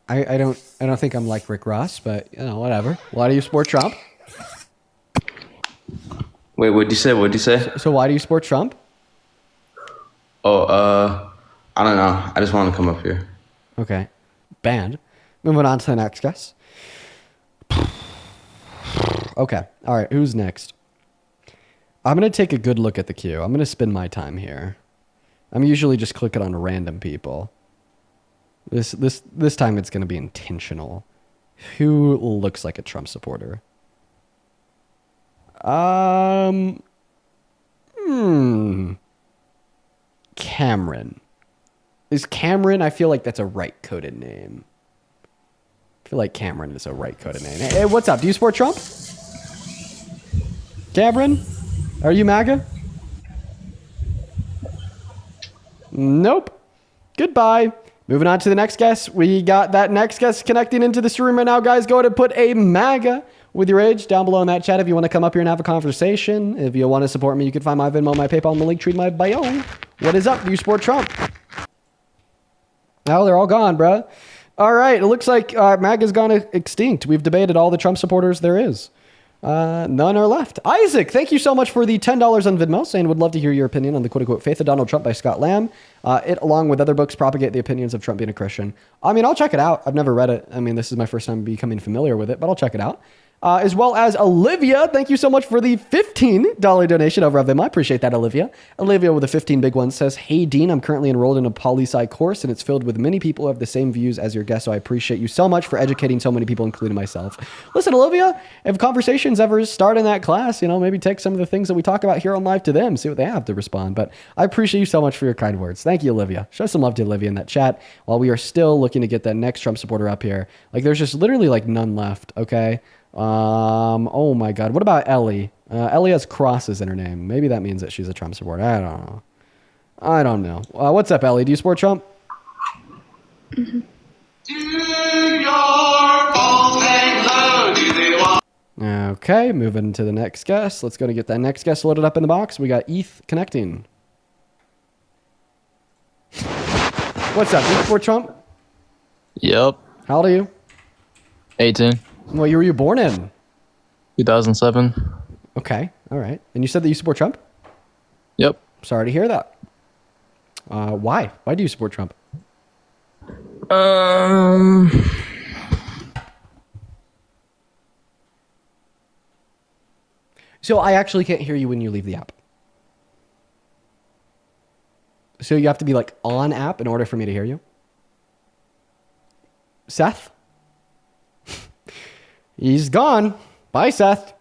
Speaker 1: I don't think I'm like Rick Ross, but you know, whatever. Why do you support Trump?
Speaker 19: Wait, what'd you say?
Speaker 1: So why do you support Trump?
Speaker 19: Oh, I don't know. I just want to come up here.
Speaker 1: Okay. Banned. Moving on to the next guest. Okay. All right. Who's next? I'm going to take a good look at the queue. I'm going to spend my time here. I'm usually just clicking on random people. This time it's going to be intentional. Who looks like a Trump supporter? Cameron. Is Cameron? I feel like that's a right coded name. I feel like Cameron is a right coded name. Hey, what's up? Do you support Trump? Cameron? Are you MAGA? Nope. Goodbye. Moving on to the next guest. We got that next guest connecting into the stream right now. Guys, go ahead and put a MAGA with your age down below in that chat if you want to come up here and have a conversation. If you want to support me, you can find my Venmo, my PayPal, and the link tree in my bio. What is up? Do you support Trump? Oh, they're all gone, bruh. All right. It looks like MAGA's gone extinct. We've debated all the Trump supporters there is. None are left. Isaac, thank you so much for the $10 on Venmo, saying would love to hear your opinion on the quote-unquote Faith of Donald Trump by Scott Lamb. It, along with other books, propagate the opinions of Trump being a Christian. I mean, I'll check it out. I've never read it. I mean, this is my first time becoming familiar with it, but I'll check it out. As well as Olivia, thank you so much for the $15 donation over at Venmo. I appreciate that, Olivia. Olivia with the 15 big ones says, hey, Dean, I'm currently enrolled in a poli-sci course, and it's filled with many people who have the same views as your guest, so I appreciate you so much for educating so many people, including myself. Listen, Olivia, if conversations ever start in that class, you know, maybe take some of the things that we talk about here on live to them, see what they have to respond. But I appreciate you so much for your kind words. Thank you, Olivia. Show some love to Olivia in that chat while we are still looking to get that next Trump supporter up here. Like, there's just literally like none left, okay? Oh my God. What about Ellie? Ellie has crosses in her name. Maybe that means that she's a Trump supporter. I don't know. What's up, Ellie? Do you support Trump? Okay, moving to the next guest. Let's go to get that next guest loaded up in the box. We got ETH connecting. What's up? Do you support Trump?
Speaker 20: Yep.
Speaker 1: How old are you?
Speaker 20: 18.
Speaker 1: What year were you born in?
Speaker 20: 2007.
Speaker 1: Okay, all right. And you said that you support Trump?
Speaker 20: Yep.
Speaker 1: Sorry to hear that. Why? Why do you support Trump? So I actually can't hear you when you leave the app. So you have to be like on app in order for me to hear you? Seth, He's gone. Bye, Seth.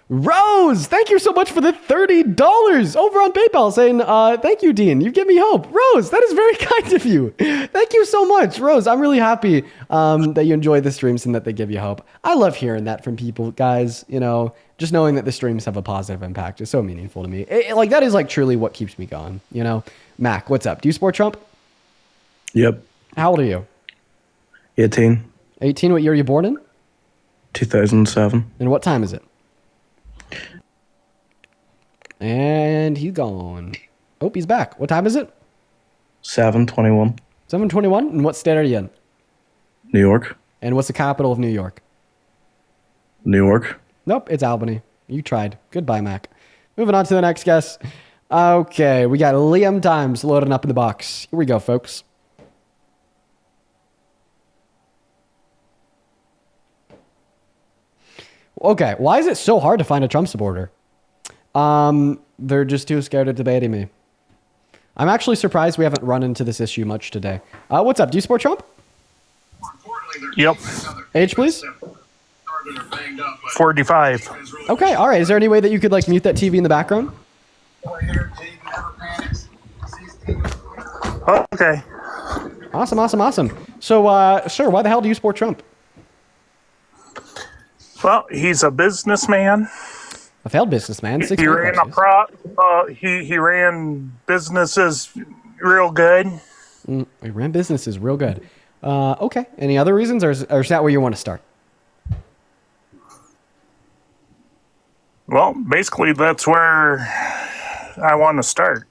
Speaker 1: Rose, thank you so much for the $30 over on PayPal saying, thank you, Dean. You give me hope. Rose, that is very kind of you. Thank you so much, Rose. I'm really happy that you enjoy the streams and that they give you hope. I love hearing that from people, guys. You know, just knowing that the streams have a positive impact is so meaningful to me. Like, that is like truly what keeps me going, you know? Mac, what's up? Do you support Trump?
Speaker 6: Yep.
Speaker 1: How old are you?
Speaker 6: 18.
Speaker 1: 18, what year are you born in?
Speaker 6: 2007.
Speaker 1: And what time is it? And he's gone. Oh, he's back. What time is it?
Speaker 6: 7:21.
Speaker 1: 7:21? And what state are you in?
Speaker 6: New York.
Speaker 1: And what's the capital of New York?
Speaker 6: New York.
Speaker 1: Nope, it's Albany. You tried. Goodbye, Mac. Moving on to the next guest. Okay, we got Liam Times loading up in the box. Here we go, folks. Okay, why is it so hard to find a Trump supporter? They're just too scared of debating me. I'm actually surprised we haven't run into this issue much today. What's up? Do you support Trump?
Speaker 21: Yep.
Speaker 1: Age, please?
Speaker 21: 45.
Speaker 1: Okay, all right. Is there any way that you could like mute that TV in the background?
Speaker 21: Okay.
Speaker 1: Awesome. So, sir, why the hell do you support Trump?
Speaker 21: Well, he's a businessman.
Speaker 1: A failed businessman.
Speaker 21: He ran he ran businesses real good.
Speaker 1: He ran businesses real good. Okay. Any other reasons, or is that where you want to start?
Speaker 21: Well, basically, that's where I want to start.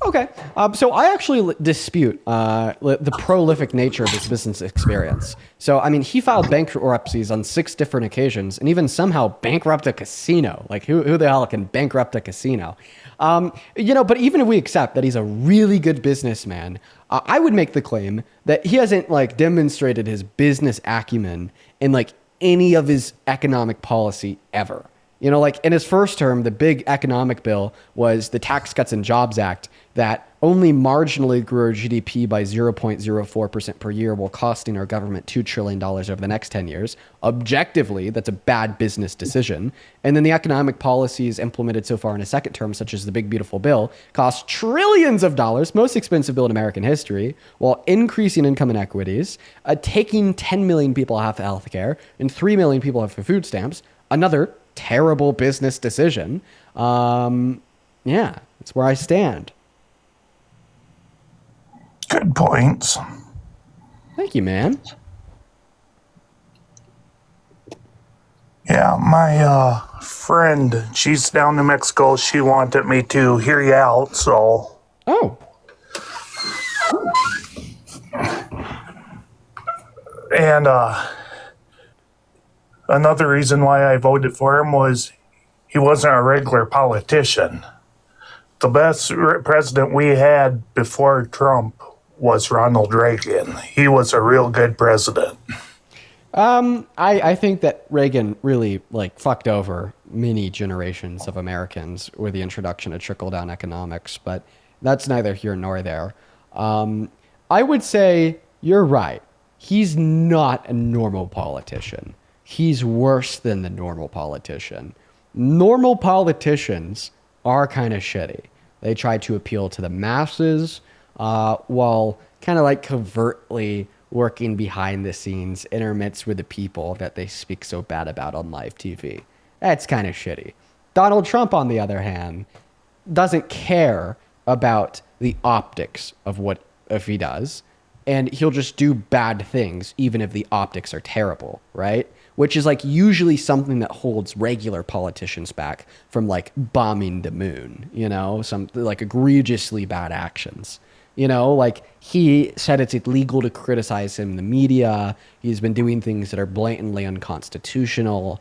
Speaker 1: Okay. So I actually dispute the prolific nature of his business experience. So, I mean, he filed bankruptcies on 6 different occasions and even somehow bankrupt a casino. Like, who the hell can bankrupt a casino? You know, but even if we accept that he's a really good businessman, I would make the claim that he hasn't, like, demonstrated his business acumen in, like, any of his economic policy ever. You know, like in his first term, the big economic bill was the Tax Cuts and Jobs Act that only marginally grew our GDP by 0.04% per year while costing our government $2 trillion over the next 10 years. Objectively, that's a bad business decision. And then the economic policies implemented so far in his second term, such as the Big Beautiful Bill, cost trillions of dollars, most expensive bill in American history, while increasing income inequities, taking 10 million people off health care and 3 million people off of food stamps. Another terrible business decision. Yeah, that's where I stand.
Speaker 21: Good points.
Speaker 1: Thank you, man.
Speaker 21: Yeah, my friend, she's down in Mexico. She wanted me to hear you out, so.
Speaker 1: Oh.
Speaker 21: And another reason why I voted for him was he wasn't a regular politician. The best president we had before Trump was Ronald Reagan. He was a real good president.
Speaker 1: I think that Reagan really like fucked over many generations of Americans with the introduction of trickle-down economics, but that's neither here nor there. I would say you're right. He's not a normal politician. He's worse than the normal politician. Normal politicians are kind of shitty. They try to appeal to the masses while kind of like covertly working behind the scenes, intermits with the people that they speak so bad about on live TV. That's kind of shitty. Donald Trump, on the other hand, doesn't care about the optics of what if he does, and he'll just do bad things even if the optics are terrible, right? Which is like usually something that holds regular politicians back from like bombing the moon, you know, some like egregiously bad actions. You know, like he said it's illegal to criticize him in the media. He's been doing things that are blatantly unconstitutional.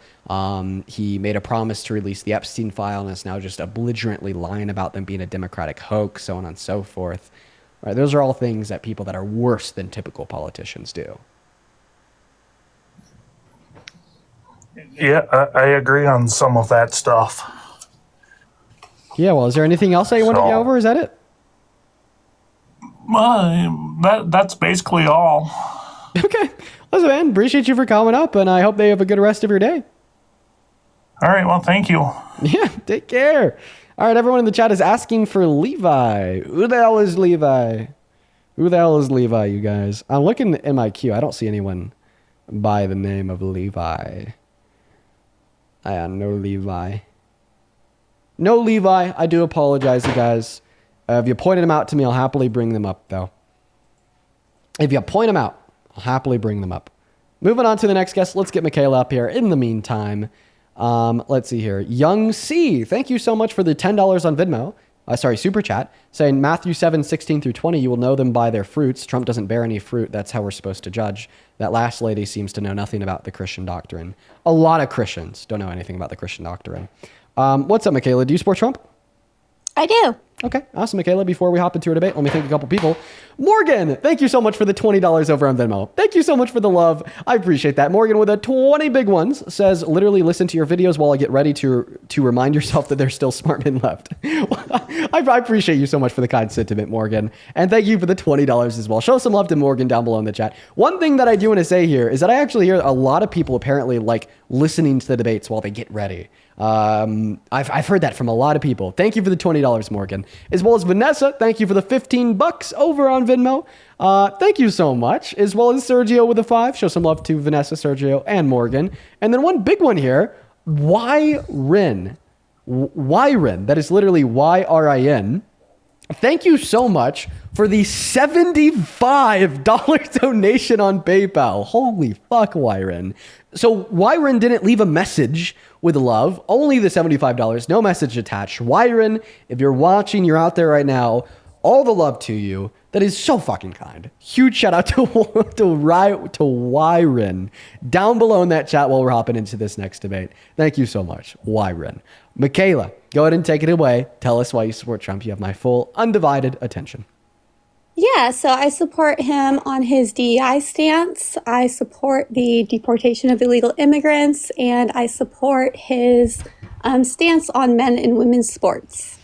Speaker 1: He made a promise to release the Epstein file and is now just belligerently lying about them being a Democratic hoax, so on and so forth. Right? Those are all things that people that are worse than typical politicians do.
Speaker 21: Yeah, I agree on some of that stuff.
Speaker 1: Yeah, well, is there anything else that you want to get over? Is that it?
Speaker 21: That's basically all.
Speaker 1: Okay. Listen, man, appreciate you for coming up, and I hope they have a good rest of your day.
Speaker 21: All right. Well, thank you.
Speaker 1: Yeah, take care. All right, everyone in the chat is asking for Levi. Who the hell is Levi? Who the hell is Levi, you guys? I'm looking in my queue. I don't see anyone by the name of Levi. No Levi. No Levi. I do apologize, you guys. If you pointed them out to me, I'll happily bring them up, though. If you point them out, I'll happily bring them up. Moving on to the next guest. Let's get Michaela up here. In the meantime, let's see here. Young C, thank you so much for the $10 on Venmo. Super chat. Saying Matthew 7:16-20, you will know them by their fruits. Trump doesn't bear any fruit. That's how we're supposed to judge. That last lady seems to know nothing about the Christian doctrine. A lot of Christians don't know anything about the Christian doctrine. What's up, Michaela? Do you support Trump?
Speaker 2: I do.
Speaker 1: Okay, awesome, Michaela. Before we hop into our debate, let me thank a couple people. Morgan, thank you so much for the $20 over on Venmo. Thank you so much for the love. I appreciate that. Morgan with a 20 big ones says, literally listen to your videos while I get ready to remind yourself that there's still smart men left. I appreciate you so much for the kind sentiment, Morgan. And thank you for the $20 as well. Show some love to Morgan down below in the chat. One thing that I do want to say here is that I actually hear a lot of people apparently like listening to the debates while they get ready. I've heard that from a lot of people. Thank you for the $20, Morgan. As well as Vanessa, thank you for the $15 over on Venmo. Thank you so much. As well as Sergio with a 5. Show some love to Vanessa, Sergio, and Morgan. And then one big one here, Yrin. Yrin. That is literally YRIN. Thank you so much for the $75 donation on PayPal. Holy fuck, Yrin. So Yrin didn't leave a message with love, only the $75, no message attached. Yrin, if you're watching, you're out there right now, all the love to you. That is so fucking kind. Huge shout out to Yrin down below in that chat while we're hopping into this next debate. Thank you so much, Yrin. Michaela, go ahead and take it away. Tell us why you support Trump. You have my full undivided attention.
Speaker 2: Yeah, so I support him on his DEI stance. I support the deportation of illegal immigrants, and I support his stance on men and women's sports.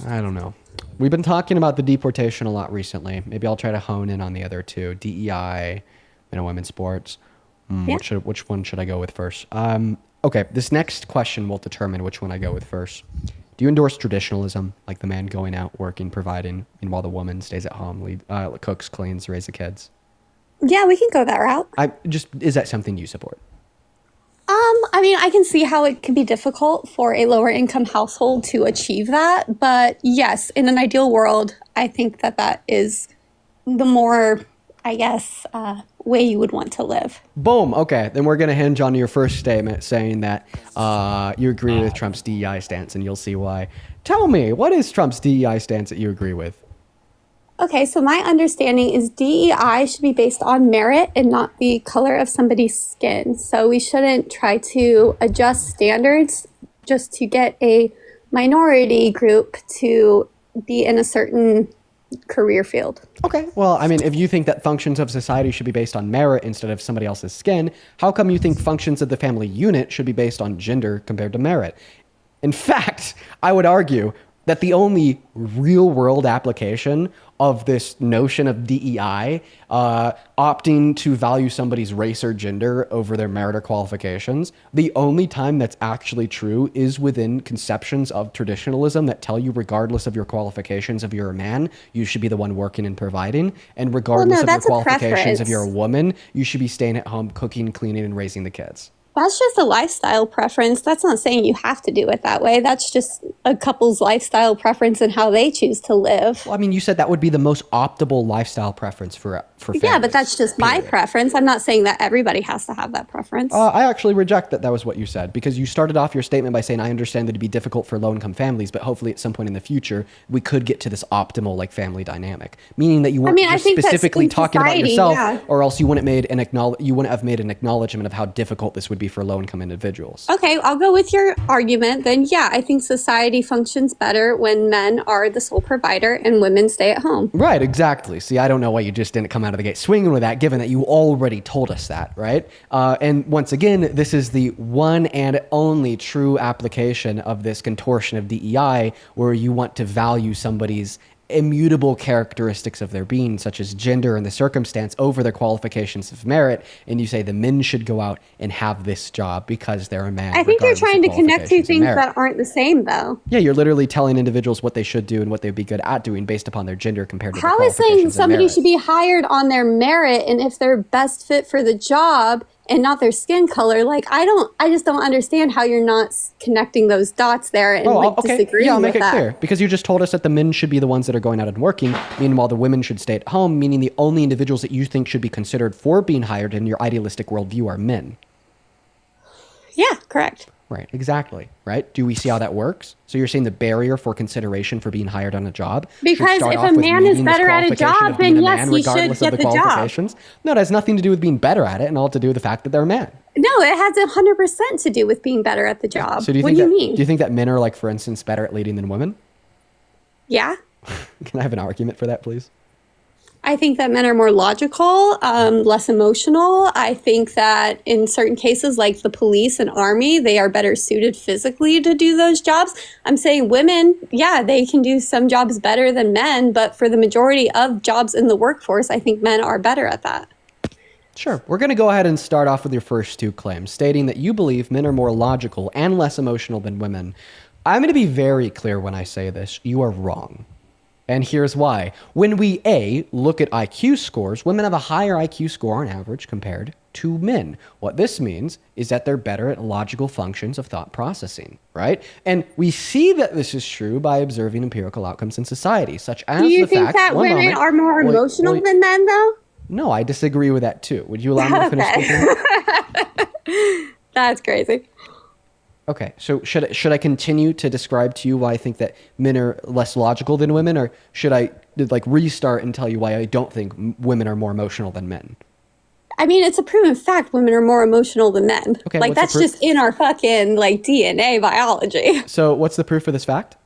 Speaker 1: I don't know. We've been talking about the deportation a lot recently. Maybe I'll try to hone in on the other two, DEI and women's sports.
Speaker 2: Yeah.
Speaker 1: Which one should I go with first? Okay, this next question will determine which one I go with first. Do you endorse traditionalism, like the man going out, working, providing, and while the woman stays at home, cooks, cleans, raises the kids?
Speaker 2: Yeah, we can go that route.
Speaker 1: Is that something you support?
Speaker 2: I mean, I can see how it can be difficult for a lower income household to achieve that. But yes, in an ideal world, I think that is the more, I guess, way you would want to live.
Speaker 1: Boom. Okay. Then we're going to hinge on your first statement saying that you agree with Trump's DEI stance, and you'll see why. Tell me, what is Trump's DEI stance that you agree with?
Speaker 2: Okay, so my understanding is DEI should be based on merit and not the color of somebody's skin. So we shouldn't try to adjust standards just to get a minority group to be in a certain career field.
Speaker 1: Okay. Well, I mean, if you think that functions of society should be based on merit instead of somebody else's skin, how come you think functions of the family unit should be based on gender compared to merit? In fact, I would argue that the only real world application of this notion of DEI, opting to value somebody's race or gender over their merit or qualifications, the only time that's actually true is within conceptions of traditionalism that tell you, regardless of your qualifications, if you're a man, you should be the one working and providing, and regardless of your qualifications, if you're a woman, you should be staying at home, cooking, cleaning, and raising the kids.
Speaker 2: That's just a lifestyle preference. That's not saying you have to do it that way. That's just a couple's lifestyle preference and how they choose to live.
Speaker 1: Well, I mean, you said that would be the most optimal lifestyle preference for families.
Speaker 2: Yeah, but that's just my preference. I'm not saying that everybody has to have that preference.
Speaker 1: I actually reject that was what you said, because you started off your statement by saying, I understand that it'd be difficult for low-income families, but hopefully at some point in the future, we could get to this optimal family dynamic, meaning that you weren't just specifically talking about yourself, or else you wouldn't have made an acknowledgement of how difficult this would be for low-income individuals.
Speaker 2: Okay, I'll go with your argument. Then yeah, I think society functions better when men are the sole provider and women stay at home.
Speaker 1: Right, exactly. See, I don't know why you just didn't come out of the gate swinging with that, given that you already told us that, right? And once again, this is the one and only true application of this contortion of DEI, where you want to value somebody's immutable characteristics of their being, such as gender and the circumstance, over their qualifications of merit, and you say the men should go out and have this job because they're a man.
Speaker 2: I think you're
Speaker 1: regardless of
Speaker 2: trying to connect two
Speaker 1: qualifications and
Speaker 2: things
Speaker 1: merit.
Speaker 2: that aren't the same, though.
Speaker 1: Yeah, you're literally telling individuals what they should do and what they'd be good at doing based upon their gender compared to their
Speaker 2: How is saying
Speaker 1: qualifications and
Speaker 2: somebody
Speaker 1: merit.
Speaker 2: should be hired on their merit and if they're best fit for the job and not their skin color? Like, I just don't understand how you're not connecting those dots there and disagreeing
Speaker 1: Yeah, I'll make
Speaker 2: with
Speaker 1: it
Speaker 2: that.
Speaker 1: clear. Because you just told us that the men should be the ones that are going out and working, meanwhile the women should stay at home, meaning the only individuals that you think should be considered for being hired in your idealistic worldview are men.
Speaker 2: Yeah, correct.
Speaker 1: Right, exactly. Right? Do we see how that works? So you're saying the barrier for consideration for being hired on a job should
Speaker 2: Because
Speaker 1: start
Speaker 2: if
Speaker 1: off
Speaker 2: a
Speaker 1: with
Speaker 2: man is
Speaker 1: meeting this
Speaker 2: better at a
Speaker 1: qualification
Speaker 2: job,
Speaker 1: of being
Speaker 2: then
Speaker 1: a
Speaker 2: yes,
Speaker 1: man
Speaker 2: he should
Speaker 1: regardless of
Speaker 2: get
Speaker 1: the
Speaker 2: the job.
Speaker 1: qualifications? No, it has nothing to do with being better at it and all to do with the fact that they're a man.
Speaker 2: No, it has 100% to do with being better at the job.
Speaker 1: So do you
Speaker 2: what
Speaker 1: think
Speaker 2: do you
Speaker 1: that,
Speaker 2: mean?
Speaker 1: Do you think that men are, like, for instance, better at leading than women?
Speaker 2: Yeah.
Speaker 1: Can I have an argument for that, please?
Speaker 2: I think that men are more logical, less emotional. I think that in certain cases, like the police and army, they are better suited physically to do those jobs. I'm saying women, yeah, they can do some jobs better than men, but for the majority of jobs in the workforce, I think men are better at that.
Speaker 1: Sure. We're going to go ahead and start off with your first two claims, stating that you believe men are more logical and less emotional than women. I'm going to be very clear when I say this. You are wrong. And here's why. When we, look at IQ scores, women have a higher IQ score on average compared to men. What this means is that they're better at logical functions of thought processing, right? And we see that this is true by observing empirical outcomes in society, such as
Speaker 2: Do you
Speaker 1: the
Speaker 2: think
Speaker 1: fact...
Speaker 2: that
Speaker 1: one
Speaker 2: women
Speaker 1: moment.
Speaker 2: are more
Speaker 1: Wait,
Speaker 2: emotional
Speaker 1: wait.
Speaker 2: than men, though?
Speaker 1: No, I disagree with that too. Would you allow me to finish speaking?
Speaker 2: That's crazy.
Speaker 1: Okay, so should I continue to describe to you why I think that men are less logical than women, or should I restart and tell you why I don't think women are more emotional than men?
Speaker 2: I mean, it's a proven fact women are more emotional than men.
Speaker 1: Okay,
Speaker 2: like,
Speaker 1: what's the
Speaker 2: that's
Speaker 1: proof?
Speaker 2: just in our fucking, DNA biology.
Speaker 1: So what's the proof for this fact?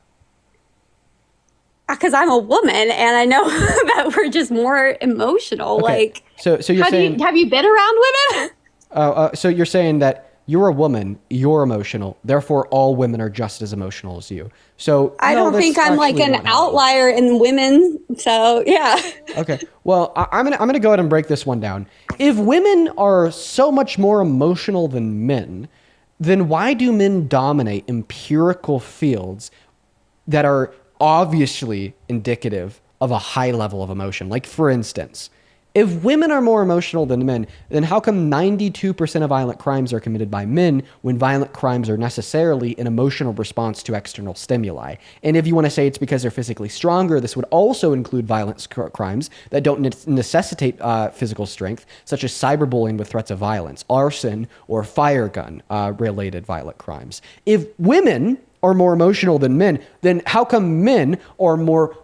Speaker 2: Because I'm a woman and I know that we're just more emotional.
Speaker 1: Okay,
Speaker 2: Like,
Speaker 1: so you're saying
Speaker 2: have you been around women?
Speaker 1: so you're saying that you're a woman, you're emotional, therefore all women are just as emotional as you. So
Speaker 2: I
Speaker 1: no,
Speaker 2: don't
Speaker 1: that's
Speaker 2: think I'm like
Speaker 1: actually
Speaker 2: an
Speaker 1: not how it
Speaker 2: outlier in women. So, yeah.
Speaker 1: Okay. Well, I'm gonna go ahead and break this one down. If women are so much more emotional than men, then why do men dominate empirical fields that are obviously indicative of a high level of emotion? Like, for instance, if women are more emotional than men, then how come 92% of violent crimes are committed by men when violent crimes are necessarily an emotional response to external stimuli? And if you want to say it's because they're physically stronger, this would also include violent crimes that don't necessitate physical strength, such as cyberbullying with threats of violence, arson, or fire gun related violent crimes. If women are more emotional than men, then how come men are more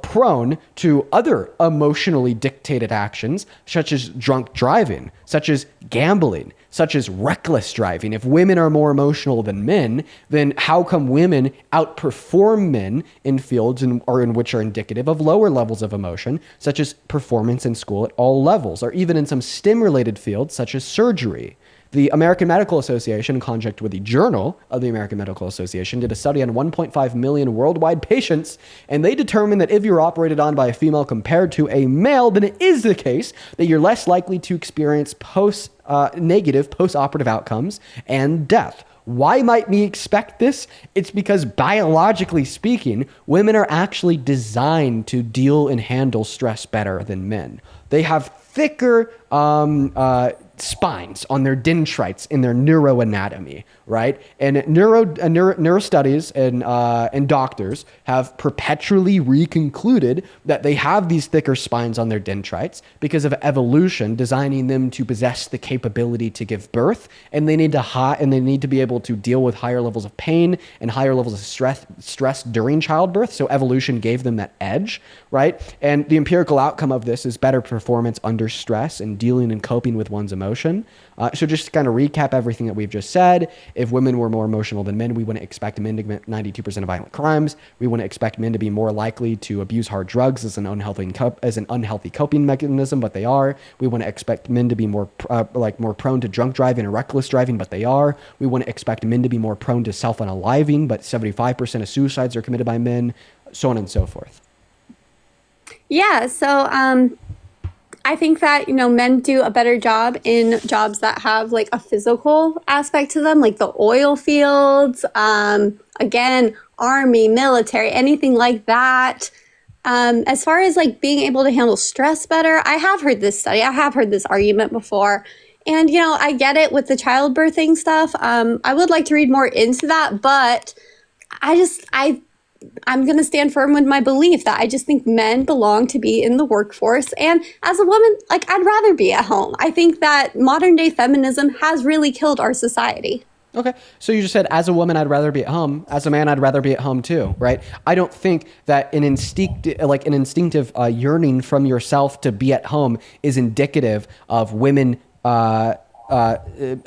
Speaker 1: prone to other emotionally dictated actions, such as drunk driving, such as gambling, such as reckless driving? If women are more emotional than men, then how come women outperform men in fields in which are indicative of lower levels of emotion, such as performance in school at all levels, or even in some STEM-related fields, such as surgery? The American Medical Association, in conjunct with the Journal of the American Medical Association, did a study on 1.5 million worldwide patients, and they determined that if you're operated on by a female compared to a male, then it is the case that you're less likely to experience negative post-operative outcomes and death. Why might we expect this? It's because biologically speaking, women are actually designed to deal and handle stress better than men. They have thicker spines on their dendrites in their neuroanatomy, right? And neuro studies and doctors have perpetually reconcluded that they have these thicker spines on their dendrites because of evolution designing them to possess the capability to give birth, and they need to be able to deal with higher levels of pain and higher levels of stress during childbirth. So evolution gave them that edge, right? And the empirical outcome of this is better performance under stress and dealing and coping with one's emotion. So just to kind of recap everything that we've just said, if women were more emotional than men, we wouldn't expect men to commit 92% of violent crimes. We wouldn't expect men to be more likely to abuse hard drugs as an unhealthy coping mechanism, but they are. We wouldn't expect men to be more prone to drunk driving or reckless driving, but they are. We wouldn't expect men to be more prone to self-unaliving, but 75% of suicides are committed by men. so on and so forth?
Speaker 2: Yeah, so I think that, men do a better job in jobs that have like a physical aspect to them, like the oil fields, again, army, military, anything like that. As far as like being able to handle stress better, I have heard this study. I have heard this argument before. And, I get it with the childbirthing stuff. I would like to read more into that, but I'm going to stand firm with my belief that I just think men belong to be in the workforce. And as a woman, like, I'd rather be at home. I think that modern day feminism has really killed our society.
Speaker 1: Okay, so you just said, as a woman, I'd rather be at home. As a man, I'd rather be at home too, right? I don't think that an instinctive yearning from yourself to be at home is indicative of women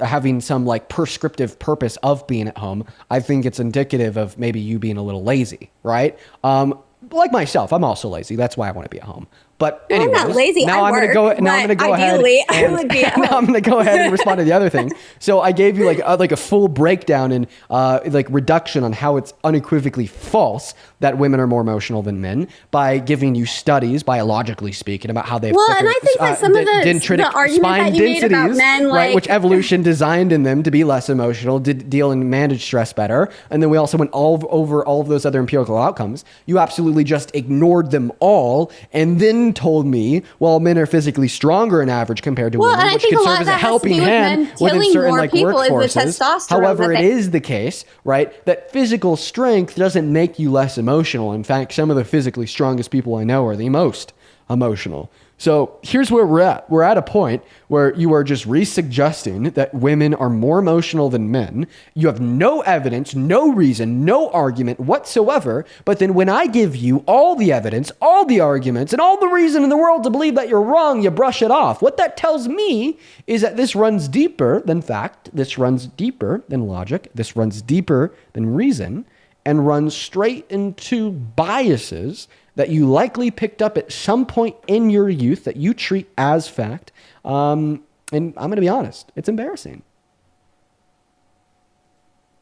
Speaker 1: having some like prescriptive purpose of being at home. I think it's indicative of maybe you being a little lazy, right? Like myself, I'm also lazy. That's why I want to be at home. But anyways,
Speaker 2: I'm not lazy.
Speaker 1: now I'm going to go ahead.
Speaker 2: Ideally, I would be at home.
Speaker 1: Now I'm going to go ahead and respond to the other thing. So I gave you like a full breakdown and like reduction on how it's unequivocally false that women are more emotional than men by giving you studies, biologically speaking, about how they've
Speaker 2: and I think that some of the argument that you made about men,
Speaker 1: right, which evolution designed in them to be less emotional, did deal and manage stress better, and then we also went over all of those other empirical outcomes. You absolutely just ignored them all, and then told me, well, men are physically stronger in average compared to women, which could serve as a helping hand within certain like workforces. However, it is the case, right, that physical strength doesn't make you less emotional. In fact, some of the physically strongest people I know are the most emotional. So here's where we're at. We're at a point where you are just re-suggesting that women are more emotional than men. You have no evidence, no reason, no argument whatsoever. But then when I give you all the evidence, all the arguments, and all the reason in the world to believe that you're wrong, you brush it off. What that tells me is that this runs deeper than fact. This runs deeper than logic. This runs deeper than reason, and runs straight into biases that you likely picked up at some point in your youth that you treat as fact. And I'm going to be honest, it's embarrassing.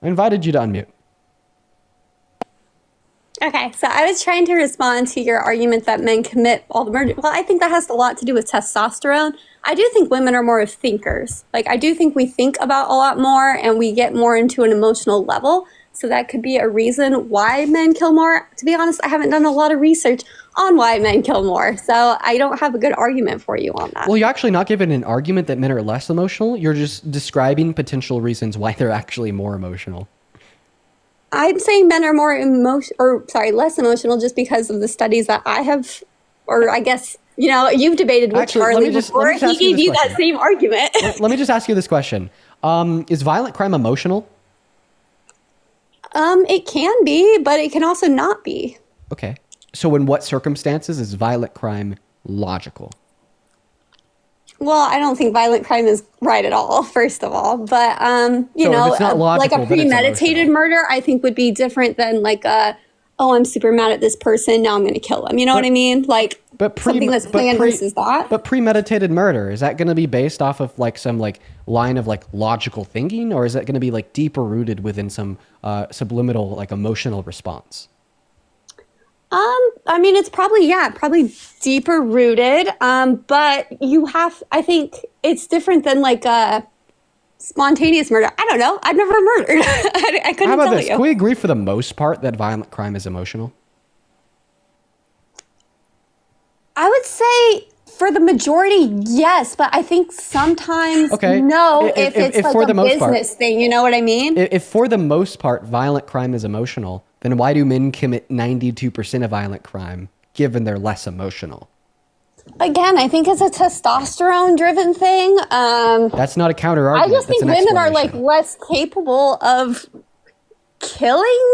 Speaker 1: I invited you to unmute.
Speaker 2: Okay, so I was trying to respond to your argument that men commit all the murder. Well, I think that has a lot to do with testosterone. I do think women are more of thinkers. Like, I do think we think about a lot more and we get more into an emotional level. So that could be a reason why men kill more. To be honest, I haven't done a lot of research on why men kill more. So I don't have a good argument for you on that.
Speaker 1: Well, you're actually not giving an argument that men are less emotional. You're just describing potential reasons why they're actually more emotional.
Speaker 2: I'm saying men are less emotional just because of the studies that I have, or I guess, you've debated with Charlie before. He gave you that same argument.
Speaker 1: Let me just ask you this question. Is violent crime emotional?
Speaker 2: It can be, but it can also not be.
Speaker 1: Okay. So in what circumstances is violent crime logical?
Speaker 2: Well, I don't think violent crime is right at all, first of all. But,
Speaker 1: if it's not logical,
Speaker 2: like a
Speaker 1: then it's
Speaker 2: premeditated murder, I think would be different than like I'm super mad at this person, now I'm going to kill him. You know what I mean? Like something that's planned versus that.
Speaker 1: But premeditated murder, is that going to be based off of like some like line of like logical thinking, or is that going to be like deeper rooted within some subliminal like emotional response?
Speaker 2: I mean, it's probably deeper rooted. But I think it's different than like a spontaneous murder. I don't know. I've never murdered. I couldn't tell you.
Speaker 1: How about this? Can we agree for the most part that violent crime is emotional?
Speaker 2: I would say for the majority, yes, but I think sometimes no, if it's like a business thing, you know what I mean?
Speaker 1: If for the most part violent crime is emotional, then why do men commit 92% of violent crime given they're less emotional?
Speaker 2: Again, I think it's a testosterone-driven thing.
Speaker 1: That's not a counter argument.
Speaker 2: I just think women are like less capable of killing.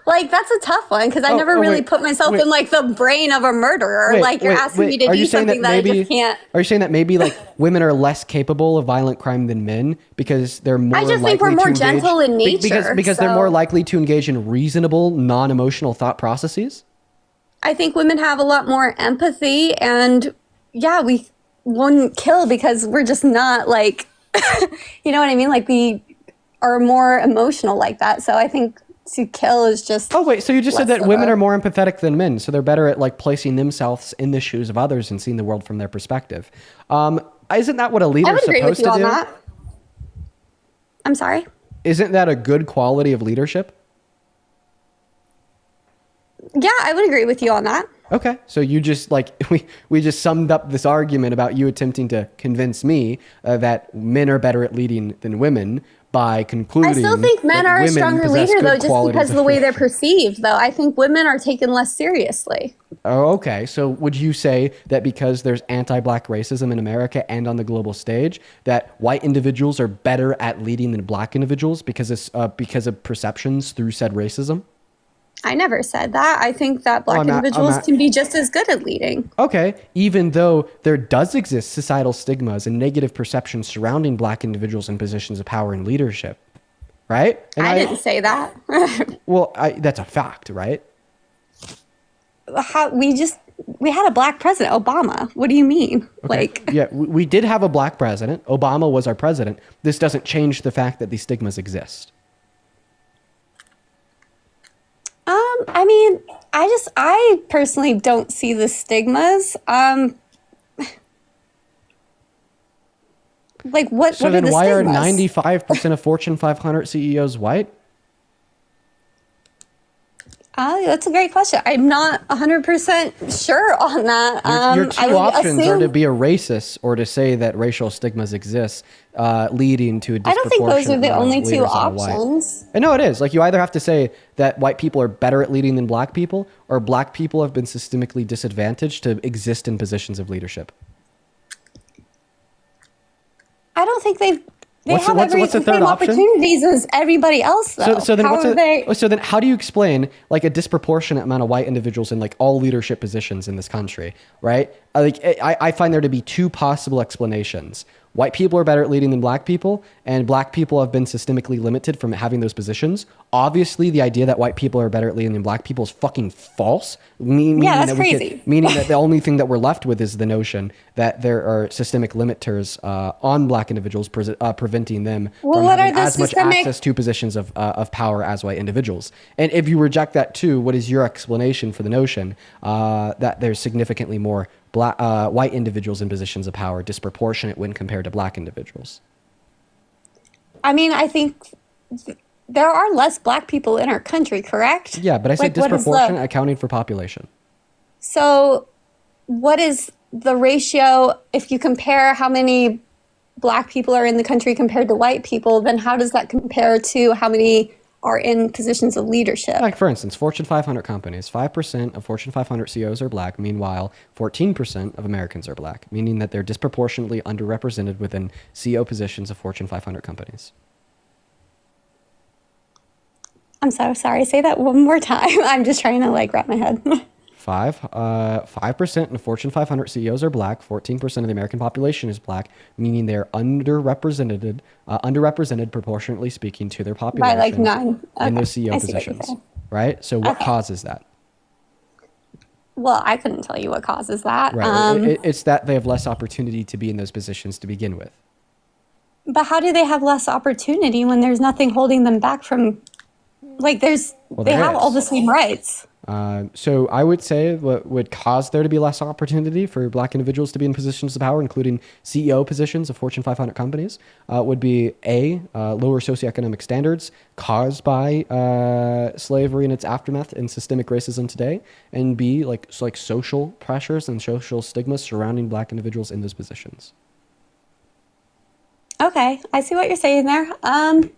Speaker 2: Maybe that's a tough one because I never really put myself in like the brain of a murderer. You're asking me to do something that I just can't.
Speaker 1: Are you saying that maybe like women are less capable of violent crime than men because they're more?
Speaker 2: I just think we're more gentle in nature
Speaker 1: because they're more likely to engage in reasonable, non-emotional thought processes.
Speaker 2: I think women have a lot more empathy, and we wouldn't kill because we're just not like, you know what I mean? Like we are more emotional like that. So I think to kill is just.
Speaker 1: Oh wait, so you just said
Speaker 2: less
Speaker 1: that
Speaker 2: of
Speaker 1: women
Speaker 2: a-
Speaker 1: are more empathetic than men, so they're better at like placing themselves in the shoes of others and seeing the world from their perspective. Isn't that what a leader
Speaker 2: I would
Speaker 1: is
Speaker 2: agree with
Speaker 1: supposed
Speaker 2: you
Speaker 1: to
Speaker 2: on
Speaker 1: do?
Speaker 2: that. I'm sorry.
Speaker 1: Isn't that a good quality of leadership?
Speaker 2: Yeah, I would agree with you on that.
Speaker 1: Okay, so you just like we just summed up this argument about you attempting to convince me that men are better at leading than women by concluding.
Speaker 2: I still think men
Speaker 1: that
Speaker 2: are a
Speaker 1: women
Speaker 2: stronger
Speaker 1: possess
Speaker 2: leader,
Speaker 1: good
Speaker 2: though, just
Speaker 1: qualities
Speaker 2: because of the way they're perceived, though. I think women are taken less seriously.
Speaker 1: Oh, okay. So would you say that because there's anti-black racism in America and on the global stage, that white individuals are better at leading than black individuals because of perceptions through said racism?
Speaker 2: I never said that. I think that black
Speaker 1: I'm not-
Speaker 2: individuals can be just as good at leading.
Speaker 1: Okay, even though there does exist societal stigmas and negative perceptions surrounding black individuals in positions of power and leadership, right? And
Speaker 2: I didn't say that.
Speaker 1: Well, that's a fact, right?
Speaker 2: We had a black president, Obama. What do you mean? Like,
Speaker 1: Yeah, we did have a black president. Obama was our president. This doesn't change the fact that these stigmas exist.
Speaker 2: I mean, I personally don't see the stigmas. Like what?
Speaker 1: So
Speaker 2: what are
Speaker 1: then
Speaker 2: the
Speaker 1: why are
Speaker 2: stigmas?
Speaker 1: 95% of Fortune 500 CEOs white?
Speaker 2: That's a great question. I'm not 100% sure on that.
Speaker 1: Your
Speaker 2: I
Speaker 1: two
Speaker 2: would
Speaker 1: options are
Speaker 2: assume-
Speaker 1: to be a racist or to say that racial stigmas exist, leading to a
Speaker 2: I don't think those are
Speaker 1: disproportionate
Speaker 2: the
Speaker 1: amount of
Speaker 2: only two
Speaker 1: leaders that are white.
Speaker 2: options.
Speaker 1: And no, it is. Like you either have to say that white people are better at leading than black people, or black people have been systemically disadvantaged to exist in positions of leadership.
Speaker 2: I don't think they
Speaker 1: What's
Speaker 2: have
Speaker 1: the third
Speaker 2: the same
Speaker 1: option?
Speaker 2: opportunities as everybody else, though.
Speaker 1: So then
Speaker 2: How
Speaker 1: what's
Speaker 2: are they?
Speaker 1: so then how do you explain like a disproportionate amount of white individuals in like all leadership positions in this country, right? I find there to be two possible explanations. White people are better at leading than black people, and black people have been systemically limited from having those positions. Obviously, the idea that white people are better at leading than black people is fucking false. Meaning
Speaker 2: Yeah, that's
Speaker 1: that we could-
Speaker 2: crazy.
Speaker 1: meaning that the only thing that we're left with is the notion that there are systemic limiters on black individuals, preventing them
Speaker 2: Well,
Speaker 1: from
Speaker 2: what
Speaker 1: having
Speaker 2: are the
Speaker 1: as much
Speaker 2: systemic-
Speaker 1: access to positions of power as white individuals. And if you reject that too, what is your explanation for the notion that there's significantly more white individuals in positions of power disproportionate when compared to black individuals?
Speaker 2: I mean, I think there are less black people in our country, correct?
Speaker 1: Yeah, but I said
Speaker 2: Like, what is the-
Speaker 1: disproportionate accounting for population.
Speaker 2: So, what is the ratio if you compare how many black people are in the country compared to white people? Then how does that compare to how many are in positions of leadership?
Speaker 1: Like for instance, Fortune 500 companies, 5% of Fortune 500 CEOs are black. Meanwhile, 14% of Americans are black, meaning that they're disproportionately underrepresented within CEO positions of Fortune 500 companies.
Speaker 2: I'm so sorry. Say that one more time. I'm just trying to like wrap my head.
Speaker 1: 5% of Fortune 500 CEOs are black. 14% of the American population is black, meaning they're underrepresented proportionately speaking to their
Speaker 2: By
Speaker 1: population
Speaker 2: like 9.
Speaker 1: in
Speaker 2: Okay.
Speaker 1: those CEO
Speaker 2: I see what you're
Speaker 1: positions.
Speaker 2: saying.
Speaker 1: Right? So what
Speaker 2: Okay.
Speaker 1: causes that?
Speaker 2: Well, I couldn't tell you what causes that.
Speaker 1: Right. It's that they have less opportunity to be in those positions to begin with.
Speaker 2: But how do they have less opportunity when there's nothing holding them back from, like, they
Speaker 1: there
Speaker 2: have all
Speaker 1: is.
Speaker 2: the same rights.
Speaker 1: So I would say what would cause there to be less opportunity for black individuals to be in positions of power, including CEO positions of Fortune 500 companies, would be lower socioeconomic standards caused by slavery and its aftermath and systemic racism today, and B, like social pressures and social stigmas surrounding black individuals in those positions.
Speaker 2: Okay, I see what you're saying there. I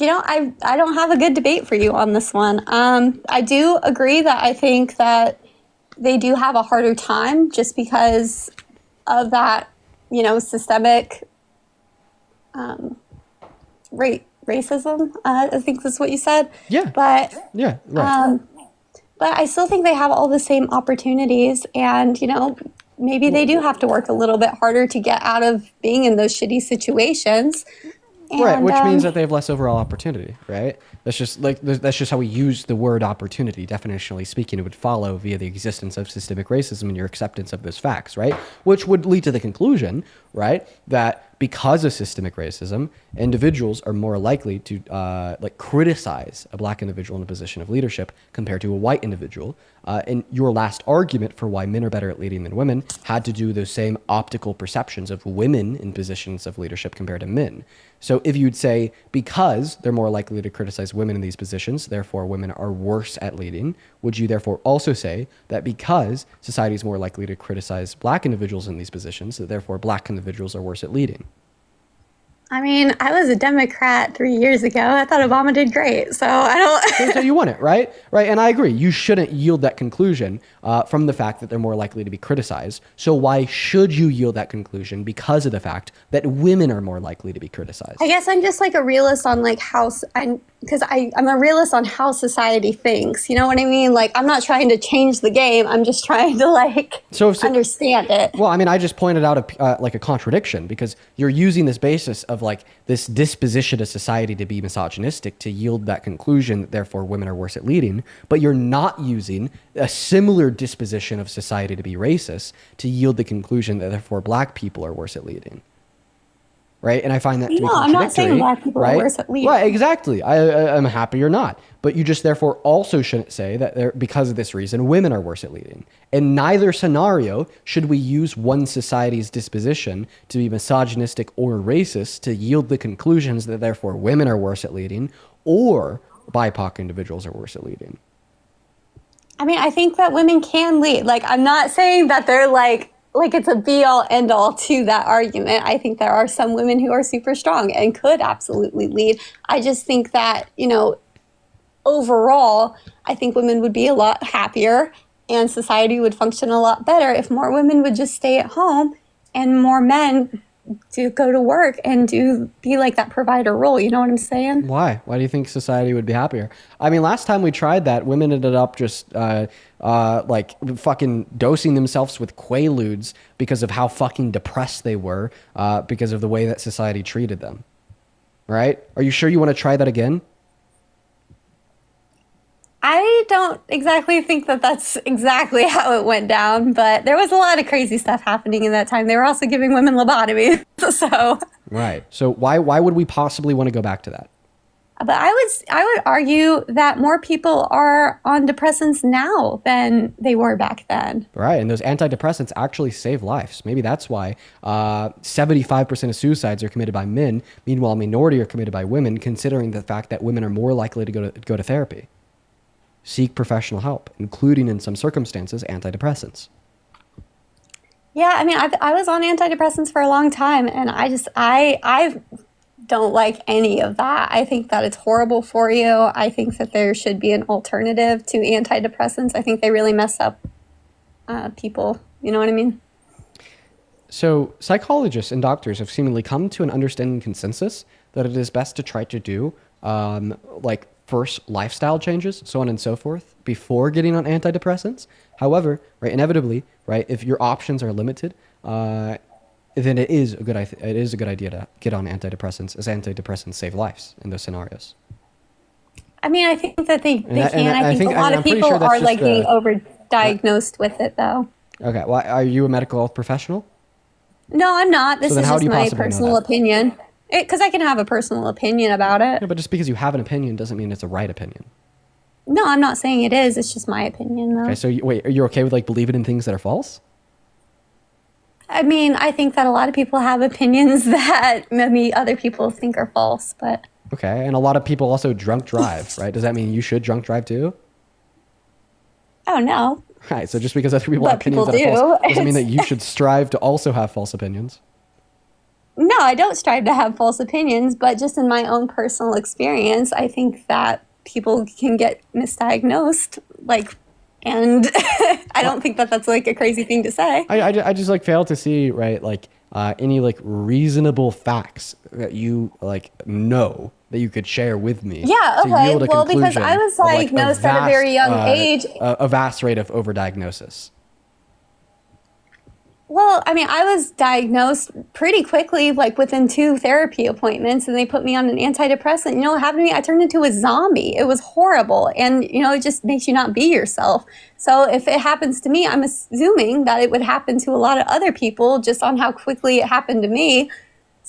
Speaker 2: don't have a good debate for you on this one. I do agree that I think that they do have a harder time just because of that, systemic racism. I think that's what you said.
Speaker 1: Yeah.
Speaker 2: But
Speaker 1: Yeah, right.
Speaker 2: but I still think they have all the same opportunities, and maybe they do have to work a little bit harder to get out of being in those shitty situations.
Speaker 1: Right,
Speaker 2: And,
Speaker 1: which means that they have less overall opportunity, right? That's just how we use the word opportunity. Definitionally speaking, it would follow via the existence of systemic racism and your acceptance of those facts, right? Which would lead to the conclusion, right, that because of systemic racism, individuals are more likely to criticize a black individual in a position of leadership compared to a white individual. And your last argument for why men are better at leading than women had to do with those same optical perceptions of women in positions of leadership compared to men. So if you'd say because they're more likely to criticize women in these positions, therefore women are worse at leading, would you therefore also say that because society is more likely to criticize black individuals in these positions, that therefore black individuals are worse at leading?
Speaker 2: I mean, I was a Democrat 3 years ago. I thought Obama did great, so I don't.
Speaker 1: So you want it, right? Right, and I agree. You shouldn't yield that conclusion from the fact that they're more likely to be criticized. So why should you yield that conclusion? Because of the fact that women are more likely to be criticized.
Speaker 2: I guess I'm just like a realist on like how, because I'm a realist on how society thinks. You know what I mean? Like I'm not trying to change the game. I'm just trying to understand it.
Speaker 1: Well, I mean, I just pointed out a contradiction because you're using this basis of like this disposition of society to be misogynistic to yield that conclusion that therefore women are worse at leading, but you're not using a similar disposition of society to be racist to yield the conclusion that therefore black people are worse at leading. Right? And I find that to be contradictory.
Speaker 2: I'm not saying black people are worse at leading.
Speaker 1: Right, exactly. I'm happy you're not. But you just therefore also shouldn't say that because of this reason, women are worse at leading. In neither scenario should we use one society's disposition to be misogynistic or racist to yield the conclusions that therefore women are worse at leading or BIPOC individuals are worse at leading.
Speaker 2: I mean, I think that women can lead. Like, I'm not saying that they're like it's a be-all, end-all to that argument. I think there are some women who are super strong and could absolutely lead. I just think that, overall, I think women would be a lot happier and society would function a lot better if more women would just stay at home and more men do go to work and be like that provider role. You know what I'm saying?
Speaker 1: Why? Why do you think society would be happier? I mean, last time we tried that, women ended up just fucking dosing themselves with Quaaludes because of how fucking depressed they were because of the way that society treated them. Right? Are you sure you want to try that again?
Speaker 2: I don't exactly think that that's exactly how it went down, but there was a lot of crazy stuff happening in that time. They were also giving women lobotomies, so.
Speaker 1: Right. So why would we possibly want to go back to that?
Speaker 2: But I would argue that more people are on depressants now than they were back then.
Speaker 1: Right, and those antidepressants actually save lives. Maybe that's why 75% of suicides are committed by men. Meanwhile, a minority are committed by women, considering the fact that women are more likely to go to therapy. Seek professional help, including in some circumstances, antidepressants.
Speaker 2: Yeah, I mean, I was on antidepressants for a long time, and I don't like any of that. I think that it's horrible for you. I think that there should be an alternative to antidepressants. I think they really mess up people. You know what I mean?
Speaker 1: So psychologists and doctors have seemingly come to an understanding consensus that it is best to try to do first lifestyle changes, so on and so forth, before getting on antidepressants. However, right, inevitably, right, if your options are limited, then it is a good idea to get on antidepressants, as antidepressants save lives in those scenarios.
Speaker 2: I mean, I think that they can. I think a lot of people are getting overdiagnosed with it, though.
Speaker 1: Okay, well, are you a medical health professional?
Speaker 2: No, I'm not. This is just my
Speaker 1: possibly
Speaker 2: personal opinion. Because I can have a personal opinion about it.
Speaker 1: Yeah, but just because you have an opinion doesn't mean it's a right opinion.
Speaker 2: No, I'm not saying it is. It's just my opinion, though.
Speaker 1: Okay, so wait, are you okay with believing in things that are false?
Speaker 2: I mean, I think that a lot of people have opinions that maybe other people think are false, but...
Speaker 1: Okay, and a lot of people also drunk drive, right? Does that mean you should drunk drive too?
Speaker 2: Oh, no.
Speaker 1: Right, so just because other people have opinions that are false doesn't mean that you should strive to also have false opinions.
Speaker 2: No, I don't strive to have false opinions, but just in my own personal experience, I think that people can get misdiagnosed, and I don't think that that's a crazy thing to say.
Speaker 1: I just fail to see, right, any reasonable facts that you know that you could share with me.
Speaker 2: Yeah, okay. Well, because I was diagnosed at a very young age.
Speaker 1: A vast rate of overdiagnosis.
Speaker 2: Well, I mean, I was diagnosed pretty quickly, within 2 therapy appointments, and they put me on an antidepressant. You know what happened to me? I turned into a zombie. It was horrible. And, it just makes you not be yourself. So if it happens to me, I'm assuming that it would happen to a lot of other people just on how quickly it happened to me.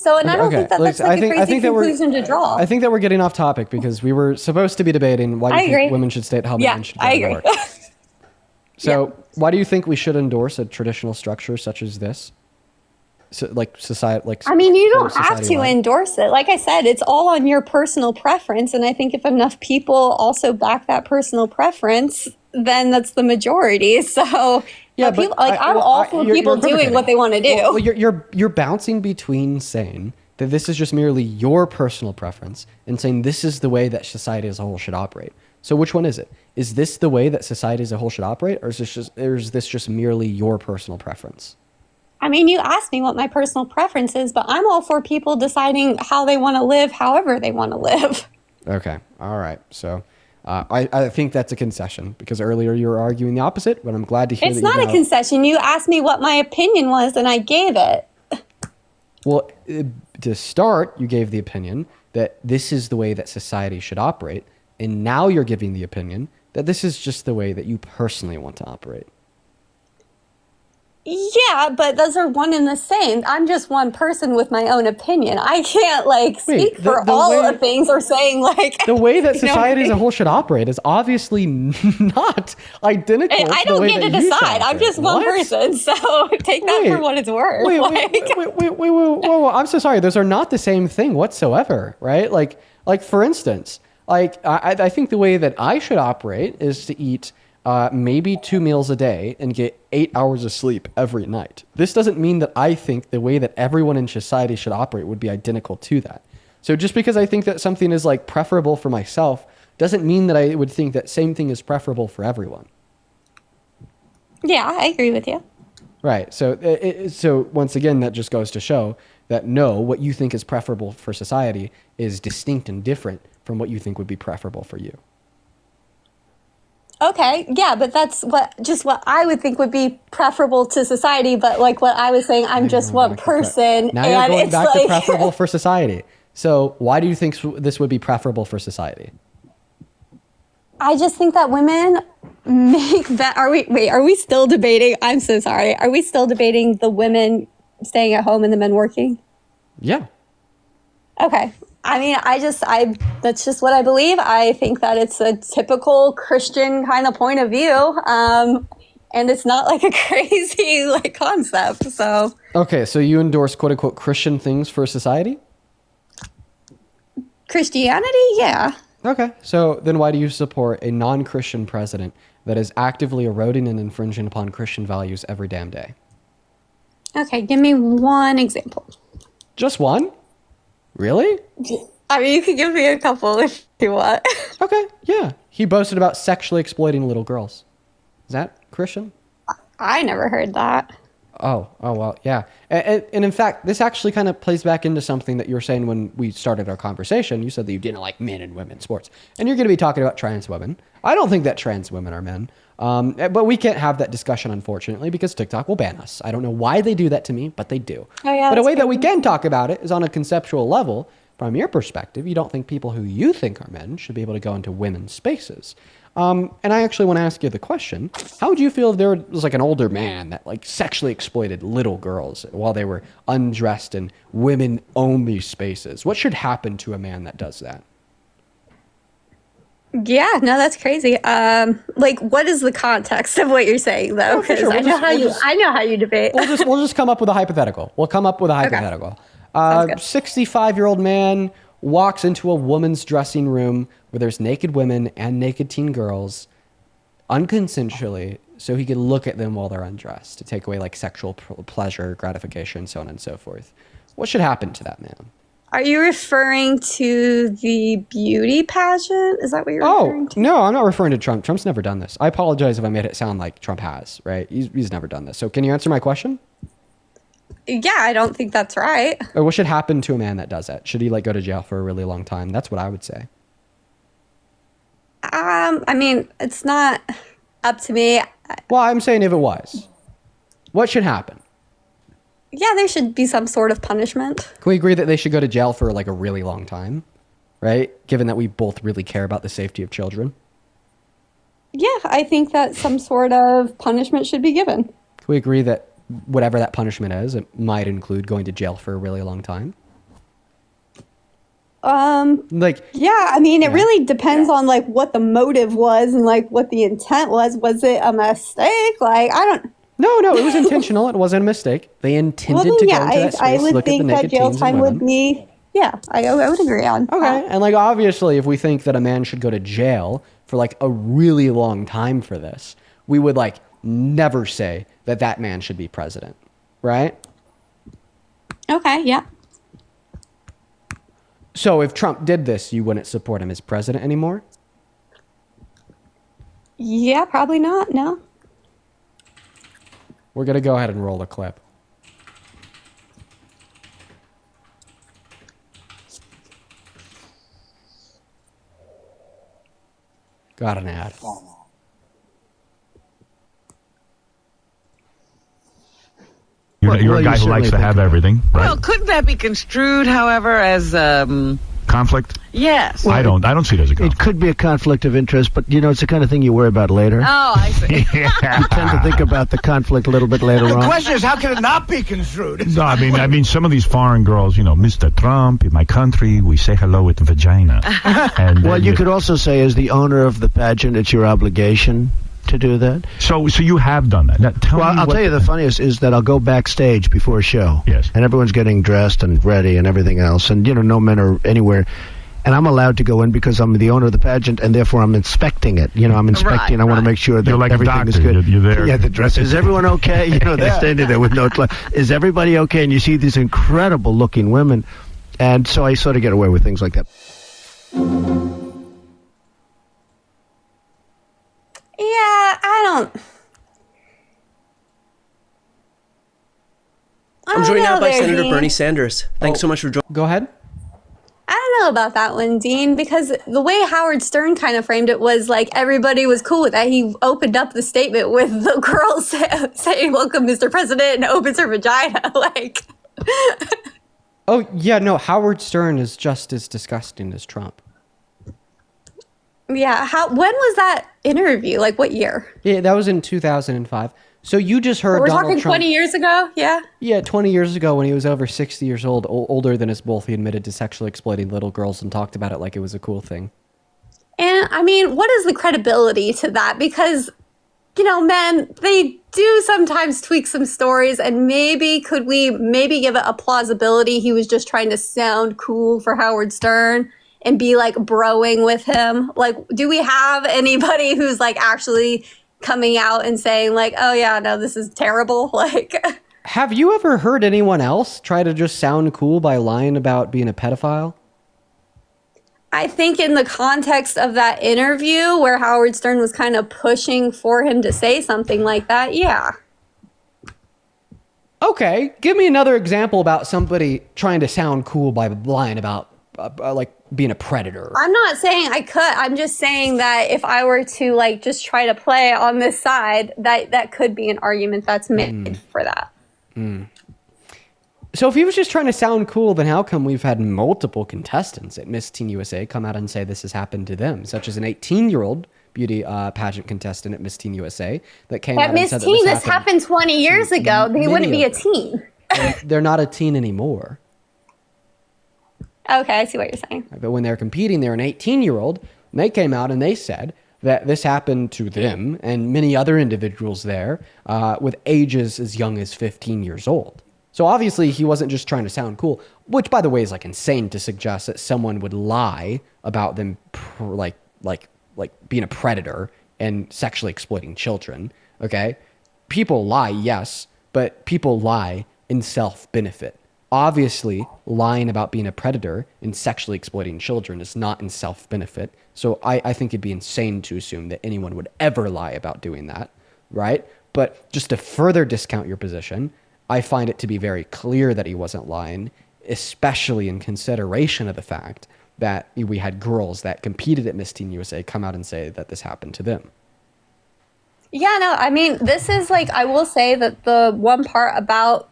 Speaker 2: So, and I don't think that
Speaker 1: Look,
Speaker 2: that's like a crazy conclusion to draw.
Speaker 1: I think that we're getting off topic because we were supposed to be debating why do you
Speaker 2: I
Speaker 1: think
Speaker 2: agree.
Speaker 1: women should stay at home and
Speaker 2: Yeah,
Speaker 1: men should go
Speaker 2: I
Speaker 1: to
Speaker 2: agree.
Speaker 1: work. So, why do you think we should endorse a traditional structure such as this? So, like society, like
Speaker 2: I mean, you don't have to
Speaker 1: society-wide?
Speaker 2: endorse it. Like I said, it's all on your personal preference. And I think if enough people also back that personal preference, then that's the majority. So,
Speaker 1: Yeah,
Speaker 2: people,
Speaker 1: but
Speaker 2: I'm all for people doing what they want to do.
Speaker 1: Well, you're bouncing between saying that this is just merely your personal preference and saying this is the way that society as a whole should operate. So which one is it? Is this the way that society as a whole should operate, or is this just merely your personal preference?
Speaker 2: I mean, you asked me what my personal preference is, but I'm all for people deciding how they want to live, however they want to live.
Speaker 1: Okay, all right. So I think that's a concession because earlier you were arguing the opposite, but I'm glad to hear
Speaker 2: It's
Speaker 1: that
Speaker 2: not
Speaker 1: you
Speaker 2: a
Speaker 1: now-
Speaker 2: concession. You asked me what my opinion was, and I gave it.
Speaker 1: Well, to start, you gave the opinion that this is the way that society should operate, and now you're giving the opinion that this is just the way that you personally want to operate.
Speaker 2: Yeah, but those are one and the same. I'm just one person with my own opinion. I can't speak for all of things or saying
Speaker 1: The way that
Speaker 2: you know,
Speaker 1: society as a whole should operate is obviously not identical.
Speaker 2: I
Speaker 1: to the
Speaker 2: don't
Speaker 1: way
Speaker 2: get to
Speaker 1: that you should
Speaker 2: decide. I'm
Speaker 1: operate.
Speaker 2: just one
Speaker 1: What?
Speaker 2: person, so take that for what it's worth.
Speaker 1: Wait, whoa, I'm so sorry. Those are not the same thing whatsoever, right? Like for instance, I think the way that I should operate is to eat maybe 2 meals a day and get 8 hours of sleep every night. This doesn't mean that I think the way that everyone in society should operate would be identical to that. So just because I think that something is like preferable for myself doesn't mean that I would think that same thing is preferable for everyone.
Speaker 2: Yeah, I agree with you.
Speaker 1: Right. So, so once again, that just goes to show that no, what you think is preferable for society is distinct and different from what you think would be preferable for you.
Speaker 2: Okay, yeah, but that's what I would think would be preferable to society. But like what I was saying, I'm just one person,
Speaker 1: Now you're
Speaker 2: and
Speaker 1: going
Speaker 2: it's
Speaker 1: back to
Speaker 2: like
Speaker 1: preferable for society. So why do you think this would be preferable for society?
Speaker 2: I just think that women make that. Are we still debating? I'm so sorry. Are we still debating the women staying at home and the men working?
Speaker 1: Yeah.
Speaker 2: Okay. I mean, that's just what I believe. I think that it's a typical Christian kind of point of view. And it's not like a crazy concept. So,
Speaker 1: Okay, so you endorse quote unquote Christian things for society?
Speaker 2: Christianity, yeah.
Speaker 1: Okay, so then why do you support a non-Christian president that is actively eroding and infringing upon Christian values every damn day?
Speaker 2: Okay, give me one example.
Speaker 1: Just one? Really?
Speaker 2: I mean, you could give me a couple if you want.
Speaker 1: Okay, yeah. He boasted about sexually exploiting little girls. Is that Christian?
Speaker 2: I never heard that.
Speaker 1: Oh, well, yeah. And in fact, this actually kind of plays back into something that you were saying when we started our conversation. You said that you didn't like men and women's sports. And you're going to be talking about trans women. I don't think that trans women are men. But we can't have that discussion, unfortunately, because TikTok will ban us. I don't know why they do that to me, but they do.
Speaker 2: Oh, yeah,
Speaker 1: but a
Speaker 2: that's
Speaker 1: way that we
Speaker 2: crazy.
Speaker 1: can talk about it is on a conceptual level. From your perspective, you don't think people who you think are men should be able to go into women's spaces. And I actually want to ask you the question: how would you feel if there was like an older man that like sexually exploited little girls while they were undressed in women-only spaces? What should happen to a man that does that?
Speaker 2: Yeah, no, that's crazy. What is the context of what you're saying, though?
Speaker 1: for
Speaker 2: Because
Speaker 1: sure.
Speaker 2: I know how you debate.
Speaker 1: We'll just come up with a hypothetical. We'll come up with a hypothetical. 65-year-old man walks into a woman's dressing room where there's naked women and naked teen girls unconsensually, so he could look at them while they're undressed to take away like sexual pleasure, gratification, so on and so forth. What should happen to that man?
Speaker 2: Are you referring to the beauty pageant? Is that what you're referring to?
Speaker 1: No, I'm not referring to Trump. Trump's never done this. I apologize if I made it sound like Trump has, right? He's never done this. So can you answer my question?
Speaker 2: Yeah, I don't think that's right.
Speaker 1: Or what should happen to a man that does that? Should he like go to jail for a really long time? That's what I would say.
Speaker 2: I mean, it's not up to me.
Speaker 1: Well, I'm saying if it was, what should happen?
Speaker 2: Yeah, there should be some sort of punishment.
Speaker 1: Can we agree that they should go to jail for like a really long time? Right? Given that we both really care about the safety of children.
Speaker 2: Yeah, I think that some sort of punishment should be given.
Speaker 1: Can we agree that whatever that punishment is, it might include going to jail for a really long time? Like,
Speaker 2: Yeah, I mean, it really depends on like what the motive was and like what the intent was. Was it a mistake? Like, I don't.
Speaker 1: No, it was intentional. It wasn't a mistake. They intended
Speaker 2: Well,
Speaker 1: to
Speaker 2: then,
Speaker 1: go into that space,
Speaker 2: I would
Speaker 1: look at the
Speaker 2: think that
Speaker 1: naked
Speaker 2: jail
Speaker 1: teens
Speaker 2: time
Speaker 1: and
Speaker 2: would
Speaker 1: women.
Speaker 2: be. Yeah, I would agree on.
Speaker 1: Okay, and like obviously, if we think that a man should go to jail for like a really long time for this, we would like never say that that man should be president, right?
Speaker 2: Okay, yeah.
Speaker 1: So if Trump did this, you wouldn't support him as president anymore?
Speaker 2: Yeah, probably not. No.
Speaker 1: We're gonna go ahead and roll the clip. Got an ad.
Speaker 3: You're a guy who likes to have everything, right?
Speaker 22: Well, couldn't that be construed, however, as
Speaker 3: Conflict?
Speaker 22: yes?
Speaker 3: I don't see it as a conflict.
Speaker 7: It could be a conflict of interest, but you know, it's the kind of thing you worry about later.
Speaker 22: Oh, I see.
Speaker 7: You tend to think about the conflict a little bit later
Speaker 22: The
Speaker 7: on.
Speaker 22: question is, how can it not be construed?
Speaker 3: No, I mean, some of these foreign girls, you know, Mr. Trump, in my country, we say hello with vagina. And
Speaker 7: Well, you could also say, as the owner of the pageant, it's your obligation to do that.
Speaker 3: So you have done that. Now, tell me
Speaker 7: I'll
Speaker 3: what
Speaker 7: tell you the funniest is that I'll go backstage before a show.
Speaker 3: Yes.
Speaker 7: And everyone's getting dressed and ready and everything else. And, you know, no men are anywhere. And I'm allowed to go in because I'm the owner of the pageant, and therefore I'm inspecting it. You know, I'm inspecting.
Speaker 22: Right,
Speaker 7: I want to make sure that
Speaker 3: You're like a
Speaker 7: everything is
Speaker 3: doctor.
Speaker 7: good.
Speaker 3: You're there.
Speaker 7: Yeah, the dress. Is everyone okay? You know, they're standing there with no. Is everybody okay? And you see these incredible looking women, and so I sort of get away with things like that.
Speaker 2: Yeah, I don't.
Speaker 23: I'm joined now by Senator
Speaker 2: Dean.
Speaker 23: Bernie Sanders. Thanks so much for joining.
Speaker 1: Go ahead.
Speaker 2: I don't know about that one, Dean, because the way Howard Stern kind of framed it was like everybody was cool with that. He opened up the statement with the girl saying, "Welcome, Mr. President," and opens her vagina. Like,
Speaker 1: Oh, yeah, no, Howard Stern is just as disgusting as Trump.
Speaker 2: yeah. When was that interview? Like, what year?
Speaker 1: Yeah, that was in 2005. So you just heard
Speaker 2: We're
Speaker 1: Donald
Speaker 2: talking
Speaker 1: Trump.
Speaker 2: 20 years ago? Yeah.
Speaker 1: Yeah, 20 years ago when he was over 60 years old, older than us both, he admitted to sexually exploiting little girls and talked about it like it was a cool thing.
Speaker 2: And I mean, what is the credibility to that? Because, you know, men, they do sometimes tweak some stories, and could we give it a plausibility he was just trying to sound cool for Howard Stern and be like broing with him? Like, do we have anybody who's like actually coming out and saying like, "Oh yeah, no, this is terrible"? Like,
Speaker 1: Have you ever heard anyone else try to just sound cool by lying about being a pedophile?
Speaker 2: I think in the context of that interview where Howard Stern was kind of pushing for him to say something like that, yeah.
Speaker 1: Okay, give me another example about somebody trying to sound cool by lying about like being a predator.
Speaker 2: I'm not saying I could. I'm just saying that if I were to like just try to play on this side, that could be an argument that's made for that.
Speaker 1: So if he was just trying to sound cool, then how come we've had multiple contestants at Miss Teen USA come out and say this has happened to them, such as an 18-year-old beauty pageant contestant at Miss Teen USA that came out
Speaker 2: At
Speaker 1: and
Speaker 2: Miss
Speaker 1: said
Speaker 2: Teen,
Speaker 1: that
Speaker 2: this happened 20 years ago. They wouldn't be a teen.
Speaker 1: They're not a teen anymore.
Speaker 2: Okay, I see what you're saying.
Speaker 1: But when they're competing, they're an 18-year-old. And they came out and they said that this happened to them and many other individuals there with ages as young as 15 years old. So obviously he wasn't just trying to sound cool, which by the way is like insane to suggest that someone would lie about them like being a predator and sexually exploiting children. Okay, people lie, yes, but people lie in self-benefit. Obviously, lying about being a predator and sexually exploiting children is not in self-benefit. So I think it'd be insane to assume that anyone would ever lie about doing that, right? But just to further discount your position, I find it to be very clear that he wasn't lying, especially in consideration of the fact that we had girls that competed at Miss Teen USA come out and say that this happened to them.
Speaker 2: Yeah, no, I mean, this is like, I will say that the one part about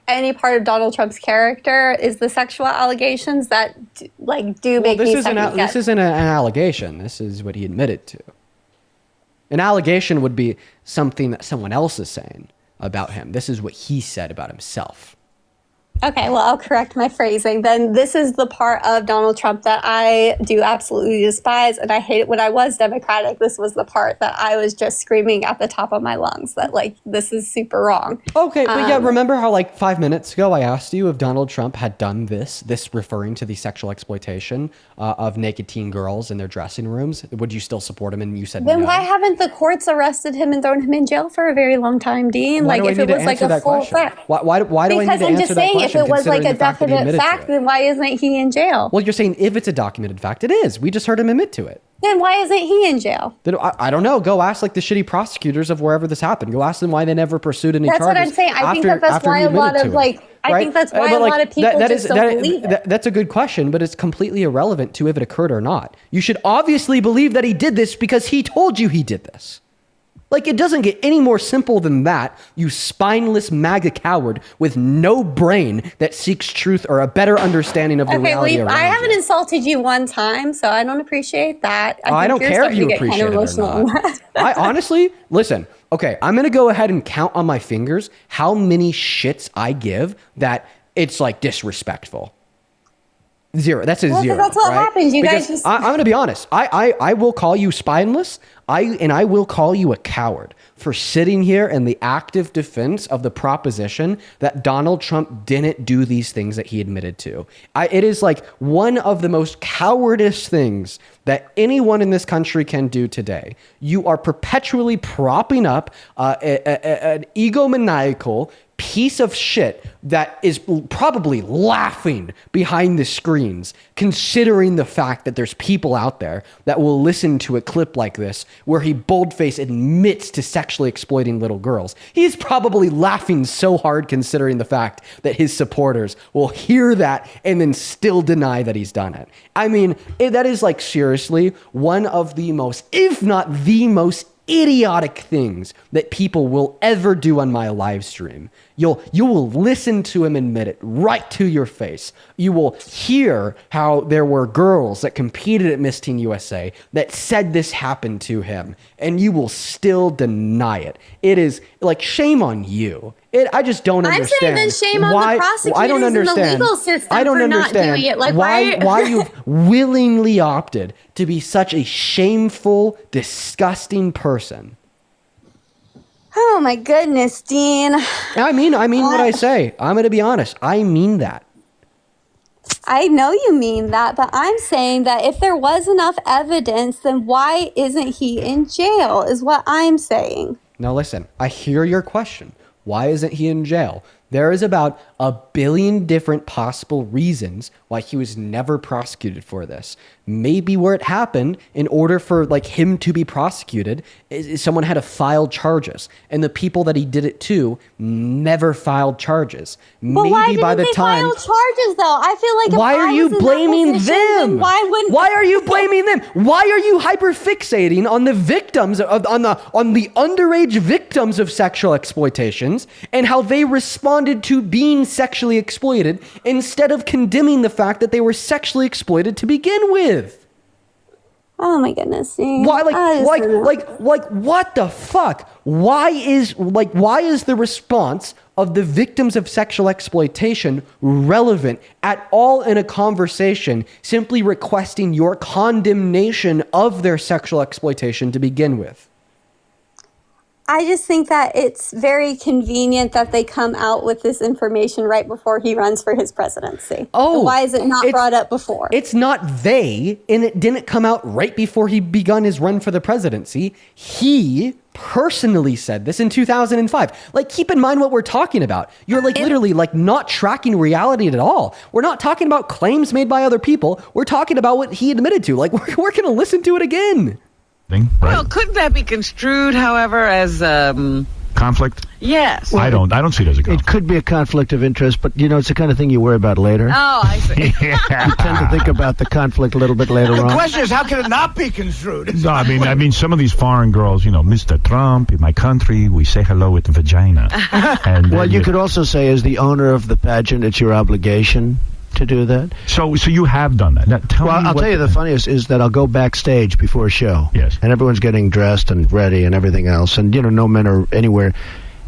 Speaker 2: any part of Donald Trump's character is the sexual allegations that do make me second guess.
Speaker 1: This isn't an allegation. This is what he admitted to. An allegation would be something that someone else is saying about him. This is what he said about himself.
Speaker 2: Okay, well, I'll correct my phrasing. Then this is the part of Donald Trump that I do absolutely despise, and I hate it. When I was Democratic, this was the part that I was just screaming at the top of my lungs that, like, this is super wrong.
Speaker 1: Okay, but yeah, remember how, like, 5 minutes ago I asked you if Donald Trump had done this referring to the sexual exploitation of naked teen girls in their dressing rooms? Would you still support him? And you said
Speaker 2: Then
Speaker 1: no.
Speaker 2: why haven't the courts arrested him and thrown him in jail for a very long time, Dean?
Speaker 1: Why
Speaker 2: Like,
Speaker 1: do I
Speaker 2: if
Speaker 1: need
Speaker 2: it
Speaker 1: to
Speaker 2: was like
Speaker 1: answer
Speaker 2: a
Speaker 1: that
Speaker 2: full
Speaker 1: question?
Speaker 2: fact.
Speaker 1: Why do I need
Speaker 2: Because
Speaker 1: to
Speaker 2: I'm
Speaker 1: answer
Speaker 2: just
Speaker 1: that
Speaker 2: saying, if
Speaker 1: question,
Speaker 2: it was like
Speaker 1: considering
Speaker 2: a
Speaker 1: the fact that he
Speaker 2: definite
Speaker 1: admitted to
Speaker 2: fact,
Speaker 1: it?
Speaker 2: then why isn't he in jail?
Speaker 1: Well, you're saying if it's a documented fact, it is. We just heard him admit to it.
Speaker 2: Then why isn't he in jail?
Speaker 1: Then I don't know. Go ask like the shitty prosecutors of wherever this happened. Go ask them why they never pursued any
Speaker 2: That's
Speaker 1: charges.
Speaker 2: what I'm saying. I think that that's
Speaker 1: after
Speaker 2: why
Speaker 1: he
Speaker 2: a lot
Speaker 1: admitted
Speaker 2: of
Speaker 1: to it,
Speaker 2: like, I
Speaker 1: right?
Speaker 2: think that's why
Speaker 1: But,
Speaker 2: a
Speaker 1: like,
Speaker 2: lot of people just don't believe it.
Speaker 1: That's a good question, but it's completely irrelevant to if it occurred or not. You should obviously believe that he did this because he told you he did this. Like, it doesn't get any more simple than that, you spineless MAGA coward with no brain that seeks truth or a better understanding of the
Speaker 2: Okay, well,
Speaker 1: reality around
Speaker 2: I
Speaker 1: you.
Speaker 2: haven't insulted you one time, so I don't appreciate that.
Speaker 1: I don't
Speaker 2: think you're
Speaker 1: care if
Speaker 2: starting
Speaker 1: you
Speaker 2: to get kind
Speaker 1: appreciate
Speaker 2: of
Speaker 1: it or
Speaker 2: emotional
Speaker 1: not.
Speaker 2: on that.
Speaker 1: I honestly, listen, okay, I'm going to go ahead and count on my fingers how many shits I give that it's like disrespectful. Zero. That's a
Speaker 2: Well, 'cause
Speaker 1: zero.
Speaker 2: that's what
Speaker 1: right?
Speaker 2: happens. You
Speaker 1: Because
Speaker 2: guys just-
Speaker 1: I'm going to be honest. I will call you spineless. I will call you a coward for sitting here in the active defense of the proposition that Donald Trump didn't do these things that he admitted to. It is like one of the most cowardice things that anyone in this country can do today. You are perpetually propping up an egomaniacal piece of shit that is probably laughing behind the screens, considering the fact that there's people out there that will listen to a clip like this where he boldface admits to sexually exploiting little girls. He's probably laughing so hard considering the fact that his supporters will hear that and then still deny that he's done it. I mean, that is like seriously one of the most, if not the most idiotic things that people will ever do on my live stream. You will listen to him admit it right to your face. You will hear how there were girls that competed at Miss Teen USA that said this happened to him, and you will still deny it. It is like shame on you. I just don't
Speaker 2: I'm
Speaker 1: understand.
Speaker 2: saying then shame on
Speaker 1: why,
Speaker 2: the prosecutors
Speaker 1: I don't understand.
Speaker 2: and the legal system
Speaker 1: I don't
Speaker 2: for
Speaker 1: understand
Speaker 2: not doing it. Like,
Speaker 1: why you've willingly opted to be such a shameful, disgusting person.
Speaker 2: Oh my goodness, Dean.
Speaker 1: I mean what I say. I'm going to be honest. I mean that.
Speaker 2: I know you mean that, but I'm saying that if there was enough evidence, then why isn't he in jail, is what I'm saying.
Speaker 1: Now listen, I hear your question. Why isn't he in jail? There is about 1 billion different possible reasons why he was never prosecuted for this. Maybe where it happened, in order for like him to be prosecuted, is someone had to file charges, and the people that he did it to never filed charges.
Speaker 2: But
Speaker 1: Maybe
Speaker 2: why didn't
Speaker 1: by the
Speaker 2: they
Speaker 1: time.
Speaker 2: file charges though? I feel like if
Speaker 1: Why
Speaker 2: I
Speaker 1: are you
Speaker 2: was in that
Speaker 1: blaming
Speaker 2: position, then
Speaker 1: them?
Speaker 2: why wouldn't?
Speaker 1: Why are you blaming them? Why are you hyperfixating on the victims of on the underage victims of sexual exploitations and how they responded to being sexually exploited instead of condemning the fact that they were sexually exploited to begin with?
Speaker 2: Oh my goodness! Dean.
Speaker 1: Why,
Speaker 2: I just-
Speaker 1: like, what the fuck? Why is the response of the victims of sexual exploitation relevant at all in a conversation simply requesting your condemnation of their sexual exploitation to begin with?
Speaker 2: I just think that it's very convenient that they come out with this information right before he runs for his presidency.
Speaker 1: Oh,
Speaker 2: why is it not brought up before?
Speaker 1: It's not they, and it didn't come out right before he begun his run for the presidency. He personally said this in 2005. Like, keep in mind what we're talking about. You're like literally like not tracking reality at all. We're not talking about claims made by other people. We're talking about what he admitted to. Like, we're going to listen to it again.
Speaker 22: Well, couldn't that be construed, however, as
Speaker 3: conflict?
Speaker 22: Yes.
Speaker 3: I don't see it as a conflict.
Speaker 4: It could be a conflict of interest, but it's the kind of thing you worry about later.
Speaker 22: Oh, I see.
Speaker 4: You tend to think about the conflict a little bit later
Speaker 22: The
Speaker 4: on.
Speaker 22: question
Speaker 21: is, how can it not be construed?
Speaker 3: No, I mean, some of these foreign girls, Mr. Trump, in my country, we say hello with vagina. And,
Speaker 4: Well, you could also say, as the owner of the pageant, it's your obligation to do that.
Speaker 3: So you have done that. Now, tell me
Speaker 4: I'll
Speaker 3: what-
Speaker 4: tell you the funniest is that I'll go backstage before a show.
Speaker 3: Yes.
Speaker 4: And everyone's getting dressed and ready and everything else. And, no men are anywhere.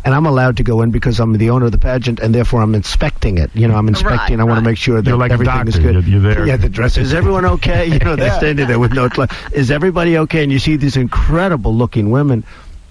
Speaker 4: and I'm allowed to go in because I'm the owner of the pageant, and therefore I'm inspecting it. I'm inspecting. I want to make sure that
Speaker 3: You're like a
Speaker 4: everything is
Speaker 3: doctor.
Speaker 4: good.
Speaker 3: You're there.
Speaker 4: Yeah, the dress. Is everyone okay? They're standing there with no clothes. Is everybody okay? And you see these incredible looking women,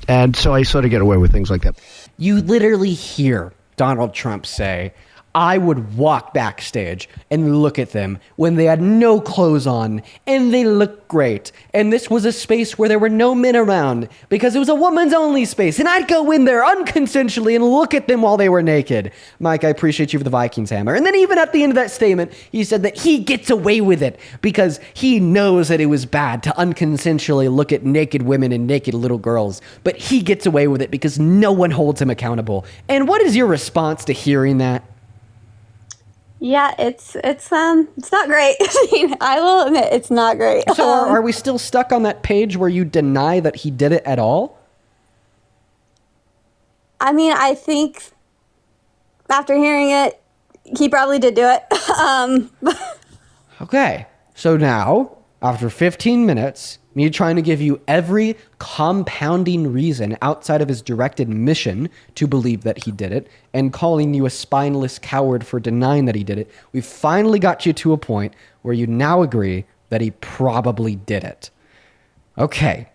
Speaker 4: and so I sort of get away with things like that.
Speaker 1: You literally hear Donald Trump say, I would walk backstage and look at them when they had no clothes on and they looked great. And this was a space where there were no men around because it was a woman's only space. And I'd go in there unconsensually and look at them while they were naked. Mike, I appreciate you for the Vikings hammer. And then even at the end of that statement, he said that he gets away with it because he knows that it was bad to unconsensually look at naked women and naked little girls. But he gets away with it because no one holds him accountable. And what is your response to hearing that?
Speaker 2: Yeah, it's not great. I mean, I will admit it's not great.
Speaker 1: So are we still stuck on that page where you deny that he did it at all?
Speaker 2: I mean, I think after hearing it, he probably did do it.
Speaker 1: Okay, so now, after 15 minutes, me trying to give you every compounding reason outside of his direct admission to believe that he did it, and calling you a spineless coward for denying that he did it, we finally got you to a point where you now agree that he probably did it. Okay,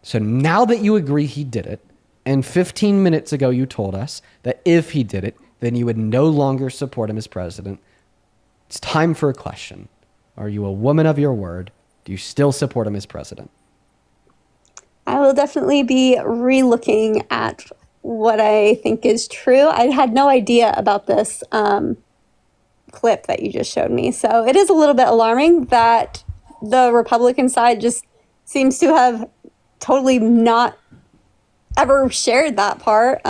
Speaker 1: so now that you agree he did it, and 15 minutes ago you told us that if he did it, then you would no longer support him as president, it's time for a question. Are you a woman of your word? Do you still support him as president?
Speaker 2: I will definitely be re-looking at what I think is true. I had no idea about this clip that you just showed me. So it is a little bit alarming that the Republican side just seems to have totally not ever shared that part.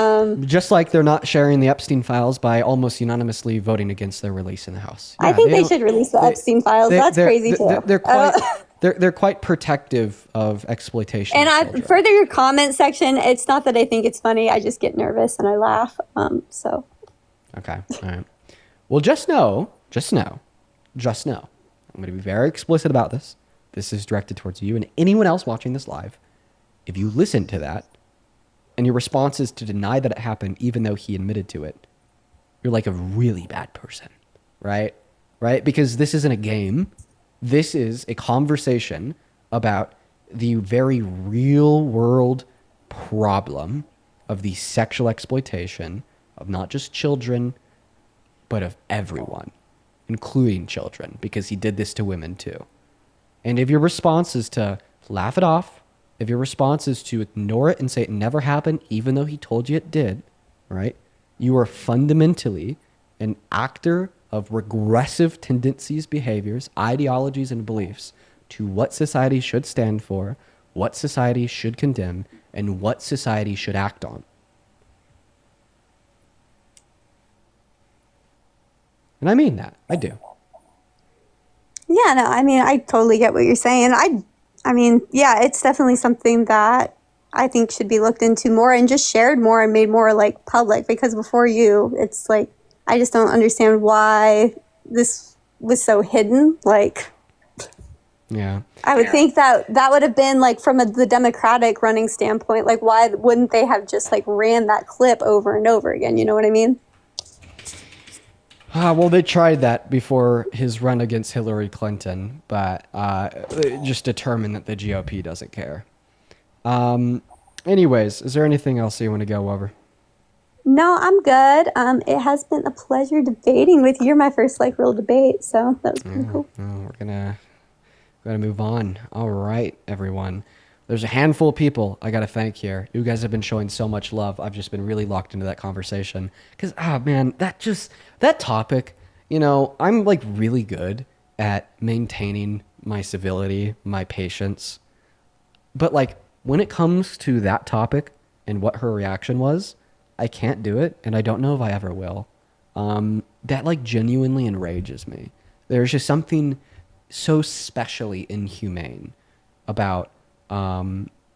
Speaker 1: Just like they're not sharing the Epstein files by almost unanimously voting against their release in the House.
Speaker 2: I think they should release the Epstein files. That's crazy too.
Speaker 1: They're quite protective of exploitation.
Speaker 2: And further your comment section, it's not that I think it's funny. I just get nervous and I laugh. So.
Speaker 1: Okay. All right. Well, just know, I'm going to be very explicit about this. This is directed towards you and anyone else watching this live. If you listen to that and your response is to deny that it happened, even though he admitted to it, you're like a really bad person, right? Right? Because this isn't a game. This is a conversation about the very real world problem of the sexual exploitation of not just children, but of everyone, including children, because he did this to women too. And if your response is to laugh it off, if your response is to ignore it and say it never happened, even though he told you it did, right? You are fundamentally an actor of regressive tendencies, behaviors, ideologies, and beliefs to what society should stand for, what society should condemn, and what society should act on. And I mean that. I do.
Speaker 2: Yeah, no, I mean, I totally get what you're saying. I mean, yeah, it's definitely something that I think should be looked into more and just shared more and made more like public, because before you, it's like, I just don't understand why this was so hidden. Like,
Speaker 1: yeah,
Speaker 2: I would think that that would have been like from the Democratic running standpoint, like why wouldn't they have just like ran that clip over and over again? You know what I mean?
Speaker 1: Well, they tried that before his run against Hillary Clinton, but they just determined that the GOP doesn't care. Anyways, is there anything else you want to go over?
Speaker 2: No, I'm good. It has been a pleasure debating with you. You're my first like real debate, so that was pretty cool.
Speaker 1: We're gonna move on. All right, everyone. There's a handful of people I got to thank here. You guys have been showing so much love. I've just been really locked into that conversation. Because, man, that topic, you know, I'm like really good at maintaining my civility, my patience. But like when it comes to that topic and what her reaction was, I can't do it. And I don't know if I ever will. That like genuinely enrages me. There's just something so specially inhumane about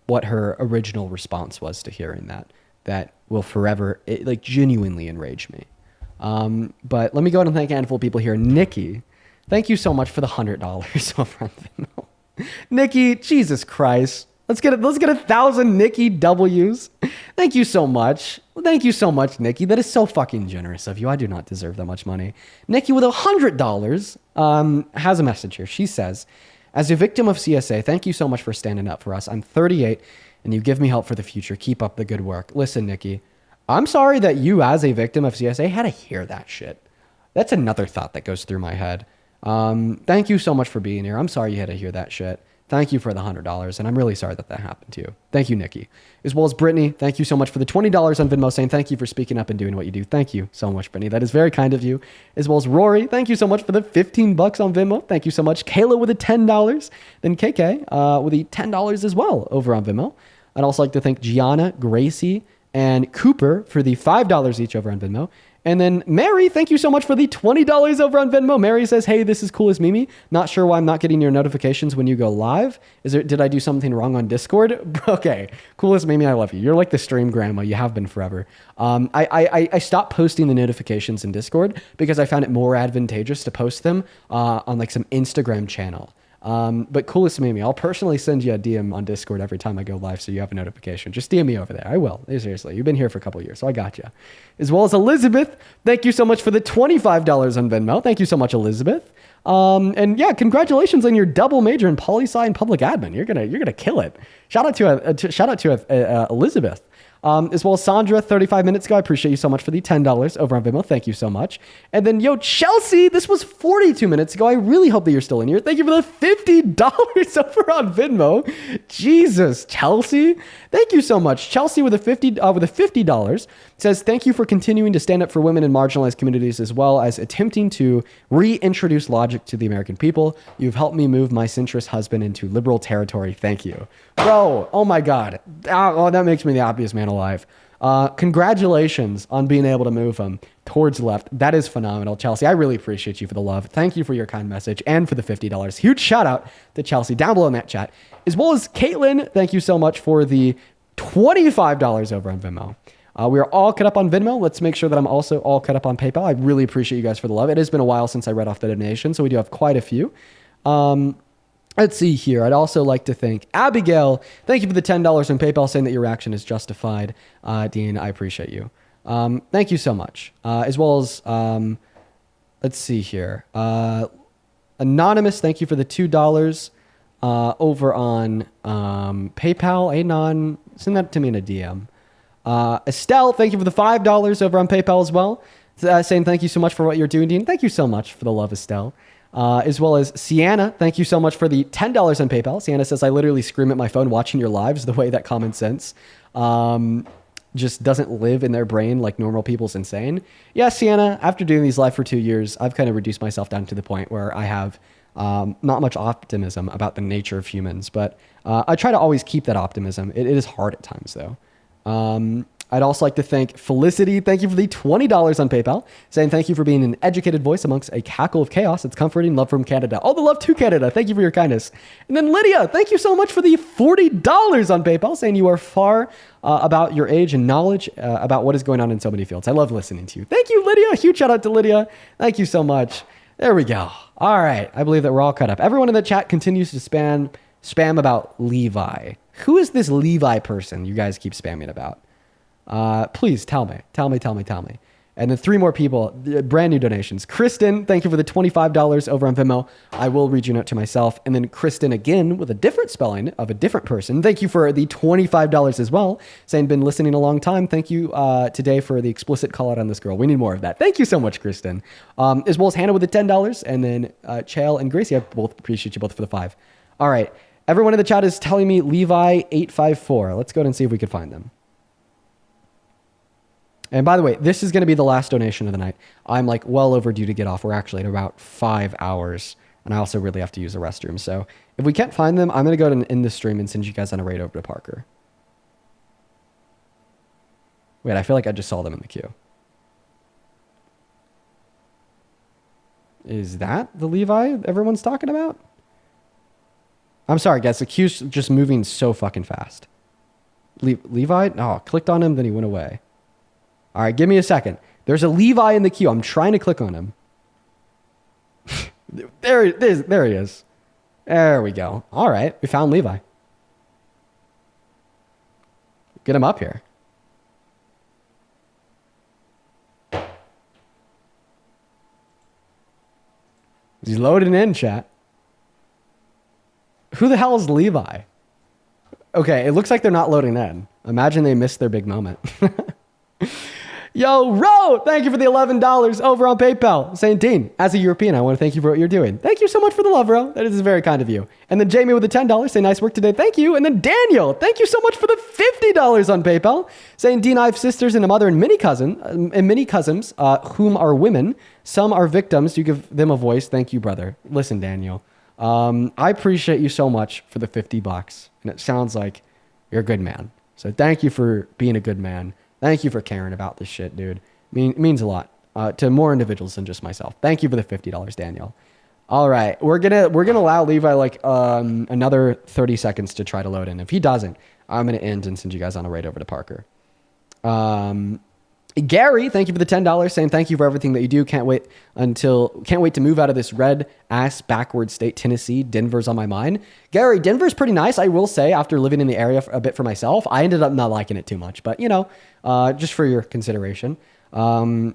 Speaker 1: what her original response was to hearing that will forever, like genuinely enrage me. But let me go ahead and thank a handful of people here. Nikki, thank you so much for the $100 over on Venmo. Nikki, Jesus Christ. Let's get 1,000 Nikki W's. Thank you so much. Thank you so much, Nikki. That is so fucking generous of you. I do not deserve that much money. Nikki with $100 has a message here. She says, as a victim of CSA, thank you so much for standing up for us. I'm 38 and you give me help for the future. Keep up the good work. Listen, Nikki, I'm sorry that you as a victim of CSA had to hear that shit. That's another thought that goes through my head. Thank you so much for being here. I'm sorry you had to hear that shit. Thank you for the $100, and I'm really sorry that happened to you. Thank you, Nikki. As well as Brittany, thank you so much for the $20 on Venmo, saying thank you for speaking up and doing what you do. Thank you so much, Brittany. That is very kind of you. As well as Rory, thank you so much for the $15 on Venmo. Thank you so much. Kayla with the $10. Then KK with the $10 as well over on Venmo. I'd also like to thank Gianna, Gracie, and Cooper for the $5 each over on Venmo. And then Mary, thank you so much for the $20 over on Venmo. Mary says, hey, this is Cool as Mimi. Not sure why I'm not getting your notifications when you go live. Did I do something wrong on Discord? Okay, Cool as Mimi, I love you. You're like the stream grandma. You have been forever. I stopped posting the notifications in Discord because I found it more advantageous to post them on like some Instagram channel. But Coolest Mimi, I'll personally send you a DM on Discord every time I go live so you have a notification. Just DM me over there. I will. Seriously. You've been here for a couple of years, so I got you. As well as Elizabeth, thank you so much for the $25 on Venmo. Thank you so much, Elizabeth. And yeah, congratulations on your double major in poli-sci and public admin. You're gonna kill it. Shout out to Elizabeth. As well as Sandra, 35 minutes ago. I appreciate you so much for the $10 over on Venmo. Thank you so much. And then, Chelsea, this was 42 minutes ago. I really hope that you're still in here. Thank you for the $50 over on Venmo. Jesus, Chelsea. Thank you so much. Chelsea with a $50 says, thank you for continuing to stand up for women in marginalized communities as well as attempting to reintroduce logic to the American people. You've helped me move my centrist husband into liberal territory. Thank you. Bro, oh my God. Oh, that makes me the happiest man alive. Congratulations on being able to move him towards left. That is phenomenal, Chelsea. I really appreciate you for the love. Thank you for your kind message and for the $50. Huge shout out to Chelsea down below in that chat. As well as Caitlin, thank you so much for the $25 over on Venmo. We are all cut up on Venmo. Let's make sure that I'm also all cut up on PayPal. I really appreciate you guys for the love. It has been a while since I read off the donation, so we do have quite a few. Let's see here. I'd also like to thank Abigail. Thank you for the $10 on PayPal, saying that your reaction is justified. Dean, I appreciate you. Thank you so much. As well as, let's see here. Anonymous, thank you for the $2 over on PayPal. Anon, send that to me in a DM. Estelle, thank you for the $5 over on PayPal as well. Saying thank you so much for what you're doing, Dean. Thank you so much for the love, Estelle. As well as Sienna, thank you so much for the $10 on PayPal. Sienna says, I literally scream at my phone watching your lives the way that common sense just doesn't live in their brain like normal people's insane. Yeah, Sienna, after doing these live for 2 years, I've kind of reduced myself down to the point where I have not much optimism about the nature of humans, but I try to always keep that optimism. It is hard at times, though. I'd also like to thank Felicity. Thank you for the $20 on PayPal, saying thank you for being an educated voice amongst a cackle of chaos. It's comforting. Love from Canada. All the love to Canada. Thank you for your kindness. And then Lydia, thank you so much for the $40 on PayPal, saying you are far about your age and knowledge about what is going on in so many fields. I love listening to you. Thank you, Lydia. Huge shout out to Lydia. Thank you so much. There we go. All right. I believe that we're all cut up. Everyone in the chat continues to spam about Levi. Who is this Levi person you guys keep spamming about? Please tell me. And then 3 more people, brand new donations. Kristen, thank you for the $25 over on Venmo. I will read your note to myself. And then Kristen again with a different spelling of a different person. Thank you for the $25 as well. Saying been listening a long time. Thank you today for the explicit call out on this girl. We need more of that. Thank you so much, Kristen. As well as Hannah with the $10. And then Chael and Gracie, I both appreciate you both for the 5. All right. Everyone in the chat is telling me Levi854. Let's go ahead and see if we can find them. And by the way, this is going to be the last donation of the night. I'm like well overdue to get off. We're actually at about 5 hours. And I also really have to use the restroom. So if we can't find them, I'm going to go ahead and end the stream and send you guys on a raid over to Parker. Wait, I feel like I just saw them in the queue. Is that the Levi everyone's talking about? I'm sorry, guys. The queue's just moving so fucking fast. Levi? No, clicked on him, then he went away. All right, give me a second. There's a Levi in the queue. I'm trying to click on him. There he is. There we go. All right, we found Levi. Get him up here. He's loading in, chat. Who the hell is Levi? Okay, it looks like they're not loading in. Imagine they missed their big moment. Yo, Ro, thank you for the $11 over on PayPal. Saying, Dean, as a European, I want to thank you for what you're doing. Thank you so much for the love, Ro. That is very kind of you. And then Jamie with the $10, say nice work today. Thank you. And then Daniel, thank you so much for the $50 on PayPal. Saying, Dean, I have sisters and a mother and many cousins, whom are women. Some are victims. You give them a voice. Thank you, brother. Listen, Daniel, I appreciate you so much for the $50. And it sounds like you're a good man. So thank you for being a good man. Thank you for caring about this shit, dude. It means a lot to more individuals than just myself. Thank you for the $50, Daniel. All right, we're gonna allow Levi like another 30 seconds to try to load in. If he doesn't, I'm gonna end and send you guys on a raid over to Parker. Gary, thank you for the $10, saying thank you for everything that you do. Can't wait to move out of this red ass backward state, Tennessee. Denver's on my mind. Gary, Denver's pretty nice, I will say. After living in the area a bit for myself, I ended up not liking it too much, but you know, just for your consideration. Devin,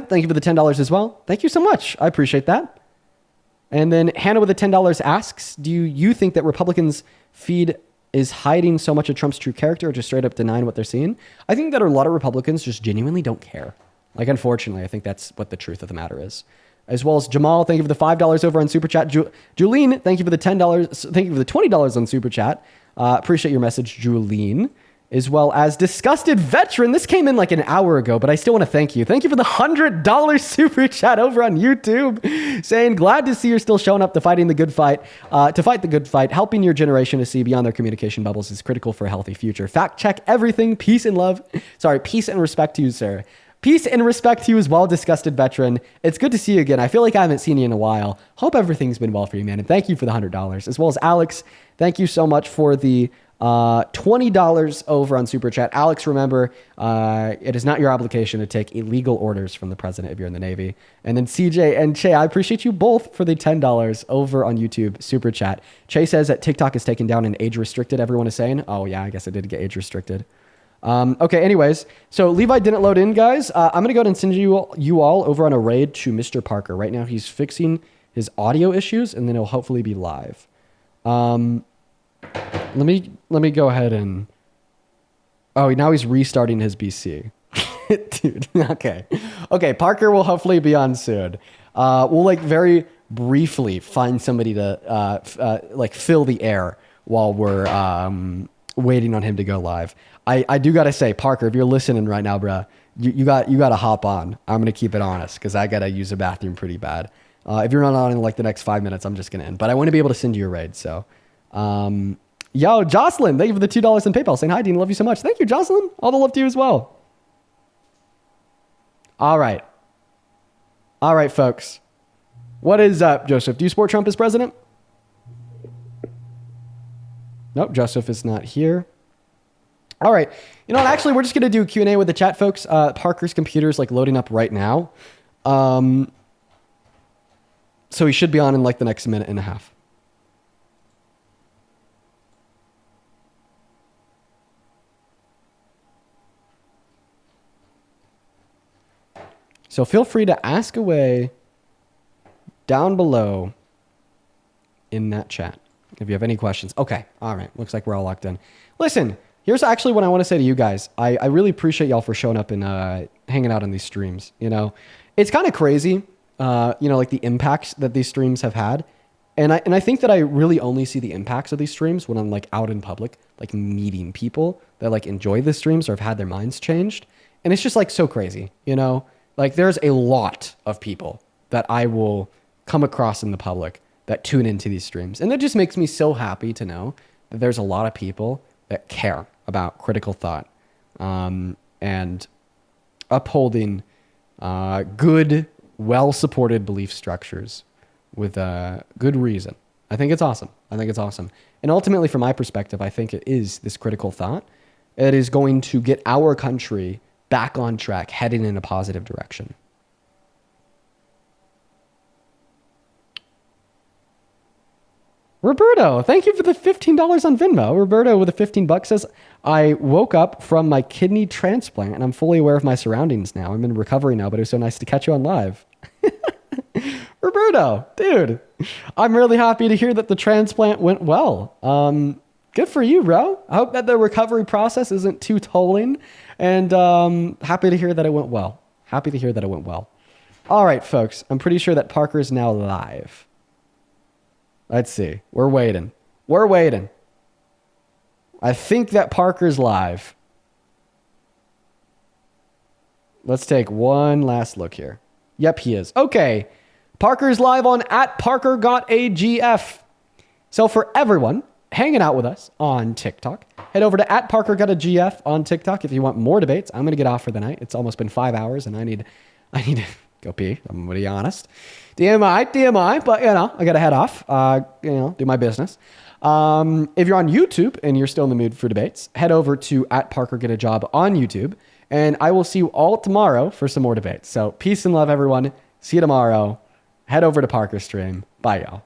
Speaker 1: thank you for the $10 as well. Thank you so much. I appreciate that. And then Hannah with the $10 asks, do you think that Republicans' feed is hiding so much of Trump's true character or just straight up denying what they're seeing? I think that a lot of Republicans just genuinely don't care. Like, unfortunately, I think that's what the truth of the matter is. As well as Jamal, thank you for the $5 over on Super Chat. Julene, thank you for the $10. Thank you for the $20 on Super Chat. Appreciate your message, Julene. As well as Disgusted Veteran. This came in like an hour ago, but I still want to thank you. Thank you for the $100 Super Chat over on YouTube. Saying, glad to see you're still showing up to fighting the good fight. To fight the good fight. Helping your generation to see beyond their communication bubbles is critical for a healthy future. Fact check everything. Peace and love. Sorry, peace and respect to you, sir. Peace and respect to you as well, Disgusted Veteran. It's good to see you again. I feel like I haven't seen you in a while. Hope everything's been well for you, man. And thank you for the $100. As well as Alex, thank you so much for the $20 over on Super Chat. Alex, remember, it is not your obligation to take illegal orders from the president if you're in the Navy. And then CJ and Che, I appreciate you both for the $10 over on YouTube Super Chat. Che says that TikTok is taken down and age restricted, everyone is saying. Oh yeah, I guess it did get age restricted. Okay, anyways, so Levi didn't load in, guys. I'm going to go ahead and send you all over on a raid to Mr. Parker. Right now he's fixing his audio issues, and then he'll hopefully be live. Let me go ahead and... Oh, now he's restarting his BC. Dude, okay. Parker will hopefully be on soon. We'll like very briefly find somebody to like fill the air while we're waiting on him to go live. I do gotta say, Parker, if you're listening right now, bruh, you gotta hop on. I'm gonna keep it honest because I gotta use a bathroom pretty bad. If you're not on in like the next 5 minutes, I'm just gonna end. But I want to be able to send you a raid, so... Yo, Jocelyn, thank you for the $2 in PayPal. Saying hi, Dean, love you so much. Thank you, Jocelyn. All the love to you as well. All right, folks. What is up, Joseph? Do you support Trump as president? Nope, Joseph is not here. All right. You know what? Actually, we're just going to do Q&A with the chat, folks. Parker's computer is like loading up right now. So he should be on in like the next minute and a half. So feel free to ask away down below in that chat if you have any questions. Okay. All right. Looks like we're all locked in. Listen, here's actually what I want to say to you guys. I really appreciate y'all for showing up and hanging out on these streams. You know, it's kind of crazy, you know, like the impacts that these streams have had. And I think that I really only see the impacts of these streams when I'm like out in public, like meeting people that like enjoy the streams or have had their minds changed. And it's just like so crazy, you know? Like there's a lot of people that I will come across in the public that tune into these streams. And it just makes me so happy to know that there's a lot of people that care about critical thought and upholding good, well-supported belief structures with good reason. I think it's awesome. And ultimately, from my perspective, I think it is this critical thought. It is going to get our country back on track, heading in a positive direction. Roberto, thank you for the $15 on Venmo. Roberto with the $15 says, I woke up from my kidney transplant and I'm fully aware of my surroundings now. I'm in recovery now, but it was so nice to catch you on live. Roberto, dude, I'm really happy to hear that the transplant went well. Good for you, bro. I hope that the recovery process isn't too tolling, and happy to hear that it went well. Happy to hear that it went well. All right, folks, I'm pretty sure that Parker's now live. Let's see. We're waiting. I think that Parker's live. Let's take one last look here. Yep, he is. Okay. Parker's live on @ParkerGotAGF. So for everyone hanging out with us on TikTok, head over to @ParkerGotAGF on TikTok if you want more debates. I'm going to get off for the night. It's almost been 5 hours and I need to go pee. I'm going to be honest. DMI, but I got to head off, do my business. If you're on YouTube and you're still in the mood for debates, head over to @ParkerGetAJob on YouTube, and I will see you all tomorrow for some more debates. So peace and love, everyone. See you tomorrow. Head over to Parker's stream. Bye, y'all.